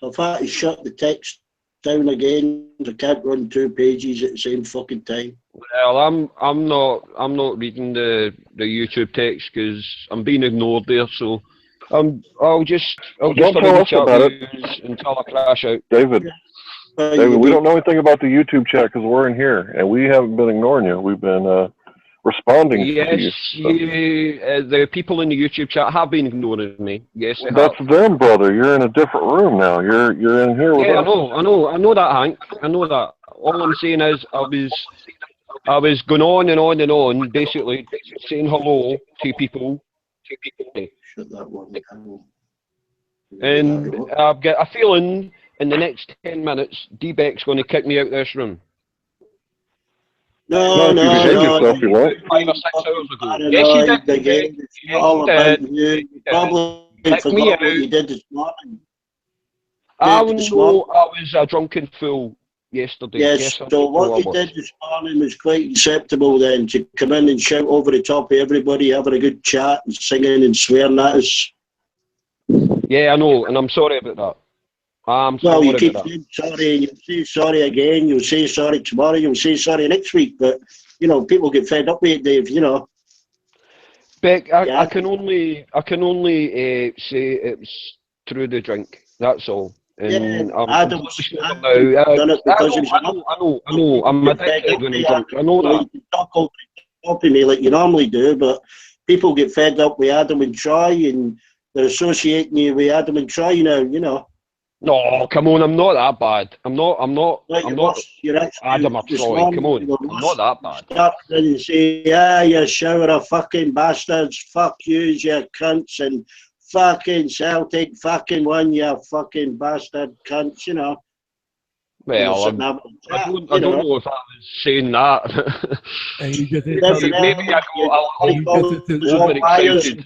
S2: I've had to shut the text down again. I can't run 2 pages at the same fucking time.
S10: Well, I'm not reading the YouTube text because I'm being ignored there. So I'll just
S1: Don't
S10: have
S1: tell
S10: a
S1: us
S10: chat
S1: about
S10: with you until I crash out.
S1: David, we don't know anything about the YouTube chat because we're in here, and we haven't been ignoring you. We've been responding to you.
S10: Yes, the people in the YouTube chat have been ignoring me. Yes, they
S1: That's
S10: have.
S1: them, brother. You're in a different room now. You're in here with
S10: Yeah,
S1: us.
S10: I know that, Hank. I know that. All I'm saying is I was going on and on and on, basically saying hello to people.
S2: Shut that one down.
S10: And I've got a feeling in the next 10 minutes, D-Beck's going to kick me out of this room.
S2: No,
S1: No, if you
S2: no,
S1: behave
S2: no.
S1: yourself, you won't.
S10: 5 or 6 hours ago. Yes, you did.
S2: Paranoid again. It's
S10: Yes,
S2: all
S10: you
S2: about
S10: did.
S2: you. You probably
S10: Pick me
S2: forgot what
S10: out.
S2: you did this morning.
S10: I
S2: Did this
S10: know
S2: morning.
S10: I was a drunken fool yesterday.
S2: Yes,
S10: Yes, I
S2: so
S10: know I
S2: what you
S10: was.
S2: did this morning was quite acceptable then, to come in and shout over the top of everybody, having a good chat and singing and swearing at us.
S10: Yeah, I know, and I'm sorry about that. I'm
S2: Well,
S10: sorry
S2: you keep
S10: about that.
S2: saying sorry, and you'll say sorry again, you'll say sorry tomorrow, you'll say sorry next week, but, you know, people get fed up with it, Dave, you know.
S10: Beck,
S2: Yeah.
S10: I can only say it was through the drink. That's all. And I'm
S2: Adam's
S10: completely sober now.
S2: done it because he was
S10: I know. I'm addicted when I'm drunk. I know that.
S2: You can talk over the top of me like you normally do, but people get fed up with Adam and Troy, and they're associating you with Adam and Troy now, you know.
S10: No, come on, I'm not that bad. I'm not
S2: You're actually
S10: Adam or
S2: this
S10: Troy.
S2: morning,
S10: Come on,
S2: you were
S10: I'm not that bad.
S2: Start and say, you shower of fucking bastards, fuck yous, you cunts, and fucking Celtic fucking won, you fucking bastard cunts, you know.
S10: Well, I don't know if I was saying that.
S11: And you just
S10: maybe I got overexcited.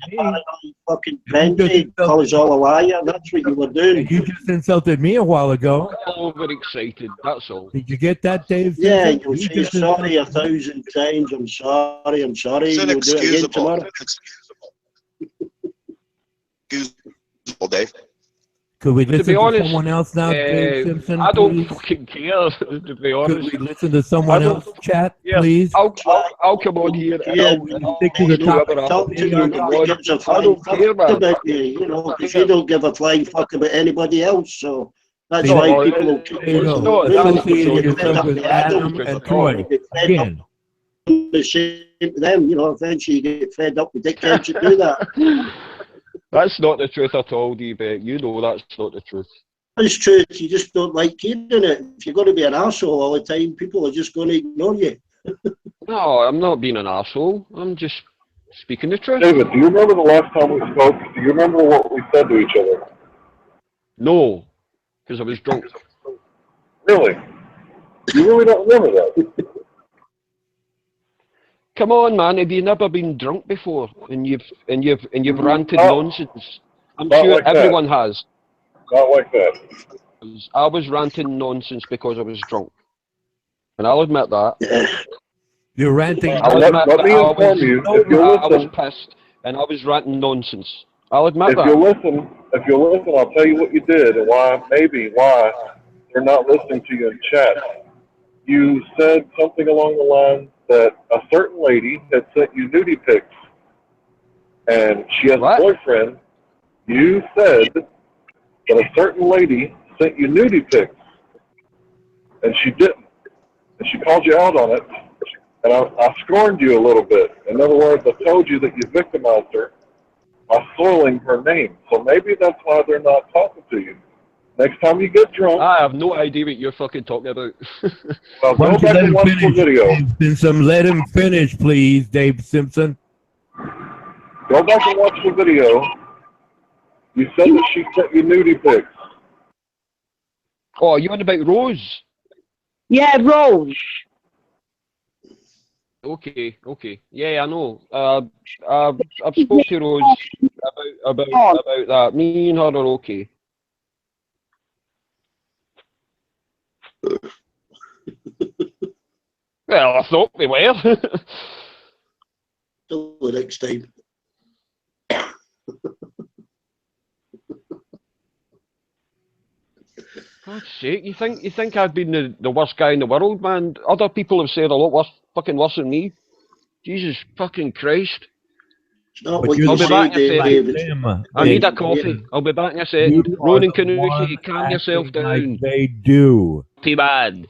S2: Fucking frenzy, call us all a liar. That's what you were doing.
S11: And you just insulted me a while ago.
S10: Overexcited, that's all.
S11: Did you get that, Dave?
S2: Yeah,
S11: Simpson?
S2: you'll say sorry 1,000 times. I'm sorry.
S6: It's
S2: We'll do it again
S6: inexcusable.
S2: tomorrow.
S6: Excusable, Dave.
S11: Could we
S10: To
S11: listen
S10: be
S11: to
S10: honest,
S11: someone else now, Dave Simpson?
S10: I don't
S11: please?
S10: fucking care. To be honest,
S11: Could we listen to someone else chat,
S10: Yeah,
S11: please?
S10: I'll come on here and I'll
S11: stick to the
S10: do
S11: topic.
S10: whatever I
S2: Talk to me. Nobody gives a
S10: I
S2: flying
S10: don't
S2: fuck
S10: care, man.
S2: about you, you know, because you don't give a flying fuck about anybody else. So that's
S11: No,
S2: why people will keep
S11: you know,
S10: not that
S11: associating
S10: episode.
S11: yourself with Adam and Troy. Again.
S2: the same to them, you know, eventually you get fed up with dickheads that do that.
S10: That's not the truth at all, D-Bet. You know that's not the truth.
S2: It's true, you just don't like hearing it. If you're going to be an arsehole all the time, people are just going to ignore you.
S10: No, I'm not being an asshole. I'm just speaking the truth.
S1: David, do you remember the last time we spoke? Do you remember what we said to each other?
S10: No, because I was drunk.
S1: Really? You really don't remember that?
S10: Come on, man. Have you never been drunk before and you've ranted nonsense? I'm
S1: Not
S10: sure
S1: like that.
S10: everyone has.
S1: Not like that.
S10: I was ranting nonsense because I was drunk, and I'll admit that.
S11: You're ranting.
S10: I'll admit
S1: let
S10: that
S1: me inform you. If you
S10: I was
S1: listen,
S10: pissed and I was ranting nonsense. I'll admit
S1: if
S10: that.
S1: you listen, I'll tell you what you did and why they're not listening to you in chat. You said something along the line that a certain lady had sent you nudie pics, and she has a boyfriend. You said that a certain lady sent you nudie pics, and she didn't, and she called you out on it, and I scorned you a little bit. In other words, I told you that you victimized her by soiling her name. So maybe that's why they're not talking to you. Next time you get drunk,
S10: I have no idea what you're fucking talking about.
S1: well,
S11: Why
S1: go
S11: don't you
S1: back
S11: let
S1: and
S11: him
S1: watch the
S11: finish,
S1: video.
S11: Dave Simpson? Let him finish, please, Dave Simpson.
S1: Go back and watch the video. You said that she sent you nudie pics.
S10: Oh, are you on about Rose?
S3: Yeah, Rose.
S10: Okay. Yeah, I know. I've spoke to Rose about that. Me and her are okay. Well, I thought we were.
S2: Till the next time.
S10: God's sake, you think I've been the worst guy in the world, man? Other people have said a lot worse than me. Jesus fucking Christ.
S2: It's not
S11: But
S2: what
S11: you're
S2: you
S11: the
S2: say,
S11: one
S2: David.
S10: I need a coffee. I'll be back in a sec.
S11: You are
S10: Ronan
S11: the
S10: Canucci,
S11: one
S10: calm yourself
S11: acting
S10: down.
S11: like they do.
S10: Too bad.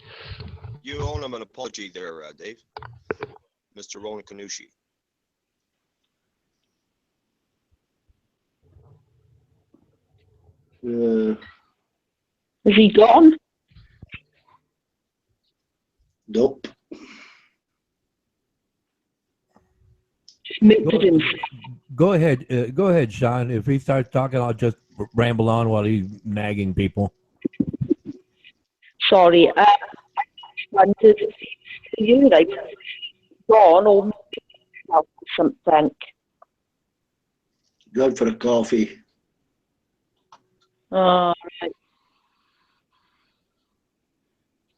S6: You owe him an apology there, Dave. Mr. Ronan Canucci.
S3: Is he gone?
S2: Nope.
S3: Just muted him.
S11: Go ahead, Sean. If he starts talking, I'll just ramble on while he's nagging people.
S3: Sorry. I wanted to you, like, gone or something.
S2: Going for a coffee.
S3: Right.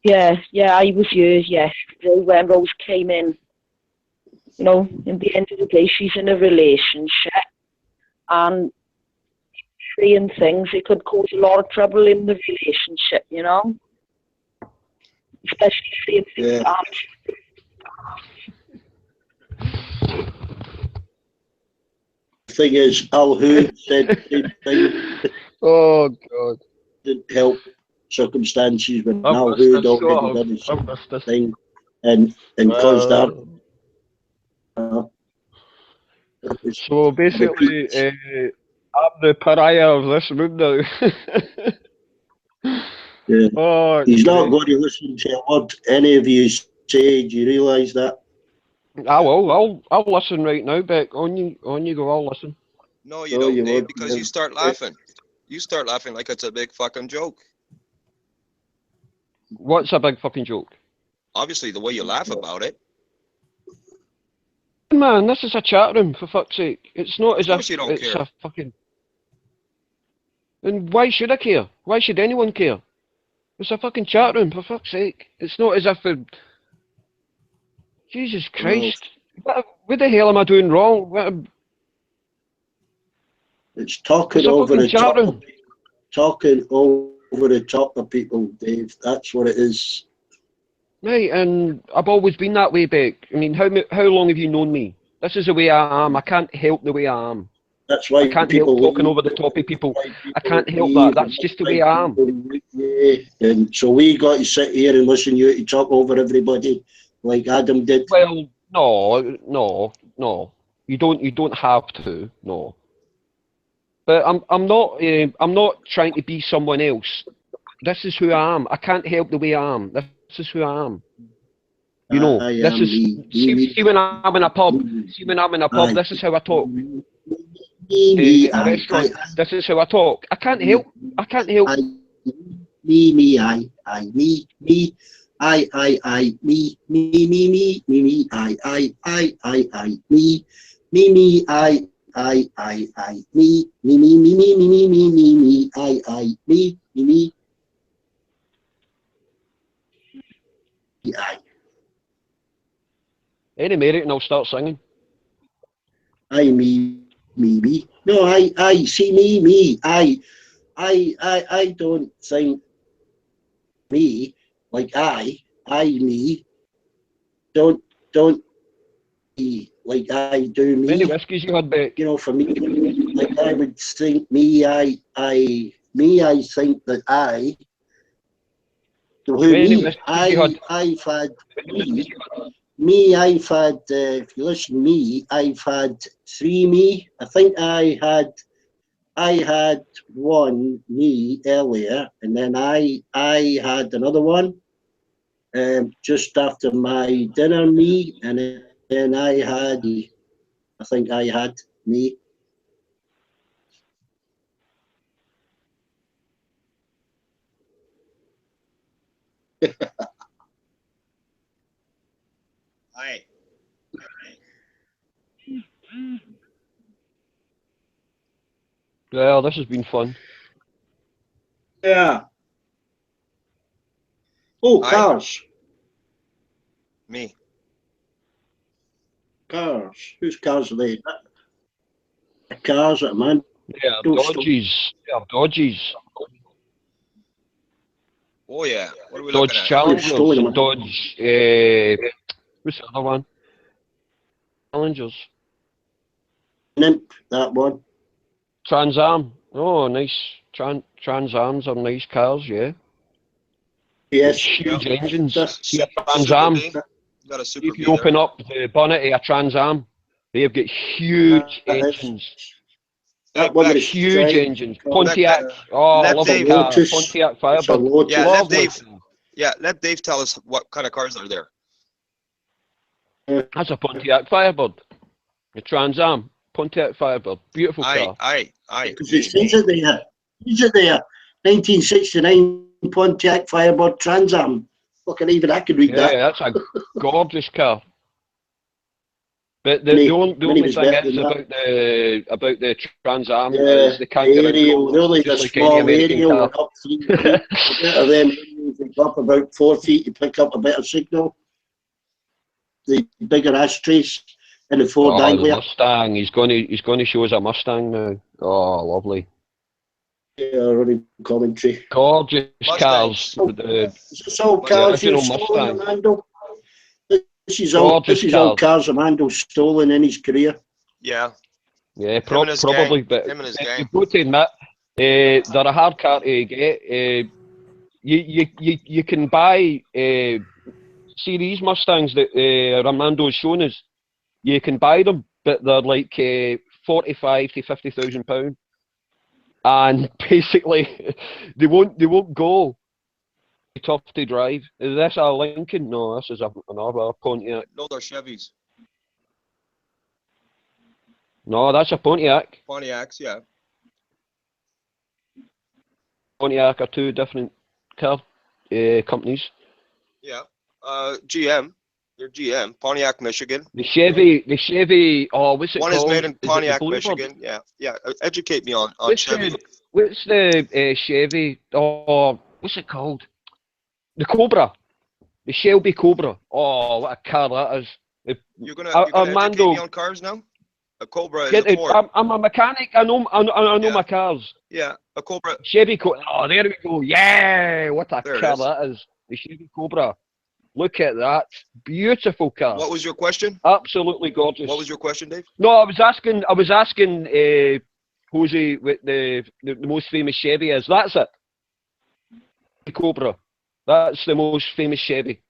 S3: Yeah, I was here yesterday when Rose came in. You know, in the end of the day, she's in a relationship, and saying things, it could cause a lot of trouble in the relationship, you know? Especially saying things
S2: Yeah. The thing is, Al Hood said the same thing.
S10: Oh God.
S2: Didn't help circumstances when
S10: I've
S2: Al
S10: missed
S2: Hood
S10: this,
S2: already
S10: so
S2: done his
S10: I've missed this.
S2: thing and caused that.
S10: So basically, I'm the pariah of this room now.
S2: Yeah.
S10: Oh,
S2: He's not
S10: great.
S2: going to listen to a word any of you say. Do you realise that?
S10: I will. I'll listen right now, Beck. On you go. I'll listen.
S6: No, you
S2: No,
S6: don't,
S2: you
S6: Dave,
S2: won't.
S6: because you start laughing. You start laughing like it's a big fucking joke.
S10: What's a big fucking joke?
S6: Obviously, the way you laugh about it.
S10: Man, this is a chat room, for fuck's sake. It's not
S6: Of
S10: as
S6: course
S10: if
S6: you don't
S10: it's
S6: care.
S10: a fucking... And why should I care? Why should anyone care? It's a fucking chat room, for fuck's sake. It's not as if it... Jesus Christ. What the hell am I doing wrong?
S2: It's talking
S10: It's a
S2: over
S10: fucking
S2: the
S10: chat
S2: top.
S10: room.
S2: Talking over the top of people, Dave. That's what it is.
S10: Right, and I've always been that way, Beck. I mean, how long have you known me? This is the way I am. I can't help the way I am.
S2: That's why
S10: I can't
S2: people
S10: help talking
S2: leave.
S10: over the top of people. I can't help
S2: leave,
S10: that. That's just the way I am.
S2: Yeah. And so we got to sit here and listen to you talk over everybody like Adam did.
S10: Well, no. You don't have to. No. But I'm not trying to be someone else. This is who I am. I can't help the way I am. This is who I am. You know,
S2: I
S10: this
S2: am
S10: is
S2: me.
S10: see when I'm in a pub. See when I'm in a pub.
S2: I-
S10: This is how I talk.
S2: Me,
S10: In a
S2: I,
S10: restaurant. This is how I talk. I can't help.
S2: I, me, me, I, me, I, me, I, me, I, me, I.
S10: Any merit and I'll start singing.
S2: I, me. No, I, see me, I don't think me, like I, me, don't be like I do me.
S10: Many whiskies you had, Beck?
S2: You know, for me, like I would think me, I think that I, so who
S10: Many
S2: me,
S10: whiskies you had?
S2: I've had me, I've had, if you listen to me, I've had 3 me. I think I had one me earlier, and then I had another one just after my dinner me, and then I think I had me.
S6: Aye.
S10: Well, this has been fun.
S2: Yeah. Oh,
S6: Aye.
S2: cars.
S6: Me.
S2: Cars. Whose cars are they? The cars at man.
S10: Yeah, Dodges. Yeah, Dodges.
S6: Oh yeah. What are we
S10: Dodge
S6: looking at?
S10: Challengers
S2: Stolen
S10: and
S2: them.
S10: Dodge. What's the other one? Challengers.
S2: Nymph, that one.
S10: Trans Am. Oh, nice. Trans Ams are nice cars, yeah.
S2: Yes.
S10: Huge engines.
S2: That's-
S10: See a Trans Am.
S6: Got a Super
S10: If you
S6: B there.
S10: open up the bonnet of a Trans Am, they've got huge engines.
S2: That one is
S10: Huge engines. Pontiac.
S6: Let
S10: Oh, I love
S6: Dave-
S10: a car.
S2: Lotus.
S10: Pontiac
S2: It's a
S10: Firebird.
S2: Lotus.
S6: Yeah, let
S10: Lovely
S6: Dave.
S10: car.
S6: Yeah, let Dave tell us what kind of cars are there.
S10: That's a Pontiac Firebird. A Trans Am. Pontiac Firebird. Beautiful car.
S6: Aye.
S2: Because it says it there. 1969 Pontiac Firebird Trans Am. Fucking even I can read that.
S10: Yeah, that's a gorgeous car. But
S2: Many-
S10: the only
S2: many
S10: thing
S2: was better
S10: is
S2: than that.
S10: about the Trans Am
S2: Yeah,
S10: is the kangaroo
S2: aerial, they're only
S10: just
S2: a
S10: like any
S2: small
S10: American
S2: aerial,
S10: car.
S2: we're up 3 feet. The better them they go up about 4 feet to pick up a better signal. The bigger ashtrays and the Ford
S10: Oh, the
S2: Anglia.
S10: Mustang. He's gonna show us a Mustang now. Oh, lovely.
S2: Yeah, running commentary.
S10: Gorgeous
S6: Mustangs.
S10: cars. The
S2: So cars
S10: original
S2: you've stolen,
S10: Mustang.
S2: Armando. This is all
S10: Gorgeous
S2: cars Armando's stolen in his career.
S6: Yeah.
S10: Yeah,
S6: Him and his
S10: probably,
S6: gang.
S10: but
S6: Him and his gang.
S10: you've got to admit, they're a hard car to get. You can buy see these Mustangs that Armando's shown us. You can buy them, but they're like 45 to £50,000, and basically they won't go. Tough to drive. Is this a Lincoln? No, this is another Pontiac.
S6: No, they're Chevys.
S10: No, that's a Pontiac.
S6: Pontiacs, yeah.
S10: Pontiac are two different car companies.
S6: Yeah. GM. They're GM. Pontiac, Michigan.
S10: The Chevy. Oh, what's it
S6: One
S10: called?
S6: is made in
S10: Is it the
S6: Pontiac,
S10: Bluebird?
S6: Michigan. Yeah. Yeah. Educate me on
S10: What's
S6: Chevy.
S10: what's the Chevy? Oh, what's it called? The Cobra. The Shelby Cobra. Oh, what a car that is.
S6: You're gonna educate
S10: Armando,
S6: me on cars now? A Cobra is
S10: get
S6: a
S10: it.
S6: Ford.
S10: I'm a mechanic. I know
S6: Yeah.
S10: my cars.
S6: Yeah. A Cobra.
S10: Chevy Cobra. Oh, there we go. Yeah, what a
S6: There it
S10: car
S6: is.
S10: that is. The Chevy Cobra. Look at that. Beautiful car.
S6: What was your question?
S10: Absolutely gorgeous.
S6: What was your question, Dave?
S10: No, I was asking Jose what the most famous Chevy is. That's it. The Cobra. That's the most famous Chevy.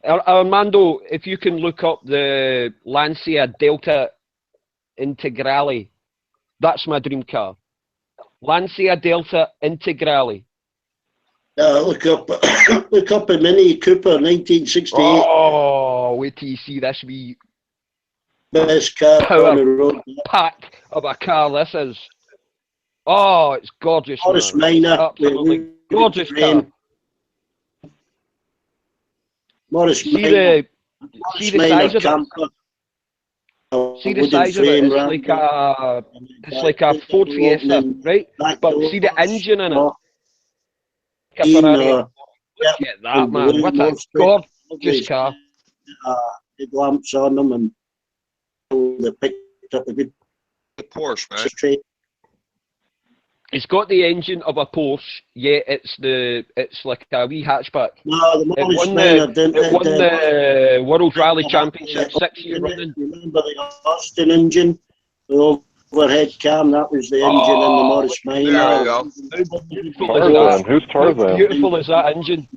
S10: Armando, if you can look up the Lancia Delta Integrale, that's my dream car. Lancia Delta Integrale.
S2: Look up a Mini Cooper 1968.
S10: Oh, wait till you see this wee
S2: Best car on the road.
S10: pack of a car this is. Oh, it's gorgeous.
S2: Morris
S10: man.
S2: Minor.
S10: Absolutely gorgeous car.
S2: Morris
S10: See
S2: Minor.
S10: the size of it.
S2: Camper.
S10: See the size of it. It's like a Ford Fiesta, right? But see the engine in it. Like a Ferrari. Look at that, man. What a gorgeous car.
S2: The lamps on them and they picked up a good
S6: Porsche, man.
S10: It's got the engine of a Porsche, yet it's like a wee hatchback.
S2: No, the
S10: It
S2: Morris
S10: won
S2: Minor
S10: the
S2: didn't.
S10: World Rally Championship 6 year running.
S2: Remember the Austin engine? The overhead cam, that was the engine in the Morris Minor.
S6: There you go.
S1: Tarzan. Who's
S10: How
S1: Tarzan?
S10: beautiful is that engine?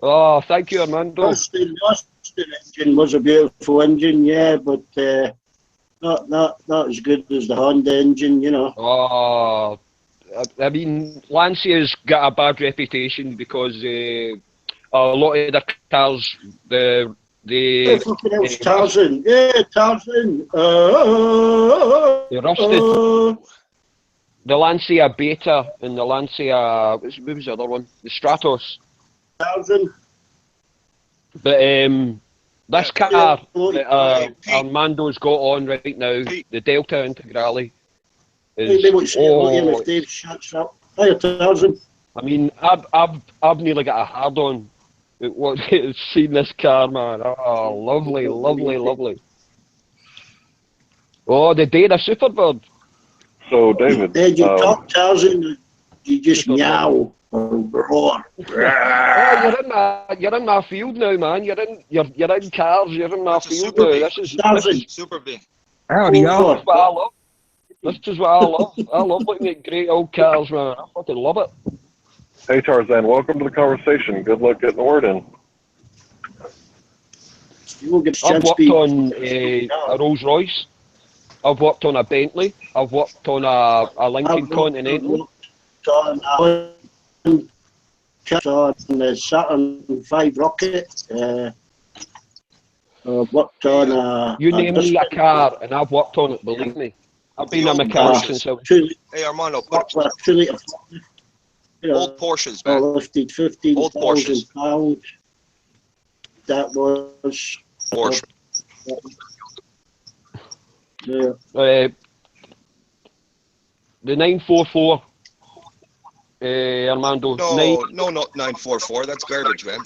S10: Oh, thank you, Armando.
S2: Austin engine was a beautiful engine, yeah, but not as good as the Honda engine, you know.
S10: Oh, I mean, Lancia's got a bad reputation because a lot of the cars,
S2: Yeah, fucking hell, Tarzan. Yeah, Tarzan.
S10: they rusted. The Lancia Beta and the Lancia, what was the other one? The Stratos.
S2: Tarzan.
S10: But this car that
S6: Pete.
S10: Armando's got on right now,
S6: Pete.
S10: the Delta Integrale,
S2: Maybe we'll
S10: is
S2: see if Dave shuts up. Hiya, Tarzan.
S10: I mean, I've nearly got a hard on. What seen this car, man? Oh, lovely, lovely, lovely. Oh, the Data Superbird.
S1: So, David,
S2: Did you talk, Tarzan? You just
S10: Superbird.
S2: meow or roar.
S10: Oh, you're in my field now, man. You're in cars. You're in my
S6: That's a
S10: field
S6: Super
S10: now.
S6: B.
S10: This is
S6: Super B.
S11: Howdy, y'all.
S10: what I love. This is what I love. I love looking at great old cars, man. I fucking love it.
S1: hey Tarzan, welcome to the conversation. Good luck getting the word in.
S2: You will get a
S10: I've
S2: chance to
S10: worked
S2: speak.
S10: on a Rolls Royce. I've worked on a Bentley. I've worked on a Lincoln Continental.
S2: On the Saturn V rocket. Worked on a.
S10: You name me a car, and I've worked on it. Believe me, I've been a mechanic since I was.
S6: Hey, Armando,
S2: Worked with a 2 litre.
S6: Old Porsches, man.
S2: lifted
S6: Old Porsches.
S2: £15,000. That was
S6: Porsche.
S2: Yeah.
S10: The 944, Armando.
S6: No, no, not 944. That's garbage, man.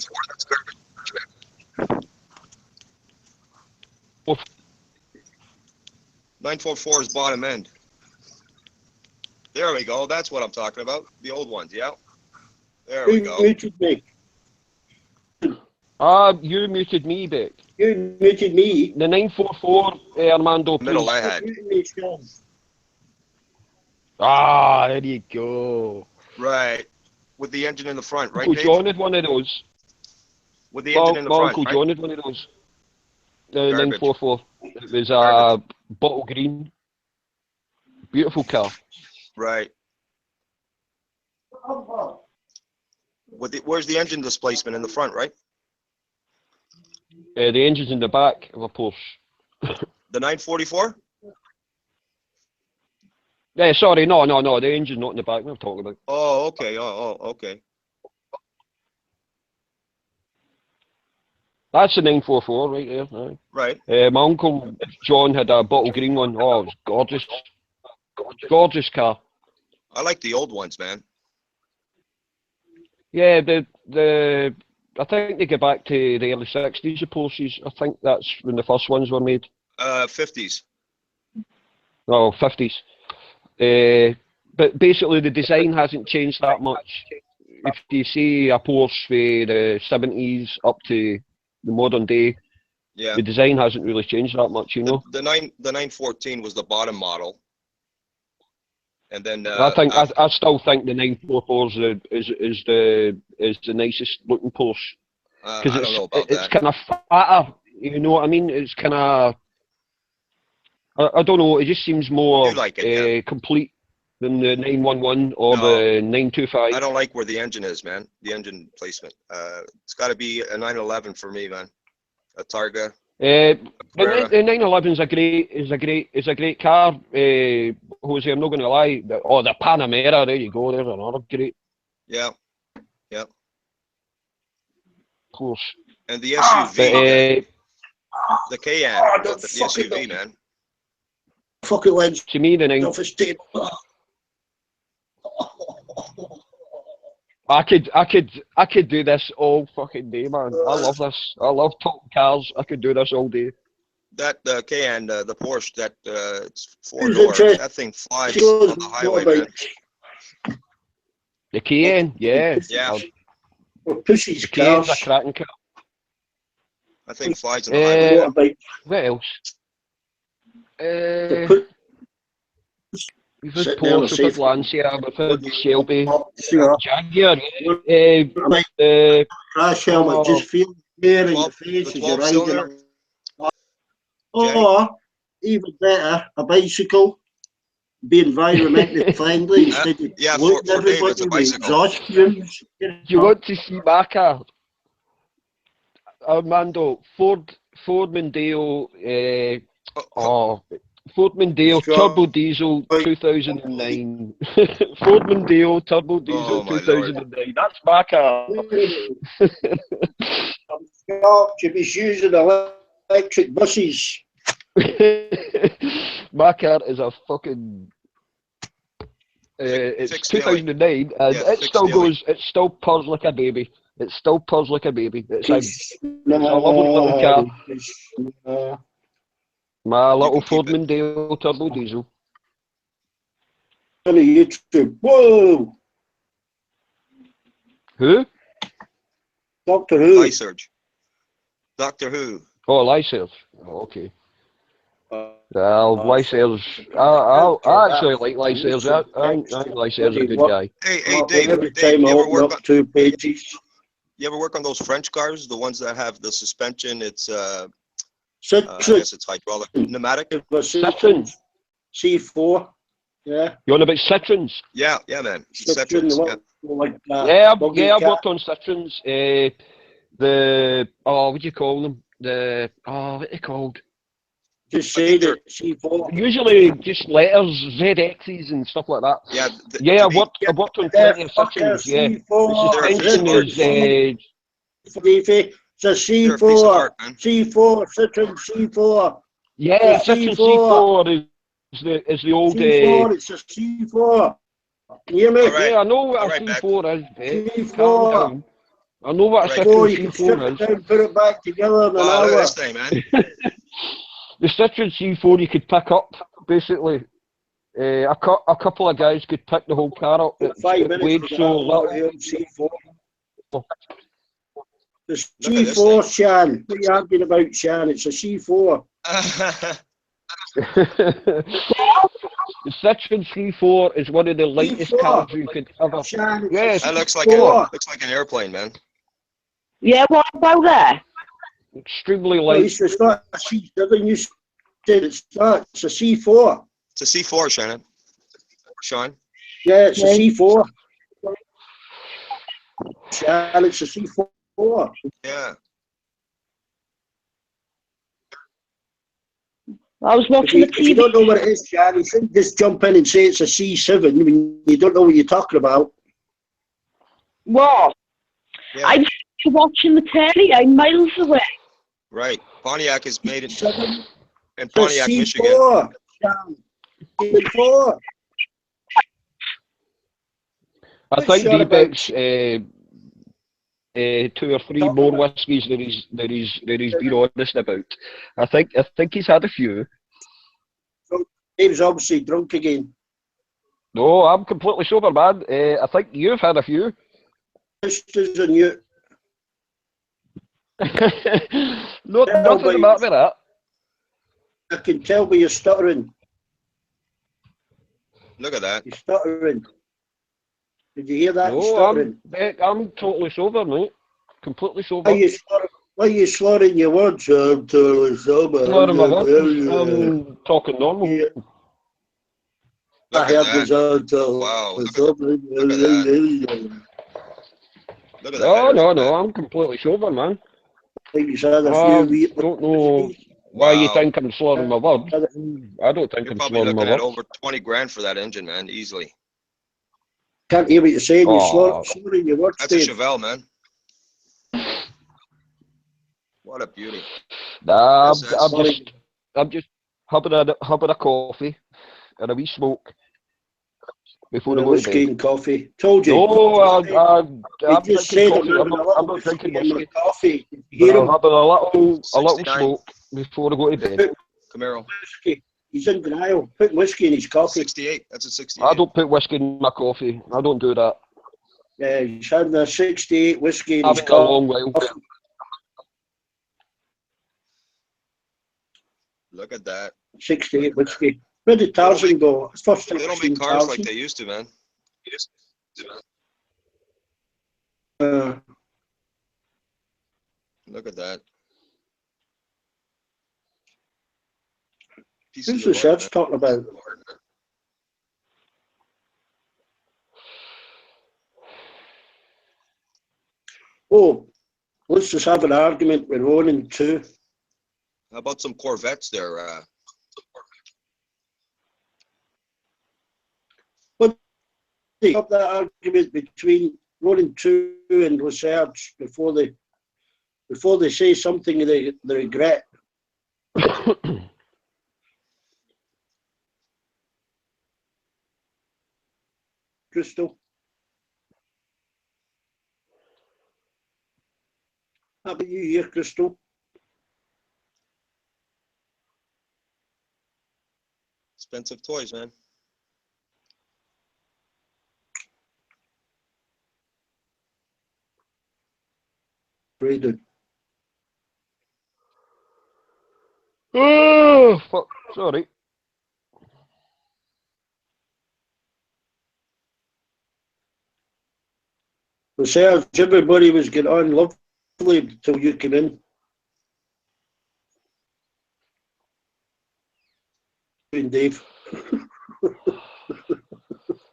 S6: 944 is bottom end. There we go. That's what I'm talking about. The old ones, yeah. There we go.
S2: Muted me.
S10: You muted me, Beck.
S2: You muted me.
S10: The 944, Armando, please.
S6: Middle I had.
S10: There you go.
S6: Right. With the engine in the front, right,
S10: Uncle
S6: Dave?
S10: John had one of those.
S6: With the engine in the front,
S10: Uncle
S6: right?
S10: John had one of those. The
S6: Garbage.
S10: 944. It was a bottle green. Beautiful car.
S6: Right. Where's the engine displacement in the front, right?
S10: The engine's in the back of a Porsche.
S6: The 944?
S10: Yeah, sorry, no. The engine's not in the back. What I'm talking about.
S6: Oh, okay. Oh, okay.
S10: That's the 944 right there. Aye.
S6: Right.
S10: My uncle John had a bottle green one. Oh, it was gorgeous. Gorgeous car.
S6: I like the old ones, man.
S10: Yeah, I think they go back to the early 60s, the Porsches. I think that's when the first ones were made.
S6: 50s.
S10: Oh, 50s. But basically the design hasn't changed that much. If you see a Porsche for the 70s up to the modern day,
S6: Yeah.
S10: the design hasn't really changed that much, you know.
S6: The 914 was the bottom model. And then
S10: I still think the 944 is the nicest looking Porsche.
S6: I don't know about
S10: it's
S6: that.
S10: kind of fatter, you know what I mean? It's kind of, I don't know, it just seems more
S6: I do like it, yeah.
S10: complete than the 911 or
S6: No.
S10: the 925.
S6: I don't like where the engine is, man. The engine placement. It's got to be a 911 for me, man. A Targa.
S10: The 911 is a great car. Jose, I'm not going to lie. The Panamera, there you go. There's another great.
S6: Yeah.
S10: Of course.
S6: And the SUV, the Cayenne, the
S2: fucking
S6: SUV, man.
S2: Fucking legs
S10: To me, the 9.
S2: off his table.
S10: I could do this all fucking day, man. I love this. I love talking cars. I could do this all day.
S6: That Cayenne, the Porsche, that it's
S2: Who's
S6: 4-door.
S2: interested?
S6: That thing flies on the highway, man.
S10: The Cayenne, yeah.
S6: Yeah.
S2: Pussy's
S10: The Cayenne's a
S2: cars.
S10: cracking car.
S6: That thing flies on the highway.
S2: Motorbike.
S10: What else? We've had
S2: Sitting there on a
S10: Porsche, we've had
S2: safe-
S10: Lancia, we've had Shelby,
S2: Sure.
S10: Jaguar.
S2: Right. Crash helmet, just feel there in your face
S6: The
S2: as you're
S6: 12
S2: riding.
S6: cylinder.
S2: Or, even better, a bicycle. Be environmentally friendly instead of
S6: Yeah,
S2: polluting
S6: for Dave, it's
S2: everybody
S6: a
S2: with
S6: bicycle.
S2: exhaust fumes.
S10: You want to see my car? Armando, Ford Mondeo, Ford Mondeo
S2: Sure.
S10: Turbo Diesel 2009. Ford Mondeo Turbo Diesel
S6: Oh, my
S10: 2009. That's my car.
S2: I'm shocked you be using electric buses.
S10: My car is a fucking. It's
S6: fixed
S10: 2009 and
S6: Yeah,
S10: it
S6: fixed
S10: still
S6: daily.
S10: goes. It still purrs like a baby. It still purrs like a baby. It's a
S2: No,
S10: lovely little car.
S2: no.
S10: My little
S6: can keep
S10: Ford
S6: it.
S10: Mondeo Turbo Diesel.
S2: On YouTube. Whoa!
S10: Who?
S2: Doctor Who.
S6: Lyserge. Doctor Who.
S10: Oh, Lyserge. Oh, okay.
S2: Uh,
S10: Lyserge. I actually like Lyserge. I think Lyserge is a good guy.
S6: Hey,
S2: every
S6: Dave,
S2: time
S6: you
S2: I
S6: ever
S2: open
S6: work
S2: up
S6: on
S2: 2 pages.
S6: those French cars, the ones that have the suspension? It's I
S2: Citroen.
S6: guess it's hydraulic, pneumatic.
S10: Citroen.
S2: C4. Yeah.
S10: You on about Citroens?
S6: Yeah, man.
S2: Citroen.
S6: Citroens, yeah.
S2: Like
S10: Yeah,
S2: buggy
S10: I've
S2: car.
S10: worked on Citroens. What do you call them? What are they called?
S2: Just say that C4.
S10: Usually just letters, ZXs and stuff like that.
S6: Yeah.
S10: Yeah, I worked on plenty of sections, yeah.
S2: C4.
S10: The suspension is,
S2: Davey, it's a C4. C4, Citroen C4.
S10: yeah,
S2: The
S10: section
S2: C4.
S10: C4 is the old...
S2: C4, it's a C4. Can you hear me?
S6: Right.
S10: Yeah, I know what
S6: All
S10: a
S6: right,
S10: C4 is, Beck.
S2: C4.
S10: Calm down. I know what a
S6: Right.
S2: Four, you
S10: Citroen
S2: can strip
S10: C4
S2: it
S10: is.
S2: down, put it back together in an
S6: Wow, look at
S2: hour.
S6: this thing, man.
S10: The Citroen C4 you could pick up, basically. A couple of guys could pick the whole car up.
S2: Took 5
S10: It
S2: minutes
S10: weighed
S2: to
S10: so
S2: get out
S10: little.
S2: of C4. The
S6: Look at this
S2: C4, Shan. What are you arguing about, Shan? It's a C4.
S10: The Citroen C4 is one of the lightest cars you could ever...
S2: Shan, it's
S10: Yes,
S6: That looks like an airplane, man.
S3: Yeah, what about that?
S10: extremely
S2: No,
S10: light.
S2: it's not a C7. You said it's not. It's a C4.
S6: It's a C4, Shannon. Sean?
S2: Yeah, it's a C4. Shan, it's a C4.
S6: Yeah.
S3: I was watching the
S2: If you
S3: TV.
S2: don't know what it is, Shan, you shouldn't just jump in and say it's a C7 when you don't know what you're talking about.
S3: What?
S6: Yeah.
S3: I'm watching the telly. I'm miles away.
S6: Right. Pontiac is made in
S2: C7.
S6: Pontiac,
S2: C4.
S6: Michigan.
S2: Shan. C4.
S10: I think D-Beck's 2 or 3 more whiskies that he's been honest about. I think he's had a few.
S2: Dave's obviously drunk again.
S10: No, I'm completely sober, man. I think you've had a few.
S2: Sisters and you.
S10: No, nothing about me that.
S2: I can tell by you're stuttering.
S6: Look at that.
S2: You're stuttering. Did you hear that? You're
S10: No,
S2: stuttering.
S10: I'm totally sober, mate. Completely sober.
S2: Why are you slurring your words? I'm totally sober.
S10: Slurring my words. I'm talking normal.
S2: Yeah.
S6: Look
S2: I
S6: at
S2: heard
S6: that.
S2: this
S6: Wow.
S2: Look
S6: Look at that.
S10: No, I'm completely sober, man. Don't know why you think I'm slurring my words. I don't think
S6: You're
S10: I'm
S6: probably
S10: slurring my
S6: looking at
S10: words.
S6: over 20 grand for that engine, man, easily.
S2: Can't hear what you're saying. You're
S10: Aw.
S2: slurring your words,
S6: That's a
S2: Dave.
S6: Chevelle, man. What a beauty.
S10: Nah,
S6: This is-
S10: I'm just having a coffee and a wee smoke before I go to
S2: Whiskey
S10: bed.
S2: and coffee. Told you.
S10: No, I'm
S2: You just said
S10: drinking coffee. I'm not
S2: whiskey
S10: drinking
S2: in my
S10: whiskey.
S2: coffee.
S10: But
S2: Hear
S10: I'm
S2: him?
S10: having a little
S6: 69.
S10: smoke before I go to bed.
S6: Camaro.
S2: Whiskey. He's in denial. Put whiskey in his coffee.
S6: 68. That's a 68.
S10: I don't put whiskey in my coffee. I don't do that.
S2: Yeah, he's having a 68 whiskey in
S10: I've
S2: his
S10: been a long while.
S2: coffee.
S6: Look at that.
S2: 68 whiskey. Where did Tarzan go? First time
S6: They don't
S2: I've seen
S6: make cars like
S2: Tarzan.
S6: they used to, man. Look at that.
S2: Who's the search talking about? Oh, let's just have an argument with Ronan too.
S6: How about some Corvettes there?
S2: They up that argument between Ronan 2 and Research before they say something they regret. Crystal. How about you here, Crystal?
S6: Expensive toys, man.
S2: Braden.
S10: Oh, fuck. Sorry.
S2: Research, everybody was getting on lovely until you came in. And Dave.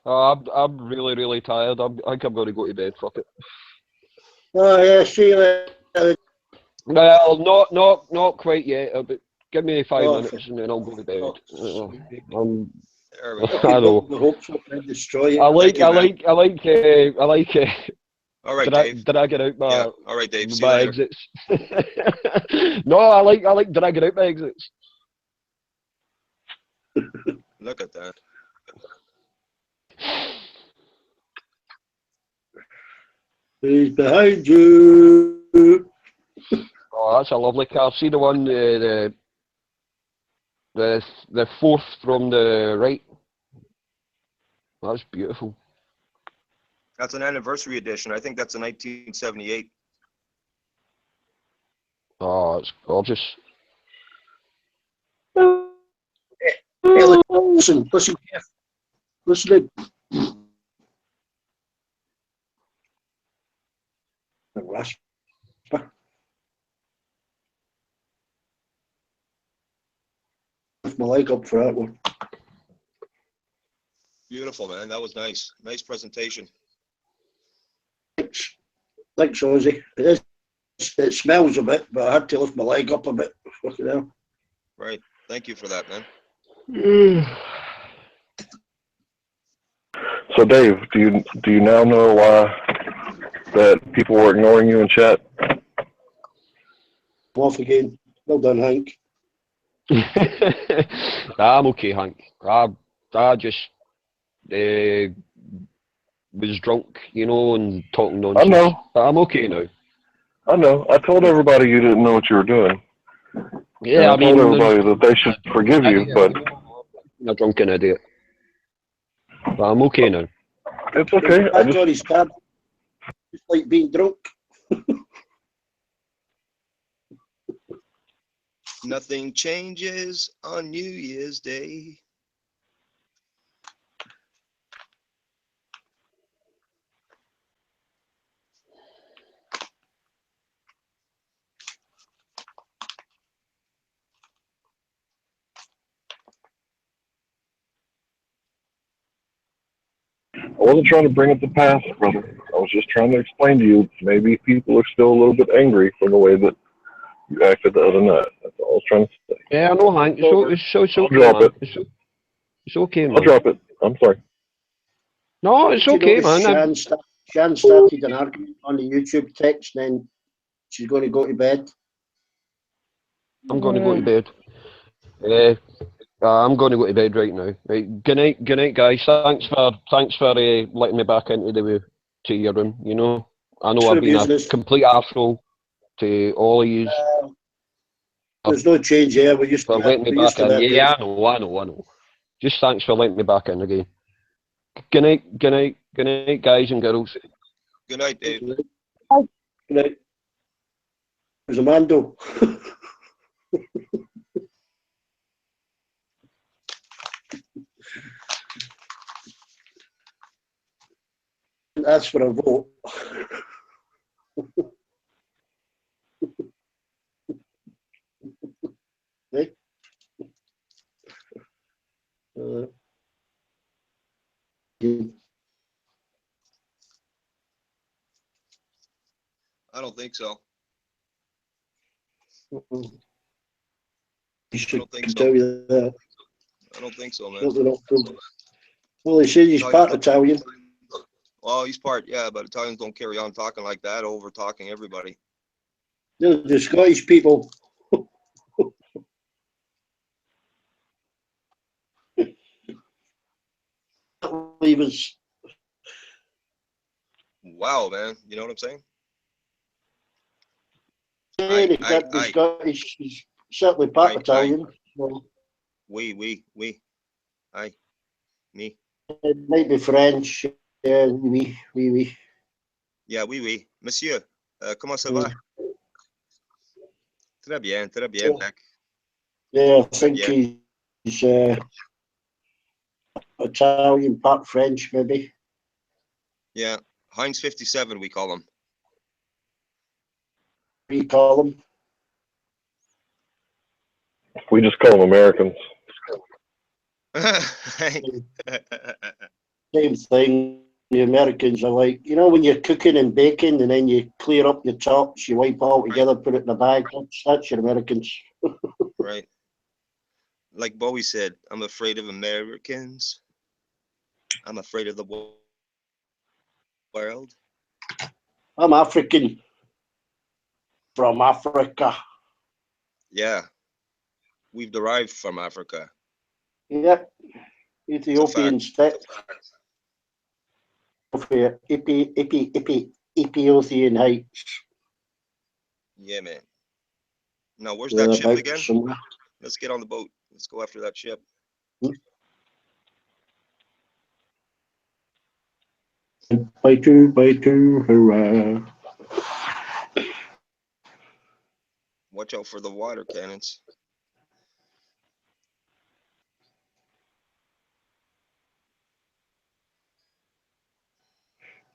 S10: I'm really, really tired. I think I'm going to go to bed. Fuck it.
S2: Oh yeah, see you later.
S10: Well, not quite yet. About Give me 5
S2: Oh,
S10: minutes and then I'll go to bed.
S2: Oh,
S6: There we go.
S10: I know.
S2: the hopes up and destroy it.
S10: I like
S6: All right,
S10: did
S6: Dave.
S10: I get out my
S6: Yeah. All right, Dave. See you
S10: my
S6: later.
S10: exits? No, I like did I get out my exits?
S6: Look at that.
S2: He's behind you.
S10: Oh, that's a lovely car. See the one the fourth from the right. That's beautiful.
S6: That's an anniversary edition. I think that's a 1978.
S10: Oh, it's gorgeous.
S2: Hey, listen, Jeff. Listen. Lift my leg up for that one.
S6: Beautiful, man. That was nice. Nice presentation.
S2: Thanks, Ozzy. It smells a bit, but I had to lift my leg up a bit. Fucking hell.
S6: Right. Thank you for that, man.
S1: So, Dave, do you now know why that people were ignoring you in chat?
S2: Off again. Well done, Hank.
S10: I'm okay, Hank. I just was drunk, you know, and talking nonsense.
S1: I know.
S10: But I'm okay now.
S1: I know. I told everybody you didn't know what you were doing.
S10: Yeah,
S1: and I told everybody that they should forgive you, but
S10: a drunken idiot. But I'm okay now.
S1: It's okay.
S2: Back on his cab. Just like being drunk.
S6: Nothing changes on New Year's Day.
S1: I wasn't trying to bring up the past, brother. I was just trying to explain to you maybe people are still a little bit angry from the way that you acted the other night. That's all I was trying to say.
S10: Yeah, I know, Hank. It's
S1: I'll
S10: okay,
S1: drop
S10: man.
S1: it.
S10: It's okay, man.
S1: I'll drop it. I'm sorry.
S10: No, it's okay, man.
S2: Shan started an argument on the YouTube text, then she's going to go to bed.
S10: I'm going to go to bed. I'm going to go to bed right now. Right. Good night, guys. Thanks for letting me back into your room. You know, I know I've been a complete arsehole to all of you.
S2: There's no change here. We used to
S10: letting me back in. Yeah, I know. Just thanks for letting me back in again. Good night, guys and girls.
S6: Good night, Dave.
S2: Good night. There's a Mando. Ask for a vote. Hey?
S6: I don't think so.
S2: I
S6: don't think so.
S2: tell you that.
S6: I don't think so, man.
S2: Well, they say he's part Italian.
S6: Well, he's part, yeah, but Italians don't carry on talking like that, over talking everybody.
S2: The Scottish people. Leave us.
S6: Wow, man. You know what I'm saying?
S2: The Scottish is certainly part Italian. So
S6: Oui. Aye. Me.
S2: it might be French. Yeah, oui.
S6: Yeah, oui. Monsieur, comment ça va? Très bien, mec.
S2: Yeah, I think he's Italian, part French, maybe.
S6: Yeah, Heinz 57, we call him.
S2: We call him.
S1: We just call them Americans.
S2: Same thing. The Americans are like, you know, when you're cooking and baking and then you clear up your chops, you wipe all together, put it in a bag. That's your Americans.
S6: Right. like Bowie said, I'm afraid of Americans. I'm afraid of the world.
S2: I'm African. From Africa.
S6: Yeah, we've derived from Africa.
S2: Yep. Ethiopian steppe. Ethiopian heights.
S6: Yeah, man. Now, where's that ship
S2: About
S6: again?
S2: somewhere.
S6: Let's get on the boat. Let's go after that ship.
S2: By two, hurrah.
S6: Watch out for the water cannons.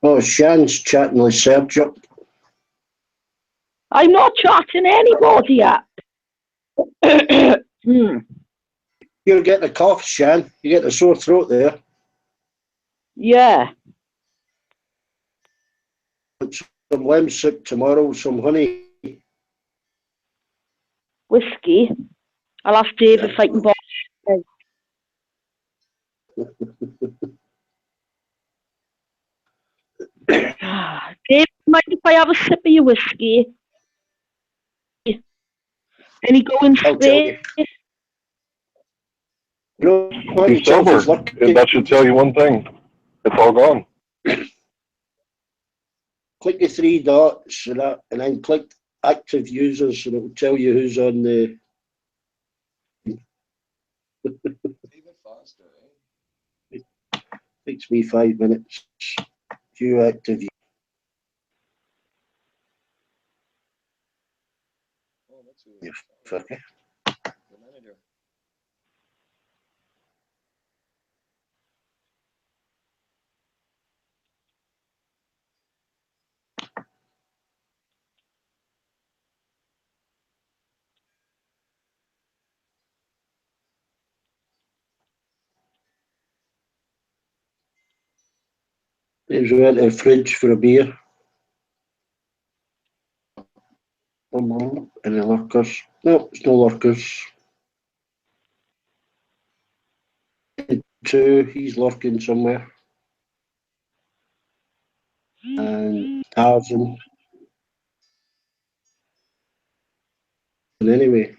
S2: Oh, Shan's chatting with Sergio.
S3: I'm not chatting anybody yet.
S2: You're getting a cough, Shan. You get a sore throat there.
S3: Yeah.
S2: Some lemon soup tomorrow, some honey.
S3: Whiskey. I'll ask Dave if I can buy. Dave, mind if I have a sip of your whiskey? Any going
S2: I'll tell you.
S3: space?
S2: You know what
S1: Be
S2: yourself
S1: sober.
S2: is lucky.
S1: That should tell you one thing. It's all gone.
S2: Click the three dots and then click active users and it will tell you who's on the. Takes me 5 minutes. View active. You fucker. There's went to the fridge for a beer. Any lurkers? No, it's no lurkers. Two, he's lurking somewhere. And Tarzan. And anyway.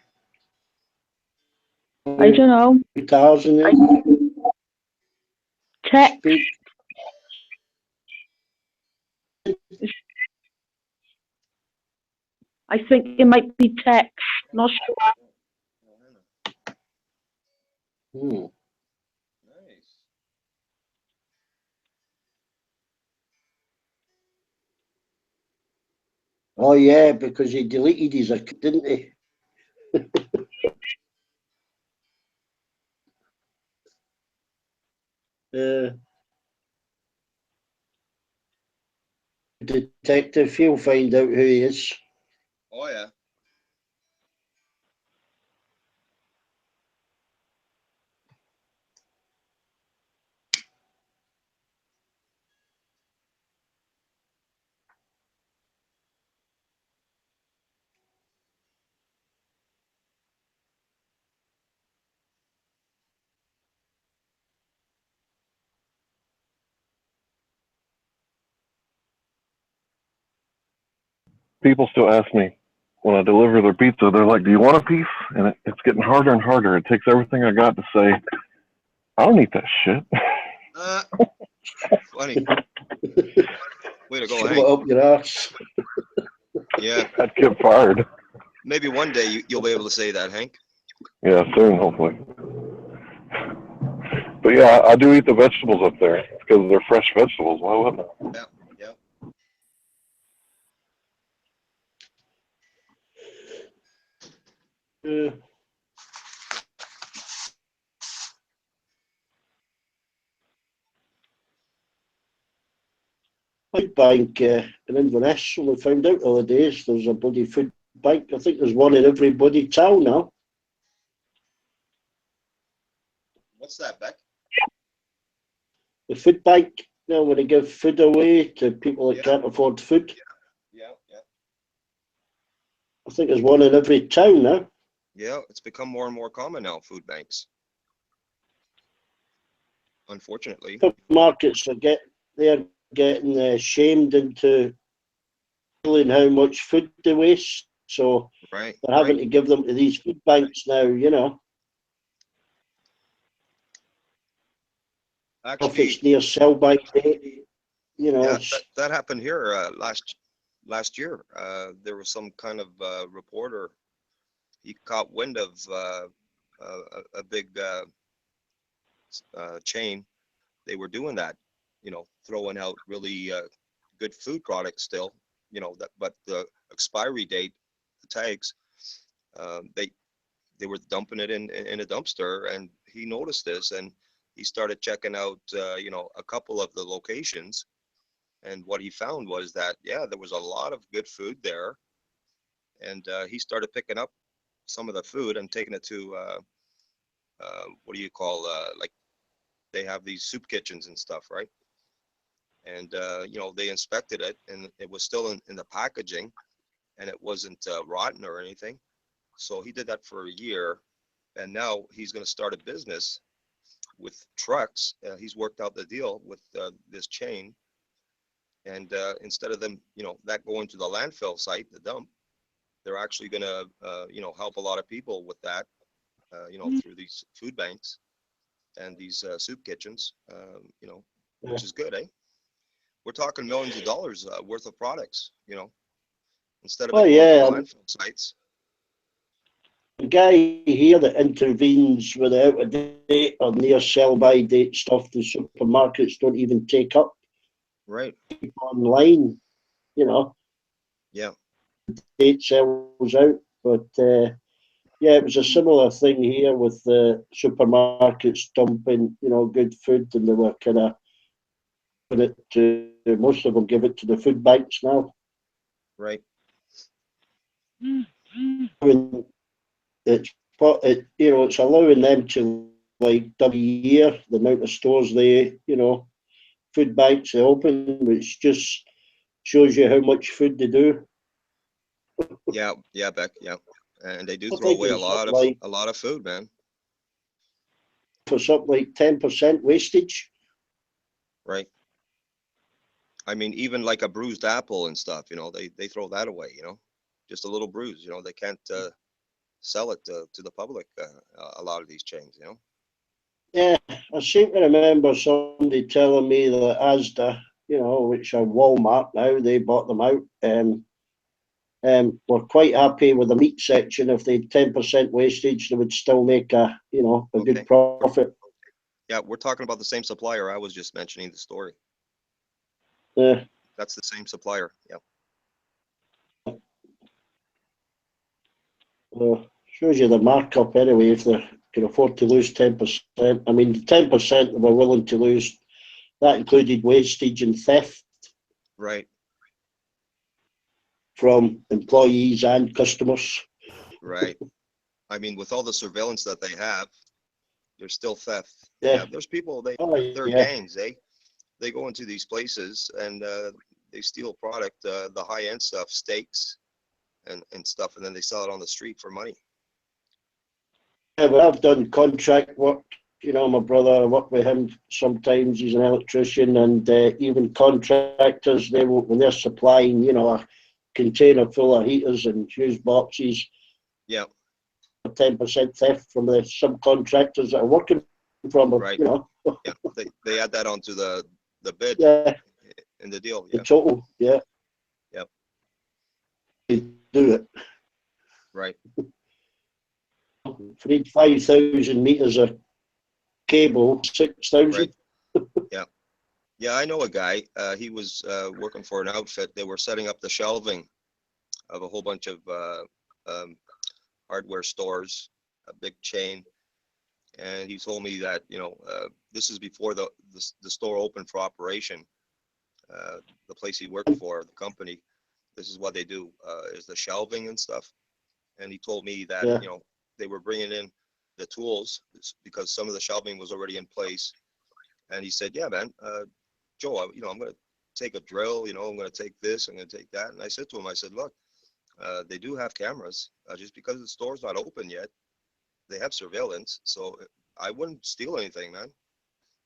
S3: I don't know.
S2: Tarzan in.
S3: Text.
S2: Speak.
S3: I think it might be text. Not sure.
S2: Hmm. Oh yeah, because he deleted his account, didn't he? Detective, he'll find out who he is.
S6: Oh, yeah.
S1: People still ask me when I deliver their pizza, they're like, do you want a piece? And it's getting harder and harder. It takes everything I got to say, I don't eat that shit.
S6: Funny. Way to go,
S2: Shove
S6: Hank.
S2: it up your ass.
S6: Yeah.
S1: I'd get fired.
S6: Maybe one day you'll be able to say that, Hank.
S1: Yeah, soon, hopefully. But yeah, I do eat the vegetables up there because they're fresh vegetables. Why wouldn't I?
S6: Yeah, yeah.
S2: Food bank in Inverness, we found out the other days there's a bloody food bank. I think there's one in every bloody town now.
S6: What's that, Beck?
S2: The food bank, you know, when they give food away to people that can't afford food.
S6: Yeah, yeah.
S2: I think there's one in every town now.
S6: Yeah, it's become more and more common now, food banks. Unfortunately.
S2: Markets they're getting shamed into feeling how much food they waste. So
S6: Right,
S2: they're having to give them to these food banks now. If
S6: actually,
S2: it's near sell by date,
S6: yeah,
S2: it's
S6: that happened here last year. There was some kind of reporter. He caught wind of a big chain. They were doing that, throwing out really good food products still, but the expiry date, the tags, they were dumping it in a dumpster, and he noticed this, and he started checking out, a couple of the locations, and what he found was that, yeah, there was a lot of good food there, and he started picking up some of the food and taking it to what do you call, like, they have these soup kitchens and stuff, right? And they inspected it, and it was still in the packaging, and it wasn't rotten or anything. So he did that for a year, and now he's going to start a business with trucks. He's worked out the deal with this chain, and instead of them, that going to the landfill site, the dump, they're actually going to, help a lot of people with that, through these food banks and these soup kitchens, which is good, eh? We're talking millions of dollars worth of products, instead of
S2: oh
S6: it going to
S2: yeah,
S6: landfill sites.
S2: the guy here that intervenes with out of date or near sell by date stuff, the supermarkets don't even take up
S6: Right.
S2: online.
S6: Yeah.
S2: Date sells out, but yeah, it was a similar thing here with the supermarkets dumping, good food, and they were kind of giving it to most of them give it to the food banks now.
S6: Right.
S2: When it's allowing them to like double a year the amount of stores food banks they open, which just shows you how much food they do.
S6: Yeah, Beck. Yeah, and they do
S2: I
S6: throw
S2: think
S6: away
S2: it's something like
S6: a lot of food, man.
S2: for something like 10% wastage.
S6: Right. I mean, even like a bruised apple and stuff, they throw that away, just a little bruise, they can't sell it to the public, a lot of these chains.
S2: Yeah, I seem to remember somebody telling me that Asda, which are Walmart now, they bought them out. Were quite happy with the meat section. If they had 10% wastage, they would still make a
S6: Okay.
S2: good profit.
S6: Yeah, we're talking about the same supplier. I was just mentioning the story.
S2: Yeah.
S6: That's the same supplier. Yeah.
S2: Shows you the markup anyway. If they can afford to lose 10%, I mean, the 10% they were willing to lose, that included wastage and theft.
S6: Right.
S2: From employees and customers.
S6: Right. I mean, with all the surveillance that they have, there's still theft.
S2: Yeah.
S6: There's people, they're gangs, eh? They go into these places and they steal product, the high-end stuff, steaks and stuff, and then they sell it on the street for money.
S2: Yeah, but I've done contract work. My brother, I work with him sometimes. He's an electrician, and even contractors, when they're supplying, a container full of heaters and fuse boxes.
S6: Yeah.
S2: 10% theft from the subcontractors that are working from them.
S6: Right. Yeah. They add that onto the bid.
S2: Yeah.
S6: In the deal. Yeah.
S2: The total. Yeah.
S6: Yep.
S2: They do it.
S6: Right.
S2: If we need 5,000 meters of cable, 6,000.
S6: Right. Yeah. Yeah, I know a guy. He was working for an outfit. They were setting up the shelving of a whole bunch of hardware stores, a big chain. And he told me that, this is before the store opened for operation. The place he worked for, the company, this is what they do, is the shelving and stuff. And he told me that,
S2: Yeah.
S6: they were bringing in the tools because some of the shelving was already in place. And he said, yeah, man, Joe, I'm going to take a drill, I'm going to take this, I'm going to take that. And I said to him, I said, look, They do have cameras. Just because the store's not open yet, they have surveillance. So I wouldn't steal anything, man.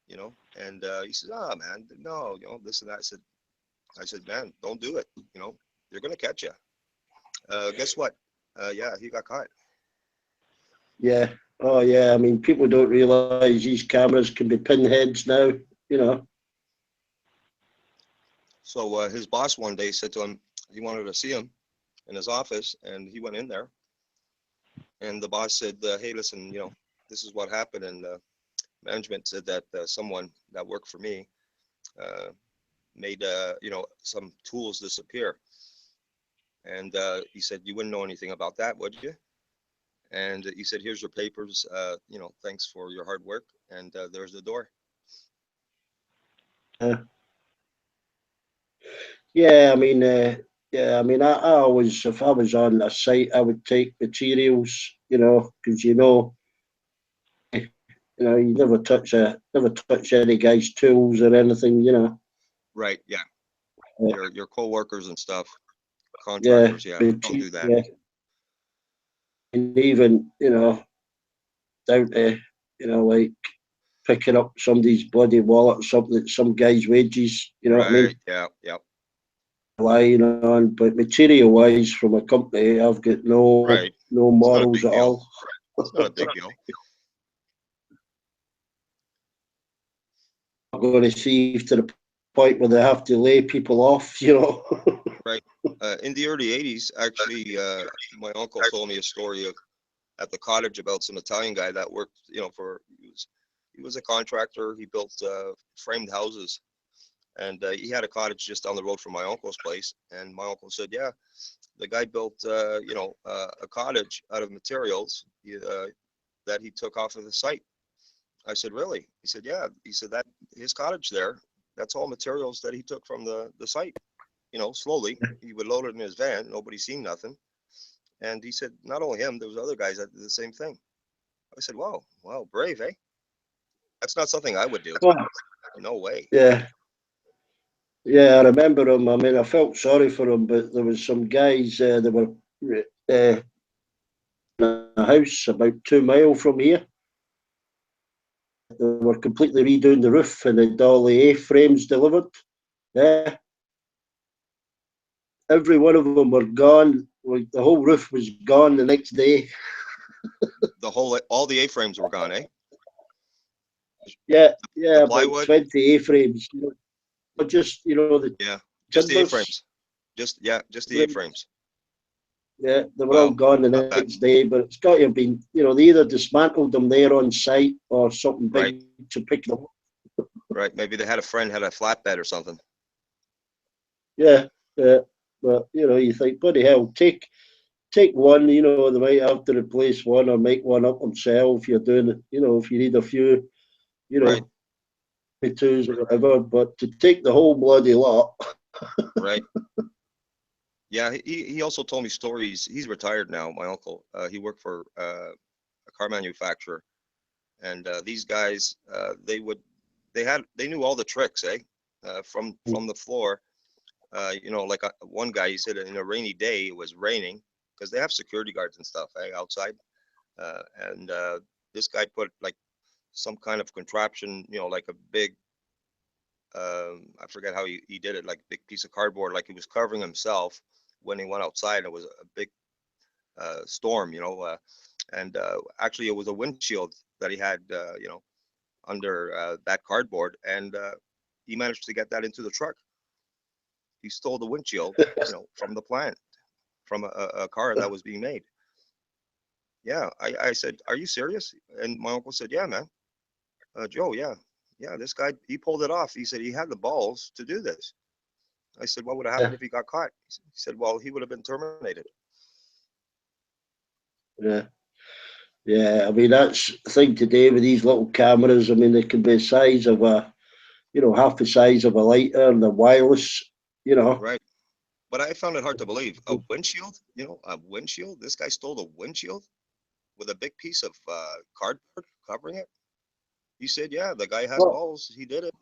S6: You know. And he says, "Ah, man, no, you know this and that." I said, "Man, don't do it. You know, they're gonna catch you." Guess what? Yeah, he got caught.
S2: Yeah. Oh, yeah. I mean, people don't realise these cameras can be pinheads now, you know.
S6: So his boss one day said to him he wanted to see him in his office, and he went in there. And the boss said, "Hey, listen, you know, this is what happened." And management said that someone that worked for me uh, made, you know, some tools disappear. And he said, "You wouldn't know anything about that, would you?" And he said, "Here's your papers. You know, thanks for your hard work." And there's the door.
S2: Uh, yeah, I mean, yeah, I mean, I always, if I was on a site, I would take materials, you know, because you never touch any guy's tools or anything, you know.
S6: Right. Yeah.
S2: Uh,
S6: Your co-workers and stuff,
S2: yeah,
S6: contractors. Yeah. Don't do that.
S2: yeah, and even down to like picking up somebody's bloody wallet or something, some guy's wages. You know what I
S6: Right.
S2: mean?
S6: Yeah. Yeah.
S2: Relying on, but material wise, from a company, I've got
S6: Right.
S2: no
S6: It's not a
S2: morals
S6: big
S2: at
S6: deal.
S2: all.
S6: It's not a big deal.
S2: I'm going to see to the point where they have to lay people off. You know.
S6: Right. In the early 80s, actually, my uncle told me a story of at the cottage about some Italian guy that worked, you know, he was a contractor. He built framed houses, and he had a cottage just down the road from my uncle's place. And my uncle said, "Yeah, the guy built, a cottage out of materials that he took off of the site." I said, "Really?" He said, "Yeah." He said that his cottage there, that's all materials that he took from the site. You know, slowly he would load it in his van. Nobody seen nothing. And he said, not only him, there was other guys that did the same thing. I said, "Wow, wow, brave, eh?" That's not something I would do.
S2: Well,
S6: No way.
S2: yeah, yeah, I remember him. I mean, I felt sorry for him, but there was some guys that were uh, in a house about 2 mile from here. They were completely redoing the roof and had all the A-frames delivered. Yeah, every one of them were gone. Like, the whole roof was gone the next day.
S6: All the A-frames were gone, eh?
S2: Yeah,
S6: The
S2: yeah, about
S6: plywood,
S2: 20 A-frames. But just the
S6: yeah, just the
S2: timbers.
S6: A-frames. Just the A-frames.
S2: Yeah, they were all
S6: Wow,
S2: gone the
S6: not bad.
S2: next day. But it's got to have been, they either dismantled them there on site or something
S6: Right,
S2: big to pick them up.
S6: right. Maybe they had a friend had a flatbed or something.
S2: Yeah, yeah. But you think, bloody hell, take one. They might have to replace one or make one up themselves. If you're doing it, if you need a few, you
S6: Right,
S2: know, twos or whatever. But to take the whole bloody lot.
S6: right. Yeah, he also told me stories. He's retired now, my uncle. He worked for a car manufacturer, and these guys, they knew all the tricks, eh? From the floor. Like one guy, he said in a rainy day, it was raining because they have security guards and stuff, outside. And this guy put like some kind of contraption, like a big, I forget how he did it, like a big piece of cardboard, like he was covering himself when he went outside. It was a big storm, and actually it was a windshield that he had, under that cardboard, and he managed to get that into the truck. He stole the windshield, from the plant, from a car that was being made. Yeah, I said, "Are you serious?" And my uncle said, "Yeah, man. Joe, yeah, yeah. This guy, he pulled it off." He said he had the balls to do this. I said, "What would have happened if he got caught?" He said, "Well, he would have been terminated."
S2: Yeah. Yeah, I mean that's the thing today with these little cameras. I mean they can be the size of half the size of a lighter, and they're wireless. You know,
S6: Right. But I found it hard to believe. A windshield, a windshield. This guy stole a windshield with a big piece of cardboard covering it. He said, "Yeah, the guy has
S2: well,
S6: balls. He did it."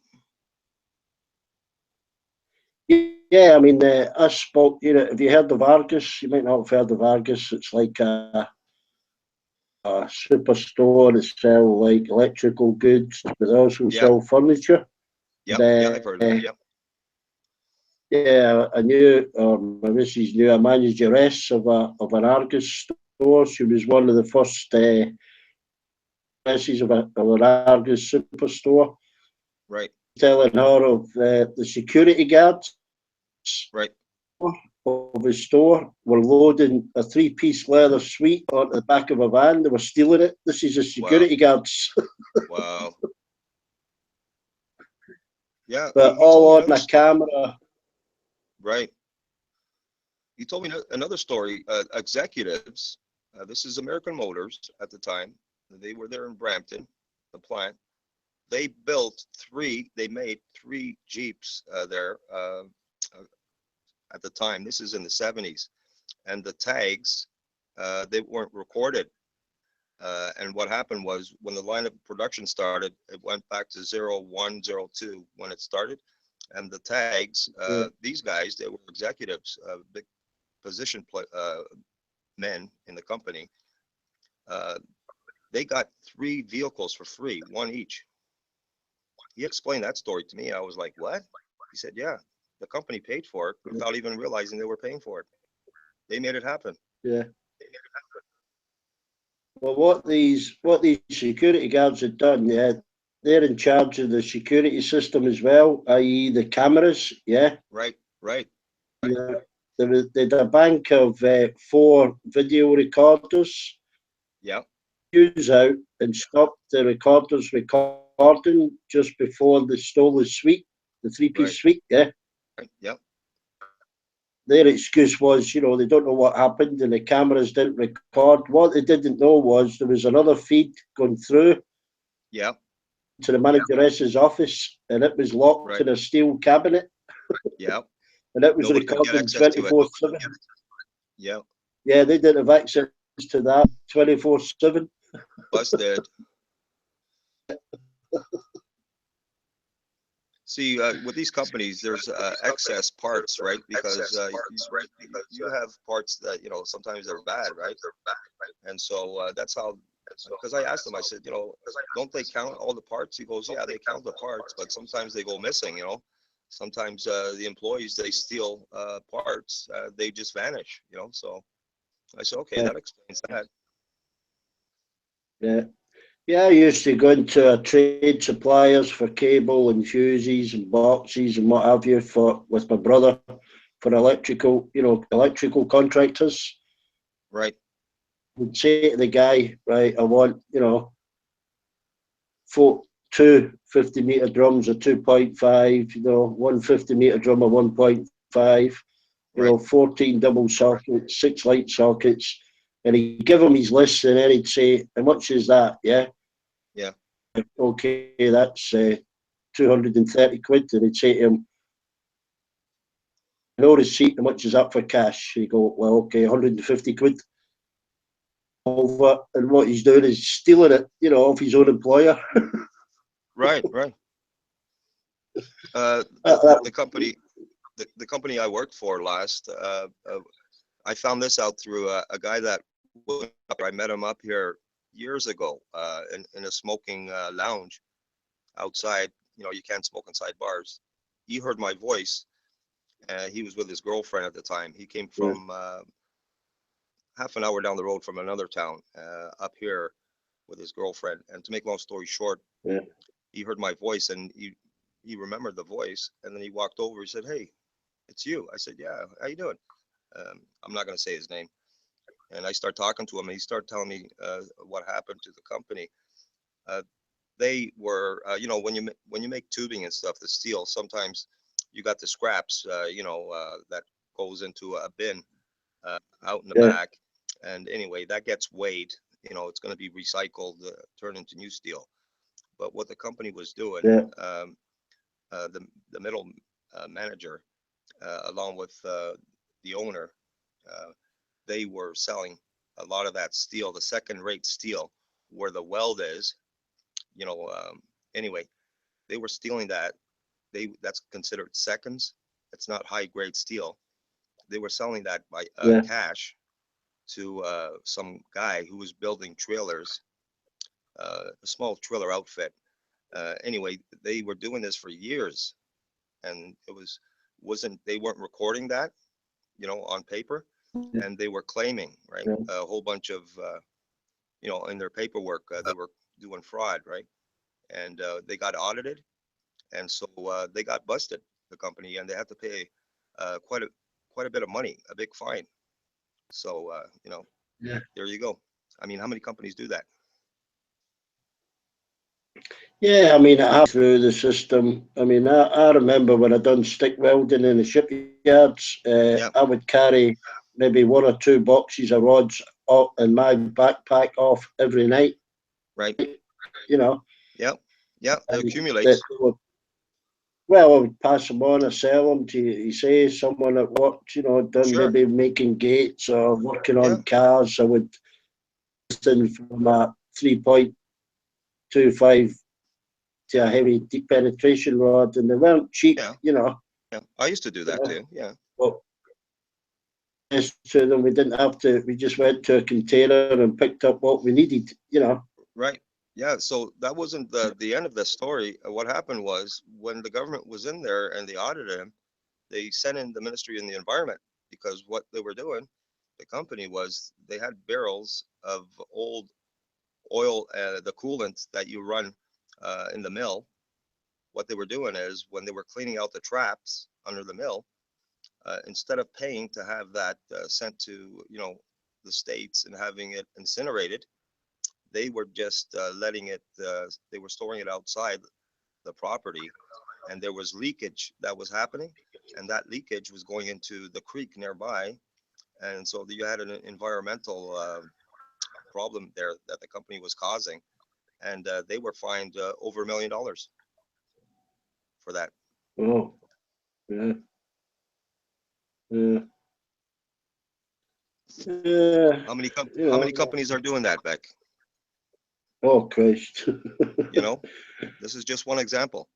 S2: yeah, I mean, I spoke. You know, have you heard of Argus? You might not have heard of Argus. It's like a superstore that sell like electrical goods, but they also
S6: Yeah,
S2: sell furniture.
S6: yep, yeah, I've heard of that. Yep.
S2: Yeah, I knew, or my missus knew, a manageress of an Argus store. She was one of the first misses of an Argus superstore.
S6: Right,
S2: Telling her of the security guards
S6: right.
S2: of his store were loading a three-piece leather suite onto the back of a van. They were stealing it. This is the
S6: Wow,
S2: security guards,
S6: wow. Yeah,
S2: but
S6: he told me
S2: all on
S6: another
S2: a camera.
S6: right. He told me another story. Executives, this is American Motors at the time. They were there in Brampton, the plant. They they made three Jeeps there at the time. This is in the 70s. And the tags, they weren't recorded. And what happened was when the line of production started, it went back to 0102 when it started. And the tags, these guys, they were executives, big position men in the company. They got three vehicles for free, one each. He explained that story to me. I was like, what? He said, yeah, the company paid for it without even realizing they were paying for it. They made it happen.
S2: Yeah. Well, what these security guards had done, yeah, they're in charge of the security system as well, i.e., the cameras. Yeah.
S6: Right, right.
S2: Yeah. They had a bank of 4 video recorders.
S6: Yeah.
S2: Use out and stopped the recorders recording just before they stole the suite, the three-piece
S6: Right.
S2: suite. Yeah.
S6: Right. Yep.
S2: Their excuse was, they don't know what happened and the cameras didn't record. What they didn't know was there was another feed going through
S6: Yep.
S2: to the manageress's office, and it was locked
S6: Right.
S2: in a steel cabinet,
S6: Yep.
S2: and it was
S6: Nobody could get
S2: recording
S6: access to it.
S2: 24/7.
S6: Yep.
S2: Yeah, they didn't have access to that 24/7.
S6: Busted. See, with these companies, there's excess parts, right? Because you have parts that, sometimes they're bad, right? And so that's how, because I asked him, I said, don't they count all the parts? He goes, yeah, they count the parts, but sometimes they go missing, Sometimes the employees, they steal parts, they just vanish, So I said, okay, that explains that.
S2: Yeah. Yeah, I used to go into a trade suppliers for cable and fuses and boxes and what have you with my brother for electrical contractors.
S6: Right.
S2: Would say to the guy, right, I want, two 50-meter drums of 2.5, one 50-meter drum of 1.5,
S6: Right.
S2: 14 double sockets, 6 light sockets, and he'd give him his list, and then he'd say, how much is that? Yeah.
S6: Yeah.
S2: Okay, that's 230 quid. And he'd say to him, no receipt, how much is that for cash? He'd go, well, okay, 150 quid. Over, and what he's doing is stealing it, off his own employer.
S6: Right. Right. The company I worked for last, I found this out through a guy that I met him up here years ago in a smoking lounge outside. You can't smoke inside bars. He heard my voice. He was with his girlfriend at the time. He came from half an hour down the road from another town up here with his girlfriend. And to make long story short, he heard my voice and he remembered the voice. And then he walked over. He said, "Hey, it's you." I said, "Yeah, how you doing?" I'm not going to say his name. And I start talking to him, and he started telling me what happened to the company. They were, when you make tubing and stuff, the steel, sometimes you got the scraps, that goes into a bin out in the back. And anyway, that gets weighed. It's going to be recycled, turned into new steel. But what the company was doing, the middle manager, along with the owner, they were selling a lot of that steel, the second-rate steel, where the weld is. Anyway, they were stealing that. That's considered seconds. It's not high grade steel. They were selling that by
S2: Yeah.
S6: cash to some guy who was building trailers, a small trailer outfit. Anyway, they were doing this for years, and they weren't recording that, on paper, and they were claiming, right,
S2: Yeah.
S6: a whole bunch of, in their paperwork, they were doing fraud, right, and they got audited, and so they got busted, the company, and they had to pay quite a bit of money, a big fine. So
S2: Yeah.
S6: there you go. I mean, how many companies do that?
S2: Yeah, I mean, it happened through the system. I mean, I remember when I done stick welding in the shipyards,
S6: Yeah.
S2: I would carry maybe 1 or 2 boxes of rods up in my backpack off every night,
S6: Right.
S2: you know.
S6: Yeah. It
S2: And
S6: accumulates.
S2: well, I would pass them on or sell them to, you say, someone that worked, done
S6: Sure.
S2: maybe making gates or working
S6: Yeah.
S2: on cars. I would listen from a 3.25 to a heavy deep penetration rod, and they weren't cheap,
S6: Yeah. I used to do that too. Yeah.
S2: But to them, we didn't have to. We just went to a container and picked up what we needed.
S6: Right. Yeah. So that wasn't the end of the story. What happened was when the government was in there and they audited him, they sent in the Ministry in the Environment, because what they were doing, the company, was they had barrels of old oil, the coolant that you run in the mill. What they were doing is when they were cleaning out the traps under the mill, instead of paying to have that sent to the States and having it incinerated, they were just letting it. They were storing it outside the property, and there was leakage that was happening, and that leakage was going into the creek nearby, and so you had an environmental problem there that the company was causing, and they were fined over $1 million for that.
S2: Oh, yeah. Yeah.
S6: How many companies are doing that, Beck?
S2: Oh, Christ.
S6: This is just one example.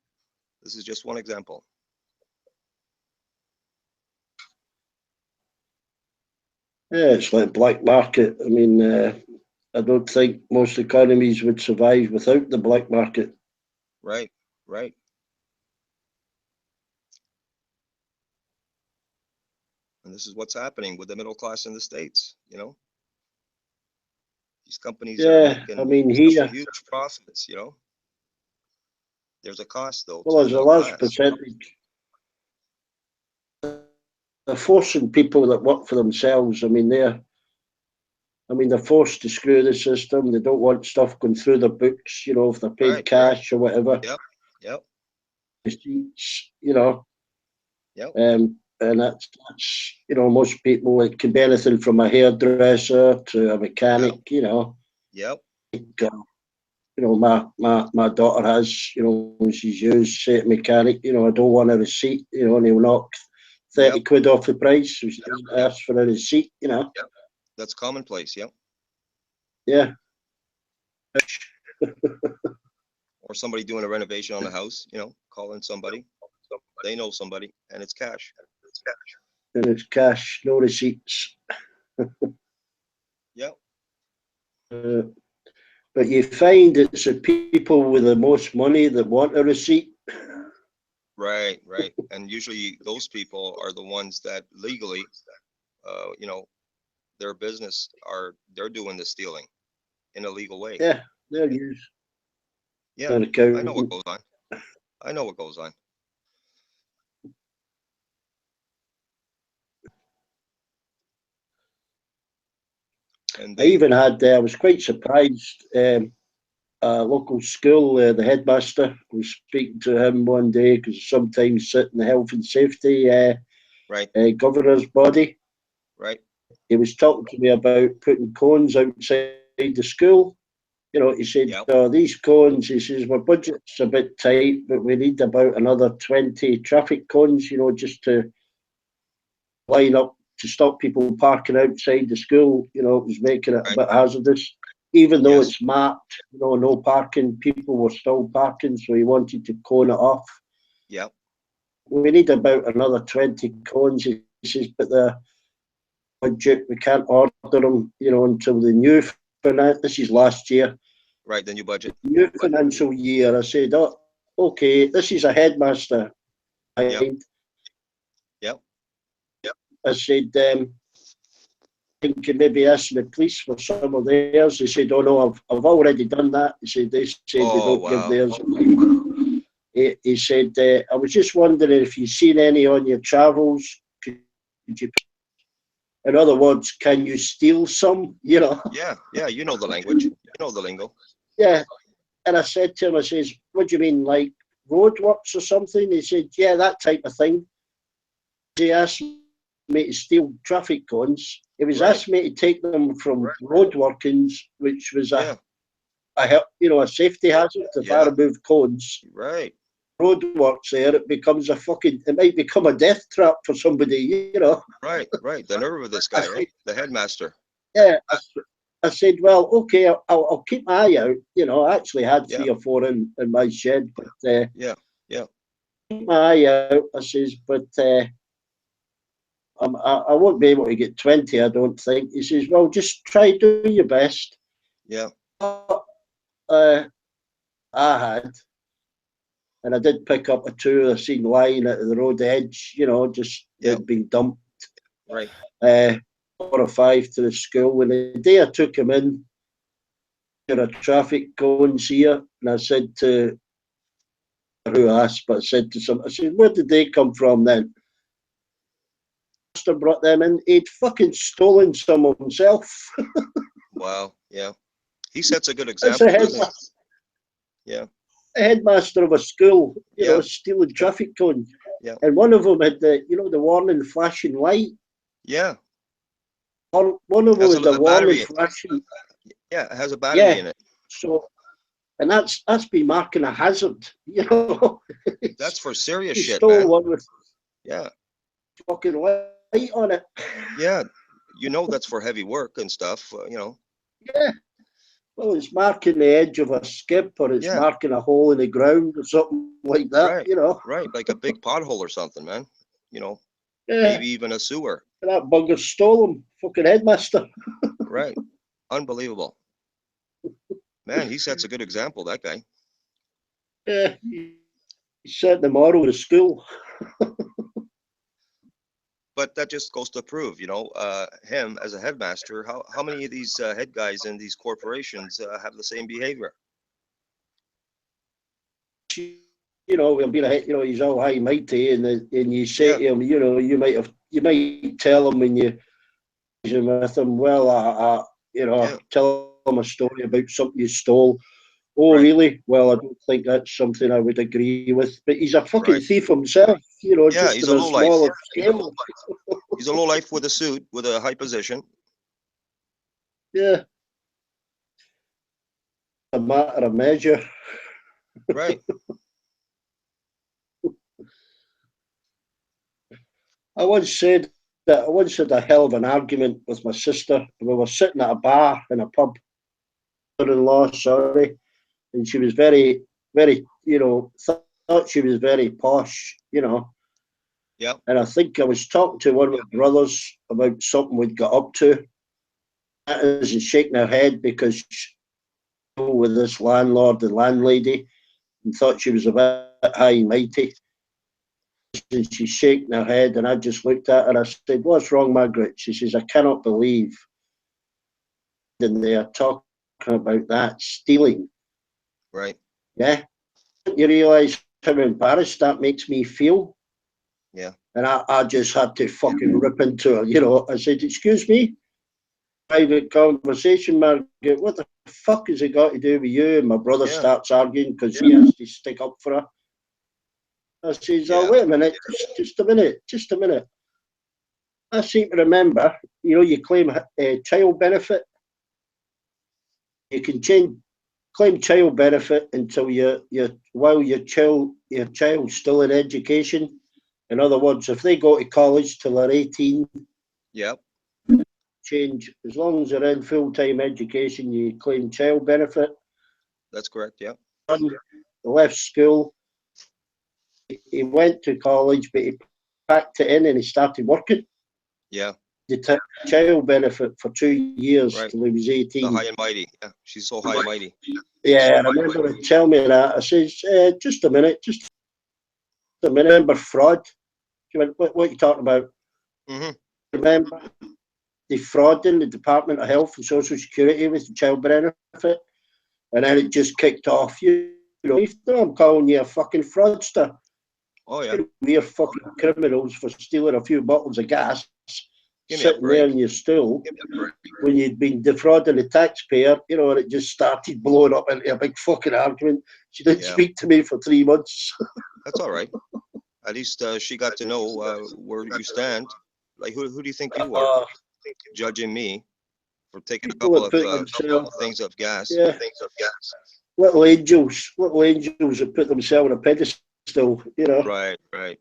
S2: Yeah, it's like black market. I mean, I don't think most economies would survive without the black market.
S6: Right. And this is what's happening with the middle class in the States. These companies are
S2: Yeah,
S6: making
S2: I mean,
S6: such
S2: here,
S6: huge profits. There's a cost though
S2: well,
S6: to the
S2: there's a
S6: middle
S2: large
S6: class.
S2: percentage. They're forcing people that work for themselves. They're forced to screw the system. They don't want stuff going through their books, if they're paid cash or whatever.
S6: Yep.
S2: Receipts,
S6: Yep.
S2: and that's most people, it can be anything from a hairdresser to a mechanic,
S6: Yep.
S2: My daughter has, when she's used, say to mechanic, I don't want a receipt, and he'll knock 30 quid off the price. So she doesn't ask for a receipt,
S6: Yep. That's commonplace. Yep.
S2: Yeah.
S6: Or somebody doing a renovation on a house, calling somebody. They know somebody, and it's cash.
S2: And it's cash, no receipts.
S6: Yep.
S2: But you find it's the people with the most money that want a receipt.
S6: Right. And usually those people are the ones that legally, their business they're doing the stealing in a legal way.
S2: Yeah, they're used.
S6: Yeah, I know what goes on. And
S2: I even had, I was quite surprised, a local school, the headmaster, was speaking to him one day, because sometimes sit in the health and safety governor's body.
S6: Right.
S2: He was talking to me about putting cones outside the school. He said, "Oh, these cones," he says, "our budget's a bit tight, but we need about another 20 traffic cones, just to line up to stop people parking outside the school." It was making it a bit hazardous. Even though it's marked, no parking, people were still parking, so he wanted to cone it off.
S6: Yep.
S2: we need about another 20 cones. He says, but the budget, we can't order them, you know, until the new this is last year.
S6: Right, the new budget.
S2: New financial year. I said, oh, okay, this is a headmaster.
S6: Yep.
S2: I said, think maybe ask the police for some of theirs. He said, oh no, I've already done that. He said, they said they don't give theirs. He said, I was just wondering if you've seen any on your travels. Could you, in other words, can you steal some? You know?
S6: Yeah, you know the language. You know the lingo.
S2: Yeah. And I said to him, I says, what do you mean, like roadworks or something? He said, yeah, that type of thing. He asked me to steal traffic cones. He was asking me to take them from road workings, which was a safety hazard if I remove cones.
S6: Right.
S2: Roadworks there, it might become a death trap for somebody, you know.
S6: Right. The nerve of this guy, the headmaster.
S2: Yeah. I said, well, okay, I'll keep my eye out. You know, I actually had 3 or 4 in my shed, but
S6: yeah.
S2: Keep my eye out. I says, but I won't be able to get 20, I don't think. He says, well, just try do your best.
S6: Yeah.
S2: I had, and I did pick up a 2 I seen lying at the road edge, you know, just they'd been dumped.
S6: Right.
S2: 4 or 5 to the school. And the day I took him in, there are traffic cones here, and I said to who asked, but I said to some, I said, where did they come from then? Master brought them in. He'd fucking stolen some of himself.
S6: Wow. Yeah. He sets a good example, doesn't he? Yeah.
S2: A headmaster of a school, you know, stealing traffic cones.
S6: Yeah.
S2: And one of them had the warning flashing light.
S6: Yeah.
S2: One of them was the warning flashing.
S6: Yeah, it has a battery in it.
S2: So, and that's been marking a hazard, you know.
S6: That's for serious shit,
S2: stole
S6: man.
S2: one with fucking light on it.
S6: Yeah, you know that's for heavy work and stuff, you know.
S2: Yeah. Well, it's marking the edge of a skip, or it's marking a hole in the ground or something like that, you know.
S6: Right, like a big pothole or something, man. You know,
S2: Yeah.
S6: maybe even a sewer.
S2: That bugger stole him, fucking headmaster.
S6: Right, unbelievable. Man, he sets a good example, that guy.
S2: Yeah, he set the model of the school.
S6: But that just goes to prove, you know, him as a headmaster, how many of these head guys in these corporations have the same behavior?
S2: You know, he's all high mighty, and you say to him, you know, you might tell him when you're with him, well, tell him a story about something you stole. Oh, really? Well, I don't think that's something I would agree with. But he's a fucking thief himself, you know, just
S6: he's
S2: on
S6: a
S2: a smaller scale.
S6: He's a lowlife with a suit, with a high position.
S2: Yeah. A matter of measure.
S6: Right.
S2: I once had a hell of an argument with my sister. We were sitting at a bar in a pub, mother-in-law, sorry, and she was very, very, you know, thought she was very posh, you know.
S6: Yeah.
S2: And I think I was talking to one of my brothers about something we'd got up to. That is shaking her head because she was with this landlord and landlady and thought she was a bit high and mighty. And she's shaking her head, and I just looked at her and I said, what's wrong, Margaret? She says, I cannot believe. And they are talking about that, stealing.
S6: Right.
S2: Yeah. You realise how embarrassed that makes me feel?
S6: Yeah.
S2: And I just had to fucking rip into her, you know. I said, excuse me? Private conversation, Margaret. What the fuck has it got to do with you? And my brother starts arguing because he has to stick up for her. I says, oh, wait a minute, just a minute. I seem to remember, you know, you claim child benefit. You can claim child benefit until while your child's still in education. In other words, if they go to college till they're 18, change, as long as they're in full-time education, you claim child benefit.
S6: That's correct, yeah.
S2: Left school, he went to college, but he packed it in and he started working.
S6: Yeah.
S2: He took child benefit for 2 years
S6: Right.
S2: till he was
S6: The
S2: 18.
S6: high and mighty. Yeah. She's so high and mighty.
S2: Yeah, I remember her tell me that. I says, just a minute, just a minute. Remember fraud? She went, what are you talking about?
S6: Mm-hmm.
S2: Remember defrauding the Department of Health and Social Security with the child benefit? And then it just kicked off. You know, I'm calling you a fucking fraudster.
S6: Oh yeah.
S2: We're fucking criminals for stealing a few bottles of gas,
S6: Give me a
S2: sitting there
S6: break.
S2: in your stool when you'd been defrauding the taxpayer, you know, and it just started blowing up into a big fucking argument. She didn't
S6: Yeah.
S2: speak to me for 3 months.
S6: That's all right. At least she got to know where you stand. Like, who do you think you are, judging me for taking a
S2: People
S6: couple
S2: that
S6: of
S2: put themselves,
S6: things of gas?
S2: yeah, little angels that put themselves on a pedestal, you know.
S6: Right, right.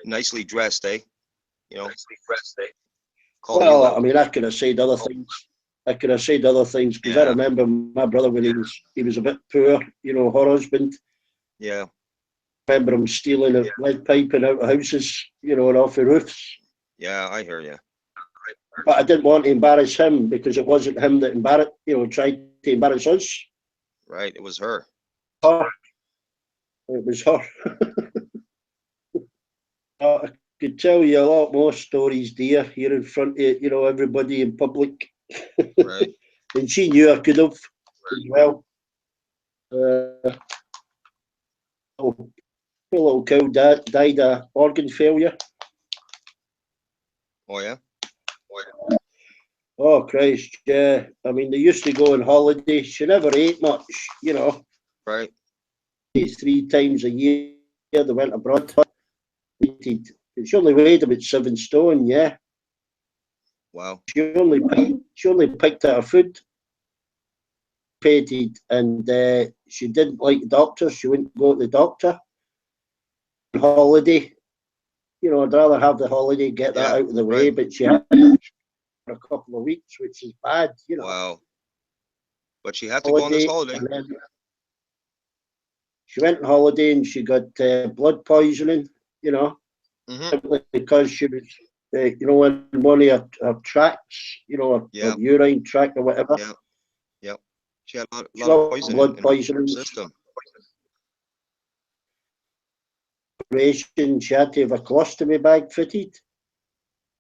S6: Nicely dressed, eh? You know. Calling you
S2: Well,
S6: out.
S2: I mean, I could have said other things. Because I
S6: Yeah.
S2: remember my brother when he was a bit poor, you know, her husband.
S6: Yeah.
S2: I remember him stealing a lead piping out of houses, you know, and off the roofs.
S6: Yeah, I hear you.
S2: But I didn't want to embarrass him because it wasn't him that tried to embarrass us.
S6: Right. It was her.
S2: Her. It was her. I could tell you a lot more stories, dear, here in front of, you know, everybody in public.
S6: Right.
S2: And she knew I could have as well. Poor little cow died of organ failure.
S6: Oh yeah.
S2: Oh Christ, yeah. I mean, they used to go on holiday. She never ate much, you know.
S6: Right.
S2: 3 times a year they went abroad. She only weighed about 7 stone, yeah.
S6: Wow.
S2: She only picked at her food. Paid, and she didn't like the doctor. She wouldn't go to the doctor. Holiday, you know, I'd rather have the holiday, get that out of the way.
S6: Right.
S2: But she had it for a couple of weeks, which is bad, you know.
S6: Wow. But she had to go on this holiday.
S2: And then she went on holiday and she got blood poisoning, you know, simply because she was, you know, in one of her tracts, you know, her urine tract or whatever.
S6: Yeah. Yep. She had a lot
S2: She
S6: of
S2: got
S6: poison
S2: blood
S6: in
S2: poisoning.
S6: her system.
S2: She had to have a colostomy bag fitted.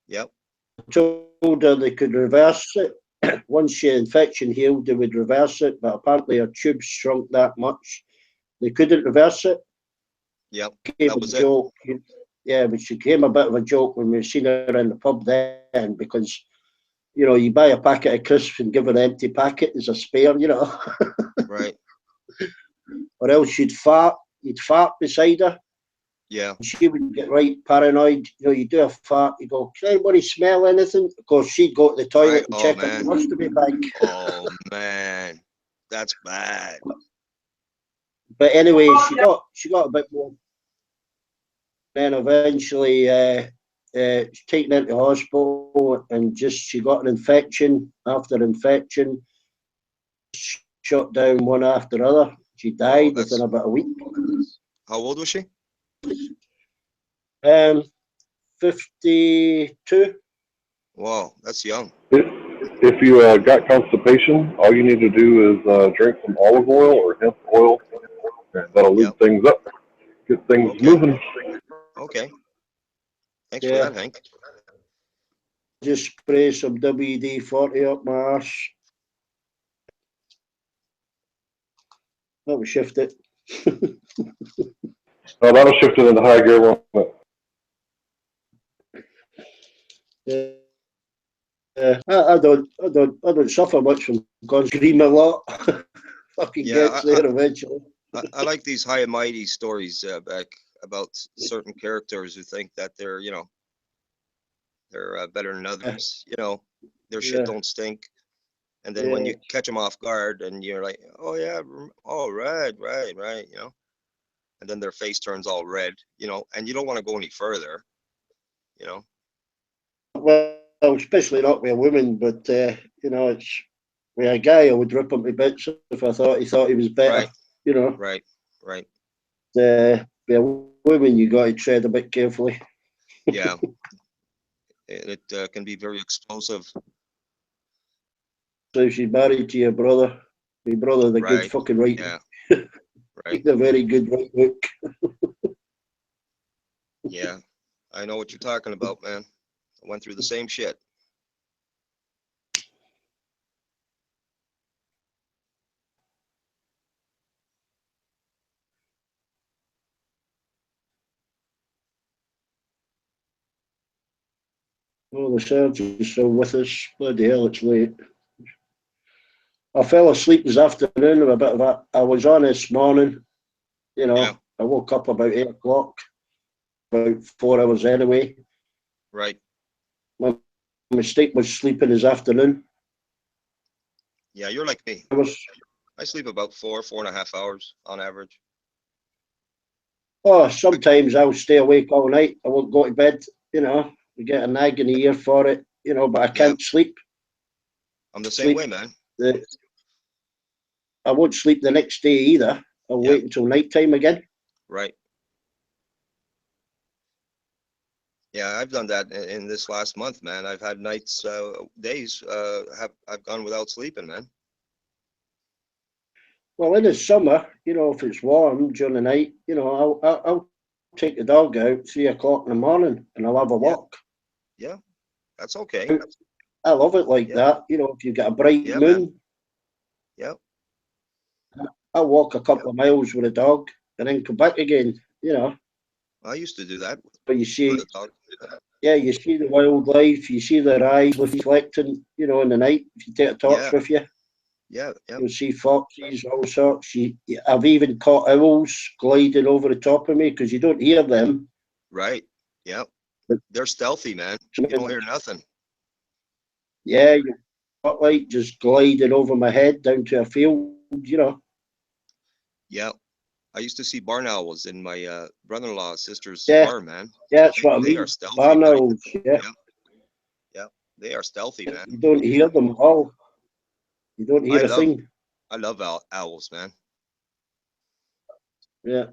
S6: Yep.
S2: Told her they could reverse it. Once the infection healed, they would reverse it, but apparently her tubes shrunk that much. They couldn't reverse it.
S6: Yep.
S2: That was a joke. Yeah, but she became a bit of a joke when we seen her in the pub then, because, you know, you buy a packet of crisps and give her an empty packet as a spare, you know.
S6: Right.
S2: Or else you'd fart beside her.
S6: Yeah.
S2: She would get right paranoid. You know, you do a fart, you go, can anybody smell anything? Of course, she'd go to the toilet and check her colostomy bag.
S6: Oh man, that's bad.
S2: But anyway, she got a bit more. Then eventually, taken into hospital, and she got an infection. After infection, shut down one after other. She died within about a week.
S6: How old was she?
S2: 52.
S6: Wow, that's young.
S1: If you got constipation, all you need to do is drink some olive oil or hemp oil, and that'll lube things up, get things moving.
S6: Okay. Thanks for that, Hank.
S2: Just spray some WD-40 up my arse. That will shift it.
S1: Oh, that'll shift it into high gear, won't it?
S2: I don't suffer much from going scream a lot. Fucking gets there eventually.
S6: I like these high and mighty stories back about certain characters who think that they're, you know, they're better than others. You know, their shit don't stink. And then when you catch them off guard and you're like, oh yeah, oh right, you know, and then their face turns all red, you know, and you don't want to go any further, you know.
S2: Well, especially not with a woman, but you know, it's with a guy I would rip him to bits if I thought he was better, you know.
S6: Right.
S2: With a women, you got to tread a bit carefully.
S6: Yeah, it can be very explosive.
S2: So she's married to your brother. My brother, the good
S6: Right.
S2: fucking right.
S6: Yeah. Right.
S2: The very good right hook.
S6: Yeah. I know what you're talking about, man. I went through the same shit.
S2: Oh, the surgeon's still with us. Bloody hell, it's late. I fell asleep this afternoon with a bit of a. I was on this morning, you know.
S6: Yeah.
S2: I woke up about 8 o'clock, about 4 hours anyway.
S6: Right.
S2: My mistake was sleeping this afternoon.
S6: Yeah, you're like me.
S2: I was,
S6: I sleep about 4.5 hours on average.
S2: oh, sometimes I'll stay awake all night. I won't go to bed, you know. I get a nag in the ear for it, you know, but I can't sleep.
S6: I'm the same way, man.
S2: I won't sleep the next day either. I'll wait until night time again.
S6: Right. Yeah, I've done that in this last month, man. I've had nights, days, I've gone without sleeping, man.
S2: Well, in the summer, you know, if it's warm during the night, you know, I'll take the dog out 3 o'clock in the morning and I'll have a walk.
S6: Yeah, that's okay.
S2: I love it like that. You know, if you get a bright
S6: Yeah,
S2: moon,
S6: man. Yeah.
S2: I'll walk a couple of miles with a dog and then come back again, you know.
S6: I used to do that
S2: But you see,
S6: with a dog.
S2: yeah, you see the wildlife, you see their eyes reflecting, you know, in the night. If you take a torch
S6: Yeah.
S2: with you,
S6: Yeah, yeah.
S2: you'll see foxes, all sorts. I've even caught owls gliding over the top of me because you don't hear them.
S6: Right. Yeah.
S2: But
S6: they're stealthy, man. You don't hear nothing.
S2: Yeah, you spotlight just gliding over my head down to a field, you know.
S6: Yeah. I used to see barn owls in my brother-in-law's sister's
S2: Yeah,
S6: barn, man.
S2: yeah, that's what I
S6: They
S2: mean.
S6: are stealthy,
S2: Barn
S6: buddy.
S2: owls, yeah.
S6: Yeah. They are stealthy, man.
S2: You don't hear them at all. You don't hear a thing.
S6: I love owls, man.
S2: Yeah.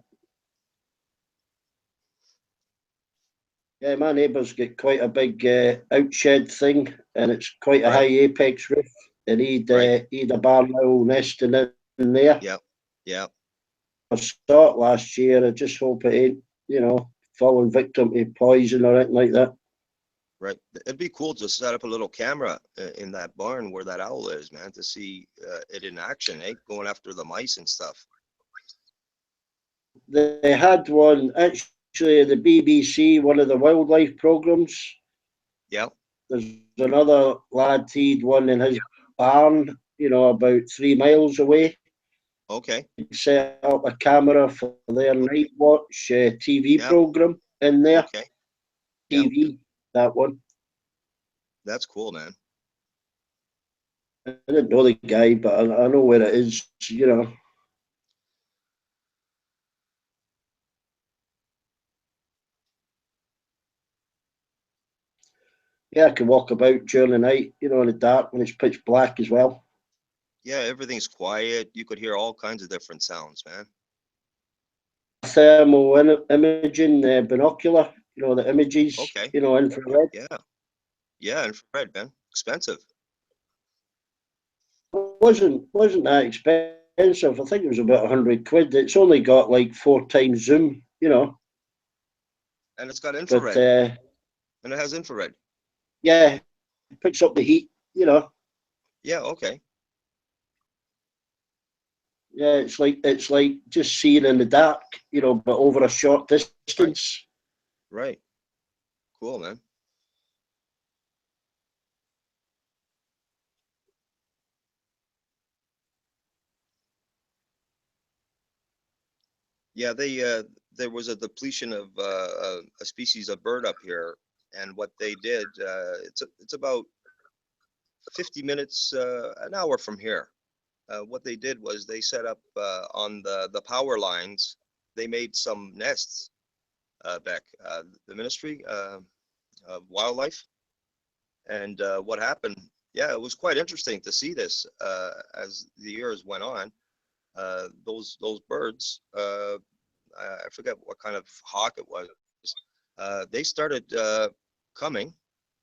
S2: Yeah, my neighbour's got quite a big outshed thing, and it's quite a high apex roof, and he'd a barn owl nesting in there.
S6: Yeah. Yeah.
S2: I saw it last year. I just hope it ain't, you know, falling victim to poison or anything like that.
S6: Right. It'd be cool to set up a little camera in that barn where that owl is, man, to see it in action, eh? Going after the mice and stuff.
S2: They had one actually the BBC, one of the wildlife programs.
S6: Yeah.
S2: There's another lad, he'd one in his barn, you know, about 3 miles away.
S6: Okay.
S2: Set up a camera for their night watch TV program in there.
S6: Okay.
S2: TV, that one.
S6: That's cool, man.
S2: I didn't know the guy, but I know where it is, you know. Yeah, I can walk about during the night, you know, in the dark when it's pitch black as well.
S6: Yeah, everything's quiet. You could hear all kinds of different sounds, man.
S2: Thermal imaging, binocular, you know, the images,
S6: Okay.
S2: you know, infrared.
S6: Yeah. Yeah, infrared, man. Expensive.
S2: Wasn't that expensive. I think it was about 100 quid. It's only got like 4 times zoom, you know.
S6: And it's got
S2: But
S6: infrared. And it has infrared.
S2: yeah, it picks up the heat, you know.
S6: Yeah, okay.
S2: Yeah, it's like just seeing in the dark, you know, but over a short distance.
S6: Right. Cool, man. Yeah, there was a depletion of a species of bird up here, and what they did, it's about 50 minutes, an hour from here. What they did was they set up on the power lines. They made some nests, Beck, the Ministry of Wildlife, and what happened? Yeah, it was quite interesting to see this as the years went on. Those birds I forget what kind of hawk it was. They started coming,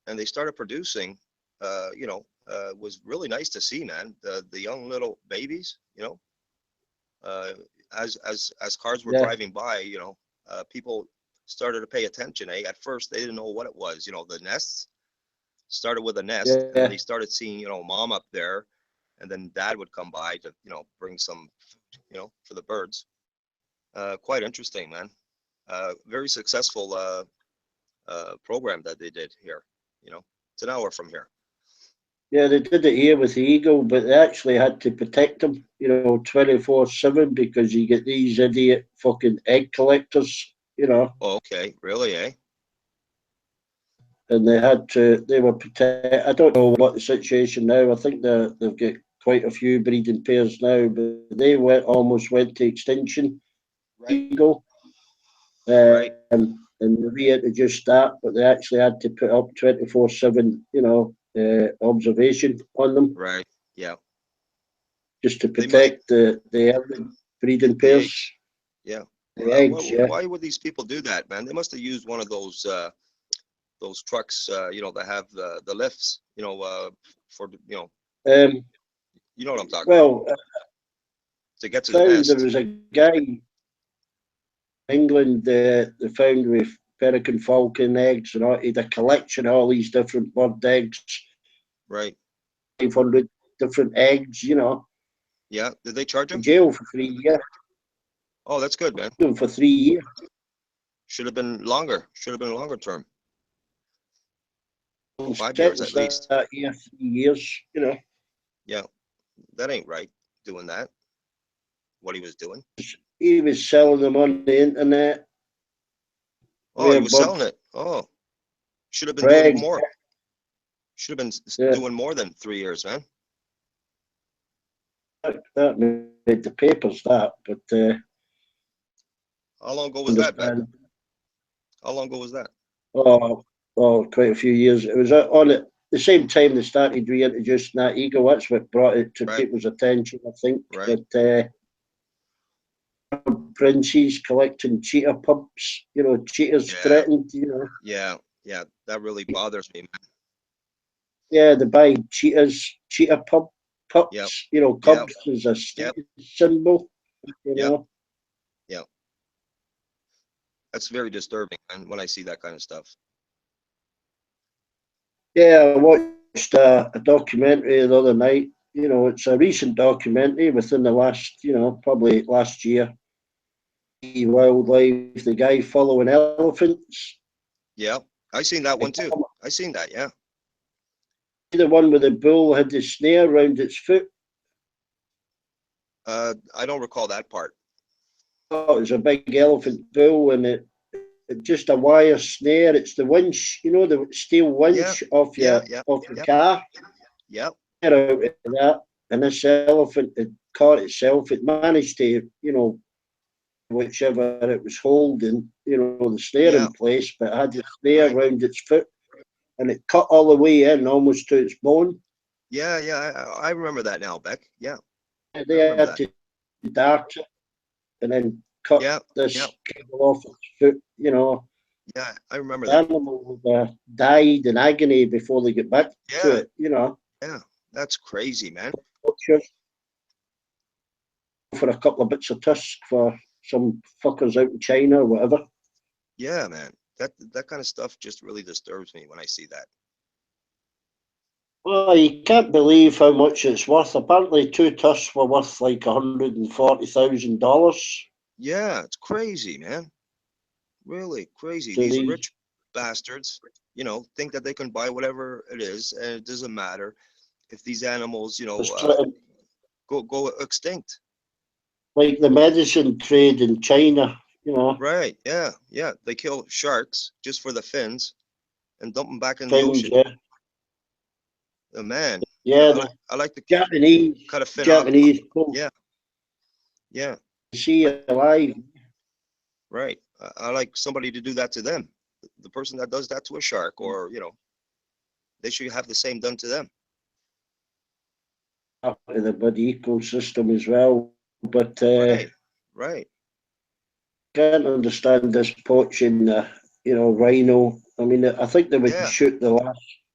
S6: and they started producing. It was really nice to see, man. The young little babies, as cars were
S2: Yeah.
S6: driving by, people started to pay attention. At first, they didn't know what it was. The nests started with a nest, and then
S2: Yeah.
S6: they started seeing, mom up there, and then dad would come by to, bring some food, for the birds. Quite interesting, man. Very successful program that they did here. It's an hour from here.
S2: Yeah, they did it here with the eagle, but they actually had to protect them, 24/7 because you get these idiot fucking egg collectors,
S6: Oh, okay, really, eh?
S2: and they were protect. I don't know what the situation now. I think they've got quite a few breeding pairs now, but they almost went to extinction.
S6: Right.
S2: Eagle.
S6: Right.
S2: And they reintroduced that, but they actually had to put up 24/7, observation on them
S6: Right. Yeah.
S2: just to
S6: They must
S2: protect the breeding
S6: the
S2: pairs,
S6: eggs. Yeah.
S2: the eggs. Yeah.
S6: Why would these people do that, man? They must have used one of those trucks, that have the lifts, for
S2: Um,
S6: you know what I'm talking about,
S2: well,
S6: to get to the
S2: found there
S6: nest.
S2: was a guy in England they found with Peregrine falcon eggs and all. He had a collection of all these different bird eggs,
S6: Right.
S2: 500 different eggs.
S6: Yeah. Did they charge
S2: In
S6: him?
S2: jail for 3 years.
S6: Oh, that's good, man.
S2: For 3 years.
S6: Should have been longer. Should have been a longer term. 5 years
S2: Sentenced
S6: at least.
S2: that year, 3 years.
S6: Yeah. That ain't right, doing that. What he was doing.
S2: He was selling them on the internet.
S6: Oh, he
S2: Rare
S6: was
S2: bird
S6: selling it. Oh, should have been doing
S2: eggs.
S6: more. Should have been
S2: Yeah.
S6: doing more than 3 years, man.
S2: That made the papers, that. But
S6: How long ago was that, Beck?
S2: understand.
S6: How long ago was that?
S2: Quite a few years. It was on at the same time they started reintroducing that eagle. That's what brought it to
S6: Right.
S2: people's attention, I think.
S6: Right.
S2: But princes collecting cheetah pups, cheetahs
S6: Yeah.
S2: threatened,
S6: Yeah. Yeah. That really bothers me, man.
S2: Yeah, they buy cheetah pups,
S6: Yep.
S2: cubs as a
S6: Yep.
S2: status symbol,
S6: Yep. Yeah. That's very disturbing, man, when I see that kind of stuff.
S2: Yeah, I watched a documentary the other night. It's a recent documentary within the last, probably last year. Wildlife, the guy following elephants.
S6: Yeah. I seen that one too. I seen that, yeah.
S2: The one where the bull had the snare around its foot.
S6: I don't recall that part.
S2: Oh, it was a big elephant bull, and it just a wire snare. It's the winch, the steel winch off your
S6: Yeah.
S2: car.
S6: Yep.
S2: Out of that, and this elephant had caught itself. It managed to, whichever it was holding, the snare
S6: Yeah.
S2: in place, but it had the snare
S6: Right.
S2: around its foot, and it cut all the way in, almost to its bone.
S6: Yeah. I remember that now, Beck. Yeah.
S2: And they had to dart it, and then cut this cable off its foot.
S6: Yeah. I remember
S2: The
S6: that.
S2: animal died in agony before they get back to it.
S6: Yeah. That's crazy, man.
S2: For a couple of bits of tusk for some fuckers out in China or whatever.
S6: Yeah, man. That kind of stuff just really disturbs me when I see that.
S2: Well, you can't believe how much it's worth. Apparently, 2 tusks were worth like $140,000.
S6: Yeah, it's crazy, man. Really crazy.
S2: So
S6: These rich bastards, think that they can buy whatever it is, and it doesn't matter if these animals, go extinct.
S2: like the medicine trade in China,
S6: Right. Yeah. Yeah. They kill sharks just for the fins and dump them back in the
S2: fins,
S6: ocean.
S2: yeah.
S6: Oh, man.
S2: Yeah,
S6: I like to
S2: Japanese,
S6: cut a fin
S2: Japanese
S6: off.
S2: cool.
S6: Yeah.
S2: See it alive.
S6: Right. I like somebody to do that to them. The person that does that to a shark, or they should have the same done to them.
S2: Up to the bloody ecosystem as well. But
S6: Right.
S2: can't understand this poaching, rhino. I mean, I think they would
S6: Yeah,
S2: shoot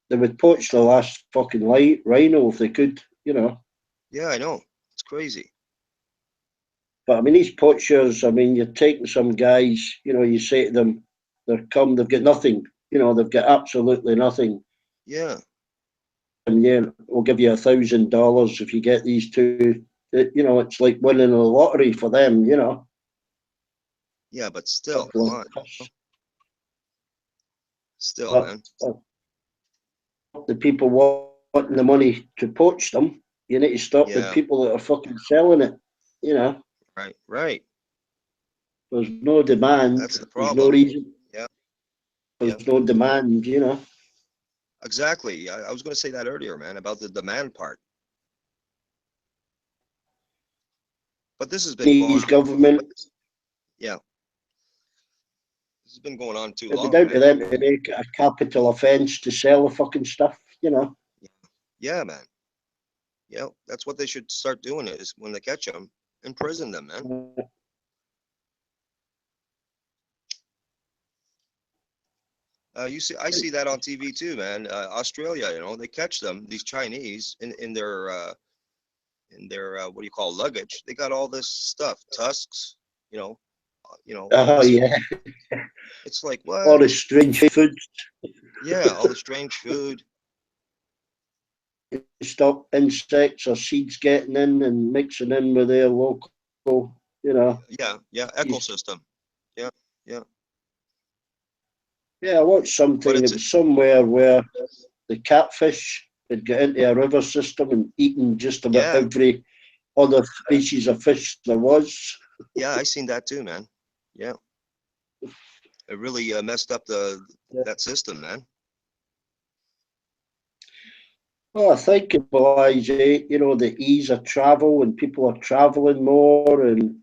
S2: they would poach the last fucking rhino if they could,
S6: yeah, I know. It's crazy.
S2: But I mean, these poachers, I mean, you're taking some guys, you say to them, they've got nothing, they've got absolutely nothing.
S6: Yeah,
S2: And yeah, we'll give you $1,000 if you get these two. It's like winning a lottery for them.
S6: yeah, but still,
S2: Couple
S6: come
S2: of
S6: on.
S2: bucks.
S6: Still,
S2: But
S6: man.
S2: the people wanting the money to poach them, you need to stop the
S6: Yeah,
S2: people that are fucking selling it.
S6: right, right.
S2: There's no demand.
S6: That's the
S2: There's no
S6: problem.
S2: reason.
S6: Yeah, yeah,
S2: There's no demand.
S6: exactly. I was going to say that earlier, man, about the demand part. But this has been going
S2: Chinese
S6: on.
S2: government,
S6: Yeah, this has been going on too
S2: it'd be
S6: long,
S2: down to
S6: man.
S2: them to make it a capital offence to sell the fucking stuff.
S6: Yeah, man. Yeah, that's what they should start doing is when they catch them, imprison them, man. I see that on TV too, man. Australia, they catch them, these Chinese, in their what do you call luggage? They got all this stuff, tusks, all
S2: Oh
S6: this.
S2: yeah,
S6: It's like
S2: all
S6: what?
S2: the strange foods,
S6: Yeah, all the strange food.
S2: stop insects or seeds getting in and mixing in with their local, you know.
S6: Yeah, yeah,
S2: these-
S6: ecosystem. Yeah, yeah.
S2: Yeah, I watched
S6: But
S2: something. It
S6: it's
S2: was somewhere where the catfish had got into a river system and eaten just about
S6: yeah,
S2: every other species of fish there was.
S6: yeah. I seen that too, man. Yeah, it really messed up that system, man.
S2: Well, I think it implies, the ease of travel and people are traveling more, and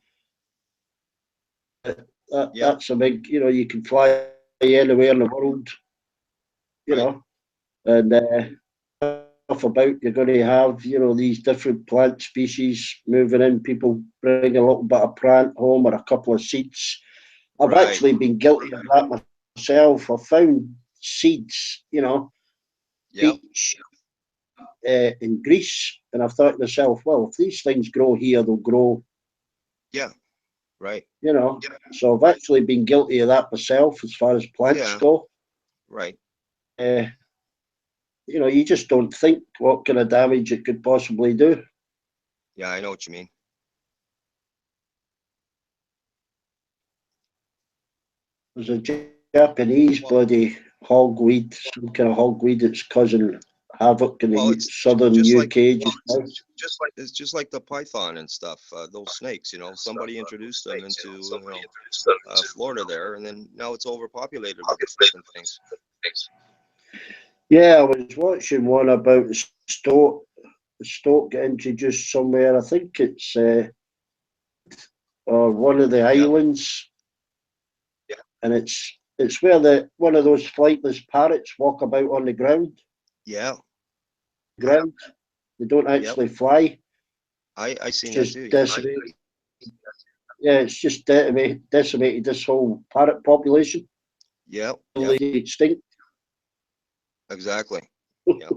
S6: Yep.
S2: that's a big, you can fly anywhere in the world, you
S6: Right.
S2: know, and stuff about you're going to have, these different plant species moving in. People bring a little bit of plant home or a couple of seeds. I've
S6: Right.
S2: actually been guilty of that myself. I found seeds,
S6: Yep.
S2: beach in Greece, and I've thought to myself, well, if these things grow here, they'll grow,
S6: Yeah. Right.
S2: you know. So I've actually been guilty of that myself as far as plants
S6: Yeah.
S2: go.
S6: Right.
S2: Uh, you just don't think what kind of damage it could possibly do.
S6: Yeah, I know what you mean.
S2: There's a Japanese bloody hogweed, some kind of hogweed that's causing havoc in
S6: Well,
S2: the
S6: it's
S2: southern
S6: just like
S2: UK just now.
S6: it's just like the python and stuff. Those snakes, somebody introduced them into Florida there, and then now it's overpopulated with the fucking things.
S2: Yeah, I was watching one about the stoat get introduced somewhere. I think it's or one of the
S6: Yep.
S2: islands, and it's where one of those flightless parrots walk about on the ground.
S6: Yeah.
S2: Ground. They don't
S6: Yep.
S2: actually fly.
S6: I
S2: It's
S6: seen that
S2: just
S6: too.
S2: decimated. Yeah, it's just decimated this whole parrot population.
S6: Yep.
S2: Yep. Extinct.
S6: Exactly. Yep.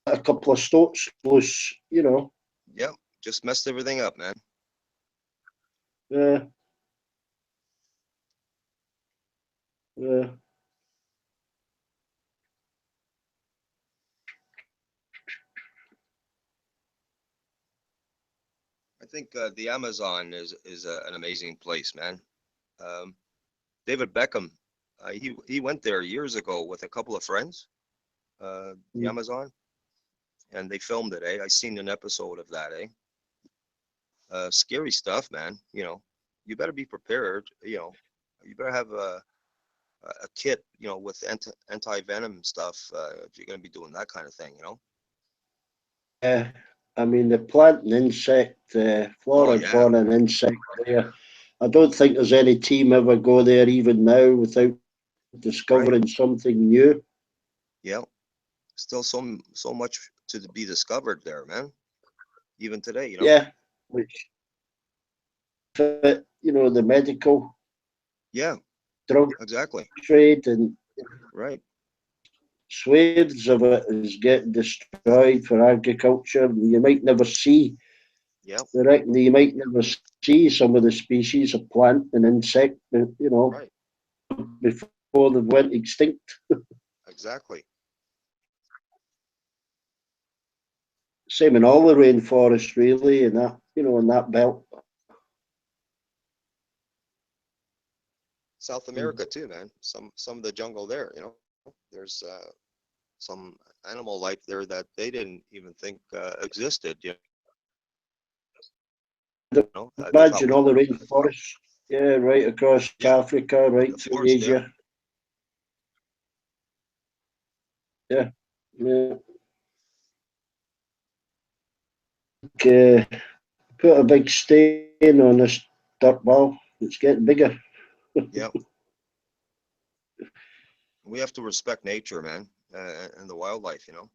S2: A couple of stoats loose,
S6: Yep. Just messed everything up, man.
S2: Yeah. Yeah.
S6: I think the Amazon is an amazing place, man. David Beckham, he went there years ago with a couple of friends, the Amazon, and they filmed it. I seen an episode of that. Scary stuff, man. You better be prepared. You better have a kit, with anti-venom stuff if you're gonna be doing that kind of thing.
S2: Yeah. I mean, the plant and insect, flora
S6: Oh
S2: and
S6: yeah,
S2: fauna and insect there. I don't think there's any team ever go there even now without
S6: right.
S2: discovering something new.
S6: Yeah, still so much to be discovered there, man. Even today.
S2: Yeah, which you know, the medical
S6: Yeah,
S2: drug
S6: exactly.
S2: trade, and
S6: Right.
S2: swathes of it is getting destroyed for agriculture. You might never see,
S6: Yep.
S2: they reckon you might never see some of the species of plant and insect, you know,
S6: Right.
S2: before they went extinct.
S6: Exactly.
S2: Same in all the rainforest, really, and that, you know, in that belt.
S6: South America too, man. Some of the jungle there, you know, there's some animal life there that they didn't even think existed. You know, that's how
S2: Imagine all the rainforests, yeah, right across
S6: yeah,
S2: Africa, right
S6: the
S2: through
S6: forest there.
S2: Asia. Yeah, yeah. Put a big stain on this dirt ball. It's getting bigger.
S6: Yep. We have to respect nature, man, and the wildlife. You know,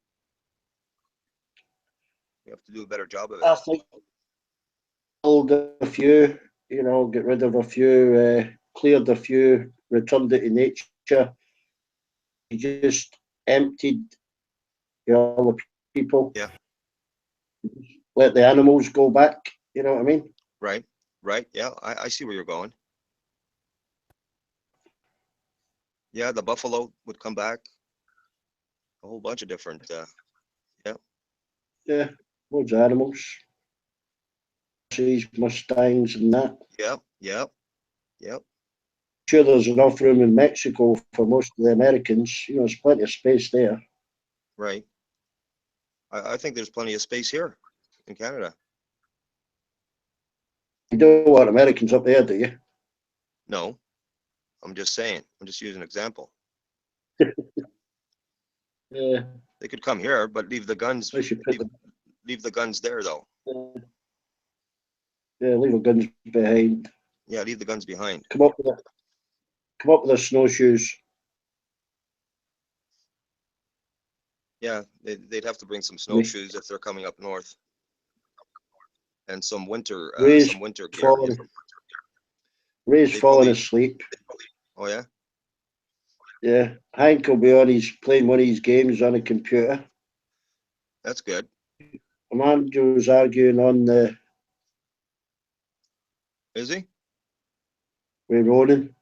S6: we have to do a better job of it.
S2: I think killed a few, you know, get rid of a few, cleared a few, returned it to nature. You just emptied, you know, all the people,
S6: Yeah.
S2: let the animals go back. You know what I mean?
S6: Right. Right. Yeah. I see where you're going. Yeah, the buffalo would come back. A whole bunch of different. Yeah.
S2: Yeah, loads of animals, horses, mustangs, and that.
S6: Yep. Yep. Yep.
S2: Sure, there's enough room in Mexico for most of the Americans. You know, there's plenty of space there.
S6: Right. I think there's plenty of space here in Canada.
S2: You don't want Americans up there, do you?
S6: No, I'm just saying. I'm just using an example.
S2: Yeah,
S6: They could come here, but leave the guns.
S2: I should put
S6: Leave the guns there, though.
S2: yeah, leave the guns behind.
S6: Yeah, leave the guns behind.
S2: Come up with their snowshoes.
S6: Yeah, they'd have to bring some
S2: Me.
S6: snowshoes if they're coming up north, and some winter
S2: Ray's
S6: gear.
S2: falling. Ray's
S6: They
S2: falling
S6: probably.
S2: asleep.
S6: Oh yeah.
S2: Yeah, Hank will be on. He's playing one of his games on a computer.
S6: That's good.
S2: Amando's arguing on the
S6: Is he?
S2: with Ronan.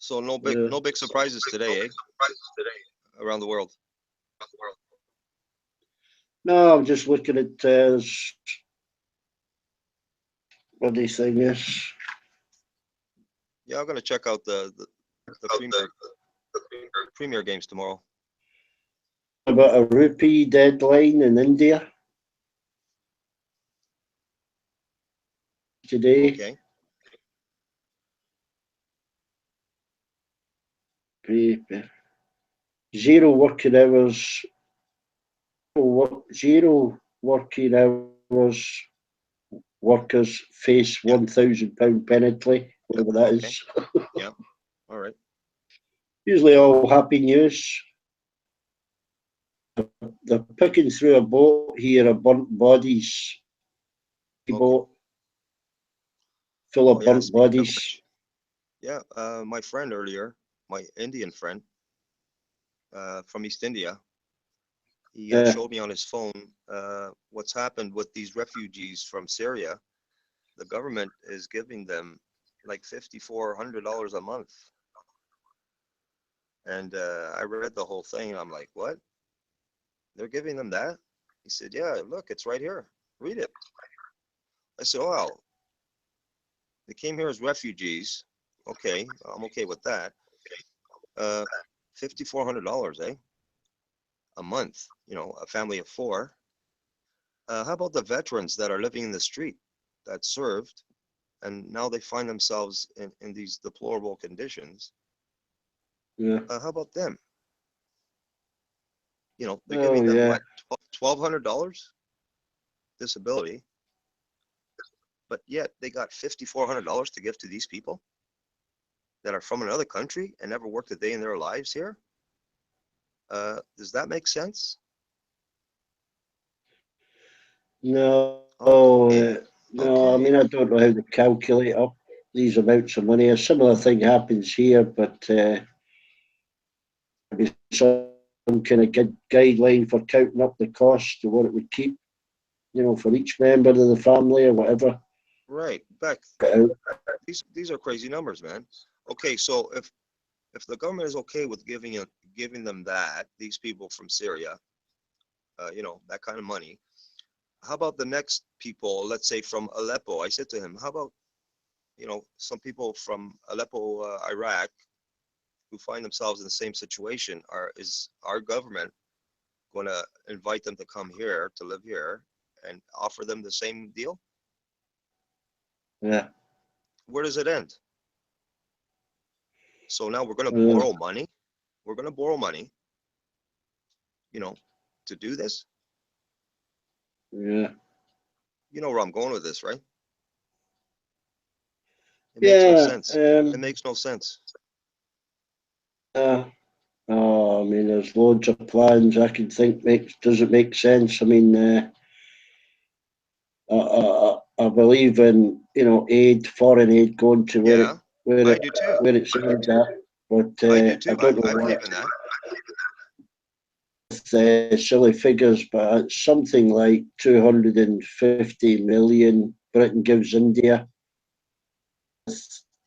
S6: So no
S2: Yeah.
S6: big surprises today, eh? Around the world.
S2: No, I'm just looking at what this thing is.
S6: Yeah, I'm gonna check out the premier games tomorrow.
S2: About a rupee deadline in India today.
S6: Okay.
S2: Zero working hours. Zero working hours. Workers face
S6: Yeah.
S2: £1,000 penalty, whatever that
S6: Okay.
S2: is.
S6: Yeah. All right.
S2: Usually all happy news. They're picking through a boat here of burnt bodies. A
S6: Okay.
S2: boat full of
S6: Oh yeah.
S2: burnt
S6: Speaking of
S2: bodies.
S6: which, yeah. My friend earlier, my Indian friend, from East India, he
S2: Yeah.
S6: showed me on his phone what's happened with these refugees from Syria. The government is giving them like $5,400 a month. And I read the whole thing and I'm like, what? They're giving them that? He said, yeah, look, it's right here. Read it. I said, oh, wow. They came here as refugees. Okay, I'm okay with that. $5,400, eh? A month, you know, a family of four. How about the veterans that are living in the street that served and now they find themselves in these deplorable conditions?
S2: Yeah.
S6: How about them? You know, they're
S2: Oh,
S6: giving them
S2: yeah.
S6: what, $1,200 disability, but yet they got $5,400 to give to these people that are from another country and never worked a day in their lives here. Does that make sense?
S2: No,
S6: Okay.
S2: no. I mean, I don't know how to calculate up these amounts of money. A similar thing happens here, but maybe some kind of guideline for counting up the cost of what it would keep, for each member of the family or whatever.
S6: Right, Beck. These are crazy numbers, man. Okay, so if the government is okay with giving them these people from Syria, that kind of money, how about the next people? Let's say from Aleppo. I said to him, how about some people from Aleppo, Iraq, who find themselves in the same situation? Is our government going to invite them to come here to live here and offer them the same deal?
S2: Yeah.
S6: Where does it end? So now we're going to borrow money. We're going to borrow money, to do this.
S2: Yeah.
S6: You know where I'm going with this, right? It
S2: Yeah.
S6: makes no sense. It makes no sense.
S2: I mean, there's loads of plans I can think does it make sense. I mean, I believe in foreign aid going to
S6: Yeah, I do too.
S2: where it's aimed at, but
S6: I do too.
S2: I don't know
S6: I
S2: what
S6: believe in that.
S2: silly figures, but it's something like 250 million Britain gives India,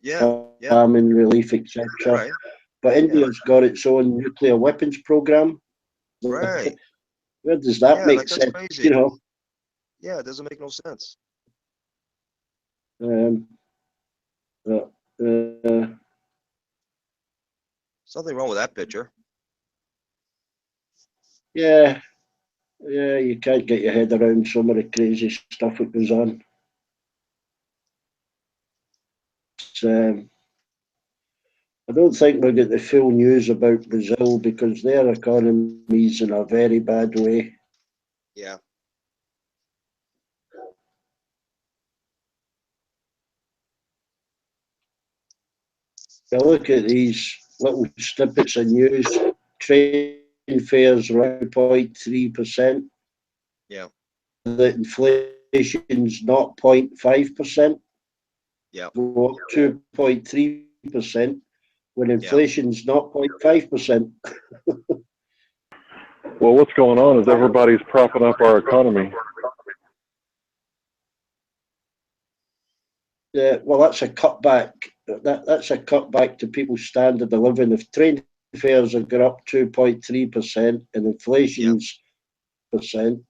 S6: Yeah,
S2: famine relief, etc.
S6: right,
S2: But India's got its own nuclear weapons program.
S6: right.
S2: Where does that
S6: Yeah,
S2: make
S6: that's
S2: sense?
S6: crazy. Yeah, it doesn't make no sense.
S2: But,
S6: Something wrong with that picture.
S2: yeah, you can't get your head around some of the crazy stuff that goes on. I don't think we'll get the full news about Brazil because their economy's in a very bad way.
S6: Yeah.
S2: You look at these little snippets of news, train fares around 0.3%.
S6: Yeah.
S2: The inflation's 0.5%.
S6: Yeah.
S2: Go up 2.3% when inflation's 0.5%.
S1: Well, what's going on is everybody's propping up our economy.
S2: Well, that's a cutback. That's a cutback to people's standard of living. If train fares have gone up 2.3% and inflation's percent,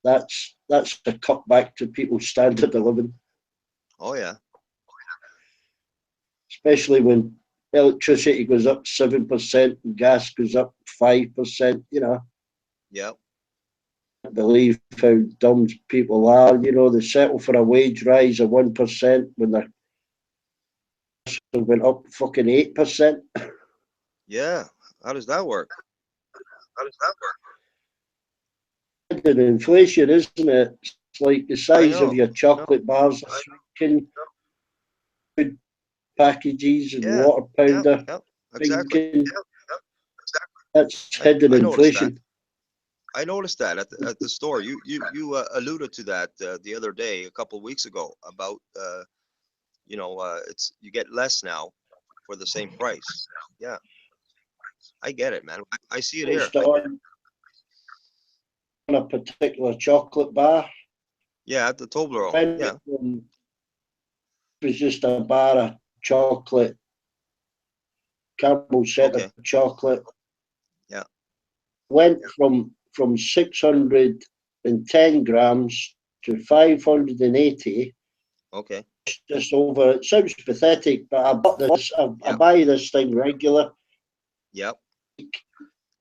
S2: that's a cutback to people's standard of living.
S6: Oh yeah.
S2: Especially when electricity goes up 7% and gas goes up 5%.
S6: Yeah.
S2: I believe how dumb people are. They settle for a wage rise of 1% when they're went up fucking 8%.
S6: Yeah. How does that work?
S2: And inflation, isn't it? It's like the size of
S6: know.
S2: your chocolate bars are shrinking, food packages and water powder.
S6: Exactly.
S2: That's hidden
S6: I noticed that.
S2: inflation.
S6: I noticed that at the store. You alluded to that the other day, a couple of weeks ago, about it's you get less now for the same price. Yeah, I get it, man. I see it here.
S2: It's on a particular chocolate bar.
S6: Yeah, at the Toblerone. Yeah.
S2: It was just a bar of chocolate, caramel set of chocolate.
S6: Yeah.
S2: Went from 610 grams to 580.
S6: Okay.
S2: Just over. It sounds pathetic, but I bought this. I buy this thing regular.
S6: Yep.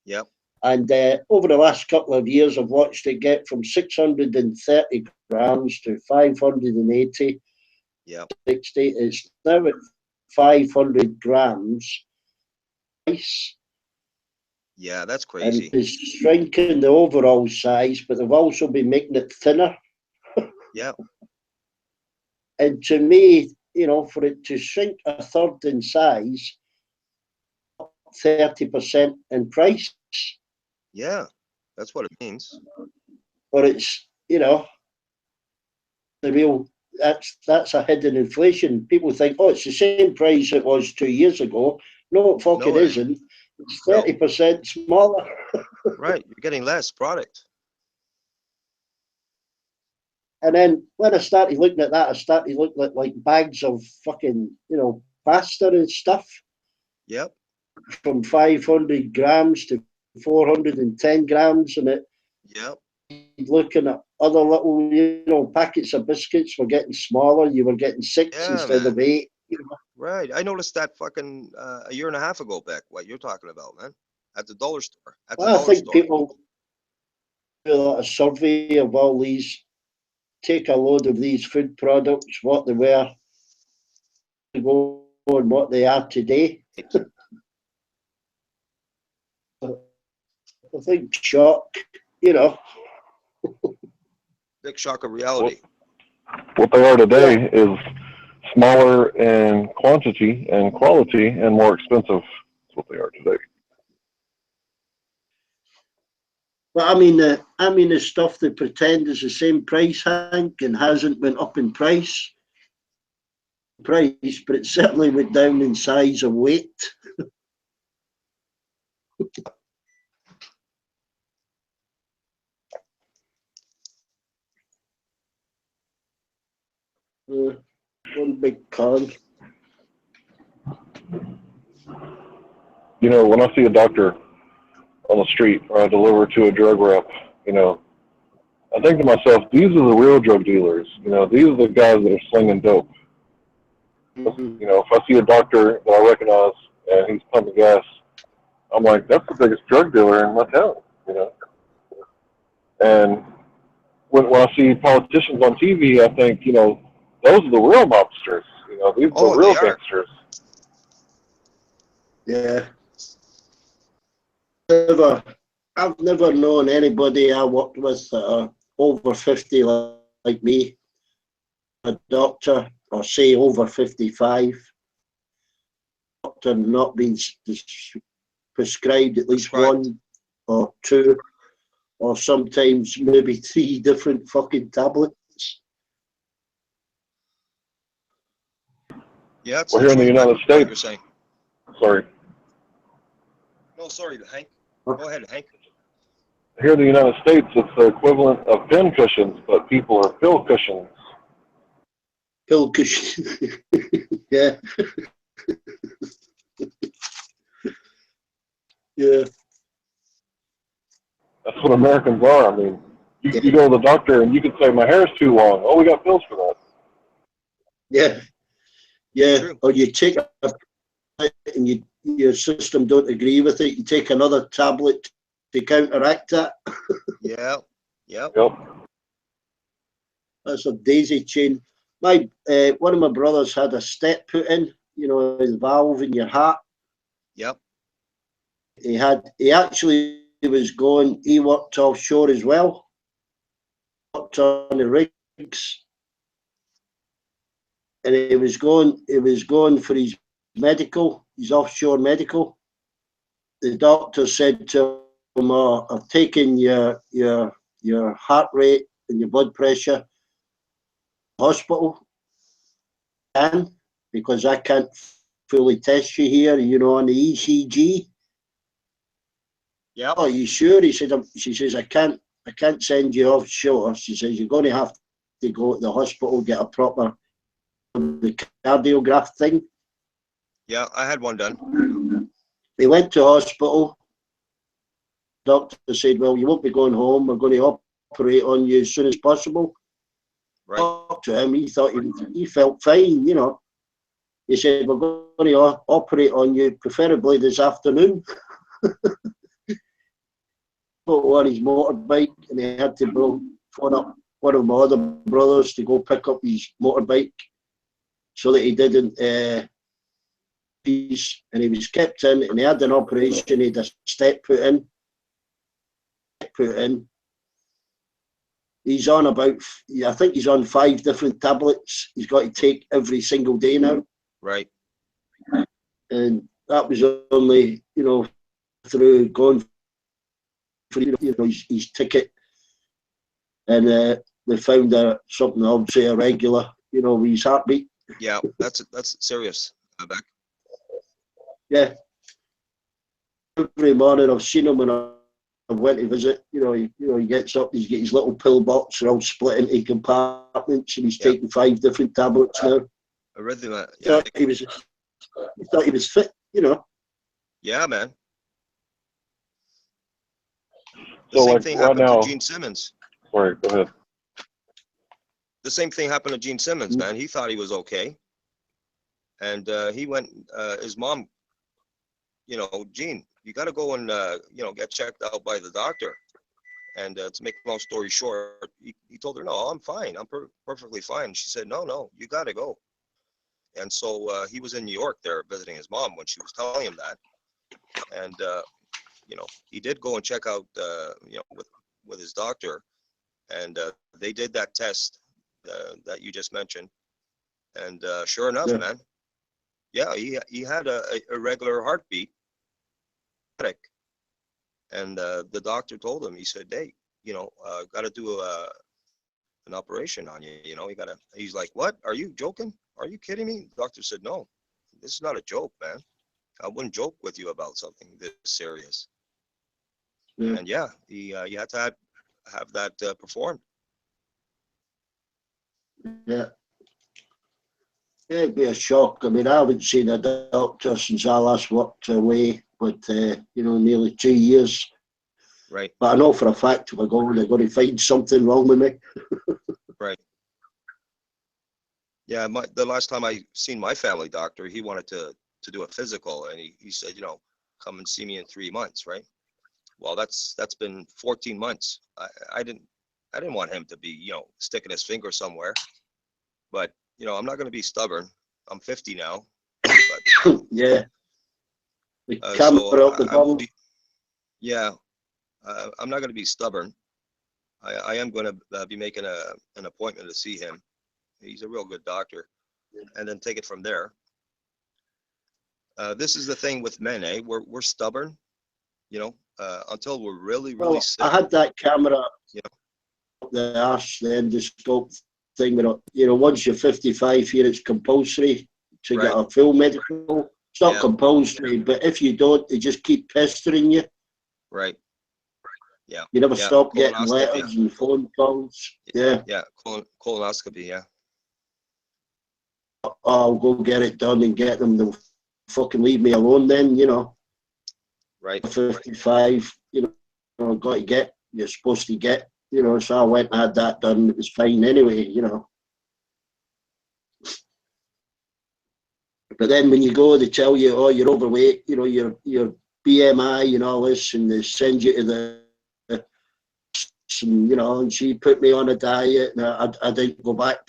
S6: Yep.
S2: And over the last couple of years, I've watched it get from 630 grams to 580.
S6: Yep.
S2: 60. It's now at 500 grams.
S6: Yeah, that's crazy.
S2: And it's shrinking the overall size, but they've also been making it thinner.
S6: Yeah.
S2: And to me, for it to shrink a third in size 30% in price.
S6: Yeah, that's what it means.
S2: But it's, you know, the real, that's a hidden inflation. People think, oh, it's the same price it was 2 years ago. No, it fucking
S6: No, it
S2: isn't. It's
S6: No.
S2: 30% smaller.
S6: Right, you're getting less product.
S2: And then when I started looking at that, I started looking at like bags of fucking, you know, pasta and stuff
S6: Yep.
S2: from 500 grams to 410 grams. And it,
S6: Yep.
S2: looking at other little, you know, packets of biscuits were getting smaller. You were getting 6
S6: Yeah,
S2: instead of
S6: man.
S2: 8. You know?
S6: Right. I noticed that fucking a year and a half ago, Beck, what you're talking about, man. At the dollar store. At the
S2: Well, I
S6: dollar
S2: think
S6: store.
S2: people do a survey of all these, take a load of these food products, what they were ago and what they are today. I think shock, you know.
S6: Big shock of reality.
S1: What they are today is smaller in quantity and quality and more expensive. That's what they are today.
S2: But I mean the stuff they pretend is the same price, Hank, and hasn't went up in price, but it certainly went down in size and weight. One big con.
S1: You know, when I see a doctor on the street or I deliver to a drug rep, you know, I think to myself, these are the real drug dealers. You know, these are the guys that are slinging dope.
S2: Mm-hmm.
S1: You know, if I see a doctor that I recognize and he's pumping gas, I'm like, that's the biggest drug dealer in my town, you know. And when I see politicians on TV, I think, you know, those are the real mobsters. You know, these are the real gangsters.
S2: Yeah. I've never known anybody I worked with that are over 50 like me, a doctor, or say over 55, doctor not being prescribed at least one or two, or sometimes maybe 3 different fucking tablets.
S6: Yeah, it's
S1: Well, here in the United States,
S6: you're saying.
S1: Sorry.
S6: No, sorry, Hank. Go ahead, Hank.
S1: Here in the United States, it's the equivalent of pin cushions, but people are pill cushions.
S2: Pill cushions. Yeah. Yeah.
S1: That's what Americans are. I mean, you go to the doctor and you can say, my hair's too long. Oh, we got pills for that.
S2: Yeah. Yeah. Or you take a and your system don't agree with it, you take another tablet to counteract that.
S6: Yeah. Yep.
S2: That's a daisy chain. My one of my brothers had a step put in, you know, his valve in your heart.
S6: Yep.
S2: He worked offshore as well. Worked on the rigs. And he was going for his medical, his offshore medical. The doctor said to him, I've taken your heart rate and your blood pressure hospital, because I can't fully test you here, you know, on the ECG.
S6: Yeah.
S2: Oh, you sure? She says, I can't send you offshore. She says, you're going to have to go to the hospital, get a proper cardiograph thing.
S6: Yeah, I had one done.
S2: They went to hospital. Doctor said, well, you won't be going home. We're going to operate on you as soon as possible.
S6: Right.
S2: Talked to him. He thought he felt fine, you know. He said, we're going to operate on you, preferably this afternoon. On his motorbike, and he had to phone up one of my other brothers to go pick up his motorbike so that he didn't and he was kept in, and he had an operation. He had a step put in. He's on I think he's on 5 different tablets he's got to take every single day now.
S6: Right.
S2: And that was only, through going for his ticket, and they found something obviously irregular, with his heartbeat.
S6: Yeah, that's serious, Beck.
S2: Yeah. Every morning I've seen him when I went to visit. He gets up, he's got his little pill box, they're all split into compartments, and he's taking 5 different tablets now.
S6: Arrhythmia.
S2: He thought he was fit,
S6: Yeah, man. The
S1: So
S6: same
S1: like
S6: thing
S1: right
S6: happened
S1: now,
S6: to Gene Simmons.
S1: sorry, go ahead.
S6: The same thing happened to Gene Simmons, man. He thought he was okay. And he went, his mom, Gene, you got to go and, get checked out by the doctor. And to make a long story short, he told her, no, I'm fine. I'm perfectly fine. She said, no, you got to go. And so he was in New York there visiting his mom when she was telling him that. And, he did go and check out, with his doctor. And they did that test that you just mentioned. And sure enough, man, yeah, he had a irregular heartbeat. And the doctor told him, he said, hey, got to do an operation on you. He's like, what? Are you joking? Are you kidding me? The doctor said, no, this is not a joke, man. I wouldn't joke with you about something this serious.
S2: Yeah.
S6: And yeah, he had to have that performed.
S2: Yeah. Yeah, it'd be a shock. I mean, I haven't seen a doctor since I last worked away, but nearly 2 years.
S6: Right.
S2: But I know for a fact if I go, they're going to find something wrong with me.
S6: Right. Yeah, the last time I seen my family doctor, he wanted to do a physical, and he said, come and see me in 3 months, right? Well, that's been 14 months. I didn't want him to be, sticking his finger somewhere. But, I'm not going to be stubborn. I'm 50 now. But,
S2: Yeah. The camera up the bum.
S6: Yeah. I'm not going to be stubborn. I am going to be making an appointment to see him. He's a real good doctor. And then take it from there. This is the thing with men, eh? We're stubborn, until we're really, really sick.
S2: I had that camera up the arse, the endoscope thing. Once you're 55 here, it's compulsory to get a full medical. It's not compulsory, but if you don't, they just keep pestering you.
S6: Right. Yeah.
S2: You never stop getting letters and phone calls. Yeah.
S6: Yeah. Colonoscopy. Yeah.
S2: I'll go get it done and get them to fucking leave me alone then,
S6: Right.
S2: 55, I've got to get, you're supposed to get, so I went and had that done. It was fine anyway, But then when you go, they tell you, oh, you're overweight, your BMI and all this, and they send you to the, and she put me on a diet, and I didn't go back.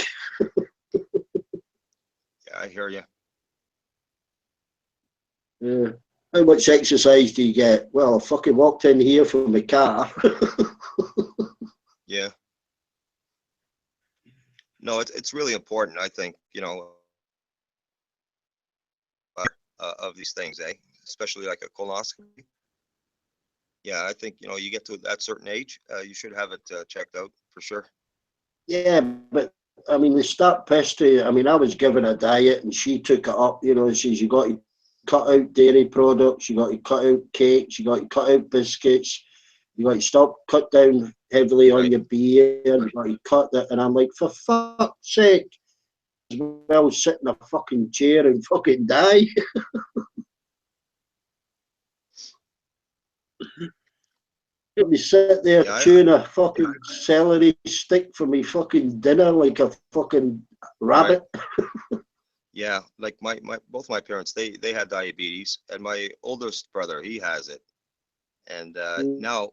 S6: Yeah, I hear you.
S2: Yeah. How much exercise do you get? Well, I fucking walked in here from my car.
S6: Yeah. No, it's really important, I think, of these things, eh? Especially like a colonoscopy. Yeah, I think, you get to that certain age, you should have it checked out for sure.
S2: Yeah, but I mean, they start pestering. I mean, I was given a diet and she took it up, says you got to cut out dairy products, you got to cut out cakes, you got to cut out biscuits, you got to cut down heavily on your beer, you got to cut that. And I'm like, for fuck's sake, as well sit in a fucking chair and fucking die. Me sit there chewing a fucking celery stick for me fucking dinner like a fucking rabbit.
S6: Right. Yeah, like both my parents, they had diabetes, and my oldest brother, he has it, and now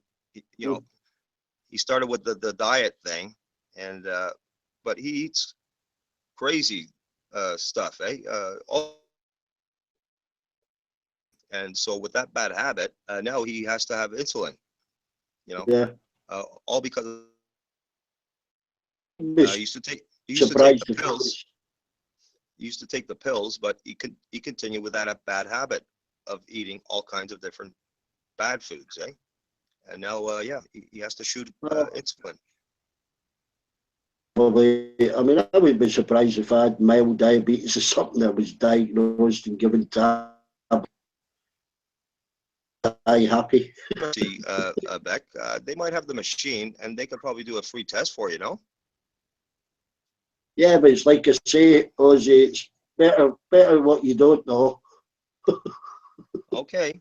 S6: he started with the diet thing, and but he eats crazy stuff, eh? And so with that bad habit, now he has to have insulin. All because he used to take the pills. He used to take the pills, but he continued with that bad habit. of eating all kinds of different bad foods, eh? And now, yeah, he has to shoot insulin.
S2: Probably, I mean, I would be surprised if I had mild diabetes or something that was diagnosed and given tab. I happy.
S6: See, Beck, they might have the machine, and they could probably do a free test for you, no?
S2: Yeah, but it's like I say, Ozzy, it's better what you don't know.
S6: Okay.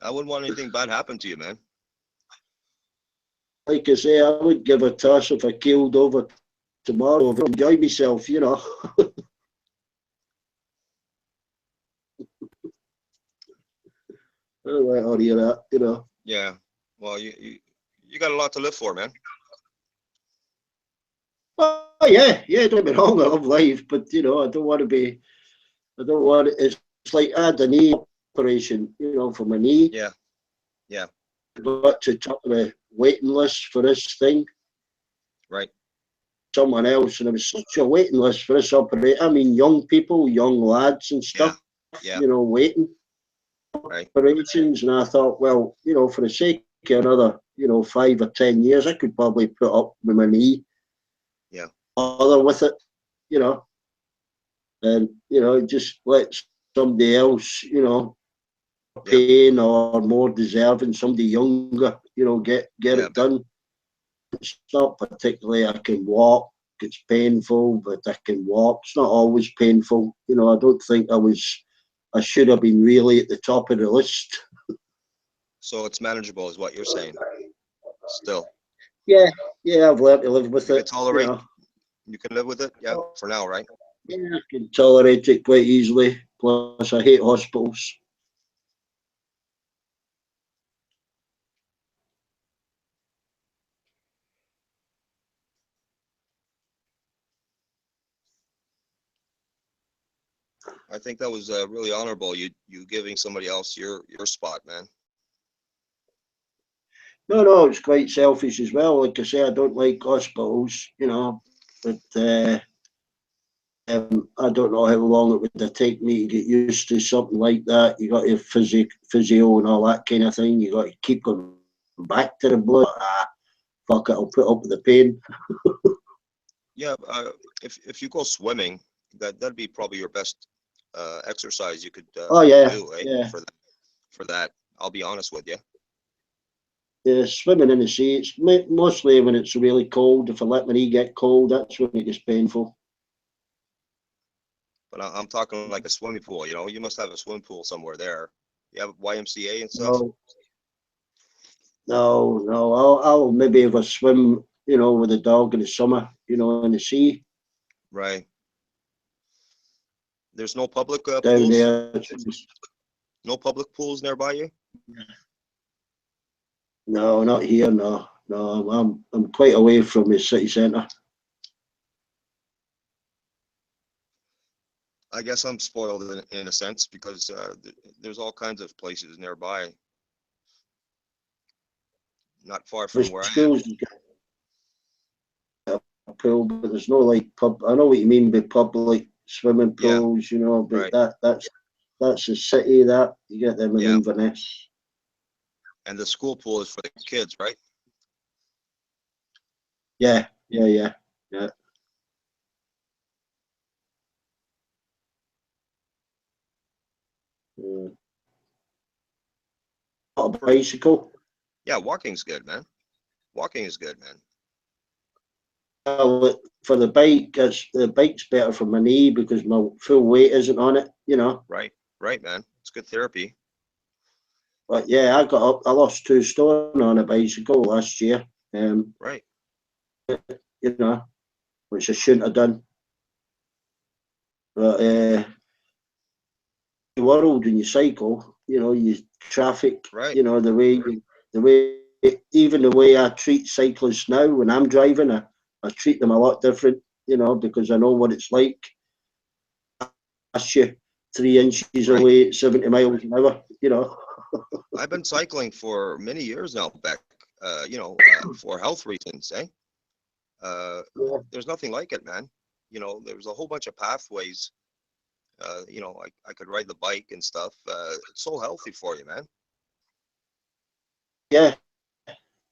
S6: I wouldn't want anything bad happen to you, man.
S2: Like I say, I would give a toss if I keeled over tomorrow to enjoy myself, you know. I don't like all of that, you know.
S6: Yeah. Well, you got a lot to live for, man.
S2: Oh yeah, don't get me wrong, I love life, but you know, I don't want to be. I don't want. It's like I had a knee operation, you know, for my knee.
S6: Yeah. Yeah.
S2: Got to top of the waiting list for this thing.
S6: Right.
S2: Someone else, and it was such a waiting list for this operation. I mean, young people, young lads and stuff,
S6: Yeah.
S2: you know, waiting
S6: Right.
S2: operations. And I thought, well, you know, for the sake of another, you know, 5 or 10 years, I could probably put up with my knee.
S6: Yeah.
S2: Bother with it, you know, and you know, just let somebody else, you know, paying or more deserving, somebody younger, you know, get it done. It's not particularly I can walk. It's painful, but I can walk. It's not always painful. You know, I don't think I should have been really at the top of the list.
S6: So it's manageable, is what you're saying. Still.
S2: Yeah, I've learned to live with
S6: You
S2: it.
S6: can tolerate.
S2: You know.
S6: You can live with it. Yeah, for now, right?
S2: Yeah, I can tolerate it quite easily. Plus, I hate hospitals.
S6: I think that was really honorable. You giving somebody else your spot, man.
S2: No, it's quite selfish as well. Like I say, I don't like hospitals, you know, but I don't know how long it would take me to get used to something like that. You got your physio and all that kind of thing. You got to keep going back to the blood. Fuck it, I'll put up with the pain.
S6: Yeah, if you go swimming, that'd be probably your best exercise you could
S2: Oh yeah,
S6: do, eh?
S2: yeah.
S6: For that, I'll be honest with you.
S2: Yeah, swimming in the sea, it's mostly when it's really cold. If I let my knee get cold, that's when it gets painful.
S6: But I'm talking like a swimming pool. You know, you must have a swimming pool somewhere there. You have YMCA and stuff.
S2: No. I'll maybe have a swim, you know, with a dog in the summer, you know, in the sea.
S6: Right. There's no public
S2: Down
S6: pools.
S2: there.
S6: No public pools nearby you.
S2: No, not here. No. I'm quite away from the city centre.
S6: I guess I'm spoiled in a sense because there's all kinds of places nearby, not far from where I am.
S2: A pool, but there's no like pub. I know what you mean by public swimming pools, you know, but
S6: right.
S2: that's a city that you get them in Inverness.
S6: And the school pool is for the kids, right?
S2: Yeah. A bicycle.
S6: Yeah, walking's good, man. Walking is good, man.
S2: Well, for the bike's better for my knee because my full weight isn't on it, you know.
S6: Right, man. It's good therapy.
S2: But yeah, I lost 2 stone on a bicycle last year.
S6: Right.
S2: You know, which I shouldn't have done. But the world when you cycle, you know, you traffic, you know, the way even the way I treat cyclists now when I'm driving, I treat them a lot different, you know, because I know what it's like. Pass you 3 inches away at 70 miles an hour, you know.
S6: I've been cycling for many years now, Beck. You know, for health reasons, eh? There's nothing like it, man. You know, there's a whole bunch of pathways You know, I could ride the bike and stuff. It's so healthy for you, man.
S2: Yeah,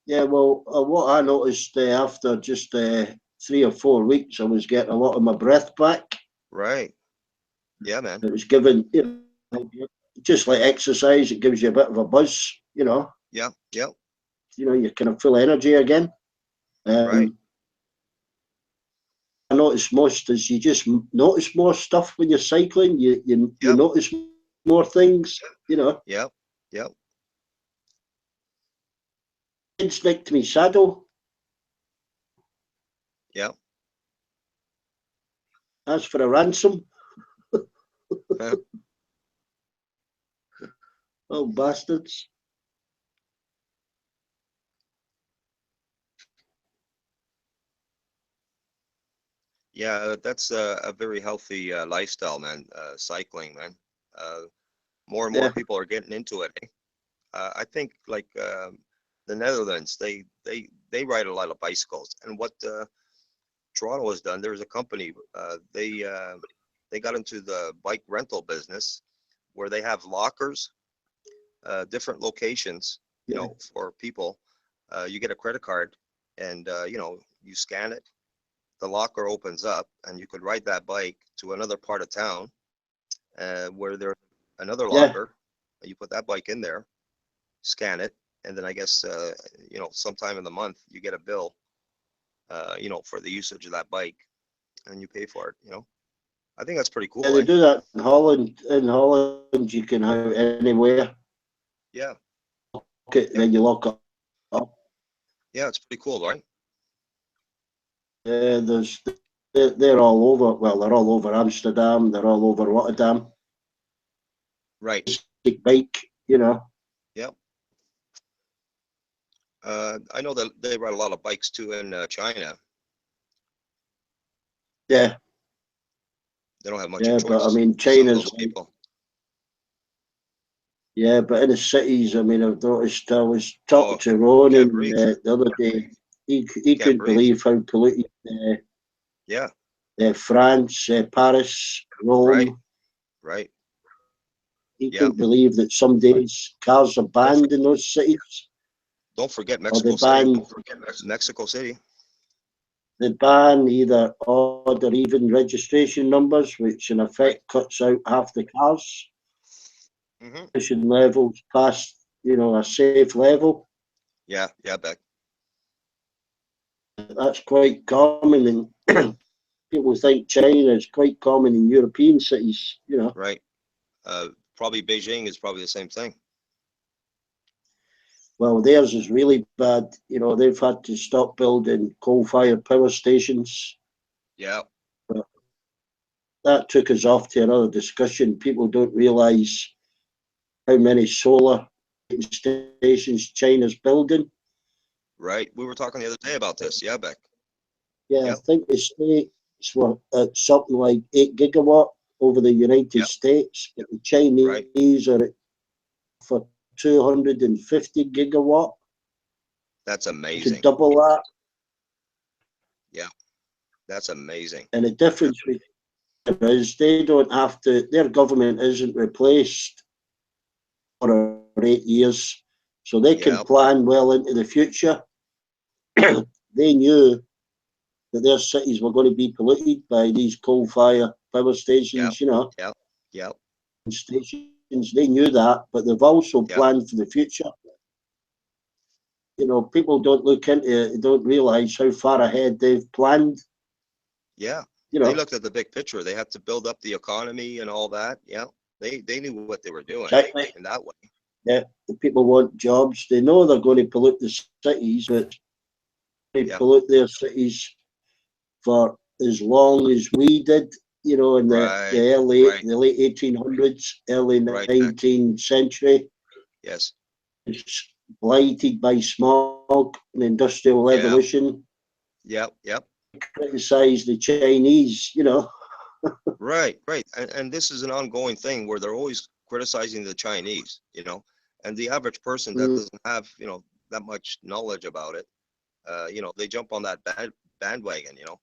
S2: yeah. Well, what I noticed after just 3 or 4 weeks, I was getting a lot of my breath back.
S6: Right. Yeah, man.
S2: It was given, just like exercise, it gives you a bit of a buzz.
S6: Yeah. Yeah.
S2: You're kind of full of energy again.
S6: Right.
S2: I notice most is you just notice more stuff when you're cycling. You
S6: Yep.
S2: notice more things.
S6: Yep. Yep.
S2: Kids nicked to me saddle.
S6: Yep.
S2: As for a ransom, oh bastards.
S6: Yeah, that's a very healthy lifestyle, man. Cycling, man. Uh, more and more
S2: Yeah,
S6: people are getting into it. Eh? I think like the Netherlands, they ride a lot of bicycles, and what Toronto has done, there's a company, they got into the bike rental business where they have lockers, different locations, you
S2: yeah,
S6: know, for people. You get a credit card, and you know, you scan it, the locker opens up, and you could ride that bike to another part of town, where there's another
S2: yeah.
S6: locker. You put that bike in there, scan it, and then I guess you know, sometime in the month you get a bill, you know, for the usage of that bike, and you pay for it. You know, I think that's pretty
S2: Yeah,
S6: cool,
S2: they
S6: eh?
S2: do that in Holland. In Holland, you can have it anywhere.
S6: Yeah,
S2: Okay,
S6: yeah,
S2: then you lock it up.
S6: yeah. It's pretty cool, right?
S2: There's they're all over. Well, they're all over Amsterdam. They're all over Rotterdam.
S6: Right.
S2: Big bike.
S6: Yeah. I know that they ride a lot of bikes too in China.
S2: Yeah,
S6: They don't have much of
S2: yeah. But I
S6: choice.
S2: mean,
S6: Some of
S2: China's
S6: those people.
S2: yeah. But in the cities, I mean, I've noticed. I was talking
S6: Oh,
S2: to
S6: can't
S2: Ronan
S6: breathe.
S2: the other day. He
S6: Can't
S2: couldn't
S6: breathe.
S2: believe how polluted
S6: Yeah.
S2: France, Paris,
S6: Right.
S2: Rome.
S6: Right.
S2: He
S6: Yeah.
S2: couldn't believe that some days cars are
S6: Don't for,
S2: banned in those cities,
S6: don't forget
S2: or
S6: Mexico City. Mexico City.
S2: they ban either odd or even registration numbers, which in
S6: Right.
S2: effect cuts out half the cars.
S6: Mm-hmm.
S2: Pollution levels past a safe level.
S6: Yeah. Yeah, Beck.
S2: That's quite common, and people think China is quite common in European cities.
S6: Right. Probably Beijing is probably the same thing.
S2: Well, theirs is really bad. They've had to stop building coal-fired power stations.
S6: Yeah.
S2: But that took us off to another discussion. People don't realise how many solar stations China's building.
S6: Right. We were talking the other day about this. Yeah, Beck.
S2: Yeah, I
S6: Yep.
S2: think the states were at something like 8 gigawatt over the United
S6: Yep.
S2: States, but the
S6: Right.
S2: Chinese are at for 250 gigawatt.
S6: That's
S2: To
S6: amazing.
S2: double that,
S6: Yeah. That's amazing.
S2: and the difference is they don't have to. Their government isn't replaced for 8 years, so they can
S6: Yeah.
S2: plan well into the future. They knew that their cities were going to be polluted by these coal-fired power
S6: Yeah.
S2: stations,
S6: Yeah. Yeah.
S2: stations. They knew that, but they've also
S6: Yeah.
S2: planned for the future. People don't look into it, they don't realise how far ahead they've planned.
S6: Yeah.
S2: You
S6: They
S2: know,
S6: looked at the big picture. They had to build up the economy and all that. Yeah. They knew what they were doing
S2: exactly.
S6: in that way.
S2: Yeah, the people want jobs. They know they're going to pollute the cities, but they
S6: Yeah.
S2: pollute their cities for as long as we did. In
S6: Right.
S2: the late 1800s, early
S6: Right, Beck.
S2: 19th century.
S6: Yes.
S2: It's blighted by smog and industrial
S6: Yeah.
S2: revolution.
S6: Yep. Yep.
S2: Criticize the Chinese.
S6: Right. Right. And this is an ongoing thing where they're always criticizing the Chinese, you know, and the average person that doesn't have, you know, that much knowledge about it, you know, they jump on that bandwagon, you know.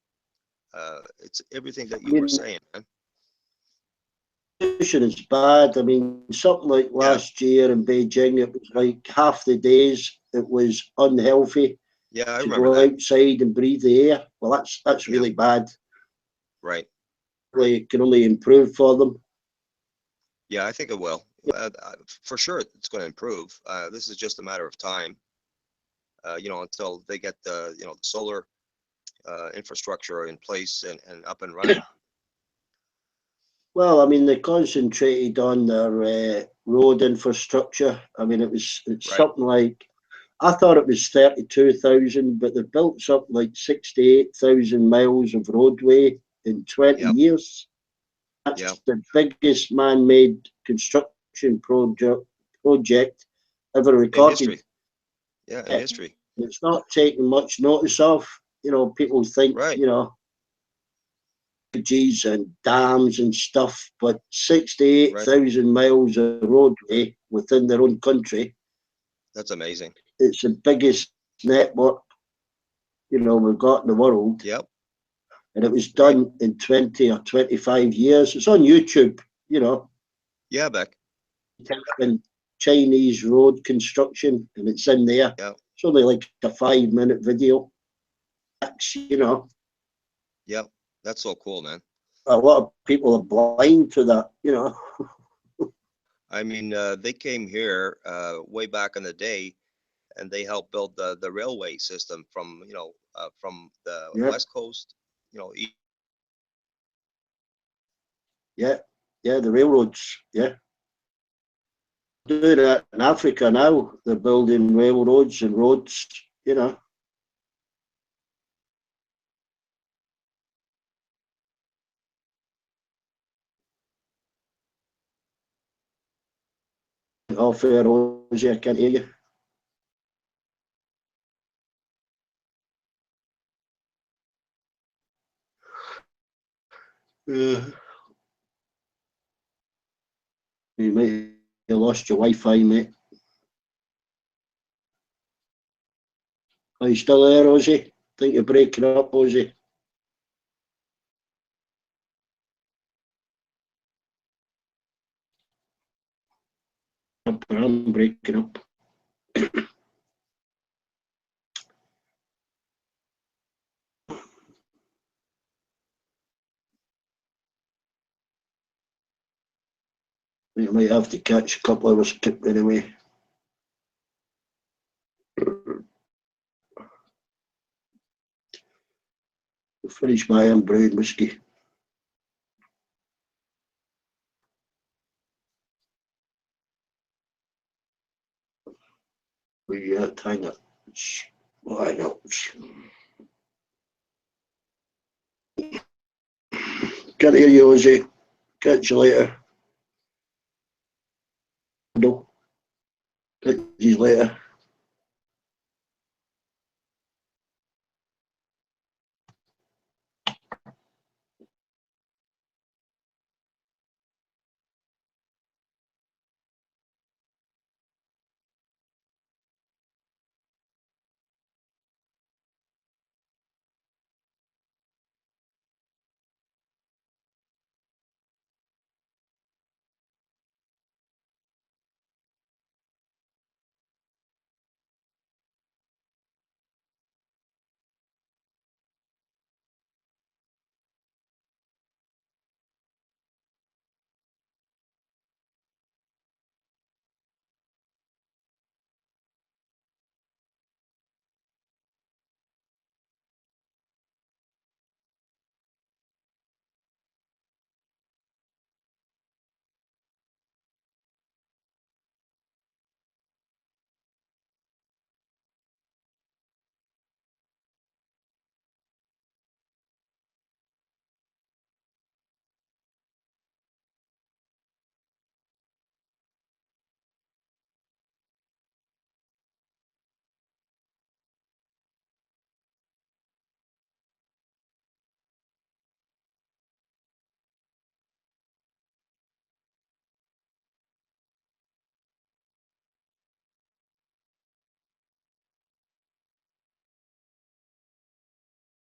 S6: It's everything that
S2: I
S6: you were
S2: mean,
S6: saying, man.
S2: pollution is bad. I mean, something like last year in Beijing, it was like half the days it was unhealthy
S6: Yeah, I
S2: to
S6: remember
S2: go
S6: that.
S2: outside and breathe the air. Well, that's really bad.
S6: Right.
S2: It can only improve for them.
S6: Yeah, I think it will. For sure, it's going to improve. This is just a matter of time. Until they get the the solar infrastructure in place and up and running.
S2: Well, I mean, they concentrated on their road infrastructure. I mean, it's
S6: Right.
S2: something like, I thought it was 32,000, but they've built something like 68,000 miles of roadway in 20
S6: Yep.
S2: years. That's
S6: Yep.
S2: the biggest man-made construction project ever
S6: In
S2: recorded.
S6: history. Yeah, in history.
S2: It's not taken much notice of. People think,
S6: Right.
S2: bridges and dams and stuff, but 68,000 miles of roadway within their own country.
S6: That's amazing.
S2: It's the biggest network, we've got in the world.
S6: Yep.
S2: And it was done in 20 or 25 years. It's on YouTube,
S6: Yeah, Beck.
S2: in Chinese road construction, and it's in there.
S6: Yeah.
S2: It's only like a 5-minute video.
S6: Yep. That's so cool, man.
S2: A lot of people are blind to that,
S6: I mean, they came here way back in the day, and they helped build the railway system from from the
S2: Yeah.
S6: West Coast,
S2: Yeah, the railroads, yeah. Doing that in Africa now. They're building railroads and roads, Oh, fair, Rosie, I can't hear you. You might have lost your Wi-Fi, mate. Are you still there, Rosie? Think you're breaking up, Rosie? I'm breaking up. You might have to catch a couple of us anyway. Finish my unbrewed whiskey. We hang it. Why not? Can't hear you, Rosie. Catch you later. No. Catch you later.